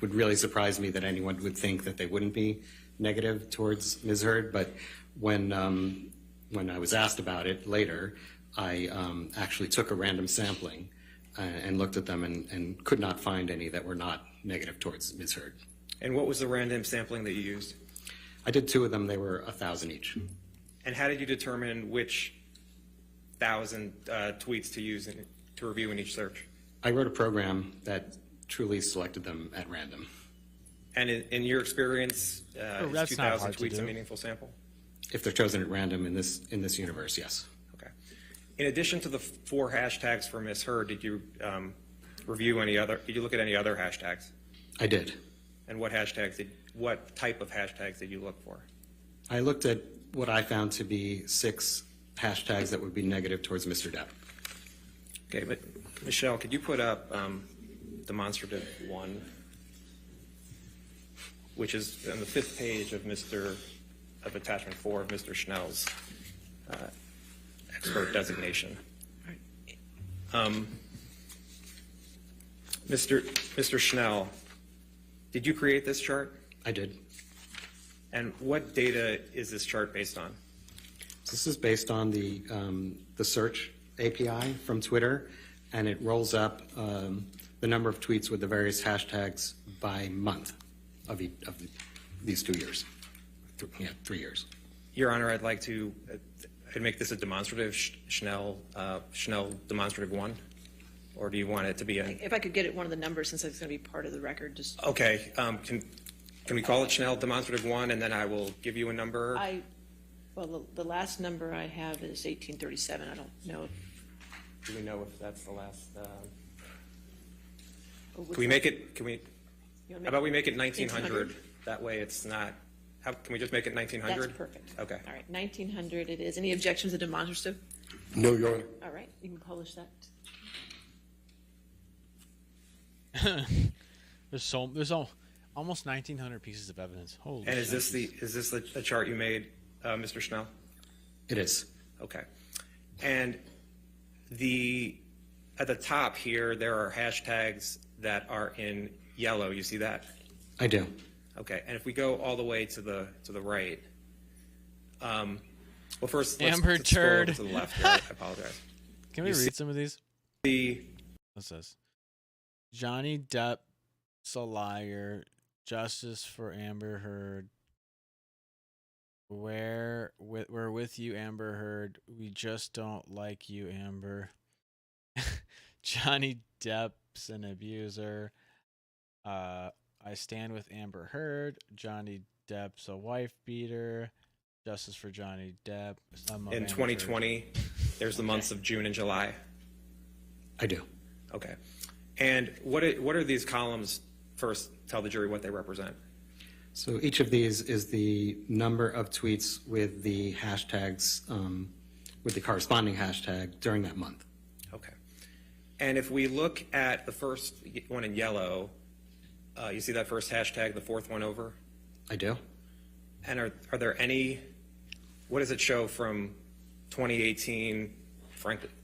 would really surprise me that anyone would think that they wouldn't be negative towards Ms. Heard. But when I was asked about it later, I actually took a random sampling and looked at them and could not find any that were not negative towards Ms. Heard. And what was the random sampling that you used? I did two of them. They were 1,000 each. And how did you determine which 1,000 tweets to use to review in each search? I wrote a program that truly selected them at random. And in your experience, is 2,000 tweets a meaningful sample? If they're chosen at random in this universe, yes. Okay. In addition to the 4 hashtags for Ms. Heard, did you review any other? Did you look at any other hashtags? I did. And what type of hashtags did you look for? I looked at what I found to be 6 hashtags that would be negative towards Mr. Depp. Okay, but Michelle, could you put up demonstrative 1, which is on the 5th page of attachment 4 of Mr. Schnell's expert designation. Mr. Schnell, did you create this chart? I did. And what data is this chart based on? This is based on the search API from Twitter, and it rolls up the number of tweets with the various hashtags by month of these 2 years. 3 years. Your Honor, I'd like to make this a demonstrative Schnell demonstrative 1, or do you want it to be a? If I could get it one of the numbers, since it's going to be part of the record, just. Okay. Can we call it Schnell demonstrative 1, and then I will give you a number? Well, the last number I have is 1837. I don't know. Do we know if that's the last? Can we make it? How about we make it 1900? That way, it's not. Can we just make it 1900? That's perfect. Okay. All right, 1900 it is. Any objections to demonstrative? No, Your Honor. All right, you can publish that. There's almost 1,900 pieces of evidence. Holy. And is this the chart you made, Mr. Schnell? It is. Okay. And at the top here, there are hashtags that are in yellow. You see that? I do. Okay. And if we go all the way to the right, well, first let's Amber scroll to the left here. I apologize. Can we read some of these? What's this? Johnny Depp's a liar. Justice for Amber Heard. We're with you, Amber Heard. We just don't like you, Amber. Johnny Depp's an abuser. I stand with Amber Heard. Johnny Depp's a wife beater. Justice for Johnny Depp. In 2020, there's the months of June and July. I do. Okay. And what are these columns? First, tell the jury what they represent. So each of these is the number of tweets with the hashtags, with the corresponding hashtag during that month. Okay. And if we look at the first one in yellow, you see that first hashtag, the 4th one over? I do. And are there any, what does it show from 2018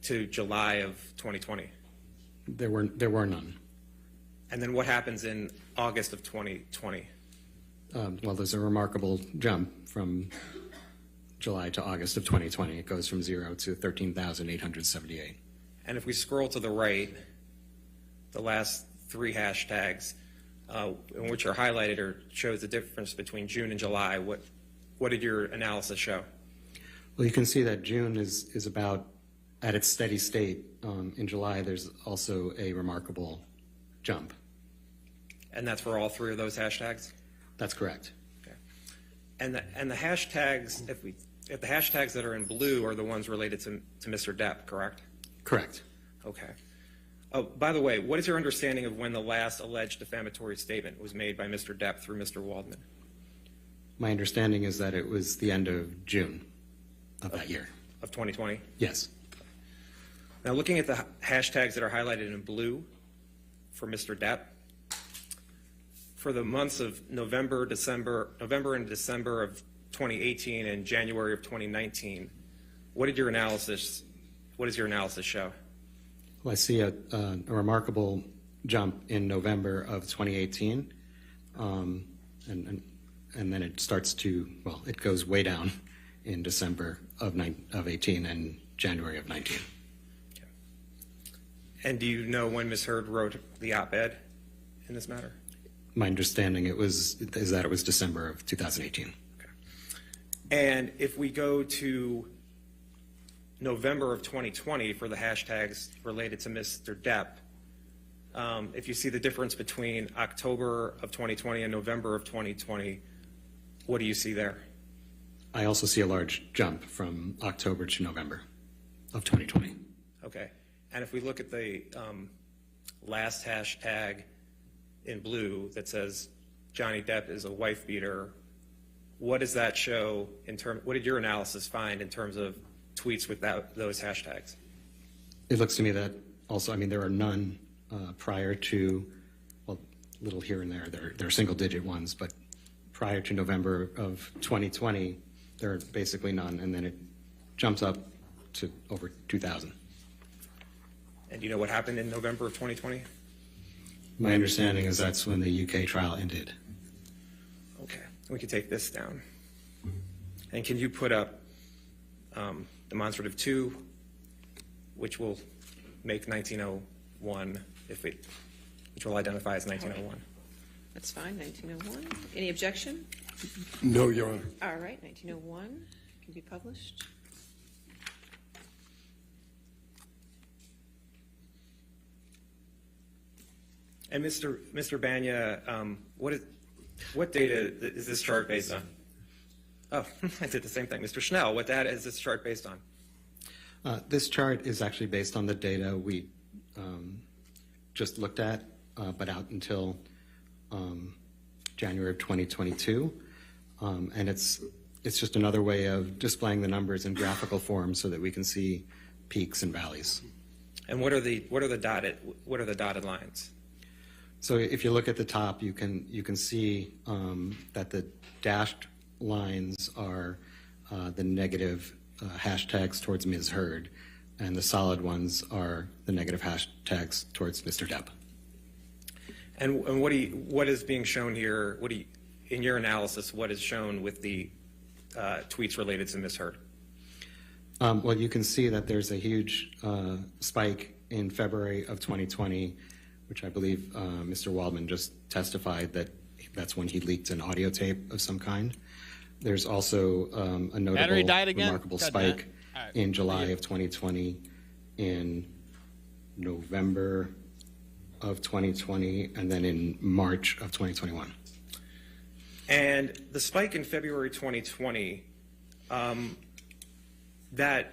to July of 2020? There were none. And then what happens in August of 2020? Well, there's a remarkable jump from July to August of 2020. It goes from 0 to 13,878. And if we scroll to the right, the last 3 hashtags, which are highlighted, shows the difference between June and July. What did your analysis show? Well, you can see that June is about at its steady state. In July, there's also a remarkable jump. And that's for all 3 of those hashtags? That's correct. Okay. And the hashtags, if the hashtags that are in blue are the ones related to Mr. Depp, correct? Correct. Okay. Oh, by the way, what is your understanding of when the last alleged defamatory statement was made by Mr. Depp through Mr. Waldman? My understanding is that it was the end of June of that year. Of 2020? Yes. Now, looking at the hashtags that are highlighted in blue for Mr. Depp, for the months of November and December of 2018 and January of 2019, what does your analysis show? Well, I see a remarkable jump in November of 2018, and then it starts to, well, it goes way down in December of 18 and January of 19. Okay. And do you know when Ms. Heard wrote the op-ed in this matter? My understanding is that it was December of 2018. Okay. And if we go to November of 2020 for the hashtags related to Mr. Depp, if you see the difference between October of 2020 and November of 2020, what do you see there? I also see a large jump from October to November of 2020. Okay. And if we look at the last hashtag in blue that says Johnny Depp is a wife beater, what does that show what did your analysis find in terms of tweets with those hashtags? It looks to me that also, I mean, there are none prior to, well, little here and there. There are single-digit ones, but prior to November of 2020, there are basically none, and then it jumps up to over 2,000. And do you know what happened in November of 2020? My understanding is that's when the UK trial ended. Okay, we can take this down. And can you put up demonstrative 2, which will make 1901, which will identify as 1901. That's fine, 1901. Any objection? No, Your Honor. All right, 1901 can be published. And Mr. Banya, what data is this chart based on? Oh, I did the same thing. Mr. Schnell, what data is this chart based on? This chart is actually based on the data we just looked at, but out until January of 2022. And it's just another way of displaying the numbers in graphical form so that we can see peaks and valleys. And what are the dotted lines? So if you look at the top, you can see that the dashed lines are the negative hashtags towards Ms. Heard, and the solid ones are the negative hashtags towards Mr. Depp. And what is being shown here? In your analysis, what is shown with the tweets related to Ms. Heard? Well, you can see that there's a huge spike in February of 2020, which I believe Mr. Waldman just testified that that's when he leaked an audio tape of some kind. There's also a notable, remarkable spike in July of 2020, in November of 2020, and then in March of 2021. And the spike in February 2020, that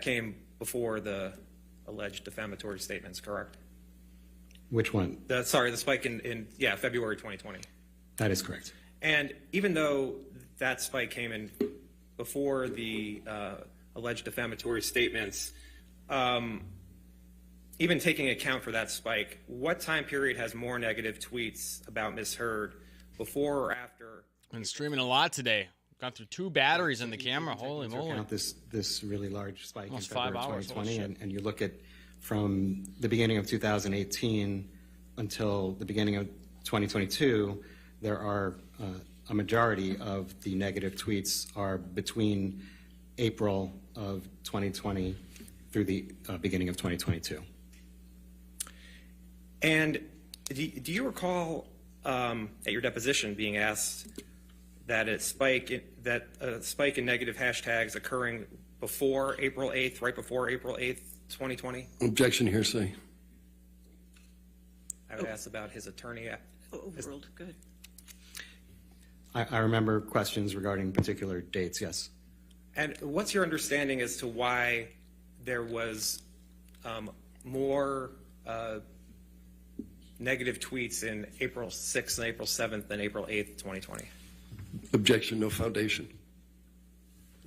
came before the alleged defamatory statements, correct? Which one? The spike in February 2020. That is correct. And even though that spike came in before the alleged defamatory statements, even taking account for that spike, what time period has more negative tweets about Ms. Heard, before or after? Been streaming a lot today. Got through 2 batteries in the camera. Holy moly! This really large spike almost in February 5 hours. 2020, and you look at from the beginning of 2018 until the beginning of 2022, there are a majority of the negative tweets are between April of 2020 through the beginning of 2022. And do you recall at your deposition being asked that a spike in negative hashtags occurring before April 8th, right before April 8th, 2020? Objection, hearsay. I would ask about his attorney. Overruled. Good. I remember questions regarding particular dates, yes. And what's your understanding as to why there was more negative tweets in April 6th and April 7th than April 8th, 2020? Objection, no foundation.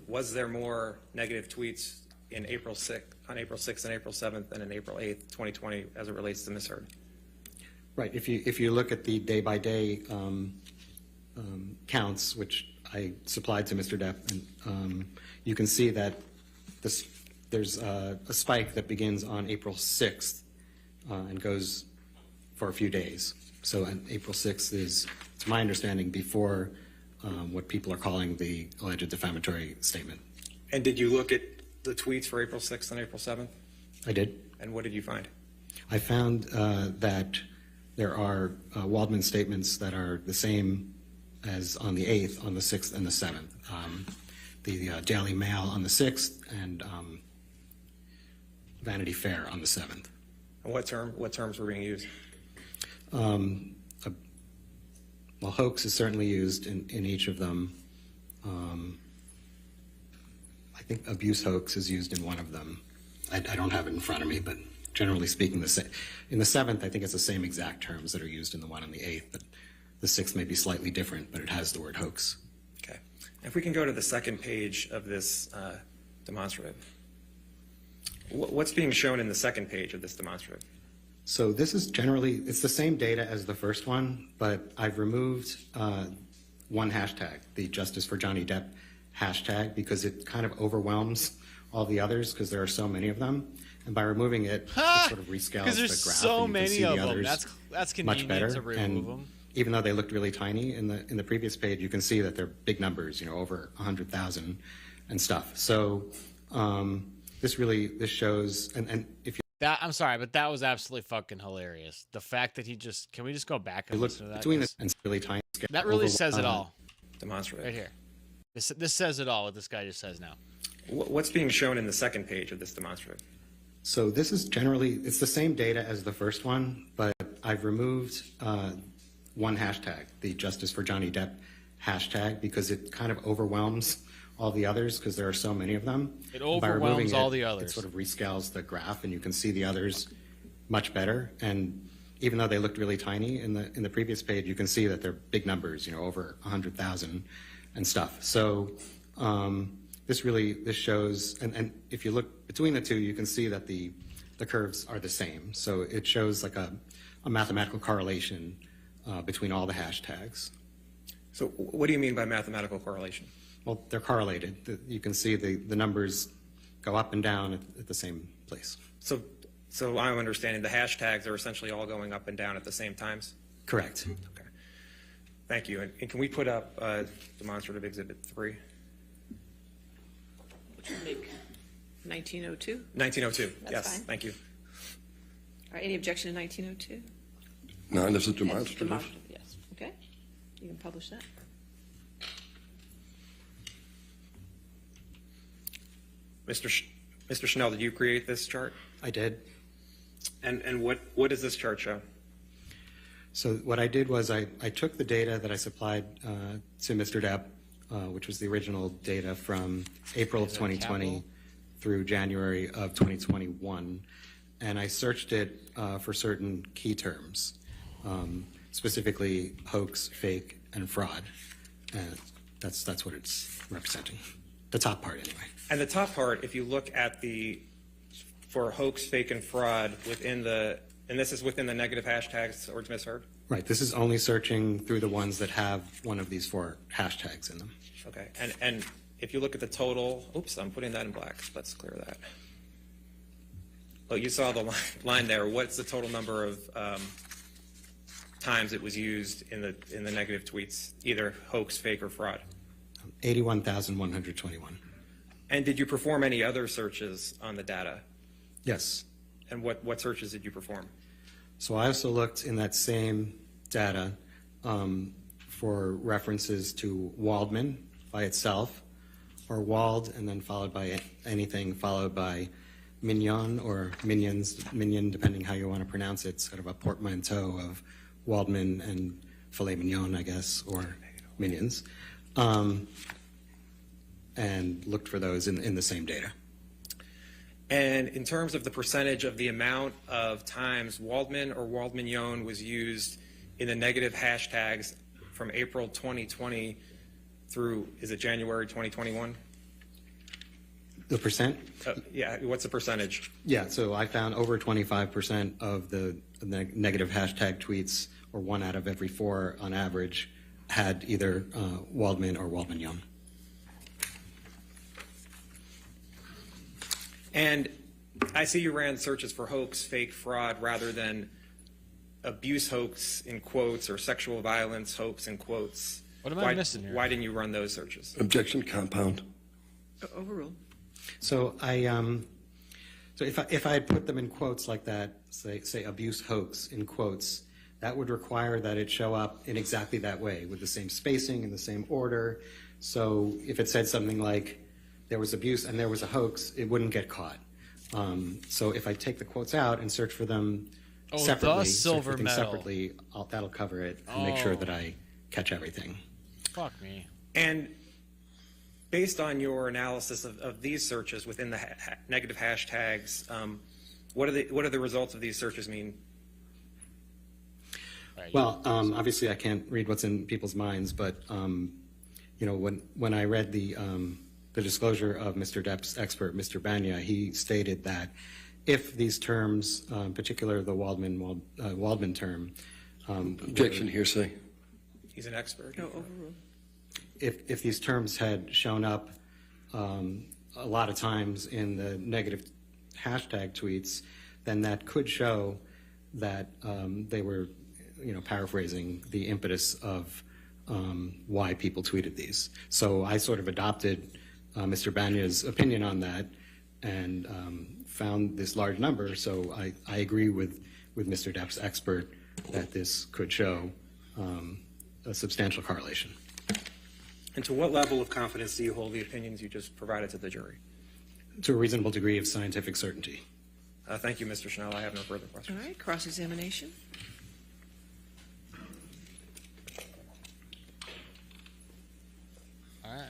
Was there more negative tweets on April 6th and April 7th than in April 8th, 2020 as it relates to Ms. Heard? Right. If you look at the day-by-day counts, which I supplied to Mr. Depp, and you can see that there's a spike that begins on April 6th and goes for a few days. So April 6th is, to my understanding, before what people are calling the alleged defamatory statement. And did you look at the tweets for April 6th and April 7th? I did. And what did you find? I found that there are Waldman statements that are the same as on the 8th, on the 6th, and the 7th. the Daily Mail on the 6th, and Vanity Fair on the 7th. And what terms were being used? Well, hoax is certainly used in each of them. I think abuse hoax is used in one of them. I don't have it in front of me, but generally speaking, in the 7th, I think it's the same exact terms that are used in the one on the 8th, but the 6th may be slightly different, but it has the word hoax. Okay. If we can go to the second page of this demonstrative. What's being shown in the second page of this demonstrative? So this is generally, it's the same data as the first one, but I've removed one hashtag, the Justice for Johnny Depp hashtag, because it kind of overwhelms all the others because there are so many of them. And by removing it, it sort of rescales the graph. Because there's so and you can many see the of them. others That's much convenient better. to remove And them. even though they looked really tiny in the previous page, you can see that they're big numbers, over 100,000 and stuff. So this shows, and if you I'm sorry, but that was absolutely fucking hilarious. The fact that can we just go back and look listen to that? between this and it's really tiny. That really says it all. Demonstrative. Right here. This says it all, what this guy just says now. What's being shown in the second page of this demonstrative? So this is generally, it's the same data as the first one, but I've removed one hashtag, the Justice for Johnny Depp hashtag, because it kind of overwhelms all the others because there are so many of them. It And by removing overwhelms all the others. It sort of rescales the graph, and you can see the others much better. And even though they looked really tiny in the previous page, you can see that they're big numbers, over 100,000 and stuff. So this shows, and if you look between the two, you can see that the curves are the same. So it shows like a mathematical correlation between all the hashtags. So what do you mean by mathematical correlation? Well, they're correlated. You can see the numbers go up and down at the same place. So I'm understanding the hashtags are essentially all going up and down at the same times? Correct. Okay. Thank you. And can we put up demonstrative exhibit 3? Which would make 1902? 1902, That's yes, fine. thank you. All right, any objection to 1902? No, this is Yes, demonstrative. yes. Okay, you can publish that. Mr. Schnell, did you create this chart? I did. And what does this chart show? So what I did was I took the data that I supplied to Mr. Depp, which was the original data from April of 2020 through January of 2021, and I searched it for certain key terms, specifically hoax, fake, and fraud. And that's what it's representing. The top part, anyway. And the top part, if you look at for hoax, fake, and fraud and this is within the negative hashtags or misheard? Right. This is only searching through the ones that have one of these 4 hashtags in them. Okay. And if you look at the total, oops, I'm putting that in black. Let's clear that. Well, you saw the line there. What's the total number of times it was used in the negative tweets, either hoax, fake, or fraud? 81,121. And did you perform any other searches on the data? Yes. And what searches did you perform? So I also looked in that same data for references to Waldman by itself, or Wald, and then followed by anything followed by Mignon or Minion, depending how you want to pronounce it, sort of a portmanteau of Waldman and filet mignon, I guess, or Minions, and looked for those in the same data. And in terms of the percentage of the amount of times Waldman or Waldmignon was used in the negative hashtags from April 2020 through, is it January 2021? The percent? Yeah, what's the percentage? Yeah, so I found over 25% of the negative hashtag tweets, or 1 out of every 4 on average, had either Waldman or Waldmignon. And I see you ran searches for hoax, fake, fraud, rather than abuse hoax in quotes or sexual violence hoax in quotes. What am I missing here? Why didn't you run those searches? Objection, compound. Overruled. So if I had put them in quotes like that, say abuse hoax in quotes, that would require that it show up in exactly that way, with the same spacing and the same order, So if it said something like there was abuse and there was a hoax, it wouldn't get caught. So if I take the quotes out and search for them separately, that'll cover it and make sure that I catch everything. Fuck me. And based on your analysis of these searches within the negative hashtags, what do the results of these searches mean? Well, obviously I can't read what's in people's minds, but when I read the disclosure of Mr. Depp's expert, Mr. Banya, he stated that if these terms, particular the Waldman term, objection, hearsay. He's an expert. If these terms had shown up a lot of times in the negative hashtag tweets, then that could show that they were, paraphrasing the impetus of why people tweeted these. So I sort of adopted Mr. Banya's opinion on that and found this large number. So I agree with Mr. Depp's expert that this could show a substantial correlation. And to what level of confidence do you hold the opinions you just provided to the jury? To a reasonable degree of scientific certainty. Thank you, Mr. Schnell. I have no further questions. All right, cross-examination. All right.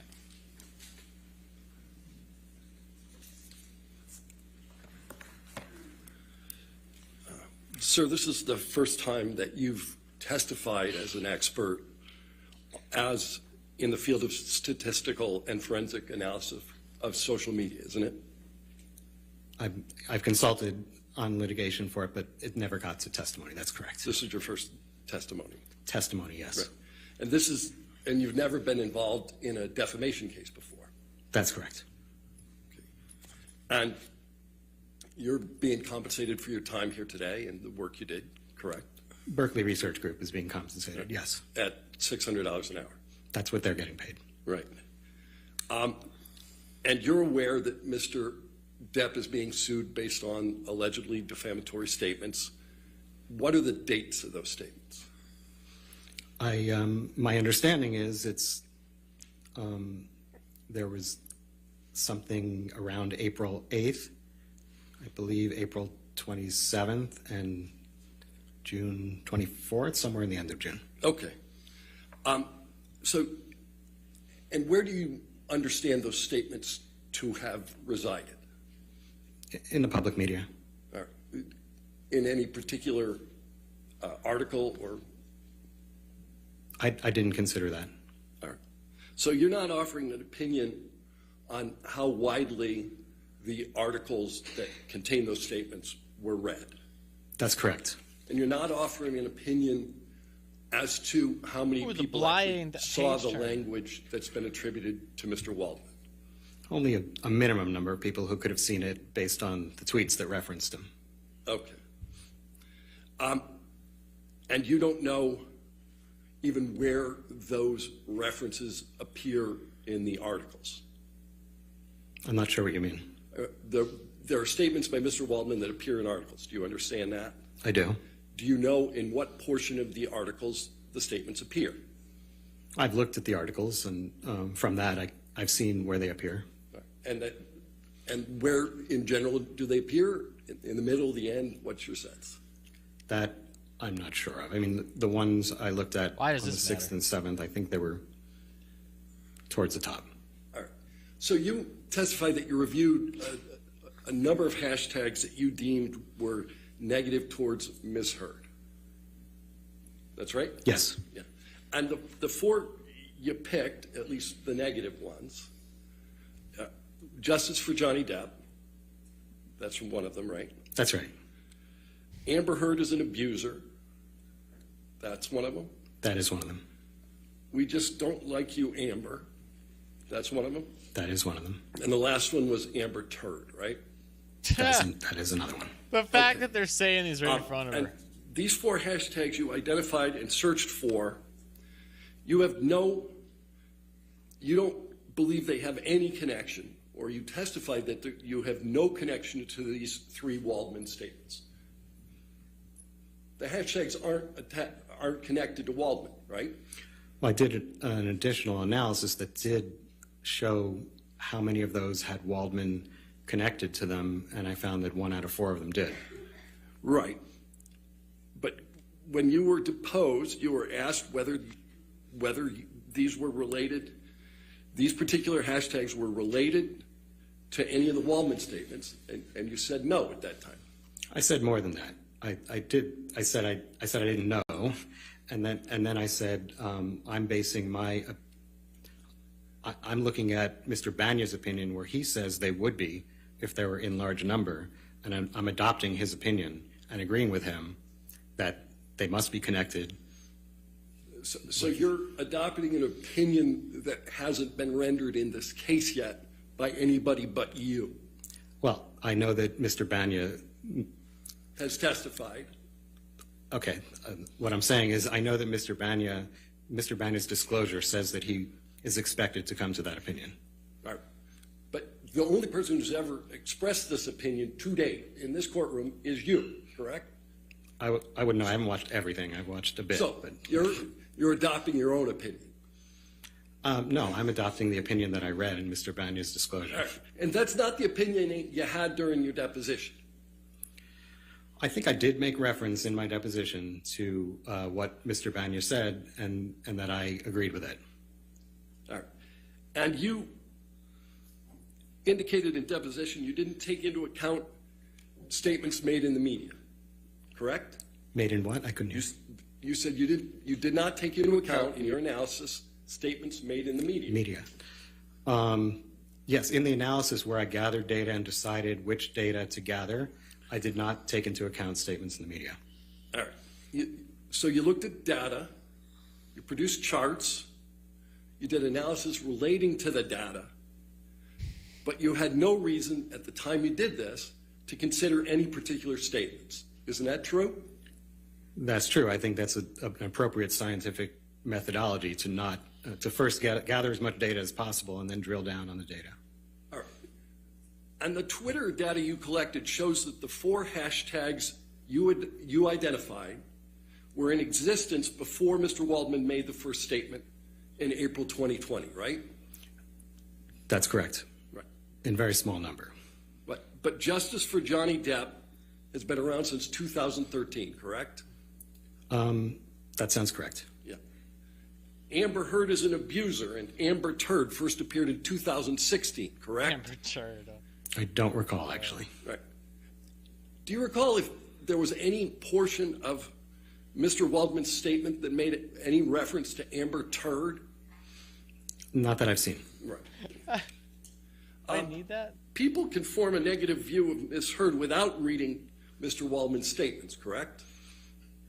Sir, this is the first time that you've testified as an expert as in the field of statistical and forensic analysis of social media, isn't it? I've consulted on litigation for it, but it never got to testimony. That's correct. This is your first testimony? Testimony, yes. Right. And you've never been involved in a defamation case before? That's correct. Okay. And you're being compensated for your time here today and the work you did, correct? Berkeley Research Group is being compensated, yes. At $600 an hour? That's what they're getting paid. Right. And you're aware that Mr. Depp is being sued based on allegedly defamatory statements. What are the dates of those statements? My understanding is there was something around April 8th, I believe April 27th and June 24th, somewhere in the end of June. Okay. And where do you understand those statements to have resided? In the public media. In any particular article or? I didn't consider that. All right. So you're not offering an opinion on how widely the articles that contain those statements were read? That's correct. And you're not offering an opinion as to how many people actually saw the language that's been attributed to Mr. Waldman? Only a minimum number of people who could have seen it based on the tweets that referenced him. Okay. And you don't know even where those references appear in the articles? I'm not sure what you mean. There are statements by Mr. Waldman that appear in articles. Do you understand that? I do. Do you know in what portion of the articles the statements appear? I've looked at the articles, and from that, I've seen where they appear. And where, in general, do they appear? In the middle, the end? What's your sense? That I'm not sure of. I mean, the ones I looked at on the 6th and 7th, I think they were towards the top. All right. So you testified that you reviewed a number of hashtags that you deemed were negative towards Ms. Heard. That's right? Yes. Yeah. And the four you picked, at least the negative ones, Justice for Johnny Depp, that's from one of them, right? That's right. Amber Heard is an abuser, that's one of them? That is one of them. We just don't like you, Amber, that's one of them? That is one of them. And the last one was Amber Turd, right? That is another one. The fact that they're saying these right in front of her. And these four hashtags you identified and searched for, you don't believe they have any connection, or you testified that you have no connection to these three Waldman statements. The hashtags aren't connected to Waldman, right? Well, I did an additional analysis that did show how many of those had Waldman connected to them, and I found that 1 out of 4 of them did. Right. But when you were deposed, you were asked whether these were related, these particular hashtags were related to any of the Waldman statements, and you said no at that time. I said more than that. I said I didn't know, and then I said I'm looking at Mr. Banya's opinion where he says they would be if they were in large number, and I'm adopting his opinion and agreeing with him that they must be connected. So you're adopting an opinion that hasn't been rendered in this case yet by anybody but you? Well, I know that Mr. Banya has testified. Okay. What I'm saying is I know that Mr. Banya's disclosure says that he is expected to come to that opinion. All right. But the only person who's ever expressed this opinion to date in this courtroom is you, correct? I wouldn't know. I haven't watched everything. I've watched a bit. So but you're adopting your own opinion? No, I'm adopting the opinion that I read in Mr. Banya's disclosure. All right. And that's not the opinion you had during your deposition? I think I did make reference in my deposition to what Mr. Banya said, and that I agreed with it. All right. And you indicated in deposition you didn't take into account statements made in the media, correct? Made in what? I couldn't hear. You said you did not take into account in your analysis statements made in the media. Yes, in the analysis where I gathered data and decided which data to gather, I did not take into account statements in the media. All right. So you looked at data, you produced charts, you did analysis relating to the data, but you had no reason at the time you did this to consider any particular statements. Isn't that true? That's true. I think that's an appropriate scientific methodology to not to first gather as much data as possible and then drill down on the data. All right. And the Twitter data you collected shows that the 4 hashtags you identified were in existence before Mr. Waldman made the first statement in April 2020, right? That's correct. Right. In very small number. But justice for Johnny Depp has been around since 2013, correct? That sounds correct. Yeah. Amber Heard is an abuser, and Amber Turd first appeared in 2016, correct? Amber Turd. I don't recall, actually. Right. Do you recall if there was any portion of Mr. Waldman's statement that made any reference to Amber Turd? Not that I've seen. Right. I need that. People can form a negative view of Ms. Heard without reading Mr. Waldman's statements, correct?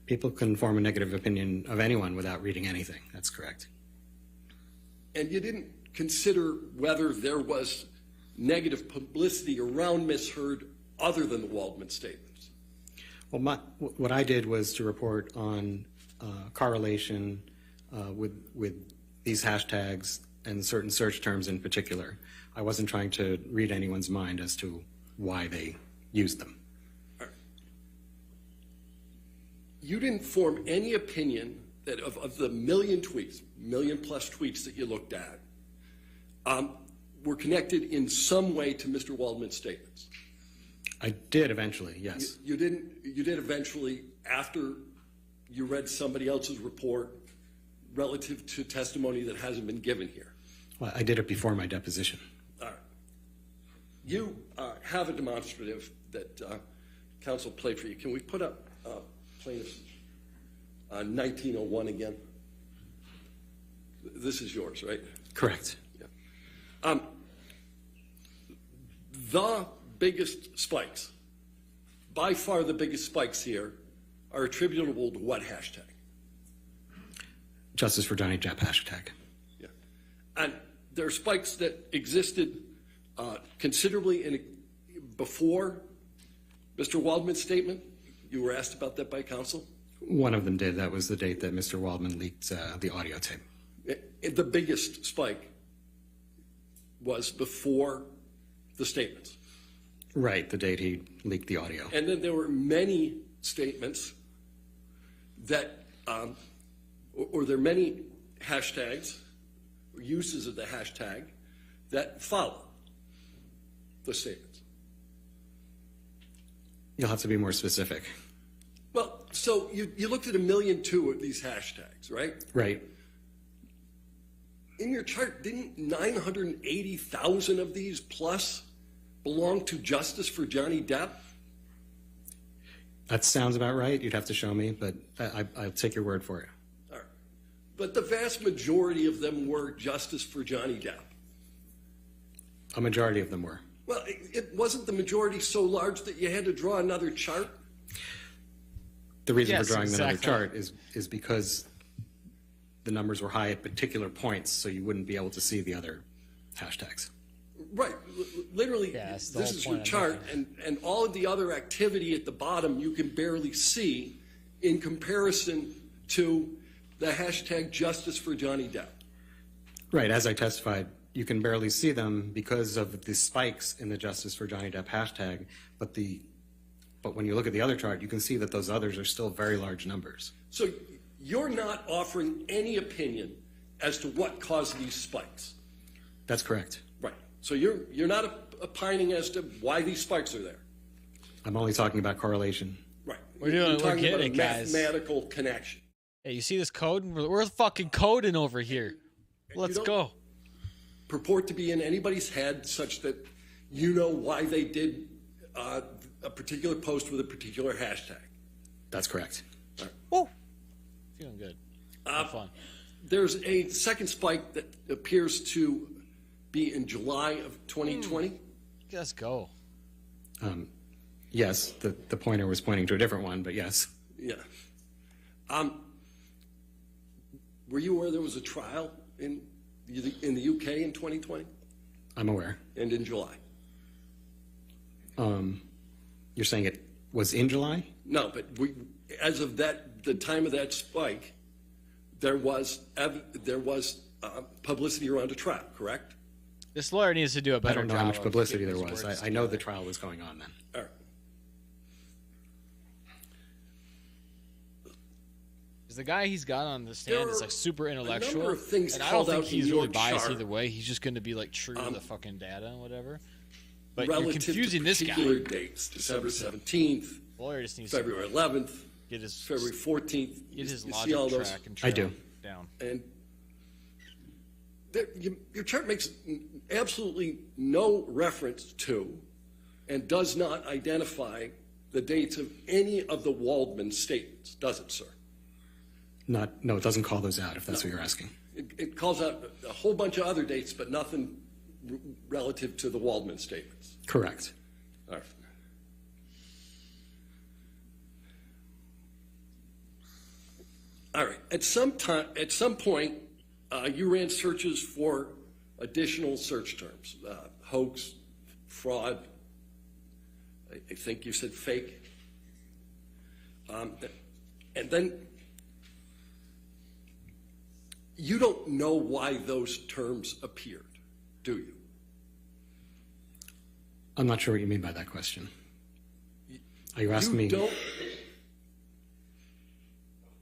People can form a negative opinion of anyone without reading anything. That's correct. And you didn't consider whether there was negative publicity around Ms. Heard other than the Waldman statements? Well, what I did was to report on correlation with these hashtags and certain search terms in particular. I wasn't trying to read anyone's mind as to why they used them. You didn't form any opinion that of the million plus tweets that you looked at were connected in some way to Mr. Waldman's statements? I did eventually, yes. You did eventually after you read somebody else's report relative to testimony that hasn't been given here? Well, I did it before my deposition. All right. You have a demonstrative that counsel played for you. Can we put up plaintiff's 1901 again? This is yours, right? Correct. Yeah. The biggest spikes, by far the biggest spikes here, are attributable to what hashtag? Justice for Johnny Depp hashtag. Yeah. And there are spikes that existed considerably before Mr. Waldman's statement. You were asked about that by counsel? One of them did. That was the date that Mr. Waldman leaked the audio tape. The biggest spike was before the statements. Right, the date he leaked the audio. And then there were many statements that, or there are many hashtags, or uses of the hashtag, that follow the statements. You'll have to be more specific. Well, so you looked at 1.2 million of these hashtags, right? Right. In your chart, didn't 980,000 of these plus belong to Justice for Johnny Depp? That sounds about right. You'd have to show me, but I'll take your word for it. All right. But the vast majority of them were Justice for Johnny Depp. A majority of them were. Well, it wasn't the majority so large that you had to draw another chart? The reason Yes, for drawing exactly. another chart is because the numbers were high at particular points, so you wouldn't be able to see the other hashtags. Right. Literally, Yeah, that's the this whole is your point I'm chart, and all of the other activity at the bottom you can barely see in comparison to the hashtag Justice for Johnny Depp. Right, as I testified, you can barely see them because of the spikes in the Justice for Johnny Depp hashtag, but when you look at the other chart, you can see that those others are still very large numbers. So you're not offering any opinion as to what caused these spikes. That's correct. Right. So you're not opining as to why these spikes are there. I'm only talking about correlation. Right. We're You're talking getting about a it, guys. mathematical connection. Hey, you see this code? We're fucking coding over here. Let's don't go. Purport to be in anybody's head such that you know why they did a particular post with a particular hashtag. That's correct. All right. Woo. Feeling good. Fun. There's a second spike that appears to be in July of 2020. Let's go. Yes, the pointer was pointing to a different one, but yes. Yeah. Were you aware there was a trial in the UK in 2020 I'm aware. and in July? You're saying it was in July? No, but as of the time of that spike, there was publicity around a trial, correct? This lawyer needs to do a I better don't know job how much of publicity getting there his was. words I know the together. trial was going on then. All right. 'Cause the guy he's got on the stand is like super intellectual, number of things and I don't called think out he's in really your biased chart, either way. He's just going to be like true to the fucking data and whatever. But you're Relative confusing to this guy. particular dates, December 17th, The lawyer just needs February to 11th, get his February 14th. get his You see all logic those? track and I trail do. down. And your chart makes absolutely no reference to and does not identify the dates of any of the Waldman statements, does it, sir? No, it doesn't call those out if that's what you're asking. It calls out a whole bunch of other dates, but nothing relative to the Waldman statements. Correct. All right. All right. At some point, you ran searches for additional search terms: hoax, fraud. I think you said fake. And then you don't know why those terms appeared, do you? I'm not sure what you mean by that question. Are you asking me?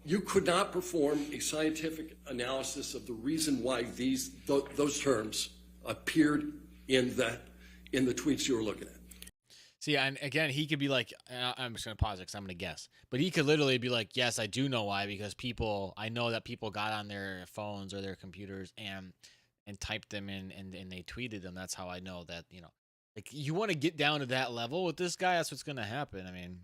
You could not perform a scientific analysis of the reason why those terms appeared in the tweets you were looking at. See, and again, he could be like, I'm just going to pause it because I'm going to guess. But he could literally be like, yes, I do know why, because I know that people got on their phones or their computers and typed them in and they tweeted them. That's how I know that, like, you want to get down to that level with this guy, that's what's going to happen. I mean,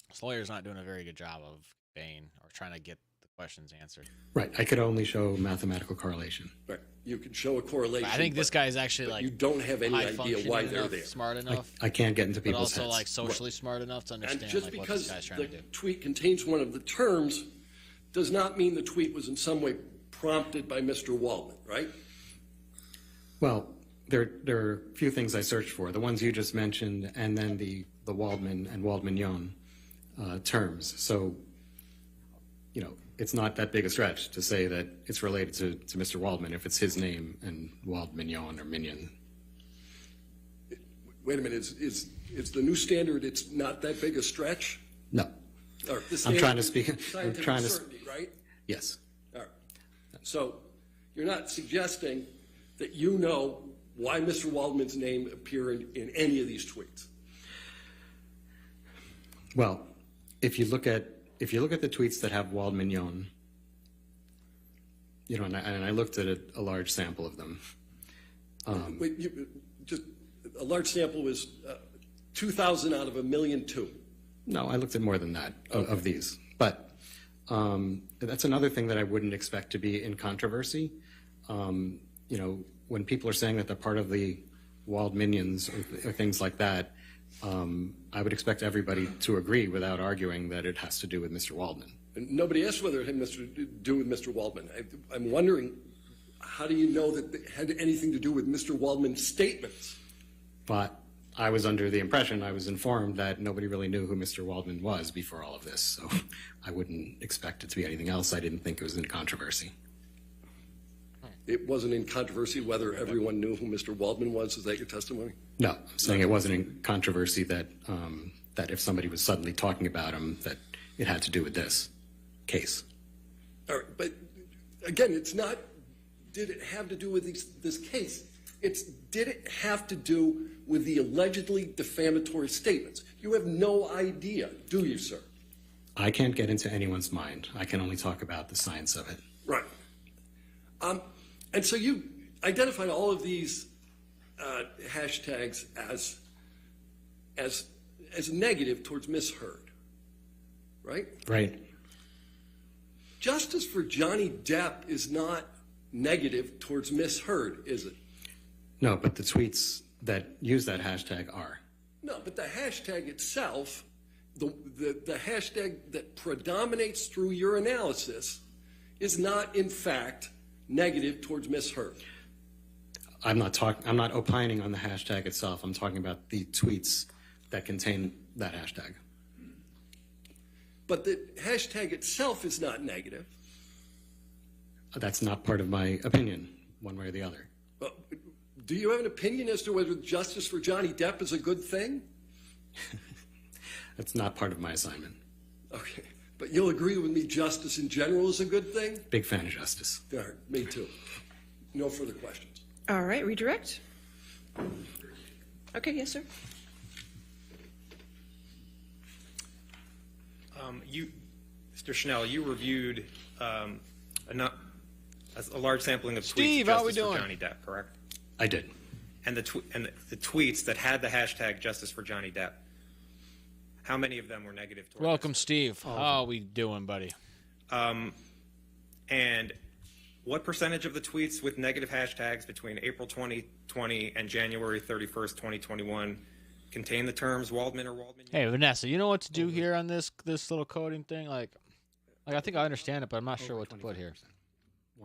this lawyer's not doing a very good job of conveying or trying to get the questions answered. Right. I could only show mathematical correlation. Right. You can show a correlation. But I think this guy is actually like you don't have any idea why high-functioning they're enough, there. smart enough. I can't get into but people's also heads. like socially smart enough to understand And just like, what because this guy's trying the to do. tweet contains one of the terms does not mean the tweet was in some way prompted by Mr. Waldman, right? Well, there are a few things I searched for. The ones you just mentioned, and then the Waldman and Waldman-Yon terms. So, it's not that big a stretch to say that it's related to Mr. Waldman if it's his name and Waldman-Yon or Minion. Wait a minute, is the new standard it's not that big a stretch? No. Or the I'm trying to standard speak. scientific I'm trying to. certainty, right? Yes. All right. So you're not suggesting that you know why Mr. Waldman's name appeared in any of these tweets? Well, if you look at the tweets that have Waldman Yon, and I looked at a large sample of them. Just a large sample was 2,000 out of 1,000,002. No, I looked at more than that of these. But that's another thing that I wouldn't expect to be in controversy. When people are saying that they're part of the Wald minions or things like that, I would expect everybody to agree without arguing that it has to do with Mr. Waldman. And nobody asked whether it had to do with Mr. Waldman. I'm wondering, how do you know that it had anything to do with Mr. Waldman's statements? But I was under the impression, I was informed that nobody really knew who Mr. Waldman was before all of this, so I wouldn't expect it to be anything else. I didn't think it was in controversy. It wasn't in controversy whether everyone knew who Mr. Waldman was? Is that your testimony? No, I'm saying it wasn't in controversy that that if somebody was suddenly talking about him, that it had to do with this case. All right, but again, it's not, did it have to do with this case? It's, did it have to do with the allegedly defamatory statements? You have no idea, do you, sir? I can't get into anyone's mind. I can only talk about the science of it. Right. And so you identified all of these hashtags as negative towards Miss Heard, right? Right. Justice for Johnny Depp is not negative towards Miss Heard, is it? No, but the tweets that use that hashtag are. No, but the hashtag itself, the hashtag that predominates through your analysis is not, in fact, negative towards Miss Heard. I'm not opining on the hashtag itself. I'm talking about the tweets that contain that hashtag. But the hashtag itself is not negative. That's not part of my opinion, one way or the other. Do you have an opinion as to whether justice for Johnny Depp is a good thing? That's not part of my assignment. Okay. But you'll agree with me justice in general is a good thing? Big fan of justice. All right, me too. No further questions. All right, redirect. Okay, yes, sir. Mr. Schnell, you reviewed a large sampling of Steve, tweets how we Justice doing? for Johnny Depp, correct? I did. And the tweets that had the hashtag Justice for Johnny Depp, how many of them were negative towards Welcome, Steve. How are we doing, buddy? And what percentage of the tweets with negative hashtags between April 2020 and January 31st, 2021 contain the terms Waldman or Waldman? Hey, Vanessa, you know what to do here on this little coding thing? Like I think I understand it, but I'm not sure what to put here.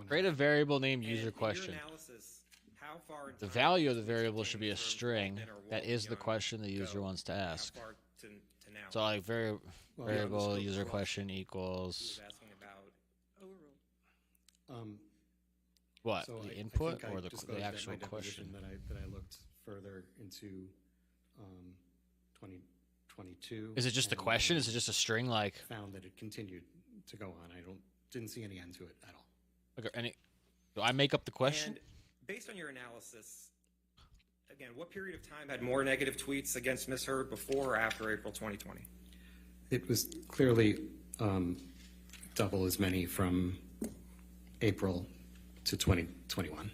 Create a variable named user question. The value of the variable should be a string that is the question the user wants to ask. So like variable user question equals what? So the input I or the disclosed actual my question? that I looked further into 2022. Is it just a question? Is it just a string? Like found that it continued to go on. I didn't see any end to it at all. Okay, do I make up the question? And based on your analysis, again, what period of time had more negative tweets against Ms. Heard before or after April 2020? It was clearly double as many from April to 2021.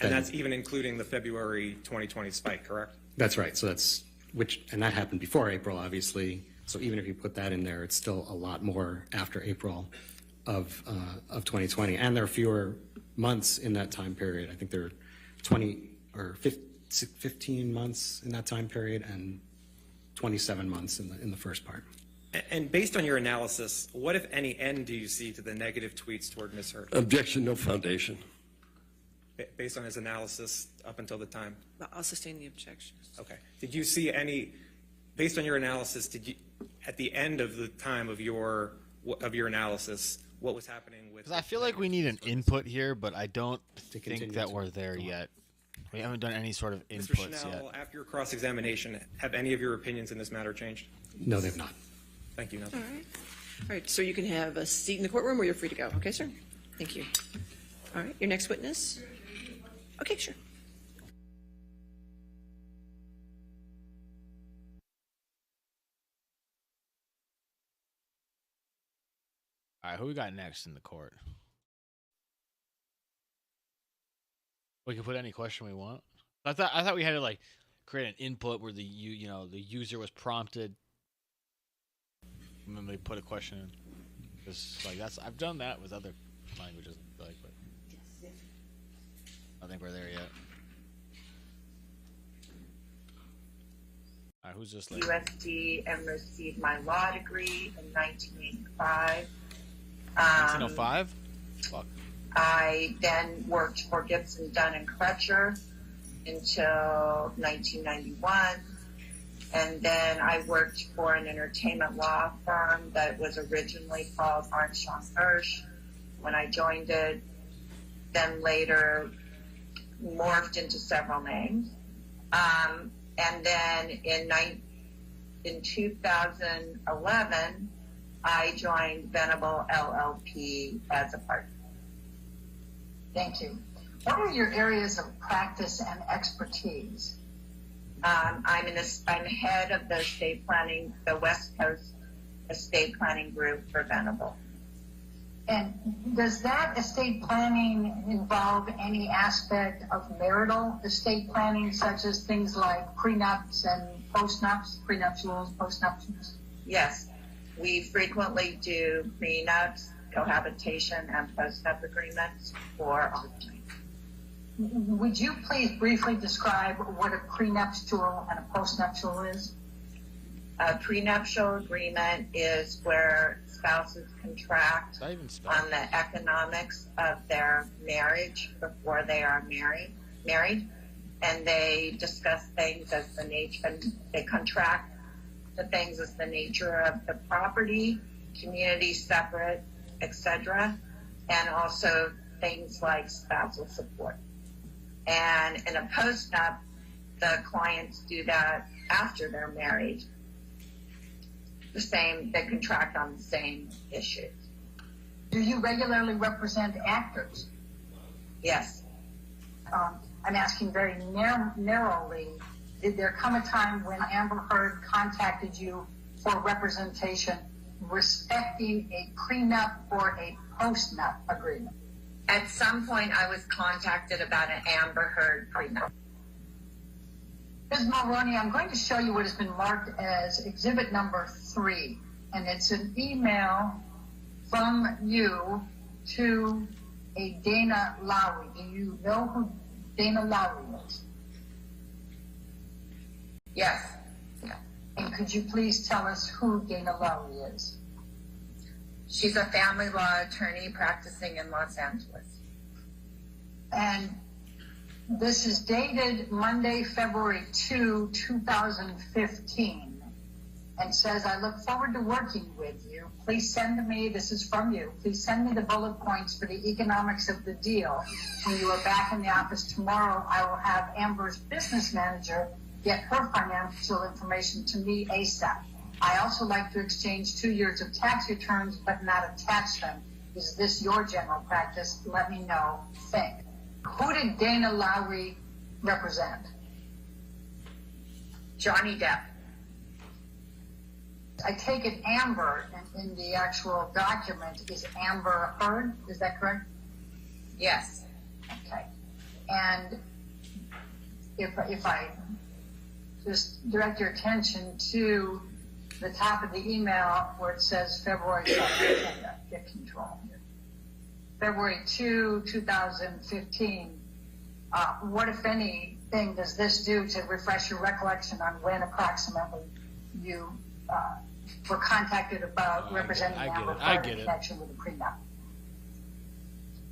And that's even including the February 2020 spike, correct? That's right. So and that happened before April, obviously. So even if you put that in there, it's still a lot more after April of 2020. And there are fewer months in that time period. I think there are 20 or 15 months in that time period and 27 months in the first part. And based on your analysis, what, if any, end do you see to the negative tweets toward Ms. Heard? Objection, no foundation. Based on his analysis up until the time? I'll sustain the objection. Okay. Did you see any, based on your analysis, did you, at the end of the time of your analysis, what was happening with? Because I feel like we need an input here, but I don't think that we're there yet. We haven't done any sort of inputs Mr. Schnell, yet. after your cross-examination, have any of your opinions in this matter changed? No, they've not. Thank you. All right. All right, so you can have a seat in the courtroom or you're free to go. Okay, sir? Thank you. All right, your next witness? Okay, sure. All right, who we got next in the court? We can put any question we want. I thought we had to like create an input where the user was prompted and then they put a question in. Because like I've done that with other languages, like, but I think we're there yet. All right, who's this lady? USD and received my law degree in 1985. 1905? Fuck. I then worked for Gibson, Dunn and Crutcher until 1991. And then I worked for an entertainment law firm that was originally called Armstrong Hirsch when I joined it, then later morphed into several names. And then in 2011, I joined Venable LLP as a partner. Thank you. What are your areas of practice and expertise? I'm head of the estate planning, the West Coast estate planning group for Venable. And does that estate planning involve any aspect of marital estate planning, such as things like prenups and postnups, prenuptials, postnuptials? Yes, we frequently do prenups, cohabitation, and postnup agreements for our clients. Would you please briefly describe what a prenuptial and a postnuptial is? A prenuptial agreement is where spouses contract on the economics of their marriage before they are married, and they discuss things as the nature, and they contract the things as the nature of the property, community separate, etc., and also things like spousal support. And in a postnup, the clients do that after they're married. They contract on the same issues. Do you regularly represent actors? Yes. I'm asking very narrowly, did there come a time when Amber Heard contacted you for representation respecting a prenup or a postnup agreement? At some point, I was contacted about an Amber Heard prenup. Ms. Mulroney, I'm going to show you what has been marked as exhibit number 3, and it's an email from you to a Dana Lowry. Do you know who Dana Lowry is? Yes. And could you please tell us who Dana Lowry is? She's a family law attorney practicing in Los Angeles. And this is dated Monday, February 2, 2015, and says, I look forward to working with you. Please send me, this is from you, please send me the bullet points for the economics of the deal. When you are back in the office tomorrow, I will have Amber's business manager get her financial information to me ASAP. I also like to exchange 2 years of tax returns, but not attach them. Is this your general practice? Let me know. Think. Who did Dana Lowry represent? Johnny Depp. I take it Amber in the actual document is Amber Heard. Is that correct? Yes. Okay. And if I just direct your attention to the top of the email where it says February 2nd, get control here. February 2, 2015. What, if anything, does this do to refresh your recollection on when approximately you were contacted about representing Amber Heard in connection with the prenup?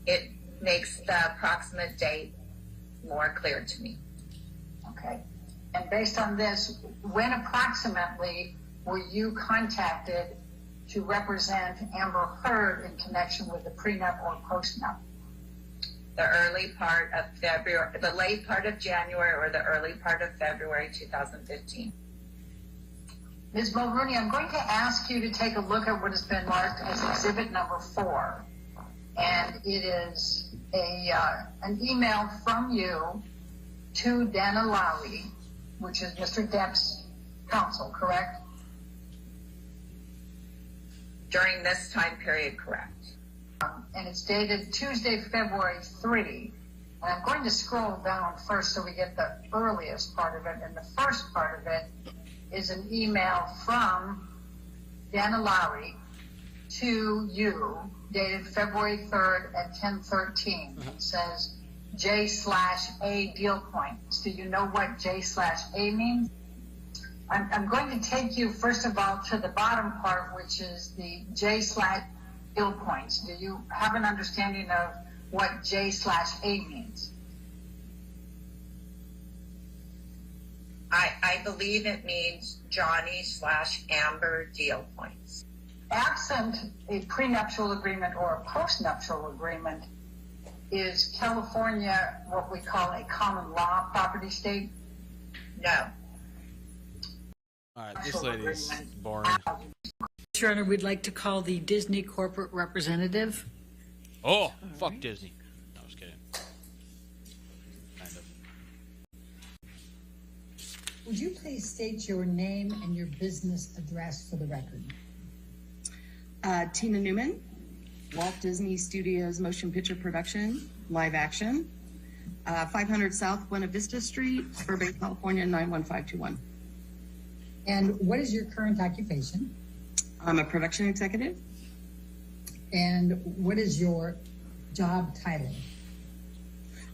It makes the approximate date more clear to me. Okay. And based on this, when approximately were you contacted to represent Amber Heard in connection with the prenup or postnup? The early part of February, the late part of January, or the early part of February 2015. Ms. Mulroney, I'm going to ask you to take a look at what has been marked as exhibit number 4. And it is an email from you to Dana Lowry, which is Mr. Depp's counsel, correct? During this time period, correct. And it's dated Tuesday, February 3. And I'm going to scroll down first so we get the earliest part of it. And the first part of it is an email from Dana Lowry to you, dated February 3rd at 10:13. It says J/A deal points. Do you know what J/A means? I'm going to take you, first of all, to the bottom part, which is the J/deal points. Do you have an understanding of what J/A means? I believe it means Johnny/Amber deal points. Absent a prenuptial agreement or a postnuptial agreement, is California what we call a common law property state? No. All right, this lady's boring. Your Honor, we'd like to call the Disney corporate representative. Oh, fuck Disney. No, I was kidding. Kind of. Would you please state your name and your business address for the record? Tina Newman, Walt Disney Studios Motion Picture Production, live action, 500 South Buena Vista Street, Burbank, California, 91521. And what is your current occupation? I'm a production executive. And what is your job title?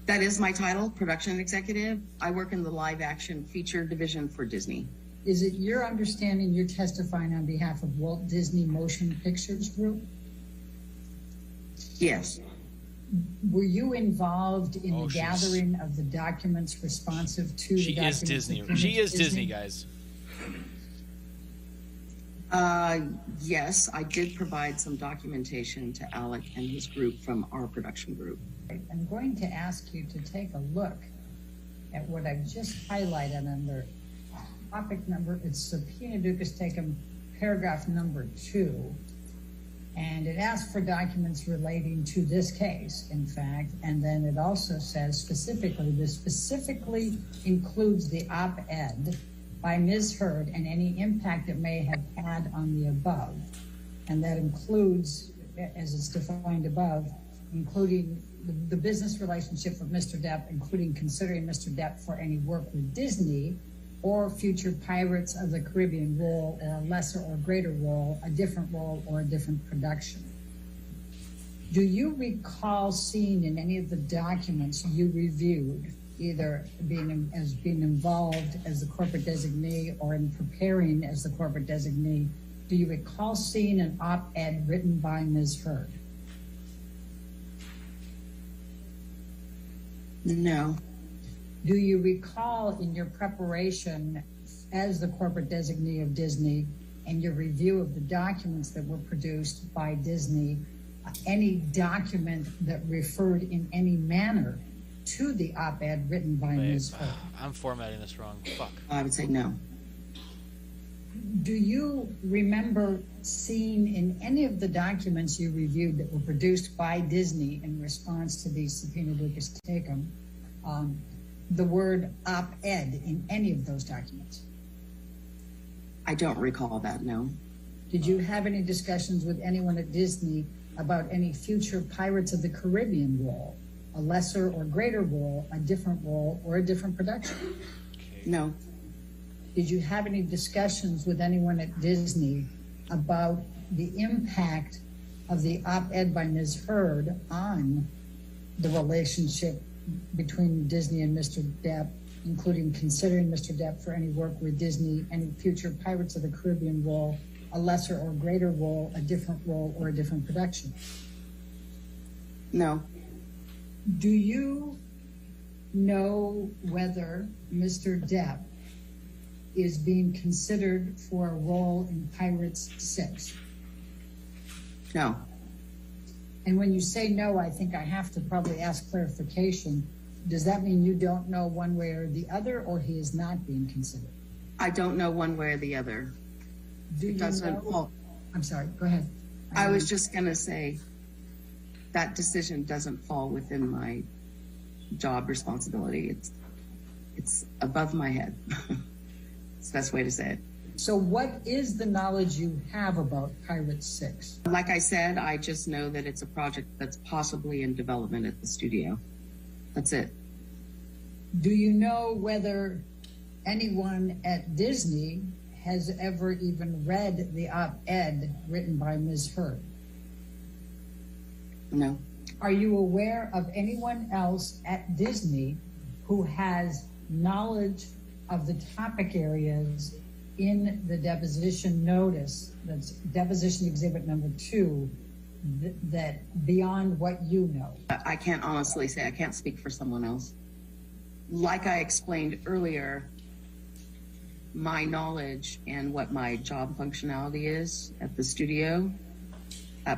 That is my title, production executive. I work in the live action feature division for Disney. Is it your understanding you're testifying on behalf of Walt Disney Motion Pictures Group? Yes. Were you involved in the gathering of the documents responsive to the documents? She is Disney. She is Disney, guys. Yes, I did provide some documentation to Alec and his group from our production group. I'm going to ask you to take a look at what I've just highlighted under topic number. It's subpoena ducis tecum, paragraph number 2. And it asks for documents relating to this case, in fact, and then it also says specifically, this specifically includes the op-ed by Ms. Heard and any impact it may have had on the above. And that includes, as it's defined above, including the business relationship with Mr. Depp, including considering Mr. Depp for any work with Disney or future Pirates of the Caribbean role, a lesser or greater role, a different role, or a different production. Do you recall seeing in any of the documents you reviewed, either being involved as the corporate designee or in preparing as the corporate designee, do you recall seeing an op-ed written by Ms. Heard? No. Do you recall in your preparation as the corporate designee of Disney and your review of the documents that were produced by Disney, any document that referred in any manner to the op-ed written by Ms. Heard? I'm formatting this wrong. Fuck. I would say no. Do you remember seeing in any of the documents you reviewed that were produced by Disney in response to the subpoena ducis tecum, the word op-ed in any of those documents? I don't recall that, no. Did you have any discussions with anyone at Disney about any future Pirates of the Caribbean role, a lesser or greater role, a different role, or a different production? No. Did you have any discussions with anyone at Disney about the impact of the op-ed by Ms. Heard on the relationship between Disney and Mr. Depp, including considering Mr. Depp for any work with Disney, any future Pirates of the Caribbean role, a lesser or greater role, a different role, or a different production? No. Do you know whether Mr. Depp is being considered for a role in Pirates 6? No. And when you say no, I think I have to probably ask clarification. Does that mean you don't know one way or the other, or he is not being considered? I don't know one way or the other. Do you know? I'm sorry, go ahead. I was just going to say, that decision doesn't fall within my job responsibility. It's above my head. It's the best way to say it. So what is the knowledge you have about Pirate 6? Like I said, I just know that it's a project that's possibly in development at the studio. That's it. Do you know whether anyone at Disney has ever even read the op-ed written by Ms. Heard? No. Are you aware of anyone else at Disney who has knowledge of the topic areas in the deposition notice, that's deposition exhibit number 2, that beyond what you know? I can't honestly say. I can't speak for someone else. Like I explained earlier, my knowledge and what my job functionality is at the studio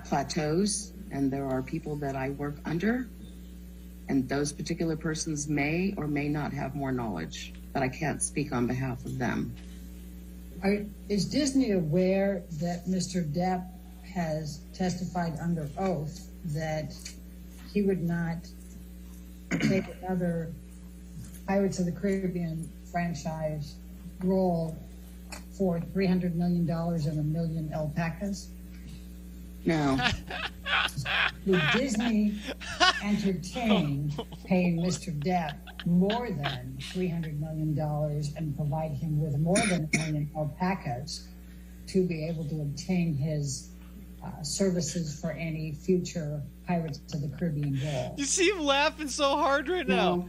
plateaus, and there are people that I work under, and those particular persons may or may not have more knowledge, but I can't speak on behalf of them. Is Disney aware that Mr. Depp has testified under oath that he would not take another Pirates of the Caribbean franchise role for $300 million and a million alpacas? No. Would Disney entertain paying Mr. Depp more than $300 million and provide him with more than a million alpacas to be able to obtain his services for any future Pirates of the Caribbean role? You see him laughing so hard right now.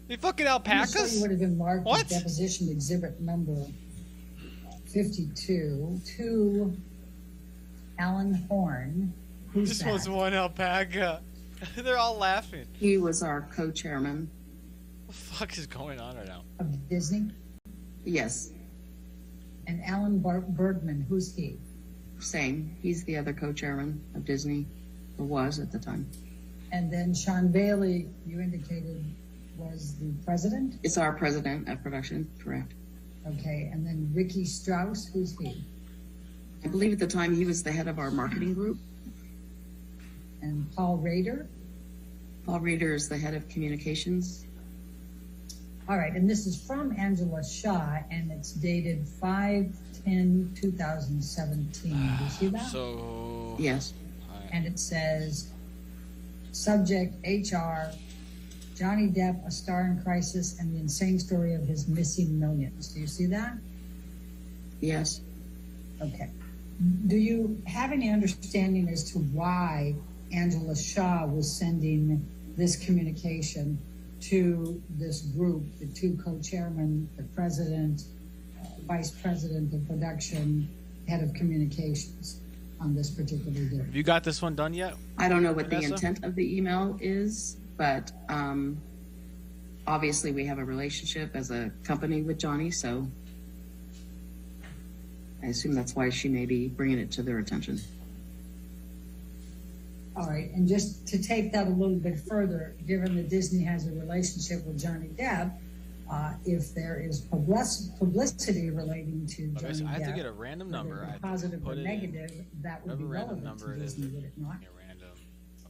They fucking alpacas? Would have been marked What? with deposition exhibit number 52 to Alan Horn. Who's This that? was one alpaca. They're all laughing. He was our co-chairman. What the fuck is going on right now? Of Disney? Yes. And Alan Bergman, who's he? Same. He's the other co-chairman of Disney, or was at the time. And then Sean Bailey, you indicated, was the president? It's our president of production, correct. Okay, and then Ricky Strauss, who's he? I believe at the time he was the head of our marketing group. And Paul Rader? Paul Rader is the head of communications. All right, and this is from Angela Shaw, and it's dated 5/10/2017. Do you see that? So... Yes. And it says, subject HR, Johnny Depp, a star in crisis, and the insane story of his missing millions. Do you see that? Yes. Okay. Do you have any understanding as to why Angela Shaw was sending this communication to this group, the two co-chairmen, the president, vice president of production, head of communications on this particular day? Have you got this one done yet? I don't know what Vanessa? the intent of the email is, but obviously we have a relationship as a company with Johnny, so I assume that's why she may be bringing it to their attention. All right, and just to take that a little bit further, given that Disney has a relationship with Johnny Depp, if there is publicity relating to Johnny Depp, I have to get a random number. whether I have to positive put or it negative, that would be whatever random relevant to number it is. Disney, would it not? Random.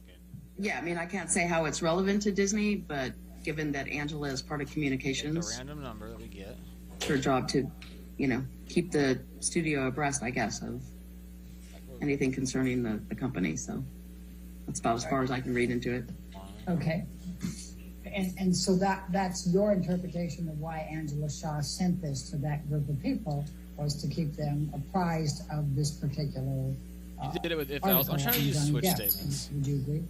Okay. Yeah, I mean, I can't say how it's relevant to Disney, but given that Angela is part of The communications, random number that we get. it's her job to, keep the studio abreast, I guess, of anything concerning the company. So that's about as far as I can read into it. Okay. And so that's your interpretation of why Angela Shaw sent this to that group of people, was to keep them apprised of this particular You did it with if else. I'm trying to use switch statements. Would you agree?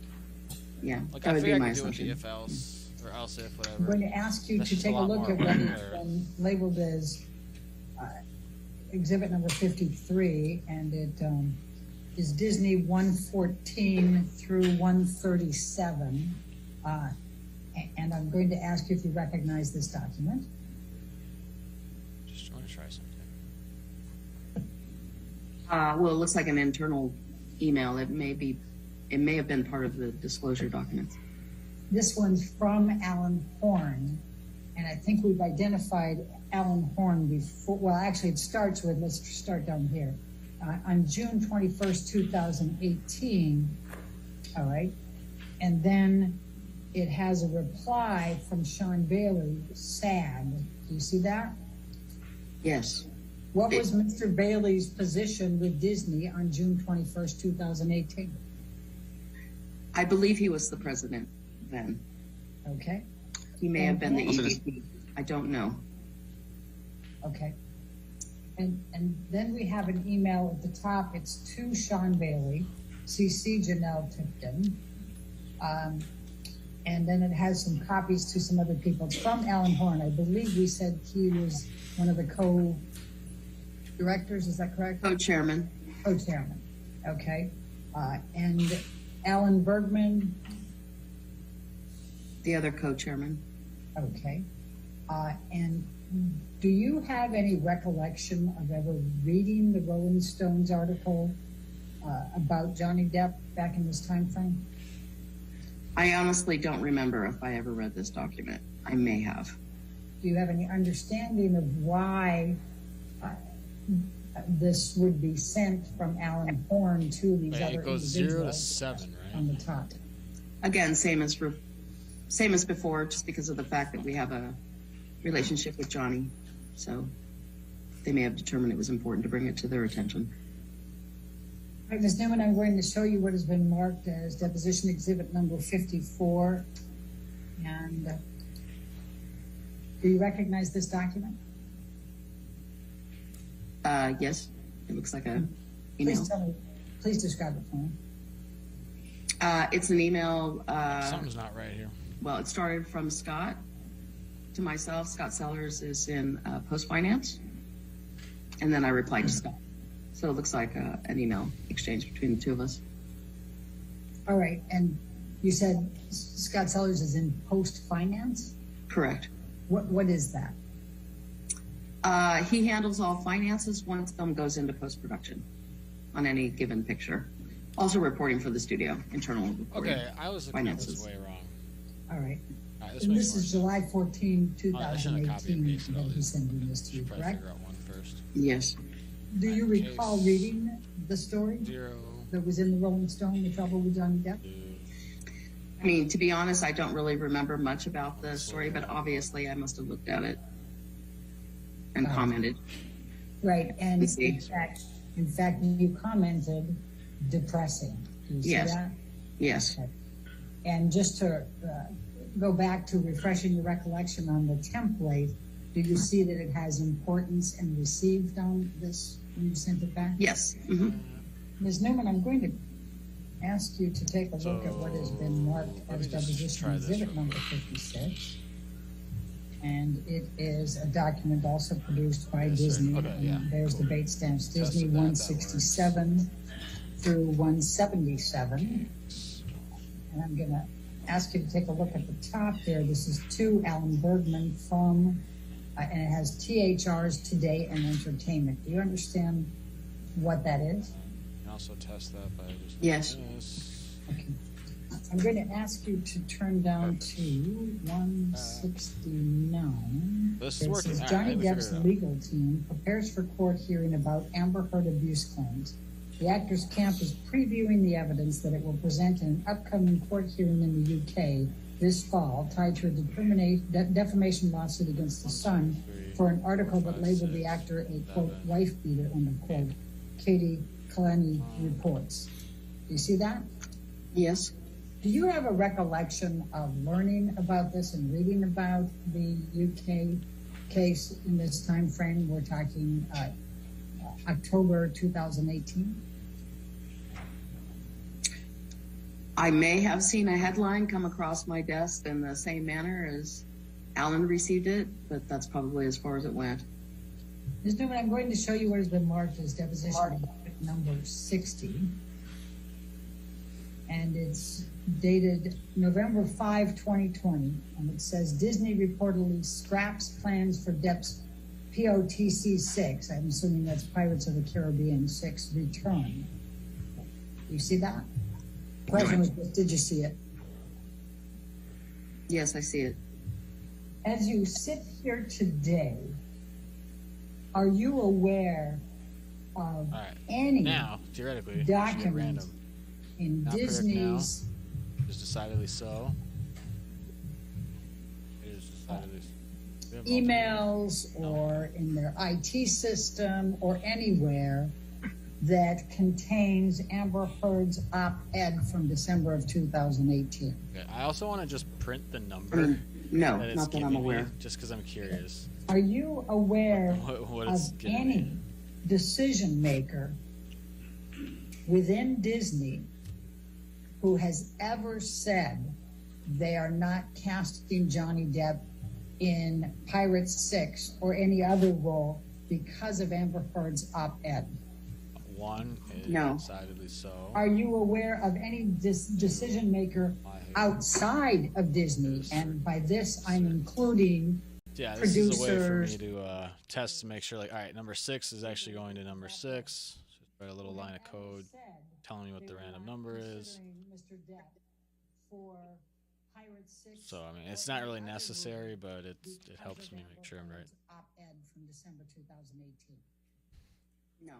Yeah, Like that I would be figure I my could do it with the assumption. if else or else if whatever. I'm going to ask you That's to just take a lot look more at what clear. has been labeled as exhibit number 53, and it is Disney 114 through 137. And I'm going to ask you if you recognize this document. Just want to try something. Well, it looks like an internal email. It may have been part of the disclosure documents. This one's from Alan Horn, and I think we've identified Alan Horn before. Well, actually, it starts with, let's start down here. On June 21st, 2018, all right, And then it has a reply from Sean Bailey, sad. Do you see that? Yes. What was Mr. Bailey's position with Disney on June 21st, 2018? I believe he was the president then. Okay. He may have been the EVP. I don't know. Okay. And then we have an email at the top. It's to Sean Bailey, CC Janelle Tipton. And then it has some copies to some other people. It's from Alan Horn. I believe we said he was one of the co-directors. Is that correct? Co-chairman. Co-chairman. Okay. And Alan Bergman. The other co-chairman. Okay. And do you have any recollection of ever reading the Rolling Stones article about Johnny Depp back in this time frame? I honestly don't remember if I ever read this document. I may have. Do you have any understanding of why this would be sent from Alan Horn to these other it goes individuals 0 to 7, right? on the top? Again, same as before, just because of the fact that we have a relationship with Johnny. So they may have determined it was important to bring it to their attention. All right, Ms. Newman, I'm going to show you what has been marked as deposition exhibit number 54. And do you recognize this document? Yes, it looks like a email. Please describe it for me. It's an email. Something's not right here. Well, it started from Scott to myself. Scott Sellers is in Post Finance. And then I replied to Scott. So it looks like an email exchange between the two of us. All right. And you said Scott Sellers is in Post Finance? Correct. What is that? He handles all finances once film goes into post-production on any given picture. Also reporting for the studio, internal reporting. Okay, I was looking at this way wrong. All right. And this is July 14, I shouldn't have copied and 2018 pasted all that he's these. sending this to you, Probably correct? figure out one first. Yes. Do you recall reading the story 0. that was in the Rolling Stone, The Trouble with Johnny Depp? I mean, to be honest, I don't really remember much about the story, but obviously I must have looked at it and commented. Right, and in fact, you commented depressing. Do you see Yes. that? Yes. Okay. And just to go back to refreshing your recollection on the template, do you see that it has importance and received on this when you sent it back? Yes. Mm-hmm. Ms. Newman, I'm going to ask you to take a look at what has been marked as deposition exhibit number 56. And it is a document also produced by Disney. Okay, yeah. And there's the date stamps, Disney Tested that 167 through 177. And I'm going to ask you to take a look at the top there. This is to Alan Bergman from, and it has THR's Today and Entertainment. Do you understand what that is? And also test that by just Yes. this. Okay. I'm going to ask you to turn down to 169. This is It working. says All right, Johnny we figured Depp's it out. legal team prepares for court hearing about Amber Heard abuse claims. The actors' camp is previewing the evidence that it will present in an upcoming court hearing in the UK this fall, tied to a defamation lawsuit against the Sun for an article that labeled the actor a, quote, wife beater, end of quote. Katie Kalani reports. Do you see that? Yes. Do you have a recollection of learning about this and reading about the UK case in this time frame? We're talking October 2018. I may have seen a headline come across my desk in the same manner as Alan received it, but that's probably as far as it went. Ms. Newman, I'm going to show you what has been marked as deposition number 60. And it's dated November 5, 2020. And it says Disney reportedly scraps plans for Depp's POTC 6. I'm assuming that's Pirates of the Caribbean 6 return. You see that? The question was, did you see it? Yes, I see it. As you sit here today, are you aware of any Now, theoretically, document in Not predict Disney's Is decidedly so. It is decidedly Emails or in their IT system or anywhere that contains Amber Heard's op-ed from December of 2018. Okay. I also want to just print the number. No, that it's not that I'm giving aware. me, just because I'm curious. Are you aware What of it's giving any me. decision maker within Disney who has ever said they are not casting Johnny Depp in Pirates 6 or any other role because of Amber Heard's op-ed? One is No. decidedly so. Are you aware of any decision maker outside of Disney? And by this, I'm including Yeah, this is a way for producers. me to test to make sure, like, all right, number 6 is actually going to number 6. Just write a little line of code telling me what the random number is. Mr. Depp for Pirates 6. So, I mean, it's not really necessary, but it helps me make sure I'm right. Op-ed from December 2018. No.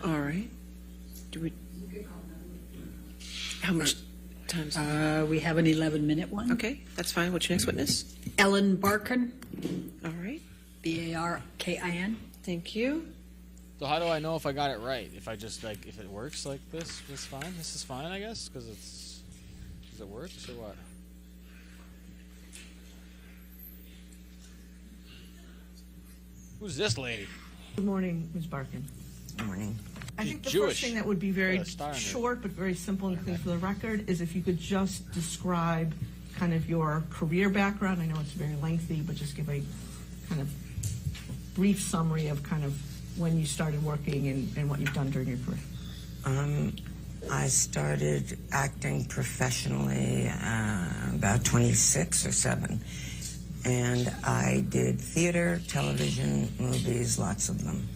All right. Do we? How much time? We have an 11-minute one. Okay, that's fine. What's your next witness? Ellen Barkin, All right. Barkin. Thank you. So how do I know if I got it right? If I just, like, if it works like this, it's fine? This is fine, I guess? Because it's... Does it work or what? Who's this lady? Good morning, Ms. Barkin. Good morning. I She's think the Jewish. first thing that would be very Got a star in it. short but very simple and clear for the record is if you could just describe kind of your career background. I know it's very lengthy, but just give a kind of brief summary of kind of when you started working and what you've done during your career. I started acting professionally about 26 or 7. And I did theater, television, movies, lots of them.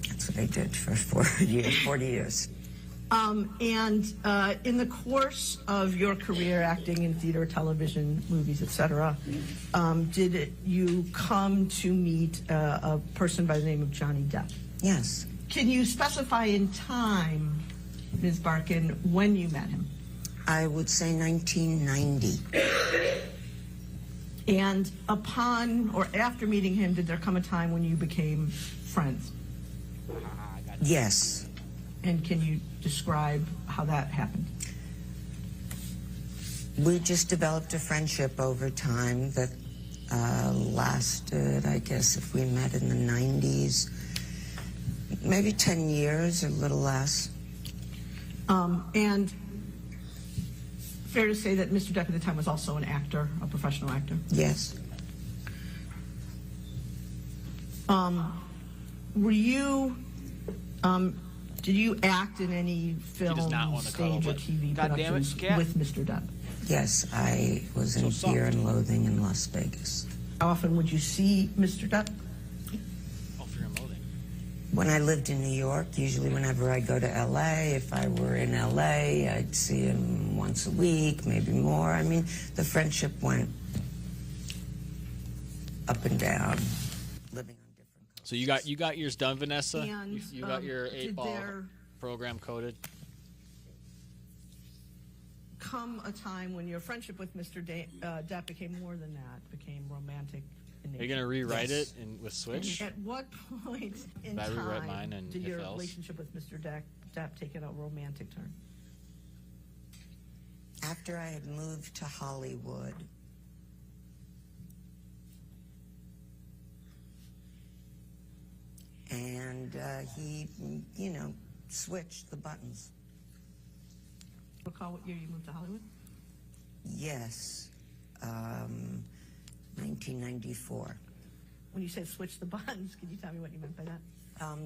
That's what I did for 40 years. And in the course of your career acting in theater, television, movies, etc., did you come to meet a person by the name of Johnny Depp? Yes. Can you specify in time, Ms. Barkin, when you met him? I would say 1990. And upon or after meeting him, did there come a time when you became friends? Yes. And can you describe how that happened? We just developed a friendship over time that lasted, I guess, if we met in the 90s, maybe 10 years or a little less. And fair to say that Mr. Depp at the time was also an actor, a professional actor? Yes. Were you, did you act in any film, stage, or TV productions with Mr. Depp? Yes, I was in Fear and Loathing in Las Vegas. How often would you see Mr. Depp? Oh, Fear and Loathing. When I lived in New York, usually whenever I go to L.A., if I were in L.A., I'd see him once a week, maybe more. I mean, the friendship went up and down, living on different coasts. So you got yours done, Vanessa? And, You got your did 8-ball there program coded? come a time when your friendship with Mr. Depp became more than that, became romantic in nature? Are you going to rewrite it with Switch? And at what point in Did I rewrite time mine and did if your else? relationship with Mr. Depp take a romantic turn? After I had moved to Hollywood, and he, switched the buttons. Recall what year you moved to Hollywood? Yes, 1994. When you said switch the buttons, can you tell me what you meant by that?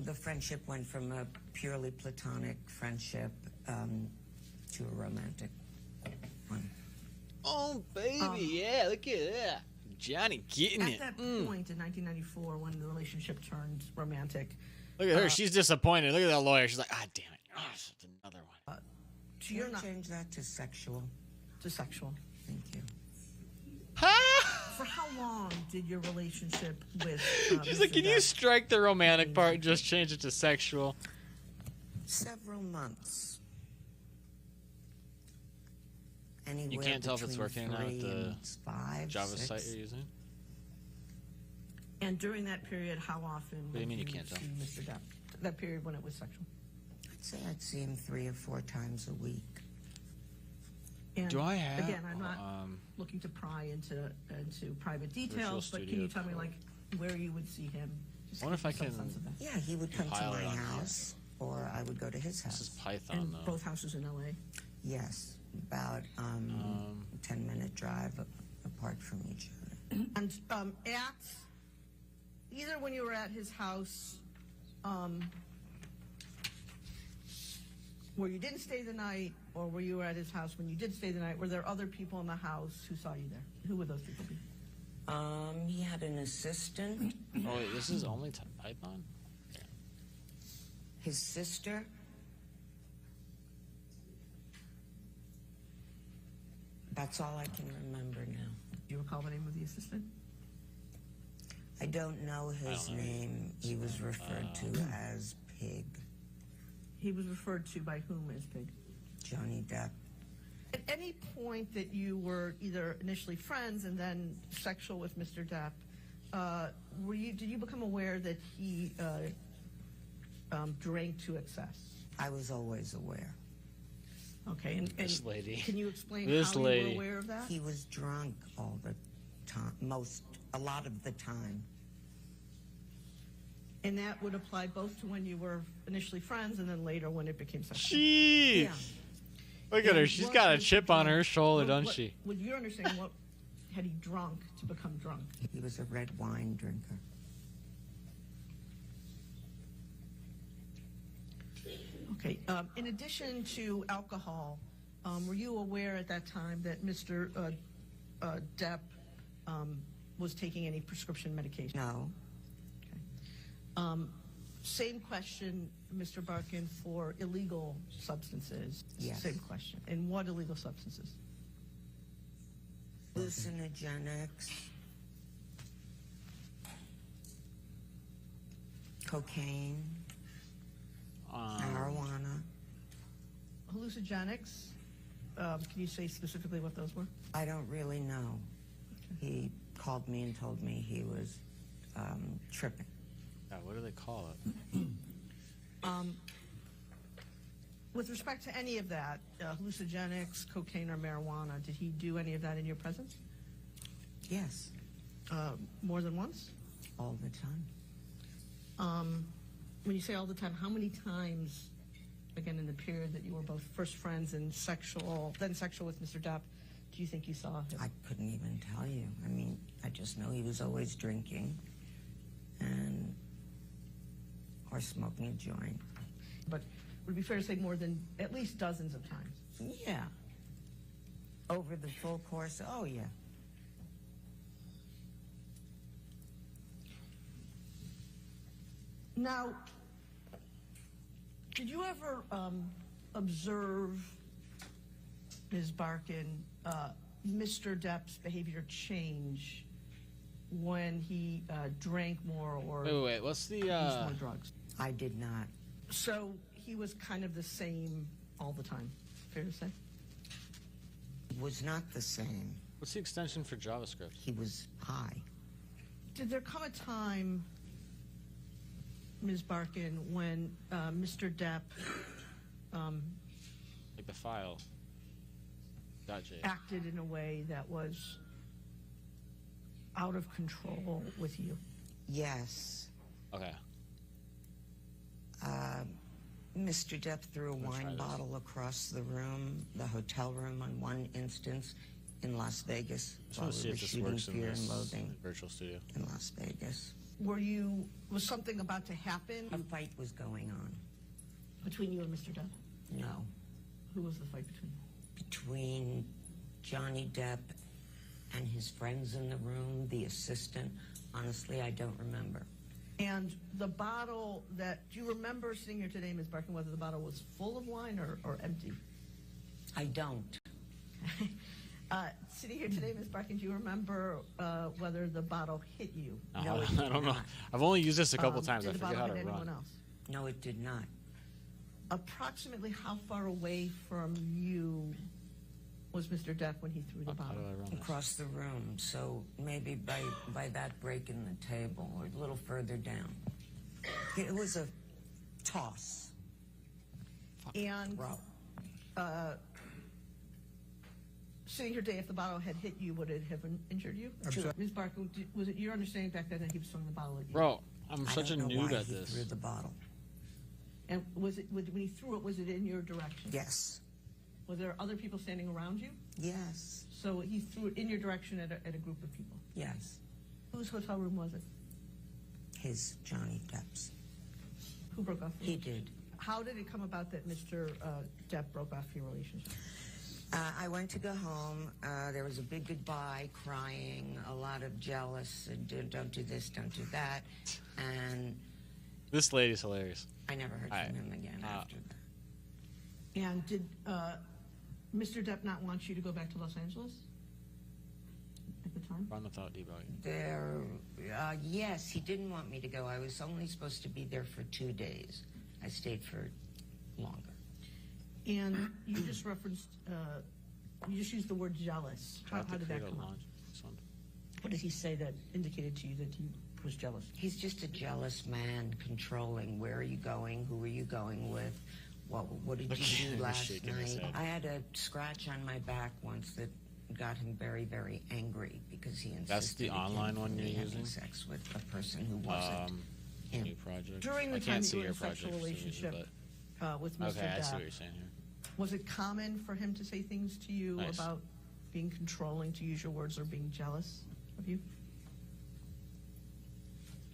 The friendship went from a purely platonic friendship to a romantic one. Oh, baby, yeah, look at that. Johnny getting At it. that point in 1994, when the relationship turned romantic, Look at her. She's disappointed. Look at that lawyer. She's like, ah, damn it. Oh, it's another one. You're not change that to sexual. To sexual. Thank you. For how long did your relationship with She's Mr. like, can you Depp- strike the romantic part and just change it to sexual? Several months. Anywhere You can't tell if it's between working or not with 3 the and 5, Java 6. site you're using? And during that period, how often do you would mean you you can't see tell? Mr. Depp? That period when it was sexual? I'd say I'd see him 3 or 4 times a week. And Do I have, again, I'm not looking to pry into private Virtual details, but can studio you tell me code. like where you would see him? Just I wonder give if I me some can sense of that. Yeah, he would come to compile my it on house, or I would go to his house. This is Python, And though. both houses in LA. Yes, about 10-minute drive apart from each other. And at either when you were at his house, where you didn't stay the night, or where you were at his house when you did stay the night, were there other people in the house who saw you there? Who would those people be? He had an assistant. Oh, wait, this is only Python? His sister. That's all I can remember now. Do you recall the name of the assistant? I don't know his name. He was referred to as Pig. He was referred to by whom as Pig? Johnny Depp. At any point that you were either initially friends and then sexual with Mr. Depp, did you become aware that he drank to excess? I was always aware. Okay, and This lady. can you explain This how lady. you were aware of that? He was drunk all the time, a lot of the time. And that would apply both to when you were initially friends and then later when it became sexual. Jeez. Yeah. Look at her. She's got a chip on her shoulder, Well, doesn't she? With your understanding, what had he drunk to become drunk? He was a red wine drinker. Okay. In addition to alcohol, were you aware at that time that Mr. Depp was taking any prescription medication? No. Same question, Mr. Barkin, for illegal substances. Yes. Same question. And what illegal substances? Hallucinogenics, cocaine, marijuana. Hallucinogenics. Can you say specifically what those were? I don't really know. He called me and told me he was tripping. Yeah, what do they call it? With respect to any of that, hallucinogenics, cocaine, or marijuana, did he do any of that in your presence? Yes, More than once? all the time. When you say all the time, how many times, again, in the period that you were both first friends and then sexual with Mr. Depp, do you think you saw him? I couldn't even tell you. I mean, I just know he was always drinking or smoking a joint. But would it be fair to say more than at least dozens of times? Yeah. Over the full course, oh yeah. Now, did you ever observe, Ms. Barkin, Mr. Depp's behavior change when he drank more or Wait. What's the used more drugs? I did not. So he was kind of the same all the time, fair to say? It was not the same. What's the extension for JavaScript? He was high. Did there come a time, Ms. Barkin, when Mr. Depp Like the file. Gotcha. acted in a way that was out of control with you? Yes. Okay. Mr. Depp threw a I'm gonna try wine this. bottle across the room, the hotel room on one instance in Las Vegas I just while want to see we were if this shooting works in Fear and this Loathing virtual studio. in Las Vegas. Was something about to A happen fight was going on. between you and Mr. Depp? No. Who was the fight between? Between Johnny Depp and his friends in the room, the assistant. Honestly, I don't remember. And the bottle do you remember sitting here today, Ms. Barkin, whether the bottle was full of wine or empty? I don't. Sitting here today, Ms. Barkin, do you remember whether the bottle hit you? No, it I did don't know. not. I've only used this a couple times. I Did the forget bottle how hit to anyone run. else? No, it did not. approximately how far away from you was Mr. Depp when he threw the bottle? Across the room, so maybe by that break in the table or a little further down. It was a toss. And sitting here today, if the bottle had hit you, would it have injured you? Ms. Barker, was it your understanding back then that he was throwing the bottle at you? Bro, I'm such a noob at this. Threw the bottle. And was it, when he threw it, was it in your direction? Yes. Were there other people standing around you? Yes. So he threw it in your direction at a group of people? Yes. Whose hotel room was it? His, Johnny Depp's. Who broke off? He did. How did it come about that Mr. Depp broke off your relationship? I went to go home. There was a big goodbye, crying, a lot of jealous, don't do this, don't do that. And this lady's hilarious. I never heard from him again after that. And did Mr. Depp not want you to go back to Los Angeles at the time? Run without debugging. Yes, he didn't want me to go. I was only supposed to be there for 2 days. I stayed for longer. And you just referenced, you just used the word jealous. How did that come up? What did he say that indicated to you that he was jealous? He's just a jealous man, controlling. Where are you going? Who are you going with? What did you do last night? I had a scratch on my back once that got him very, very angry because he insisted. That's the online one you're using? Sex with a person who wasn't him. New project. During the I time can't you see were in your a sexual project, relationship with Mr. Okay, I see Depp, what you're saying here. was it common for him to say things to you about being controlling, to use your words, or being jealous of you?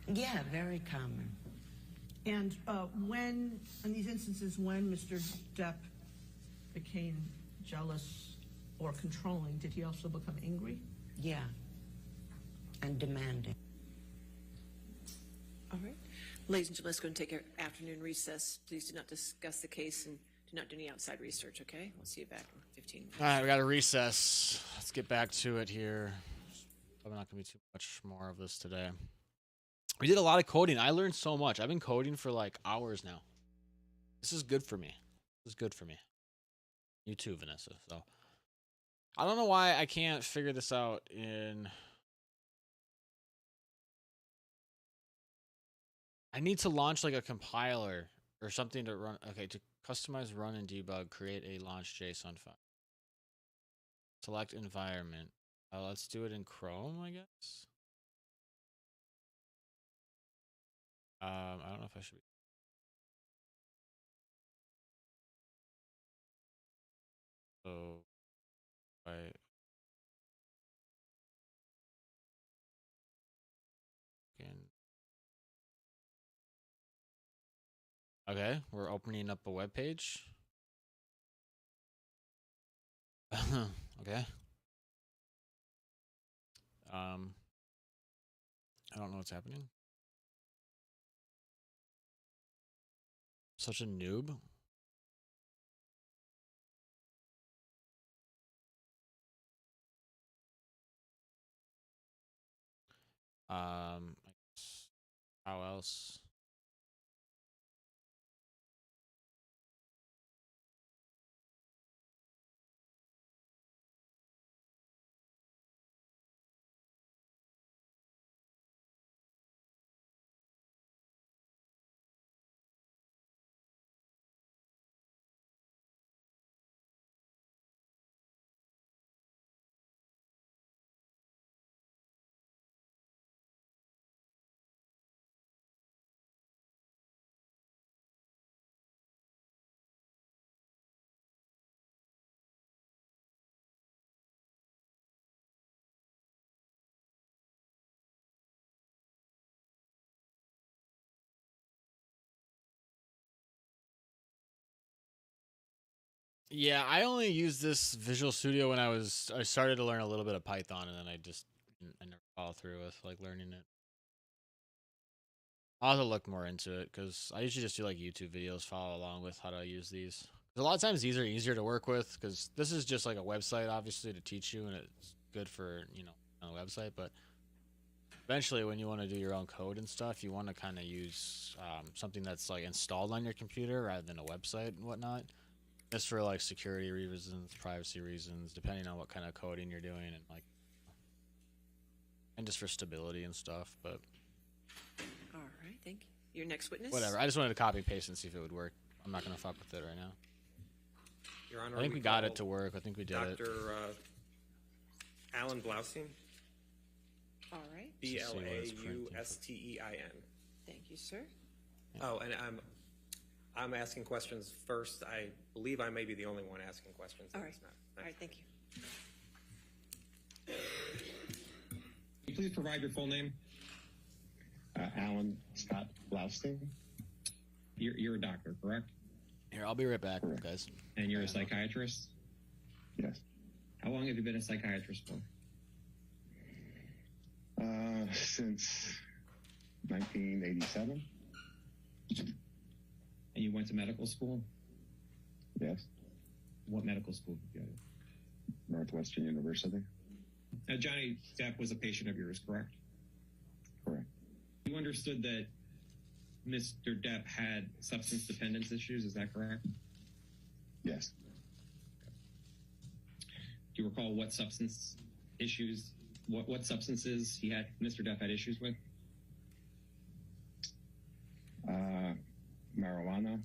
Yeah, very common. And when, in these instances, when Mr. Depp became jealous or controlling, did he also become angry? Yeah, and demanding. All right. Ladies and gentlemen, let's go and take our afternoon recess. Please do not discuss the case and do not do any outside research, okay? We'll see you back in 15 minutes. All right, we got a recess. Let's get back to it here. Probably not going to be too much more of this today. We did a lot of coding. I learned so much. I've been coding for like hours now. This is good for me. This is good for me. You too, Vanessa. So I don't know why I can't figure this out in... I need to launch like a compiler or something to run. Okay, to customize, run, and debug, create a launch JSON file. Select environment. Let's do it in Chrome, I guess. I don't know if I should be. So, okay, we're opening up a web page. Okay. I don't know what's happening. Such a noob. I guess, how else? Yeah, I only used this Visual Studio when I started to learn a little bit of Python, and then I never followed through with like learning it. I'll have to look more into it because I usually just do like YouTube videos, follow along with how to use these. 'Cause a lot of times these are easier to work with because this is just like a website, obviously, to teach you, and it's good for, on a website. But eventually when you want to do your own code and stuff, you want to kind of use something that's like installed on your computer rather than a website and whatnot. Just for like security reasons, privacy reasons, depending on what kind of coding you're doing, and just for stability and stuff. But All right, thank you. Your next witness? whatever. I just wanted to copy and paste and see if it would work. I'm not gonna fuck with it right now. Your Honor, I think we got it to work. I think we did it. Dr. Alan Blaustein. All right. Blaustein. Thank you, sir. Oh, and I'm asking questions first. I believe I may be the only one asking questions. All right. All right, thank you. Can you please provide your full name? Alan Scott Blaustein. You're a doctor, correct? Here, I'll be right back, guys. And you're a psychiatrist? Yes. How long have you been a psychiatrist for? Since 1987. And you went to medical school? Yes. What medical school did you go to? Northwestern University. Now, Johnny Depp was a patient of yours, correct? Correct. You understood that Mr. Depp had substance dependence issues, is that correct? Yes. Do you recall what substance issues, what substances Mr. Depp had issues with? Marijuana,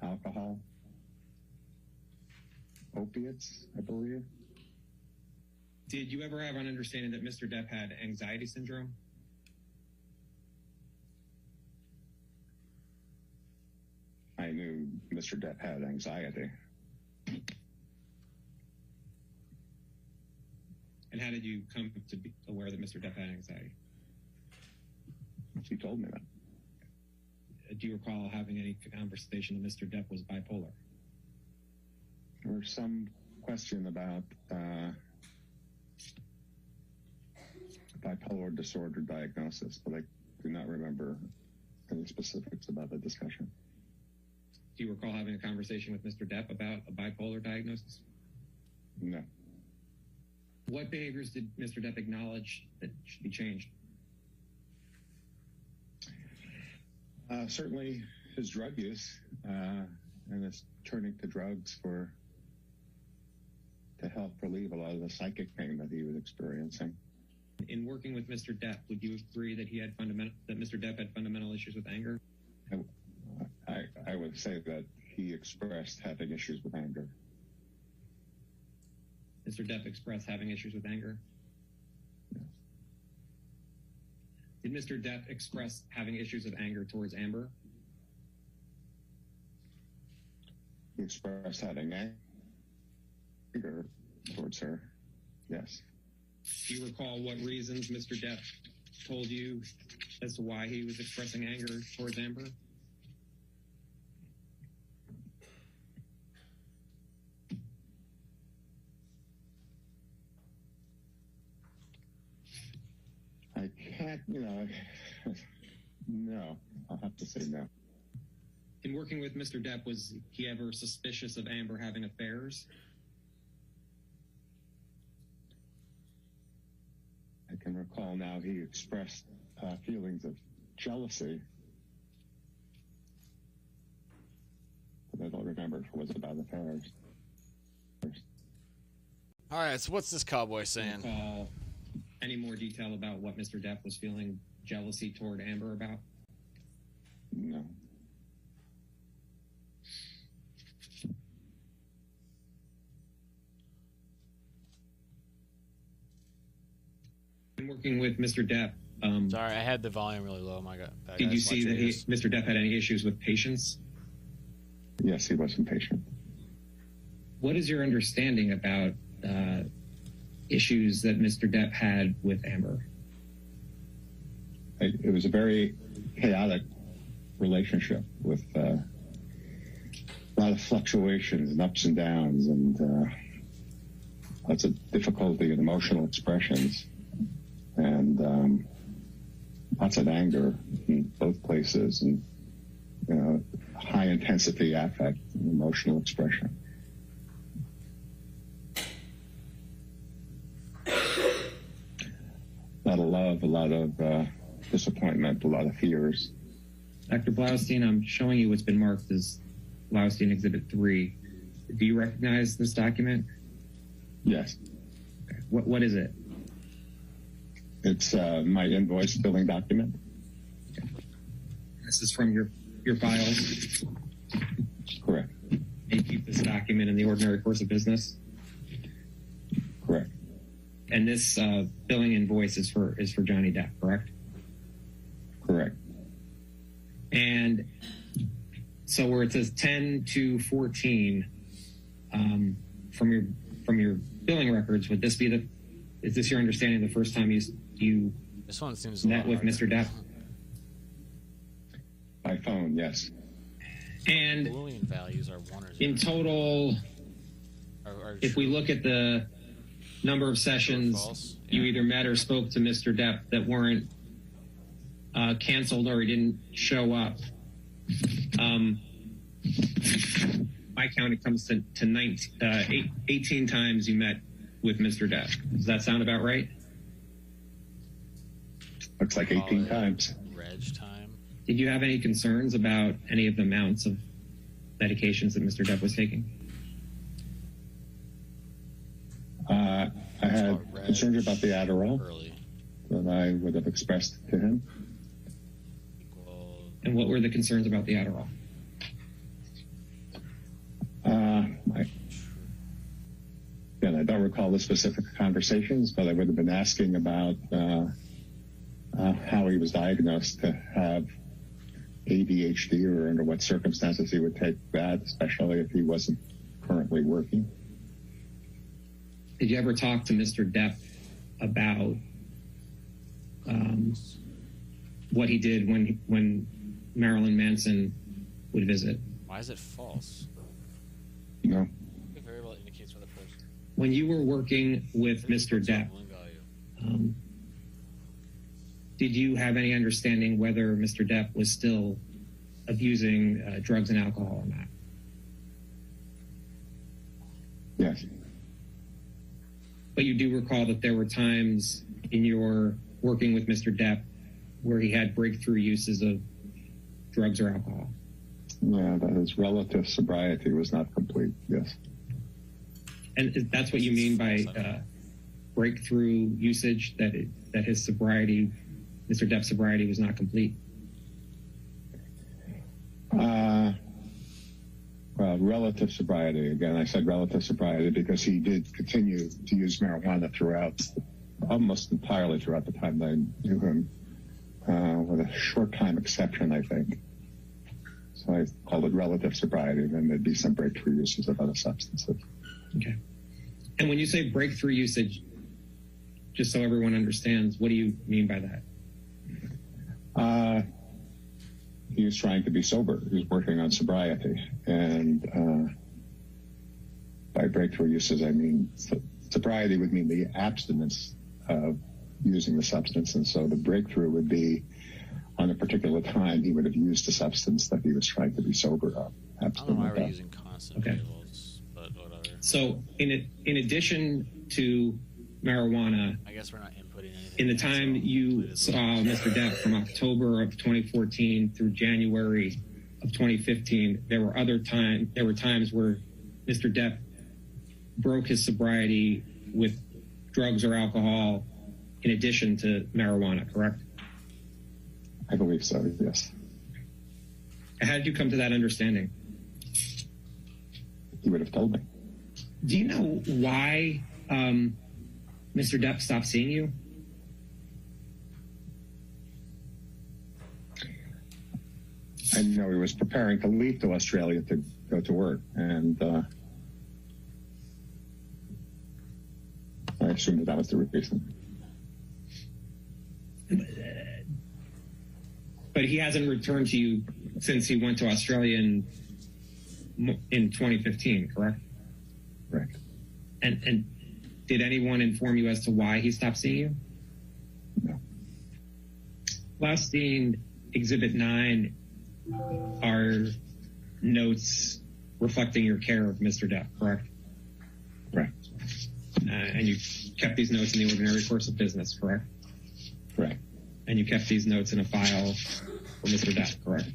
alcohol, opiates, I believe. Did you ever have an understanding that Mr. Depp had anxiety syndrome? I knew Mr. Depp had anxiety. And how did you come to be aware that Mr. Depp had anxiety? He told me that. Do you recall having any conversation that Mr. Depp was bipolar? There was some question about bipolar disorder diagnosis, but I do not remember any specifics about the discussion. Do you recall having a conversation with Mr. Depp about a bipolar diagnosis? No. What behaviors did Mr. Depp acknowledge that should be changed? Certainly his drug use and his turning to drugs to help relieve a lot of the psychic pain that he was experiencing. In working with Mr. Depp, would you agree that that Mr. Depp had fundamental issues with anger? I would say that he expressed having issues with anger. Mr. Depp expressed having issues with anger? Yes. Did Mr. Depp express having issues of anger towards Amber? He expressed having anger towards her, yes. Do you recall what reasons Mr. Depp told you as to why he was expressing anger towards Amber? I can't, no, I'll have to say no. In working with Mr. Depp, was he ever suspicious of Amber having affairs? I can recall now he expressed feelings of jealousy, but I don't remember if it was about affairs. All right, so what's this cowboy saying? Recall any more detail about what Mr. Depp was feeling jealousy toward Amber about? No. In working with Mr. Depp, sorry, I had the volume really low. My God. Did you see that Mr. Depp had any issues with patience? Yes, he was impatient. What is your understanding about issues that Mr. Depp had with Amber? It was a very chaotic relationship with a lot of fluctuations and ups and downs and lots of difficulty in emotional expressions and lots of anger in both places and high intensity affect and emotional expression. A lot of love love, a lot of disappointment, a lot of fears. Dr. Blaustein, I'm showing you what's been marked as Blaustein Exhibit 3. Do you recognize this document? Yes. Okay. What is it? It's my invoice billing document. Okay. This is from your files? Correct. You keep this document in the ordinary course of business? Correct. And this billing invoice is for Johnny Depp, correct? Correct. And so where it says 10/2/14 from your billing records, would this be is this your understanding the first time you this one seems met with Mr. Depp? By phone, yes. And Boolean values are 1 or 0. in total, if we look at the number of sessions you either met or spoke to Mr. Depp that weren't canceled or he didn't show up, my count, it comes to 18 times you met with Mr. Depp. Does that sound about right? Looks like 18 times. Reg time. Did you have any concerns about any of the amounts of medications that Mr. Depp was taking? I had concerns about the Adderall that I would have expressed to him. And what were the concerns about the Adderall? Again, I don't recall the specific conversations, but I would have been asking about how he was diagnosed to have ADHD, or under what circumstances he would take that, especially if he wasn't currently working. Did you ever talk to Mr. Depp about what he did when Marilyn Manson would visit? Why is it false? No. It very well indicates whether person. When you were working with Mr. Depp, did you have any understanding whether Mr. Depp was still abusing drugs and alcohol or not? Yes. But you do recall that there were times in your working with Mr. Depp where he had breakthrough uses of drugs or alcohol? Yeah, that his relative sobriety was not complete, yes. And that's what you mean by breakthrough usage, that his sobriety, Mr. Depp's sobriety, was not complete? Well, relative sobriety. Again, I said relative sobriety because he did continue to use marijuana throughout, almost entirely throughout the time that I knew him, with a short time exception, I think. So I called it relative sobriety. Then there'd be some breakthrough uses of other substances. Okay. And when you say breakthrough usage, just so everyone understands, what do you mean by that? He was trying to be sober. He was working on sobriety. And by breakthrough uses, I mean sobriety would mean the abstinence of using the substance. And so the breakthrough would be on a particular time he would have used a substance that he was trying to be sober of. I don't know why we're using constant variables, but whatever. So in addition to marijuana, I guess we're not inputting anything. in the time you saw Mr. Depp from October of 2014 through January of 2015, there were times where Mr. Depp broke his sobriety with drugs or alcohol in addition to marijuana, correct? I believe so, yes. How did you come to that understanding? He would have told me. Do you know why Mr. Depp stopped seeing you? I know he was preparing to leave to Australia to go to work, and I assumed that was the reason. But he hasn't returned to you since he went to Australia in 2015, correct? Correct. And did anyone inform you as to why he stopped seeing you? No. Blaustein Exhibit 9 are notes reflecting your care of Mr. Depp, correct? Right. And you kept these notes in the ordinary course of business, correct? Correct. And you kept these notes in a file for Mr. Depp, correct?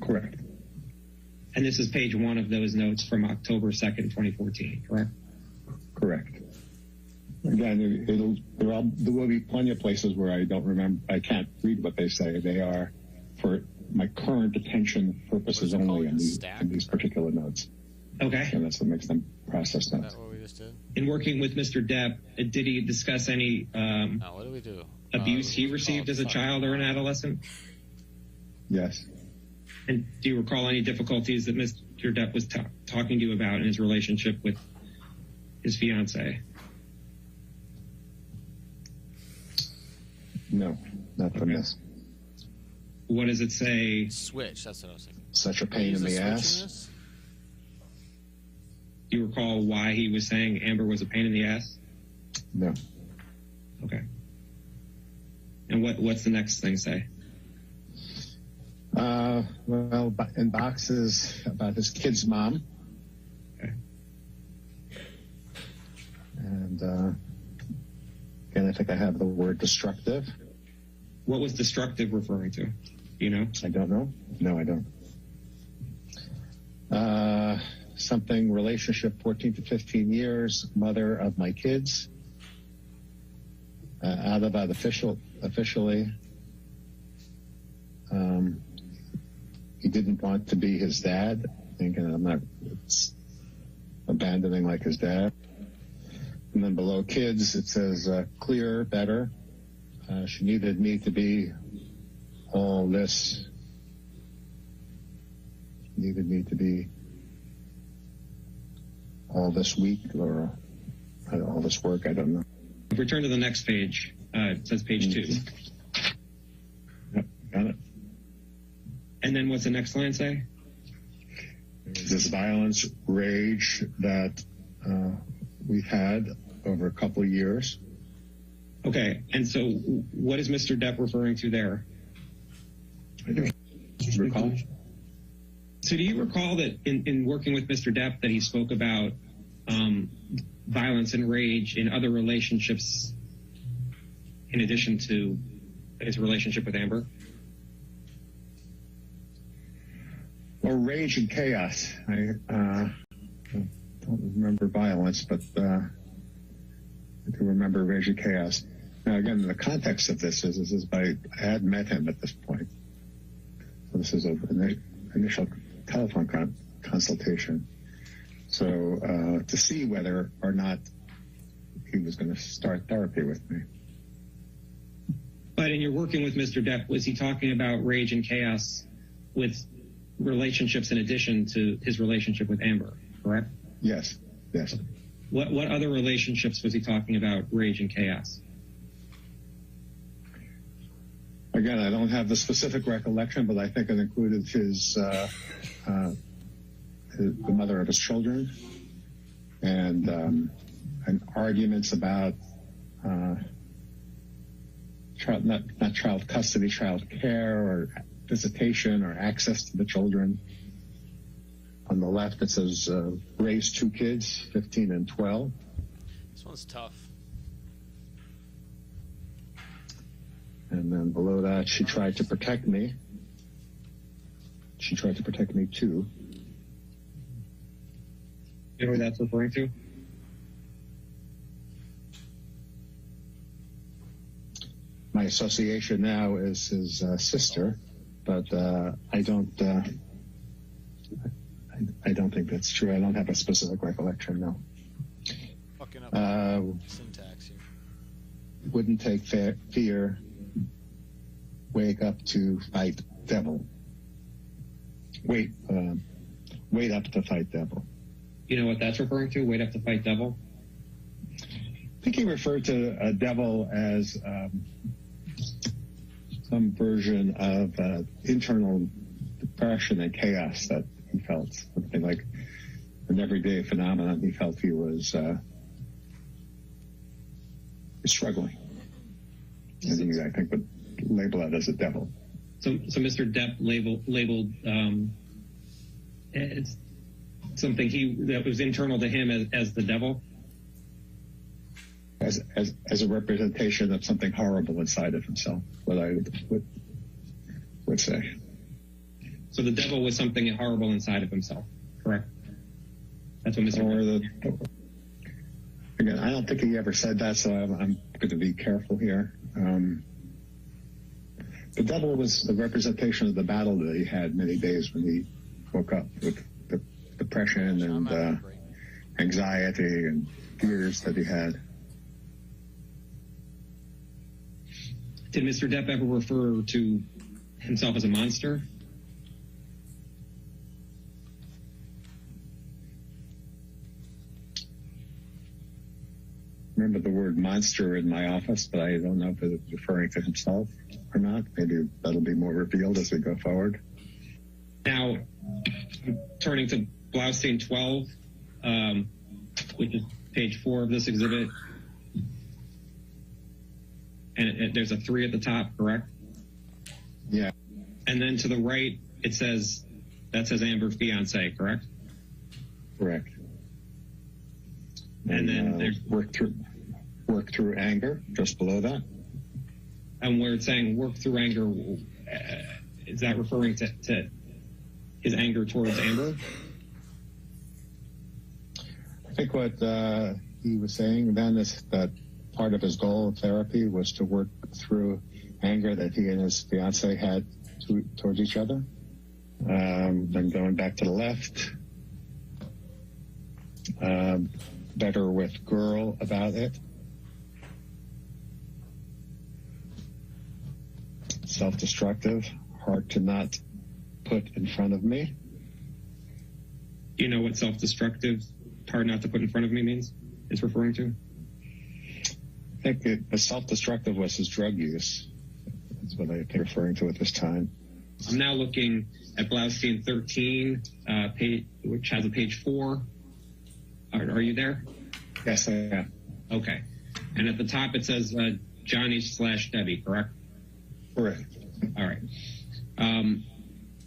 Correct. And this is page 1 of those notes from October 2nd, 2014, correct? Correct. Again, there will be plenty of places where I don't remember, I can't read what they say. They are for my current attention purposes only in these particular notes. Okay. And that's what makes them process notes. Is that what we just did? In working with Mr. Depp, did he discuss any what do we do? abuse he received as a child or an adolescent? Yes. And do you recall any difficulties that Mr. Depp was talking to you about in his relationship with his fiancée? No, not from this. What does it say? Switch, that's what I was thinking. Such a pain in the ass. Do you recall why he was saying Amber was a pain in the ass? No. Okay. And what's the next thing say? Well, in boxes about his kid's mom. Okay. And again, I think I have the word destructive. What was destructive referring to? You know? I don't know. No, I don't. Something relationship 14 to 15 years, mother of my kids. Out about officially. He didn't want to be his dad. Thinking I'm not abandoning like his dad. And then below kids, it says clear, better. She needed me to be all this. She needed me to be all this week or all this work. I don't know. If we turn to the next page, it says page 2. Yep, got it. And then what's the next line say? This violence, rage that we've had over a couple of years. Okay, and so what is Mr. Depp referring to there? I don't recall. So do you recall that in working with Mr. Depp that he spoke about violence and rage in other relationships in addition to his relationship with Amber? Well, rage and chaos. I don't remember violence, but I do remember rage and chaos. Now, again, the context of this is I had met him at this point. So this is an initial telephone consultation. So to see whether or not he was going to start therapy with me. But in your working with Mr. Depp, was he talking about rage and chaos with relationships in addition to his relationship with Amber, correct? Yes, yes. What other relationships was he talking about rage and chaos? Again, I don't have the specific recollection, but I think it included the mother of his children and arguments about not child custody, child care, or visitation, or access to the children. On the left, it says raise 2 kids, 15 and 12. This one's tough. And then below that, she tried to protect me. She tried to protect me too. You know what that's referring to? My association now is his sister, but I don't think that's true. I don't have a specific recollection, no. Fucking up syntax here. Wouldn't take fear, wake up to fight devil. Wait up to fight devil. You know what that's referring to? Wait up to fight devil? I think he referred to a devil as some version of internal depression and chaos that he felt, something like an everyday phenomenon. He felt he was struggling. And I think would label it as a devil. So Mr. Depp labeled it's something that was internal to him as the devil? as a representation of something horrible inside of himself, what I would say. So the devil was something horrible inside of himself, correct? That's what Mr. Again, I don't think he ever said that, so I'm going to be careful here. The devil was the representation of the battle that he had many days when he woke up with the depression and anxiety and fears that he had. Did Mr. Depp ever refer to himself as a monster? Remember the word monster in my office, but I don't know if it's referring to himself or not. Maybe that'll be more revealed as we go forward. Now, turning to Blaustein 12, which is page 4 of this exhibit, and there's a 3 at the top, correct? Yeah. And then to the right, that says Amber's fiance, correct? Correct. And then there's work through anger just below that. And where it's saying work through anger, is that referring to his anger towards Amber? I think what he was saying then is that part of his goal of therapy was to work through anger that he and his fiance had towards each other. Then going back to the left, better with girl about it. Self-destructive, hard to not put in front of me. Do you know what self-destructive, hard not to put in front of me means? It's referring to? I think the self-destructive was his drug use. That's what I think referring to at this time. I'm now looking at Blaustein 13, which has a page 4. Are you there? Yes, I am. Okay. And at the top it says Johnny/Debbie, correct? Correct. All right. And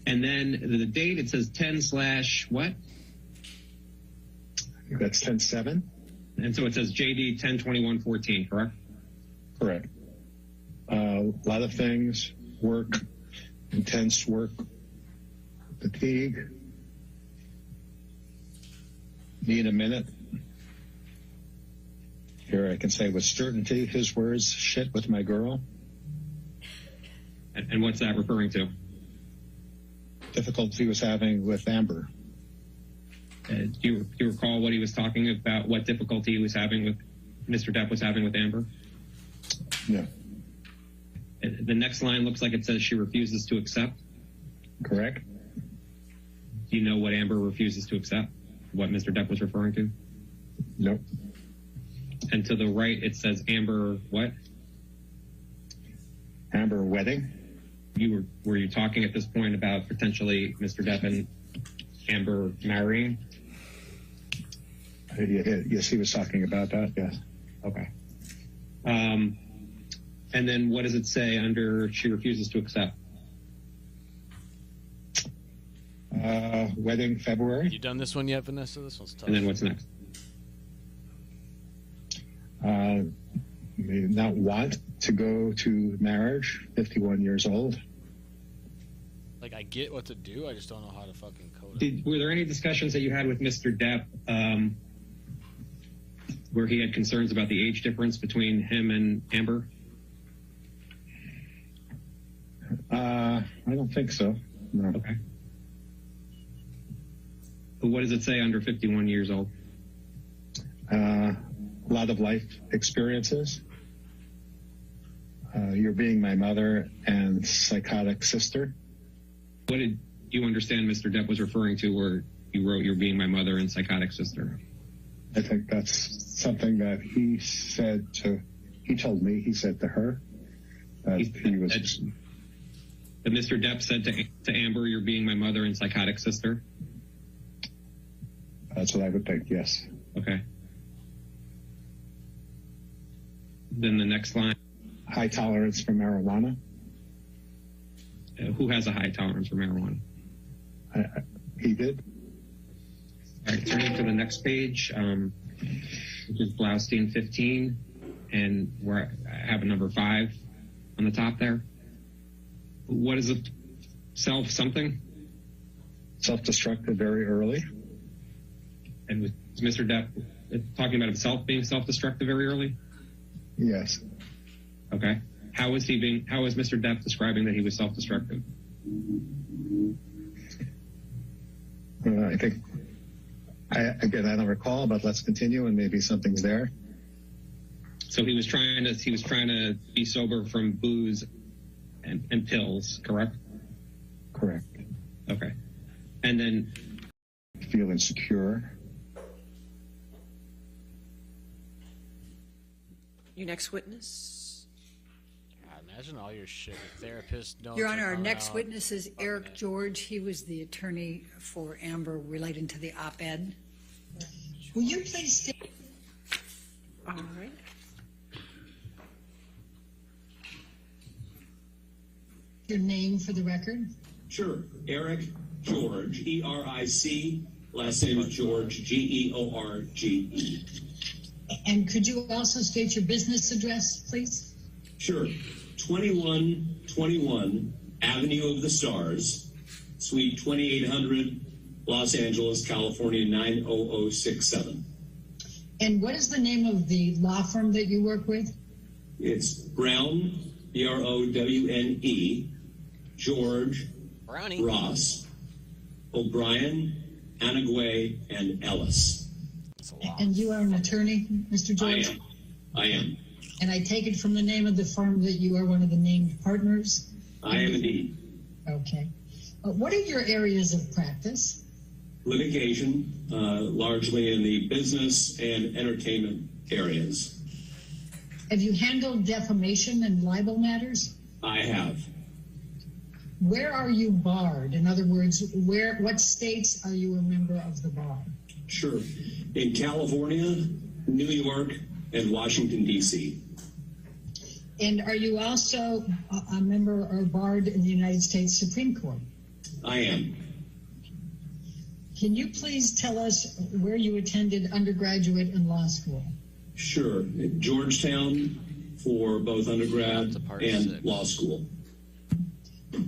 then the date, it says 10/what? That's 10/7. And so it says JD 10/21/14, correct? Correct. A lot of things, work, intense work, fatigue. Need a minute. Here I can say with certainty, his words, shit with my girl. And what's that referring to? Difficulty he was having with Amber. Do you recall what he was talking about, what difficulty he was having with, Mr. Depp was having with Amber? No. The next line looks like it says she refuses to accept. Correct. Do you know what Amber refuses to accept? What Mr. Depp was referring to? Nope. And to the right, it says Amber what? Amber wedding. Were you talking at this point about potentially Mr. Depp and Amber marrying? Yes, he was talking about that, yes. Okay. And then what does it say under she refuses to accept? Wedding February. You done this one yet, Vanessa? This one's tough. And then what's next? May not want to go to marriage, 51 years old. Like, I get what to do, I just don't know how to fucking code it. Were there any discussions that you had with Mr. Depp where he had concerns about the age difference between him and Amber? I don't think so. No. Okay. But what does it say under 51 years old? A lot of life experiences. You're being my mother and psychotic sister. What did you understand Mr. Depp was referring to where you wrote you're being my mother and psychotic sister? I think that's something that he told me, he said to her. That Mr. Depp said to Amber, you're being my mother and psychotic sister? That's what I would think, yes. Okay. Then the next line. High tolerance for marijuana. Who has a high tolerance for marijuana? He did. All right, turning to the next page, which is Blaustein 15. and where I have a number 5 on the top there. What is it? Something? Self-destructed very early. And was Mr. Depp talking about himself being self-destructive very early? Yes. Okay. How is Mr. Depp describing that he was self-destructive? I think, I don't recall, but let's continue and maybe something's there. So he was trying to be sober from booze and pills, correct? Correct. Okay. And then feel insecure. Your next witness. Imagine all your shit. Therapist notes. Your Honor, our next witness is Eric George. He was the attorney for Amber relating to the op-ed. Will you please state All right. your name for the record? Sure. Eric George, E-R-I-C, last name is George, G-E-O-R-G-E. And could you also state your business address, please? Sure. 2121 Avenue of the Stars, Suite 2800, Los Angeles, California, 90067. And what is the name of the law firm that you work with? It's Brown, B-R-O-W-N-E, George, Brownie, Ross, O'Brien, Anagway, and Ellis. And you are an attorney, Mr. George? I am. And I take it from the name of the firm that you are one of the named partners? I am indeed. Okay. What are your areas of practice? Litigation, largely in the business and entertainment areas. Have you handled defamation and libel matters? I have. Where are you barred? In other words, what states are you a member of the bar? Sure. In California, New York, and Washington, D.C. And are you also a member or barred in the United States Supreme Court? I am. Can you please tell us where you attended undergraduate and law school? Sure. At Georgetown for both undergrad and law school.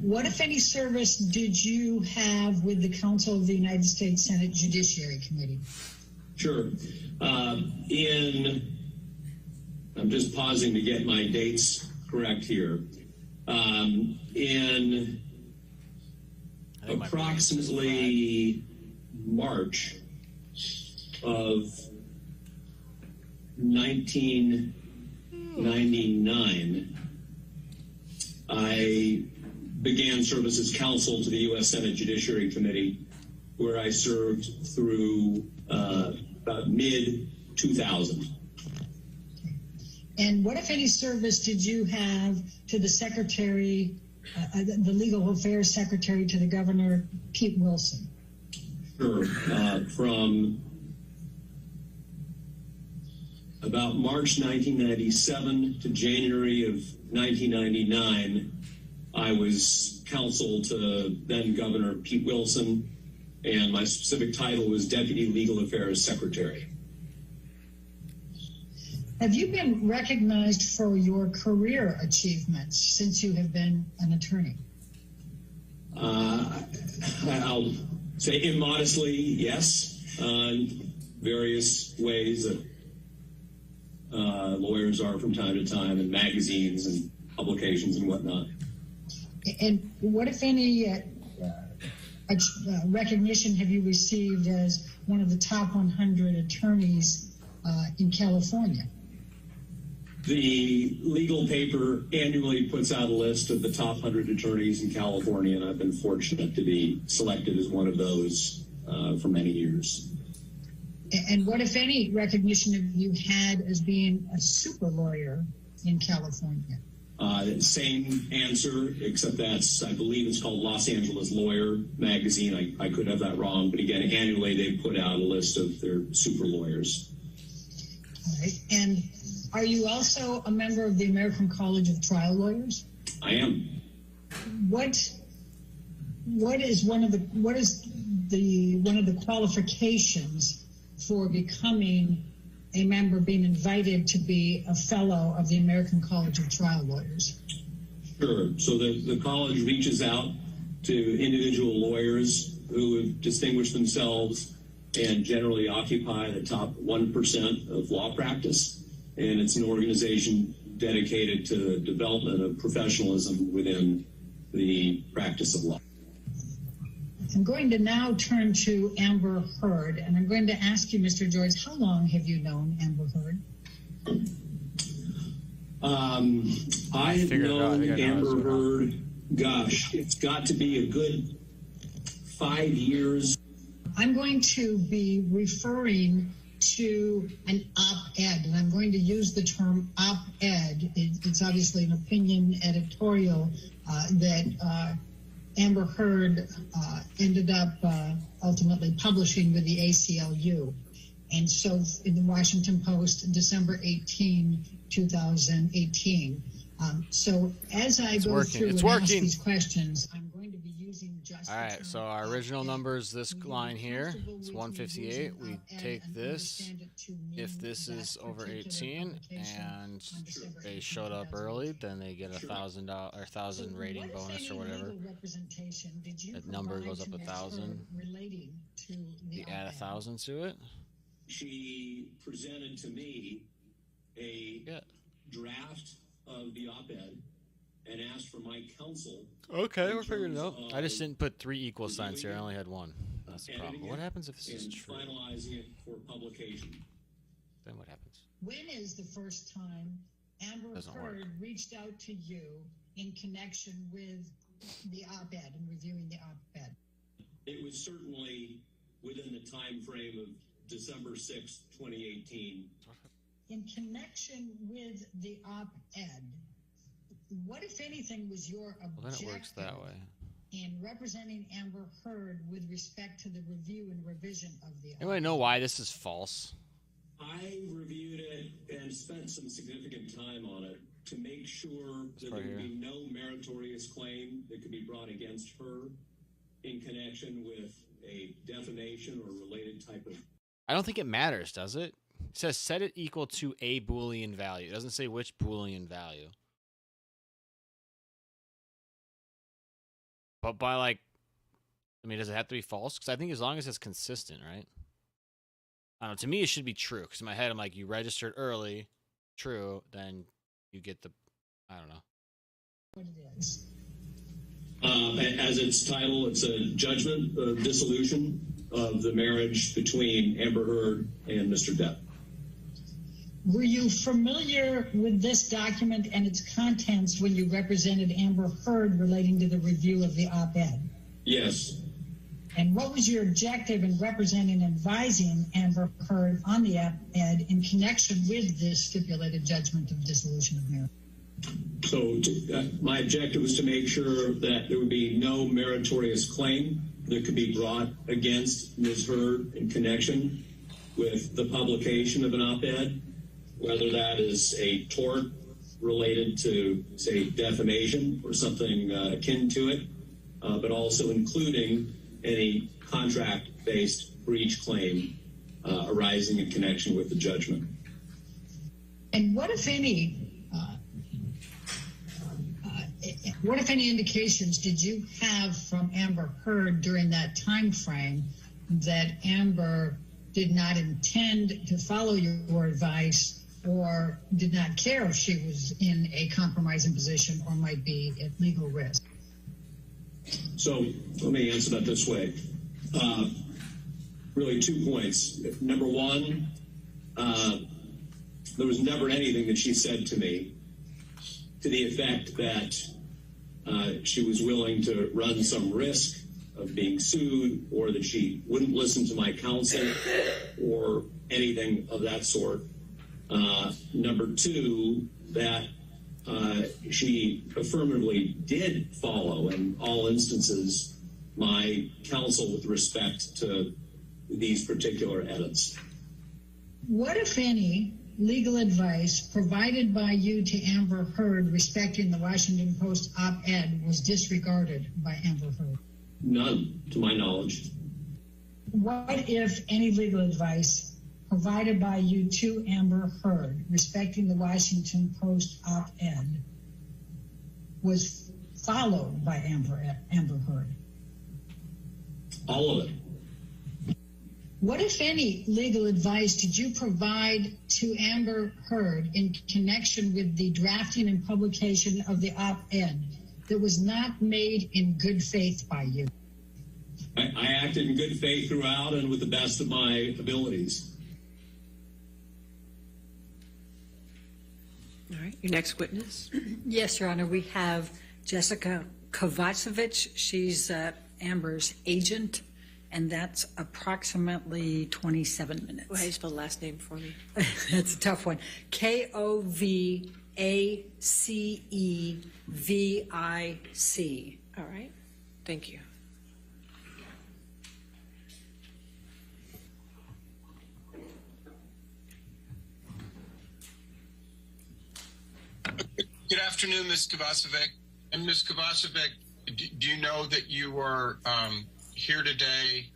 What, if any, service did you have with the Council of the United States Senate Judiciary Committee? Sure. I'm just pausing to get my dates correct here. In approximately March of 1999, I began service as counsel to the U.S. Senate Judiciary Committee, where I served through about mid-2000. And what, if any, service did you have to the Secretary, the Legal Affairs Secretary to the Governor, Pete Wilson? Sure. From about March 1997 to January of 1999, I was counsel to then Governor Pete Wilson, and my specific title was Deputy Legal Affairs Secretary. Have you been recognized for your career achievements since you have been an attorney? I'll say immodestly, yes. Various ways that lawyers are from time to time in magazines and publications and whatnot. And what, if any, recognition have you received as one of the top 100 attorneys in California? The legal paper annually puts out a list of the top 100 attorneys in California, and I've been fortunate to be selected as one of those for many years. And what, if any, recognition have you had as being a super lawyer in California? Same answer, except I believe it's called Los Angeles Lawyer magazine. I could have that wrong, but again, annually they put out a list of their super lawyers. All right. And are you also a member of the American College of Trial Lawyers? I am. What is one of the qualifications for becoming a member being invited to be a fellow of the American College of Trial Lawyers? Sure. So the college reaches out to individual lawyers who have distinguished themselves and generally occupy the top 1% of law practice. And it's an organization dedicated to the development of professionalism within the practice of law. I'm going to now turn to Amber Heard, and I'm going to ask you, Mr. George, how long have you known Amber Heard? I have known Amber Heard, gosh, it's got to be a good 5 years. I'm going to be referring to an op-ed, and I'm going to use the term op-ed. It's obviously an opinion editorial that Amber Heard ended up ultimately publishing with the ACLU. And so in the Washington Post, December 18, 2018. So as I go through and ask these questions, I'm going to be using just all right, so our original number is this line here. It's 158. We take this. If this is over 18 and they showed up early, then they get $1,000 or 1,000 rating bonus or whatever. That number goes up 1,000. You add 1,000 to it. She presented to me a draft of the op-ed and asked for my counsel. Okay, we're figuring it out. I just didn't put 3 equal signs here. I only had 1. That's the problem. What happens if this is true? Finalizing it for publication. Then what happens? When is the first time Amber Heard reached out to you in connection with the op-ed and reviewing the op-ed? It was certainly within the time frame of December 6, 2018. In connection with the op-ed, what, if anything, was your objective Well, then it works that way. in representing Amber Heard with respect to the review and revision of the op-ed? Anybody know why this is false? I reviewed it and spent some significant time on it to make sure that there would be no meritorious claim that could be brought against her in connection with a defamation or related type of... I don't think it matters, does it? It says set it equal to a Boolean value. It doesn't say which Boolean value. But by like, I mean, does it have to be false? Because I think as long as it's consistent, right? I don't know. To me, it should be true. Because in my head, I'm like, you registered early, true, then you get the, I don't know. What it is. As its title, it's a judgment of dissolution of the marriage between Amber Heard and Mr. Depp. Were you familiar with this document and its contents when you represented Amber Heard relating to the review of the op-ed? Yes. And what was your objective in representing and advising Amber Heard on the op-ed in connection with this stipulated judgment of dissolution of marriage? So my objective was to make sure that there would be no meritorious claim that could be brought against Ms. Heard in connection with the publication of an op-ed, whether that is a tort related to, say, defamation or something akin to it, but also including any contract-based breach claim arising in connection with the judgment. And what, if any, indications did you have from Amber Heard during that time frame that Amber did not intend to follow your advice or did not care if she was in a compromising position or might be at legal risk? So let me answer that this way. Really 2 points. Number one, there was never anything that she said to me to the effect that she was willing to run some risk of being sued or that she wouldn't listen to my counsel or anything of that sort. Number two, that she affirmatively did follow in all instances my counsel with respect to these particular edits. What, if any, legal advice provided by you to Amber Heard respecting the Washington Post op-ed was disregarded by Amber Heard? None, to my knowledge. What, if any, legal advice provided by you to Amber Heard respecting the Washington Post op-ed was followed by Amber Heard? All of it. What, if any, legal advice did you provide to Amber Heard in connection with the drafting and publication of the op-ed that was not made in good faith by you? I acted in good faith throughout and with the best of my abilities. All right, your next witness. Yes, Your Honor, we have Jessica Kovacevic. She's Amber's agent, and that's approximately 27 minutes. How do you spell the last name for me? That's a tough one. Kovacevic. All right, thank you. Good afternoon, Ms. Kovacevic. And Ms. Kovacevic, do you know that you are here today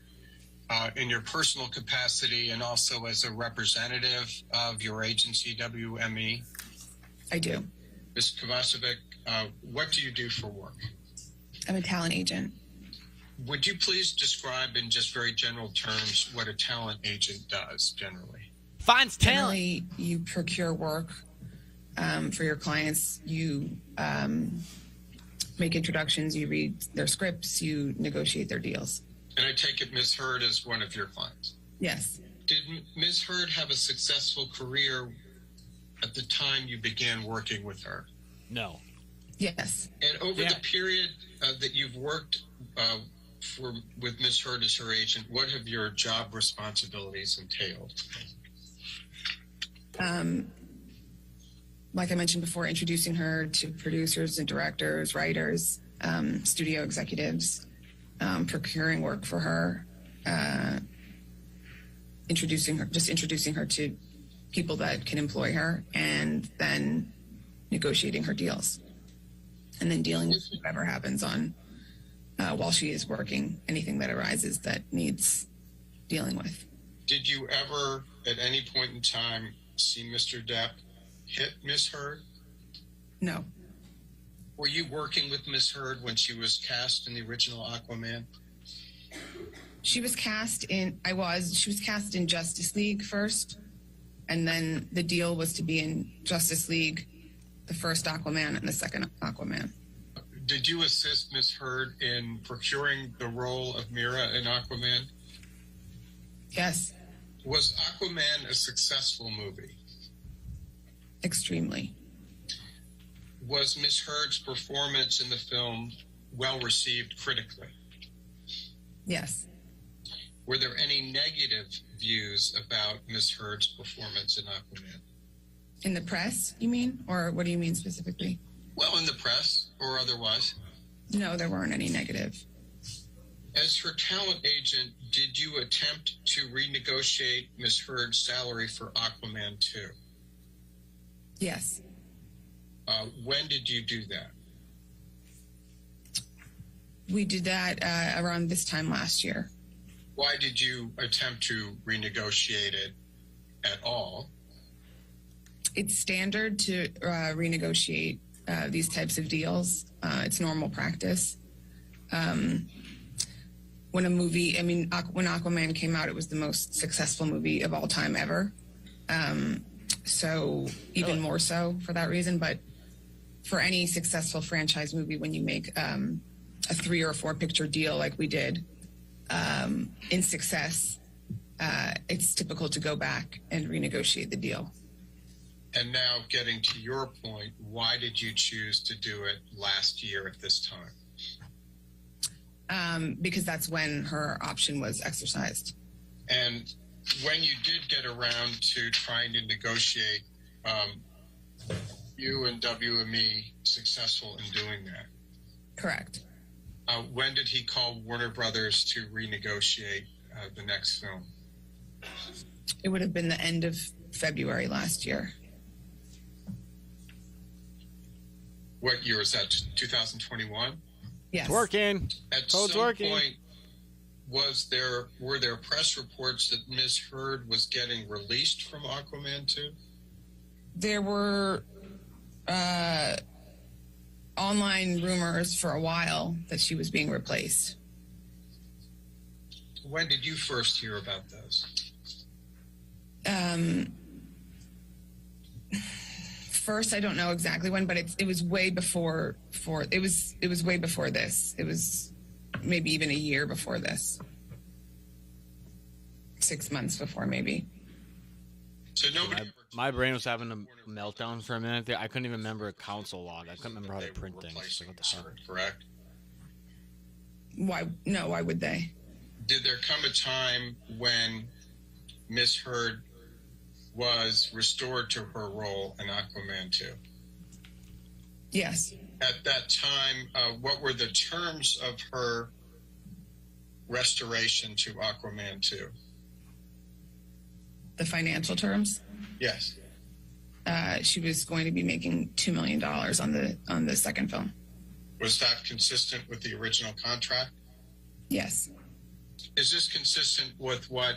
in your personal capacity and also as a representative of your agency, WME? I do. Ms. Kovacevic, what do you do for work? I'm a talent agent. Would you please describe in just very general terms what a talent agent does generally? Finds talent. Generally, you procure work for your clients. You make introductions, you read their scripts, you negotiate their deals. And I take it Ms. Heard is one of your clients? Yes. Did Ms. Heard have a successful career at the time you began working with her? No. Yes. And over the period that you've worked with Ms. Heard as her agent, what have your job responsibilities entailed? Like I mentioned before, introducing her to producers and directors, writers, studio executives, procuring work for her, introducing her to people that can employ her, and then negotiating her deals, and then dealing with whatever happens on while she is working, anything that arises that needs dealing with. Did you ever, at any point in time, see Mr. Depp hit Ms. Heard? No. Were you working with Ms. Heard when she was cast in the original Aquaman? She was cast in Justice League first, and then the deal was to be in Justice League, the first Aquaman and the second Aquaman. Did you assist Ms. Heard in procuring the role of Mira in Aquaman? Yes. Was Aquaman a successful movie? Extremely. Was Ms. Heard's performance in the film well received critically? Yes. Were there any negative views about Ms. Heard's performance in Aquaman? In the press, you mean? Or what do you mean specifically? Well, in the press or otherwise. No, there weren't any negative. As her talent agent, did you attempt to renegotiate Ms. Heard's salary for Aquaman 2? Yes. When did you do that? We did that around this time last year. Why did you attempt to renegotiate it at all? It's standard to renegotiate these types of deals. It's normal practice. When when Aquaman came out, it was the most successful movie of all time ever. So even more so for that reason. But for any successful franchise movie, when you make a 3 or 4 picture deal like we did in success, it's typical to go back and renegotiate the deal. And now getting to your point, why did you choose to do it last year at this time? Because that's when her option was exercised. And when you did get around to trying to negotiate, you and WME successful in doing that? Correct. When did he call Warner Brothers to renegotiate the next film? It would have been the end of February last year. What year is that? 2021? Yes. It's working. At Code's some working. point, were there press reports that Ms. Heard was getting released from Aquaman 2? There were online rumors for a while that she was being replaced. When did you first hear about those? First, I don't know exactly when, but it was way before. It was way before this. It was maybe even a year before this. 6 months before, maybe. So nobody. My brain was having a meltdown for a minute there. I couldn't even remember a council log. I couldn't remember how to print things. Like, what the hell? Correct. Why? No. Why would they? Did there come a time when Ms. Heard was restored to her role in Aquaman 2? Yes. At that time, what were the terms of her restoration to Aquaman 2? The financial terms? Yes. She was going to be making $2 million on the second film. Was that consistent with the original contract? Yes. Is this consistent with what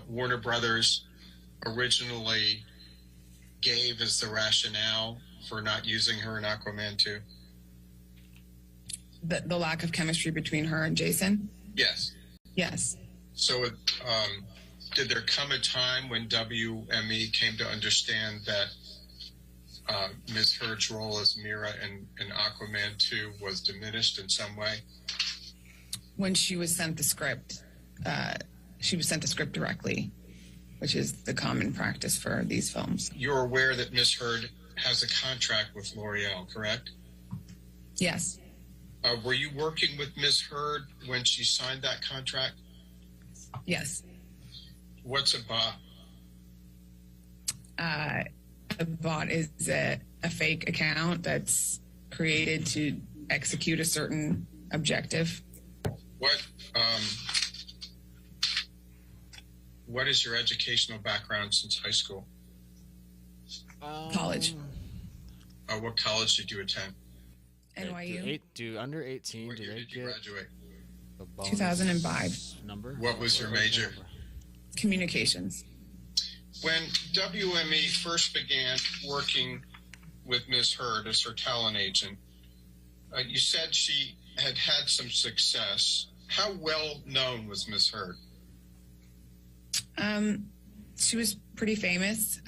Warner Brothers originally gave as the rationale for not using her in Aquaman 2? The lack of chemistry between her and Jason? Yes. Yes. So did there come a time when WME came to understand that Ms. Heard's role as Mira in Aquaman 2 was diminished in some way? When she was sent the script, directly, which is the common practice for these films. You're aware that Ms. Heard has a contract with L'Oreal, correct? Yes. Were you working with Ms. Heard when she signed that contract? Yes. What's a bot? A bot is a fake account that's created to execute a certain objective. What is your educational background since high school? College. What college did you attend? NYU. Do under 18, What do year they did you get graduate? a bonus 2005. number? What was your major? Communications. When WME first began working with Ms. Heard as her talent agent, you said she had had some success. How well known was Ms. Heard? She was pretty famous.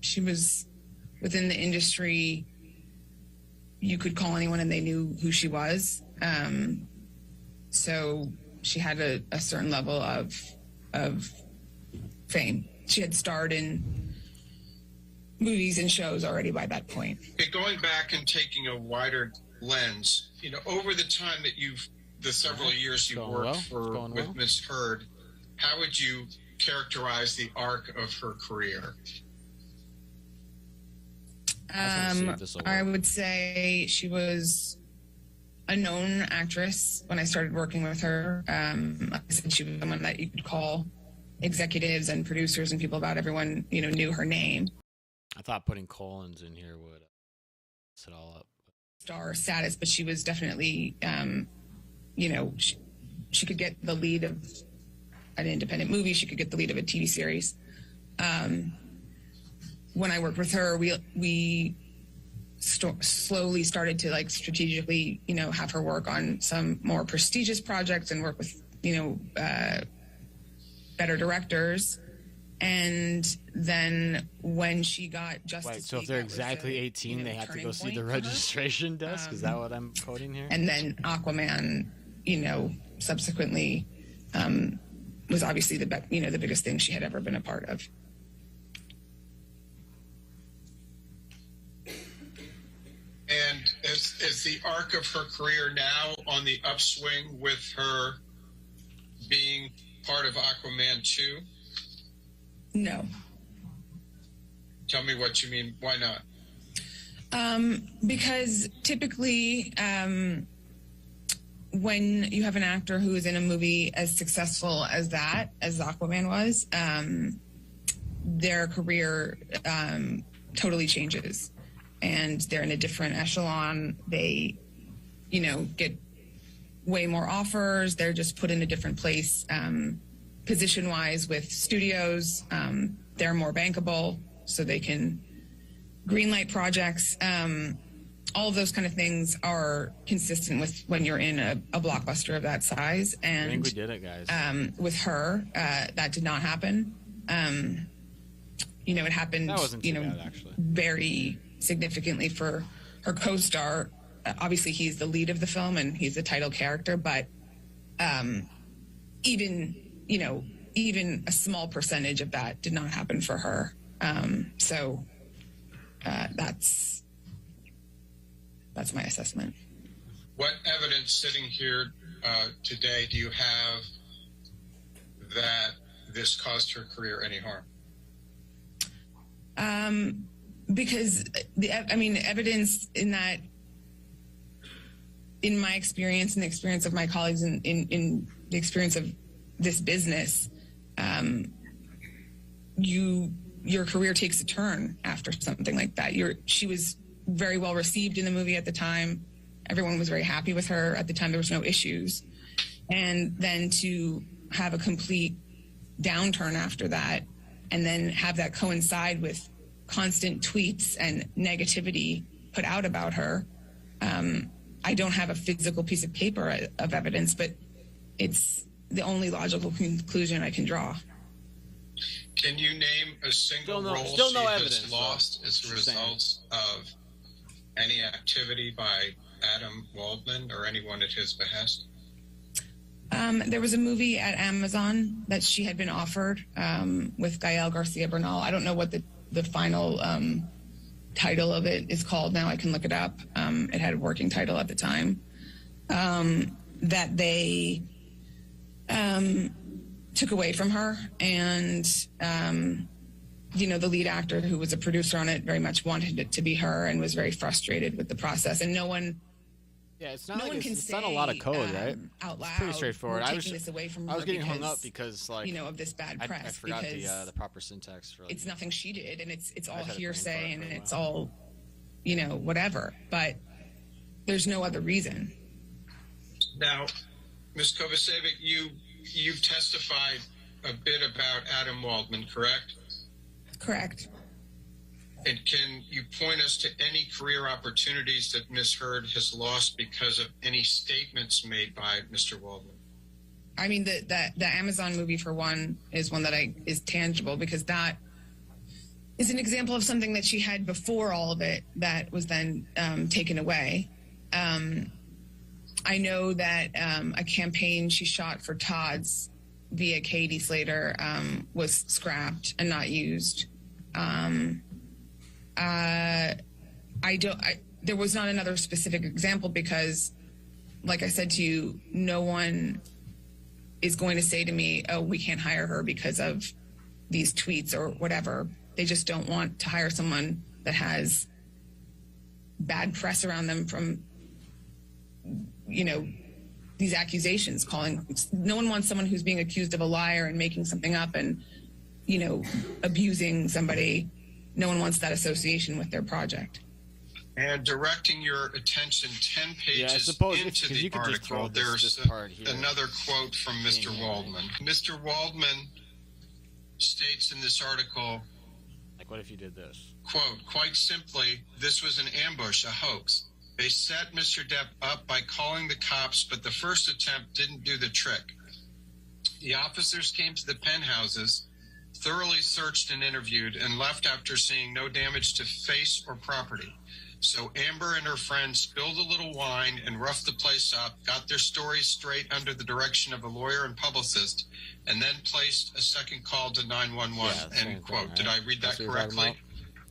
She was within the industry. You could call anyone and they knew who she was. So she had a certain level of fame. She had starred in movies and shows already by that point. Okay, going back and taking a wider lens, over the time that the several years you worked with Ms. Heard, how would you characterize the arc of her career? I would say she was a known actress when I started working with her. Like I said, she was someone that you could call executives and producers and people about everyone, knew her name. I thought putting colons in here would set it all up. Star status, but she was definitely, she could get the lead of an independent movie. She could get the lead of a TV series. When I worked with her, we slowly started to strategically, have her work on some more prestigious projects and work with, better directors. And then when she got Justice League, so if they're exactly 18, they have to go see the registration desk? Is that what I'm quoting here? And then Aquaman, subsequently was obviously the biggest thing she had ever been a part of. And is the arc of her career now on the upswing with her being part of Aquaman 2? No. Tell me what you mean. Why not? Because typically, when you have an actor who is in a movie as successful as Aquaman was, their career totally changes. And they're in a different echelon. They, get way more offers. They're just put in a different place, position-wise with studios. They're more bankable, so they can greenlight projects. All of those kind of things are consistent with when you're in a blockbuster of that size. And I think we did it, guys. With her, that did not happen. It happened, That wasn't too bad, actually. very significantly for her co-star. Obviously, he's the lead of the film and he's the title character, but even a small percentage of that did not happen for her. That's my assessment. What evidence sitting here today do you have that this caused her career any harm? Because evidence in that, in my experience and the experience of my colleagues in the experience of this business, your career takes a turn after something like that. She was very well received in the movie at the time. Everyone was very happy with her at the time. There was no issues. And then to have a complete downturn after that, and then have that coincide with constant tweets and negativity put out about her. I don't have a physical piece of paper of evidence, but it's the only logical conclusion I can draw. Can you name a single role still no she evidence, has lost as a result of any activity by Adam Waldman or anyone at his behest? There was a movie at Amazon that she had been offered with Gael Garcia Bernal. I don't know what the final title of it is called now. I can look it up. It had a working title at the time. That they took away from her. And, the lead actor who was a producer on it very much wanted it to be her and was very frustrated with the process. And no one... Yeah, it's not it's not a lot of code, right? Out loud, it's pretty straightforward. I was getting hung up because of this bad press. I forgot the proper syntax for it's nothing she did, and it's all hearsay and it's all whatever. But there's no other reason. Now, Ms. Kovacevic, you've testified a bit about Adam Waldman, correct? Correct. And can you point us to any career opportunities that Ms. Heard has lost because of any statements made by Mr. Waldman? I mean, the Amazon movie, for one, is one that is tangible, because that is an example of something that she had before all of it that was then taken away. I know that a campaign she shot for Todd's via Katie Slater was scrapped and not used. There was not another specific example because, like I said to you, no one is going to say to me, oh, we can't hire her because of these tweets or whatever. They just don't want to hire someone that has bad press around them from, these accusations. No one wants someone who's being accused of a liar and making something up and, abusing somebody. No one wants that association with their project. And directing your attention 10 pages into the article, there's another quote from Mr. Waldman. Mr. Waldman states in this article, like, what if you did this? Quote, quite simply, this was an ambush, a hoax. They set Mr. Depp up by calling the cops, but the first attempt didn't do the trick. The officers came to the penthouses, thoroughly searched and interviewed, and left after seeing no damage to face or property. So Amber and her friends spilled a little wine and roughed the place up, got their stories straight under the direction of a lawyer and publicist, and then placed a second call to 911, end quote. Right? Did I read that correctly?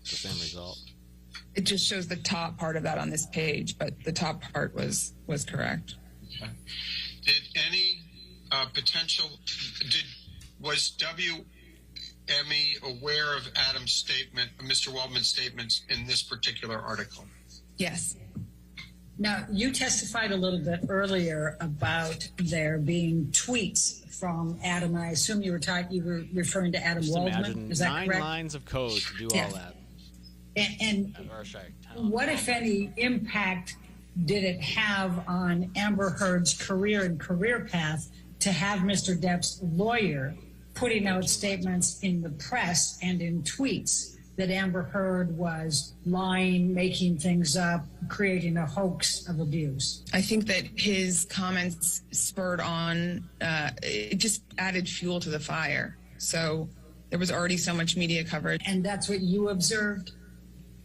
It's the same result. It just shows the top part of that on this page, but the top part was correct. Okay. Did any was WME aware of Adam's statement, Mr. Waldman's statements in this particular article? Yes. Now, you testified a little bit earlier about there being tweets from Adam, and I assume you were referring to Adam Waldman. Is that correct? 9 lines of code to do all that. And what, if any, impact did it have on Amber Heard's career and career path to have Mr. Depp's lawyer putting out statements in the press and in tweets that Amber Heard was lying, making things up, creating a hoax of abuse? I think that his comments spurred on, it just added fuel to the fire. So there was already so much media coverage. And that's what you observed?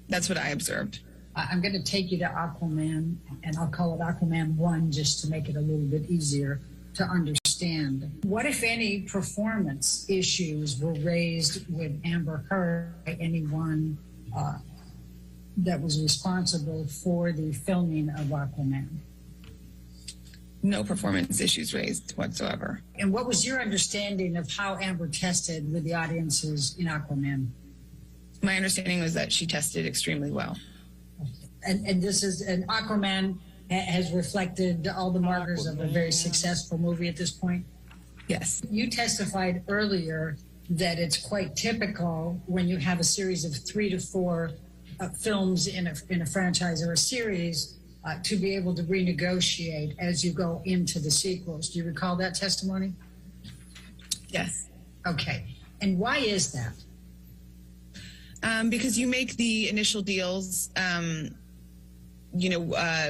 That's what I observed. I'm going to take you to Aquaman, and I'll call it Aquaman 1 just to make it a little bit easier to understand. What, if any, performance issues were raised with Amber Heard by anyone that was responsible for the filming of Aquaman? No performance issues raised whatsoever. And what was your understanding of how Amber tested with the audiences in Aquaman? My understanding was that she tested extremely well. And this is an Aquaman has reflected all the markers of a very successful movie at this point? Yes. You testified earlier that it's quite typical when you have a series of 3 to 4 films in a franchise or a series to be able to renegotiate as you go into the sequels. Do you recall that testimony? Yes. Okay. And why is that? Because you make the initial deals,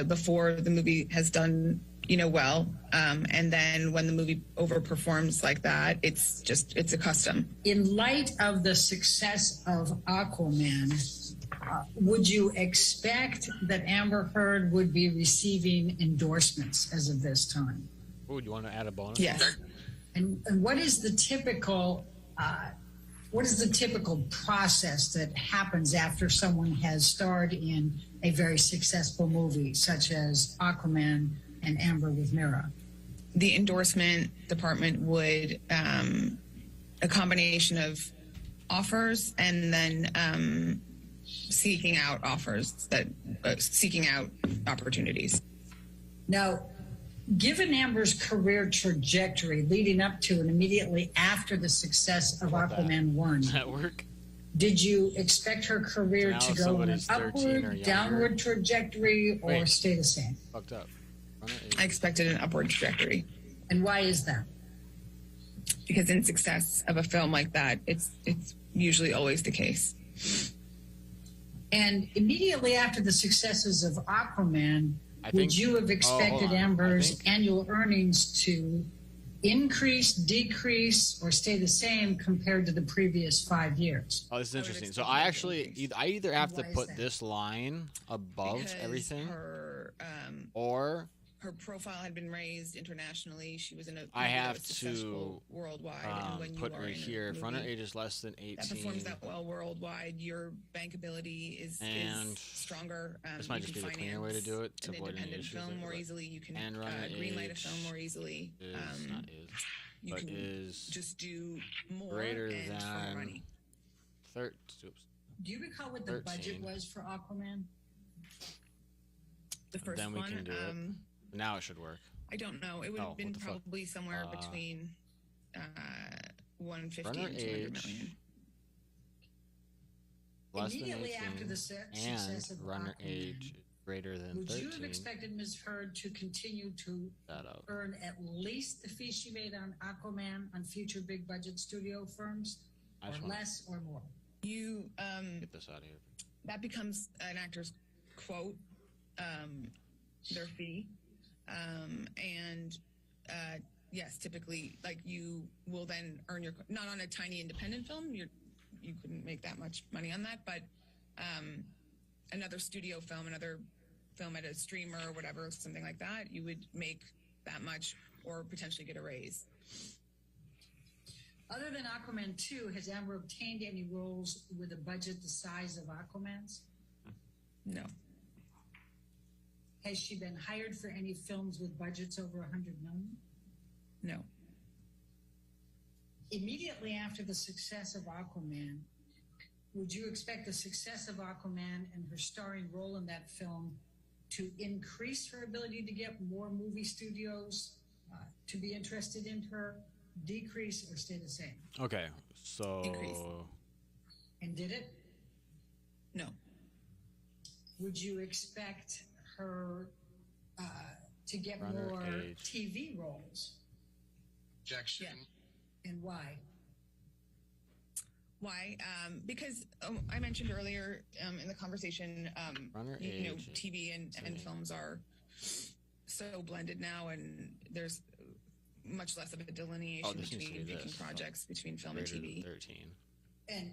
before the movie has done, well. And then when the movie overperforms like that, it's a custom. In light of the success of Aquaman, would you expect that Amber Heard would be receiving endorsements as of this time? Oh, do you want to add a bonus? Yes. And what is the typical process that happens after someone has starred in a very successful movie, such as Aquaman and Amber with Mira? The endorsement department would, a combination of offers and then seeking out opportunities. Now, given Amber's career trajectory leading up to and immediately after the success of Aquaman 1, that work? Did you expect her career to go in an upward, downward trajectory, or stay the same? Fucked up. I expected an upward trajectory. And why is that? Because in success of a film like that, it's usually always the case. And immediately after the successes of Aquaman, would you have expected Amber's annual earnings to increase, decrease, or stay the same compared to the previous 5 years? Oh, this is interesting. So I either have to put this line above everything, or her profile had been raised internationally. She was in a I have successful worldwide. And when put you right here. If runner age is less than 18, that performs that well worldwide, your bankability is stronger. This might just be the cleaner way to do it to avoid any issues. Film more easily. You can greenlight a film more easily. You can just do more greater and than for more money. 13. Do you recall what the budget was for Aquaman? The first then we one. can do it. Now it should work. I don't know. It would have been probably somewhere between 150 and 200 million. Less Immediately than 18, after the success of runner Aquaman, age greater than would 13. you have expected Ms. Heard to continue to earn at least the fee she made on Aquaman on future big budget studio firms, or less or more? You get this out of here. That becomes an actor's quote, their fee, and yes, typically, like you will then earn your not on a tiny independent film. You couldn't make that much money on that, but another studio film, another film at a streamer or whatever, something like that, you would make that much or potentially get a raise. Other than Aquaman 2, has Amber obtained any roles with a budget the size of Aquaman's? No. Has she been hired for any films with budgets over $100 million? No. Immediately after the success of Aquaman, would you expect the success of Aquaman and her starring role in that film to increase her ability to get more movie studios to be interested in her, decrease, or stay the same? Okay, so... Increase. And did it? No. Would you expect her to get Runner more age. TV roles? Objection. And why? Why? Because I mentioned earlier in the conversation, Runner you know, age. TV and films are so blended now, and there's much less of a delineation this needs to between be making this. projects between film and Greater than TV. 13. And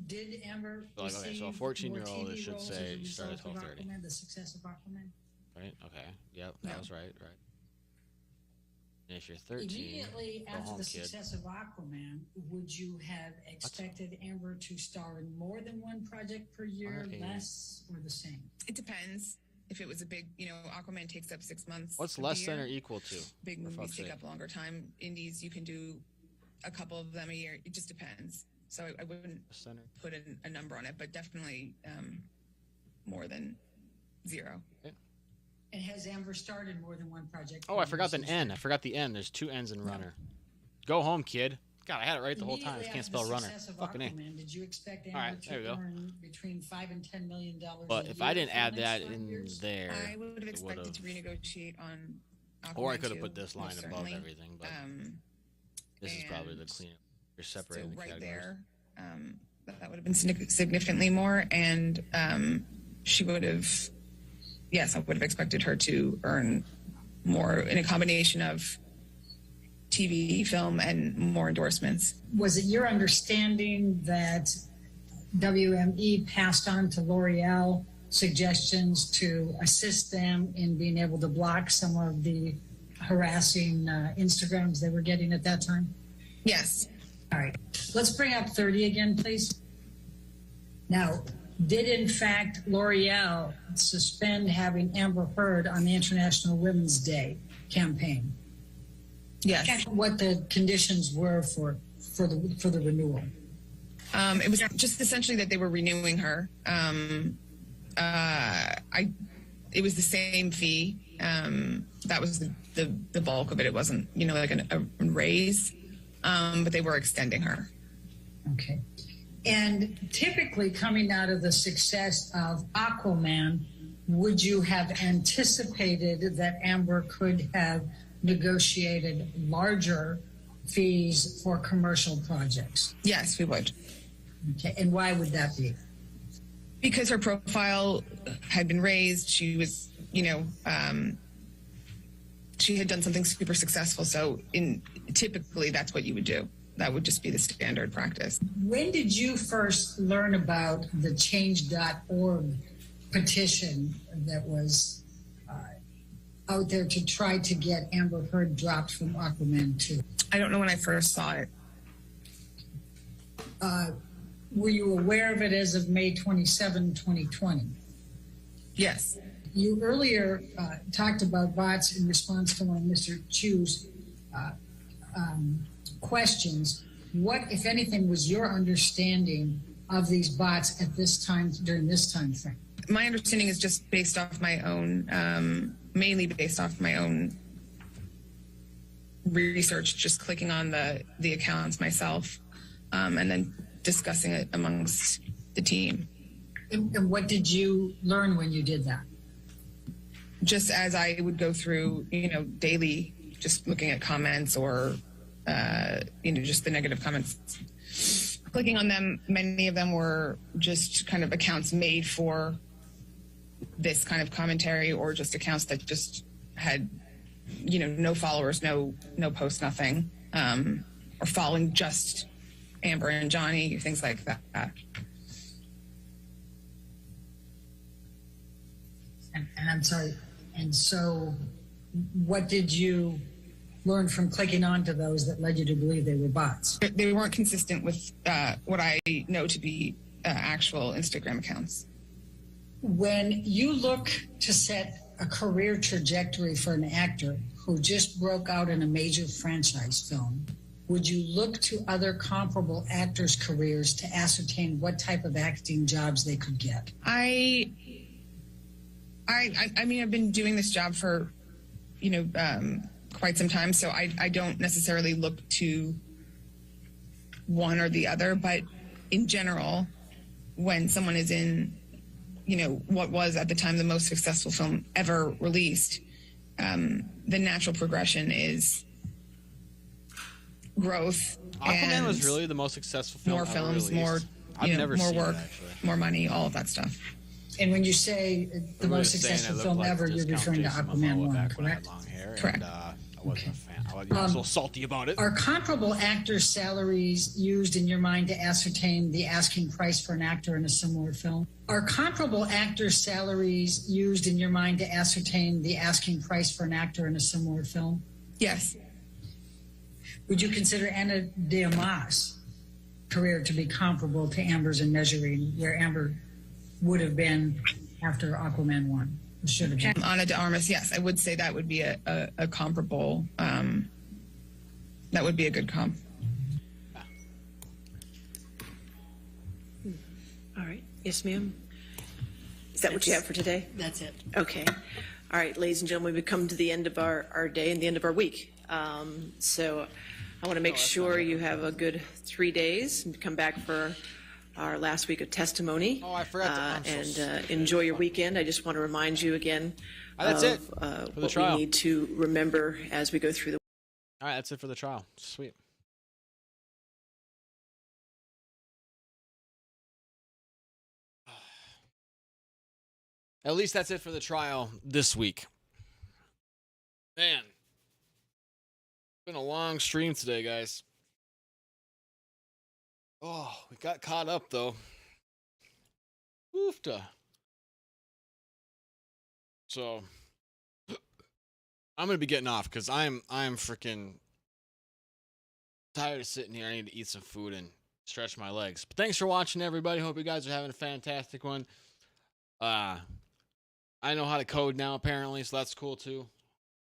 did Amber So, like, okay, so a receive 14-year-old, more it TV should roles say as a start at result of 12:30. Aquaman, the success of Aquaman? Right? Okay. Yep, that was right. And if you're 13, Immediately go after home, the kid. success of Aquaman, would you have expected Amber to star in more than one project per year, Okay. less, or the same? It depends. If it was a big, you know, Aquaman takes up 6 months. What's of the less than year. or equal to? Big for movies fuck's take sake? up longer time. Indies, you can do a couple of them a year. It just depends. So I wouldn't put a number on it, but definitely more than 0. Okay. And has Amber starred in more than one project? Oh, I forgot the N. I forgot the N. There's 2 N's in runner. Go home, kid. God, I had it right the whole time. I just can't spell runner. Fucking A. Aquaman, did you expect Amber All right, there we to go. earn between $5 and $10 million? But if I didn't add that in there, I would have it expected would've- to renegotiate on Aquaman Or I could have 2, put this line most above certainly. everything, but this is probably the and cleanup. You're separating So the right categories. there, that would have been significantly more, and she would have, yes, I would have expected her to earn more in a combination of TV, film, and more endorsements. Was it your understanding that WME passed on to L'Oreal suggestions to assist them in being able to block some of the harassing Instagrams they were getting at that time? Yes. All right. Let's bring up 30 again, please. Now, did in fact L'Oreal suspend having Amber Heard on the International Women's Day campaign? Yes. What the conditions were for the renewal? It was just essentially that they were renewing her. It was the same fee. That was the bulk of it. It wasn't, you know, like a raise, but they were extending her. Okay. And typically coming out of the success of Aquaman, would you have anticipated that Amber could have negotiated larger fees for commercial projects? Yes, we would. Okay. And why would that be? Because her profile had been raised. She was, you know, she had done something super successful. So typically that's what you would do. That would just be the standard practice. When did you first learn about the change.org petition that was out there to try to get Amber Heard dropped from Aquaman 2? I don't know when I first saw it. Were you aware of it as of May 27, 2020? Yes. You earlier talked about bots in response to one of Mr. Chu's questions. What, if anything, was your understanding of these bots at this time, during this time frame? My understanding is just based off my own, mainly based off my own research, just clicking on the accounts myself, and then discussing it amongst the team. And what did you learn when you did that? Just as I would go through, you know, daily, just looking at comments or, you know, just the negative comments, clicking on them. Many of them were just kind of accounts made for this kind of commentary, or just accounts that just had, you know, no followers, no posts, nothing, or following just Amber and Johnny, things like that. And I'm sorry. And so what did you learn from clicking onto those that led you to believe they were bots? They weren't consistent with what I know to be actual Instagram accounts. When you look to set a career trajectory for an actor who just broke out in a major franchise film, would you look to other comparable actors' careers to ascertain what type of acting jobs they could get? I mean, I've been doing this job for, you know, quite some time, so I don't necessarily look to one or the other, but in general, when someone is in, you know, what was at the time the most successful film ever released, the natural progression is growth. Aquaman was really the most successful film more ever films, released. more I've never more seen work, it, actually. more money, all of that stuff. And when you say the Everybody most was saying successful I looked film like ever, you're Discount referring to Jason Aquaman Momoa 1, back when I had correct? long hair, Correct. and I wasn't a fan. I was a little salty about it. Are comparable actors' salaries used in your mind to ascertain the asking price for an actor in a similar film? Are comparable actors' salaries used in your mind to ascertain the asking price for an actor in a similar film? Yes. Would you consider Ana de Armas' career to be comparable to Amber's in measuring where Amber would have been after Aquaman 1? Should have been. Ana de Armas, yes, I would say that would be a comparable. That would be a good comp. All right. Yes, ma'am. Is that what you have for today? That's it. Okay. All right, ladies and gentlemen, we've come to the end of our day and the end of our week. So I want to make sure you have a good 3 days and come back for our last week of testimony. Oh, I forgot to. Enjoy your weekend. I just want to remind you again That's of it for the what trial. we need to remember as we go through the. All right, that's it for the trial. Sweet. At least that's it for the trial this week. Man, it's been a long stream today, guys. Oh, we got caught up though. Oofta. So I'm gonna be getting off because I'm freaking tired of sitting here. I need to eat some food and stretch my legs. But thanks for watching, everybody. Hope you guys are having a fantastic one. I know how to code now, apparently, so that's cool too.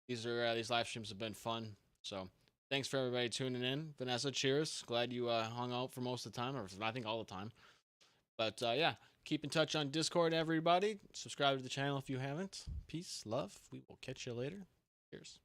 These live streams have been fun. So thanks for everybody tuning in. Vanessa, cheers. Glad you hung out for most of the time, or I think all the time. But yeah, keep in touch on Discord, everybody. Subscribe to the channel if you haven't. Peace, love. We will catch you later. Cheers.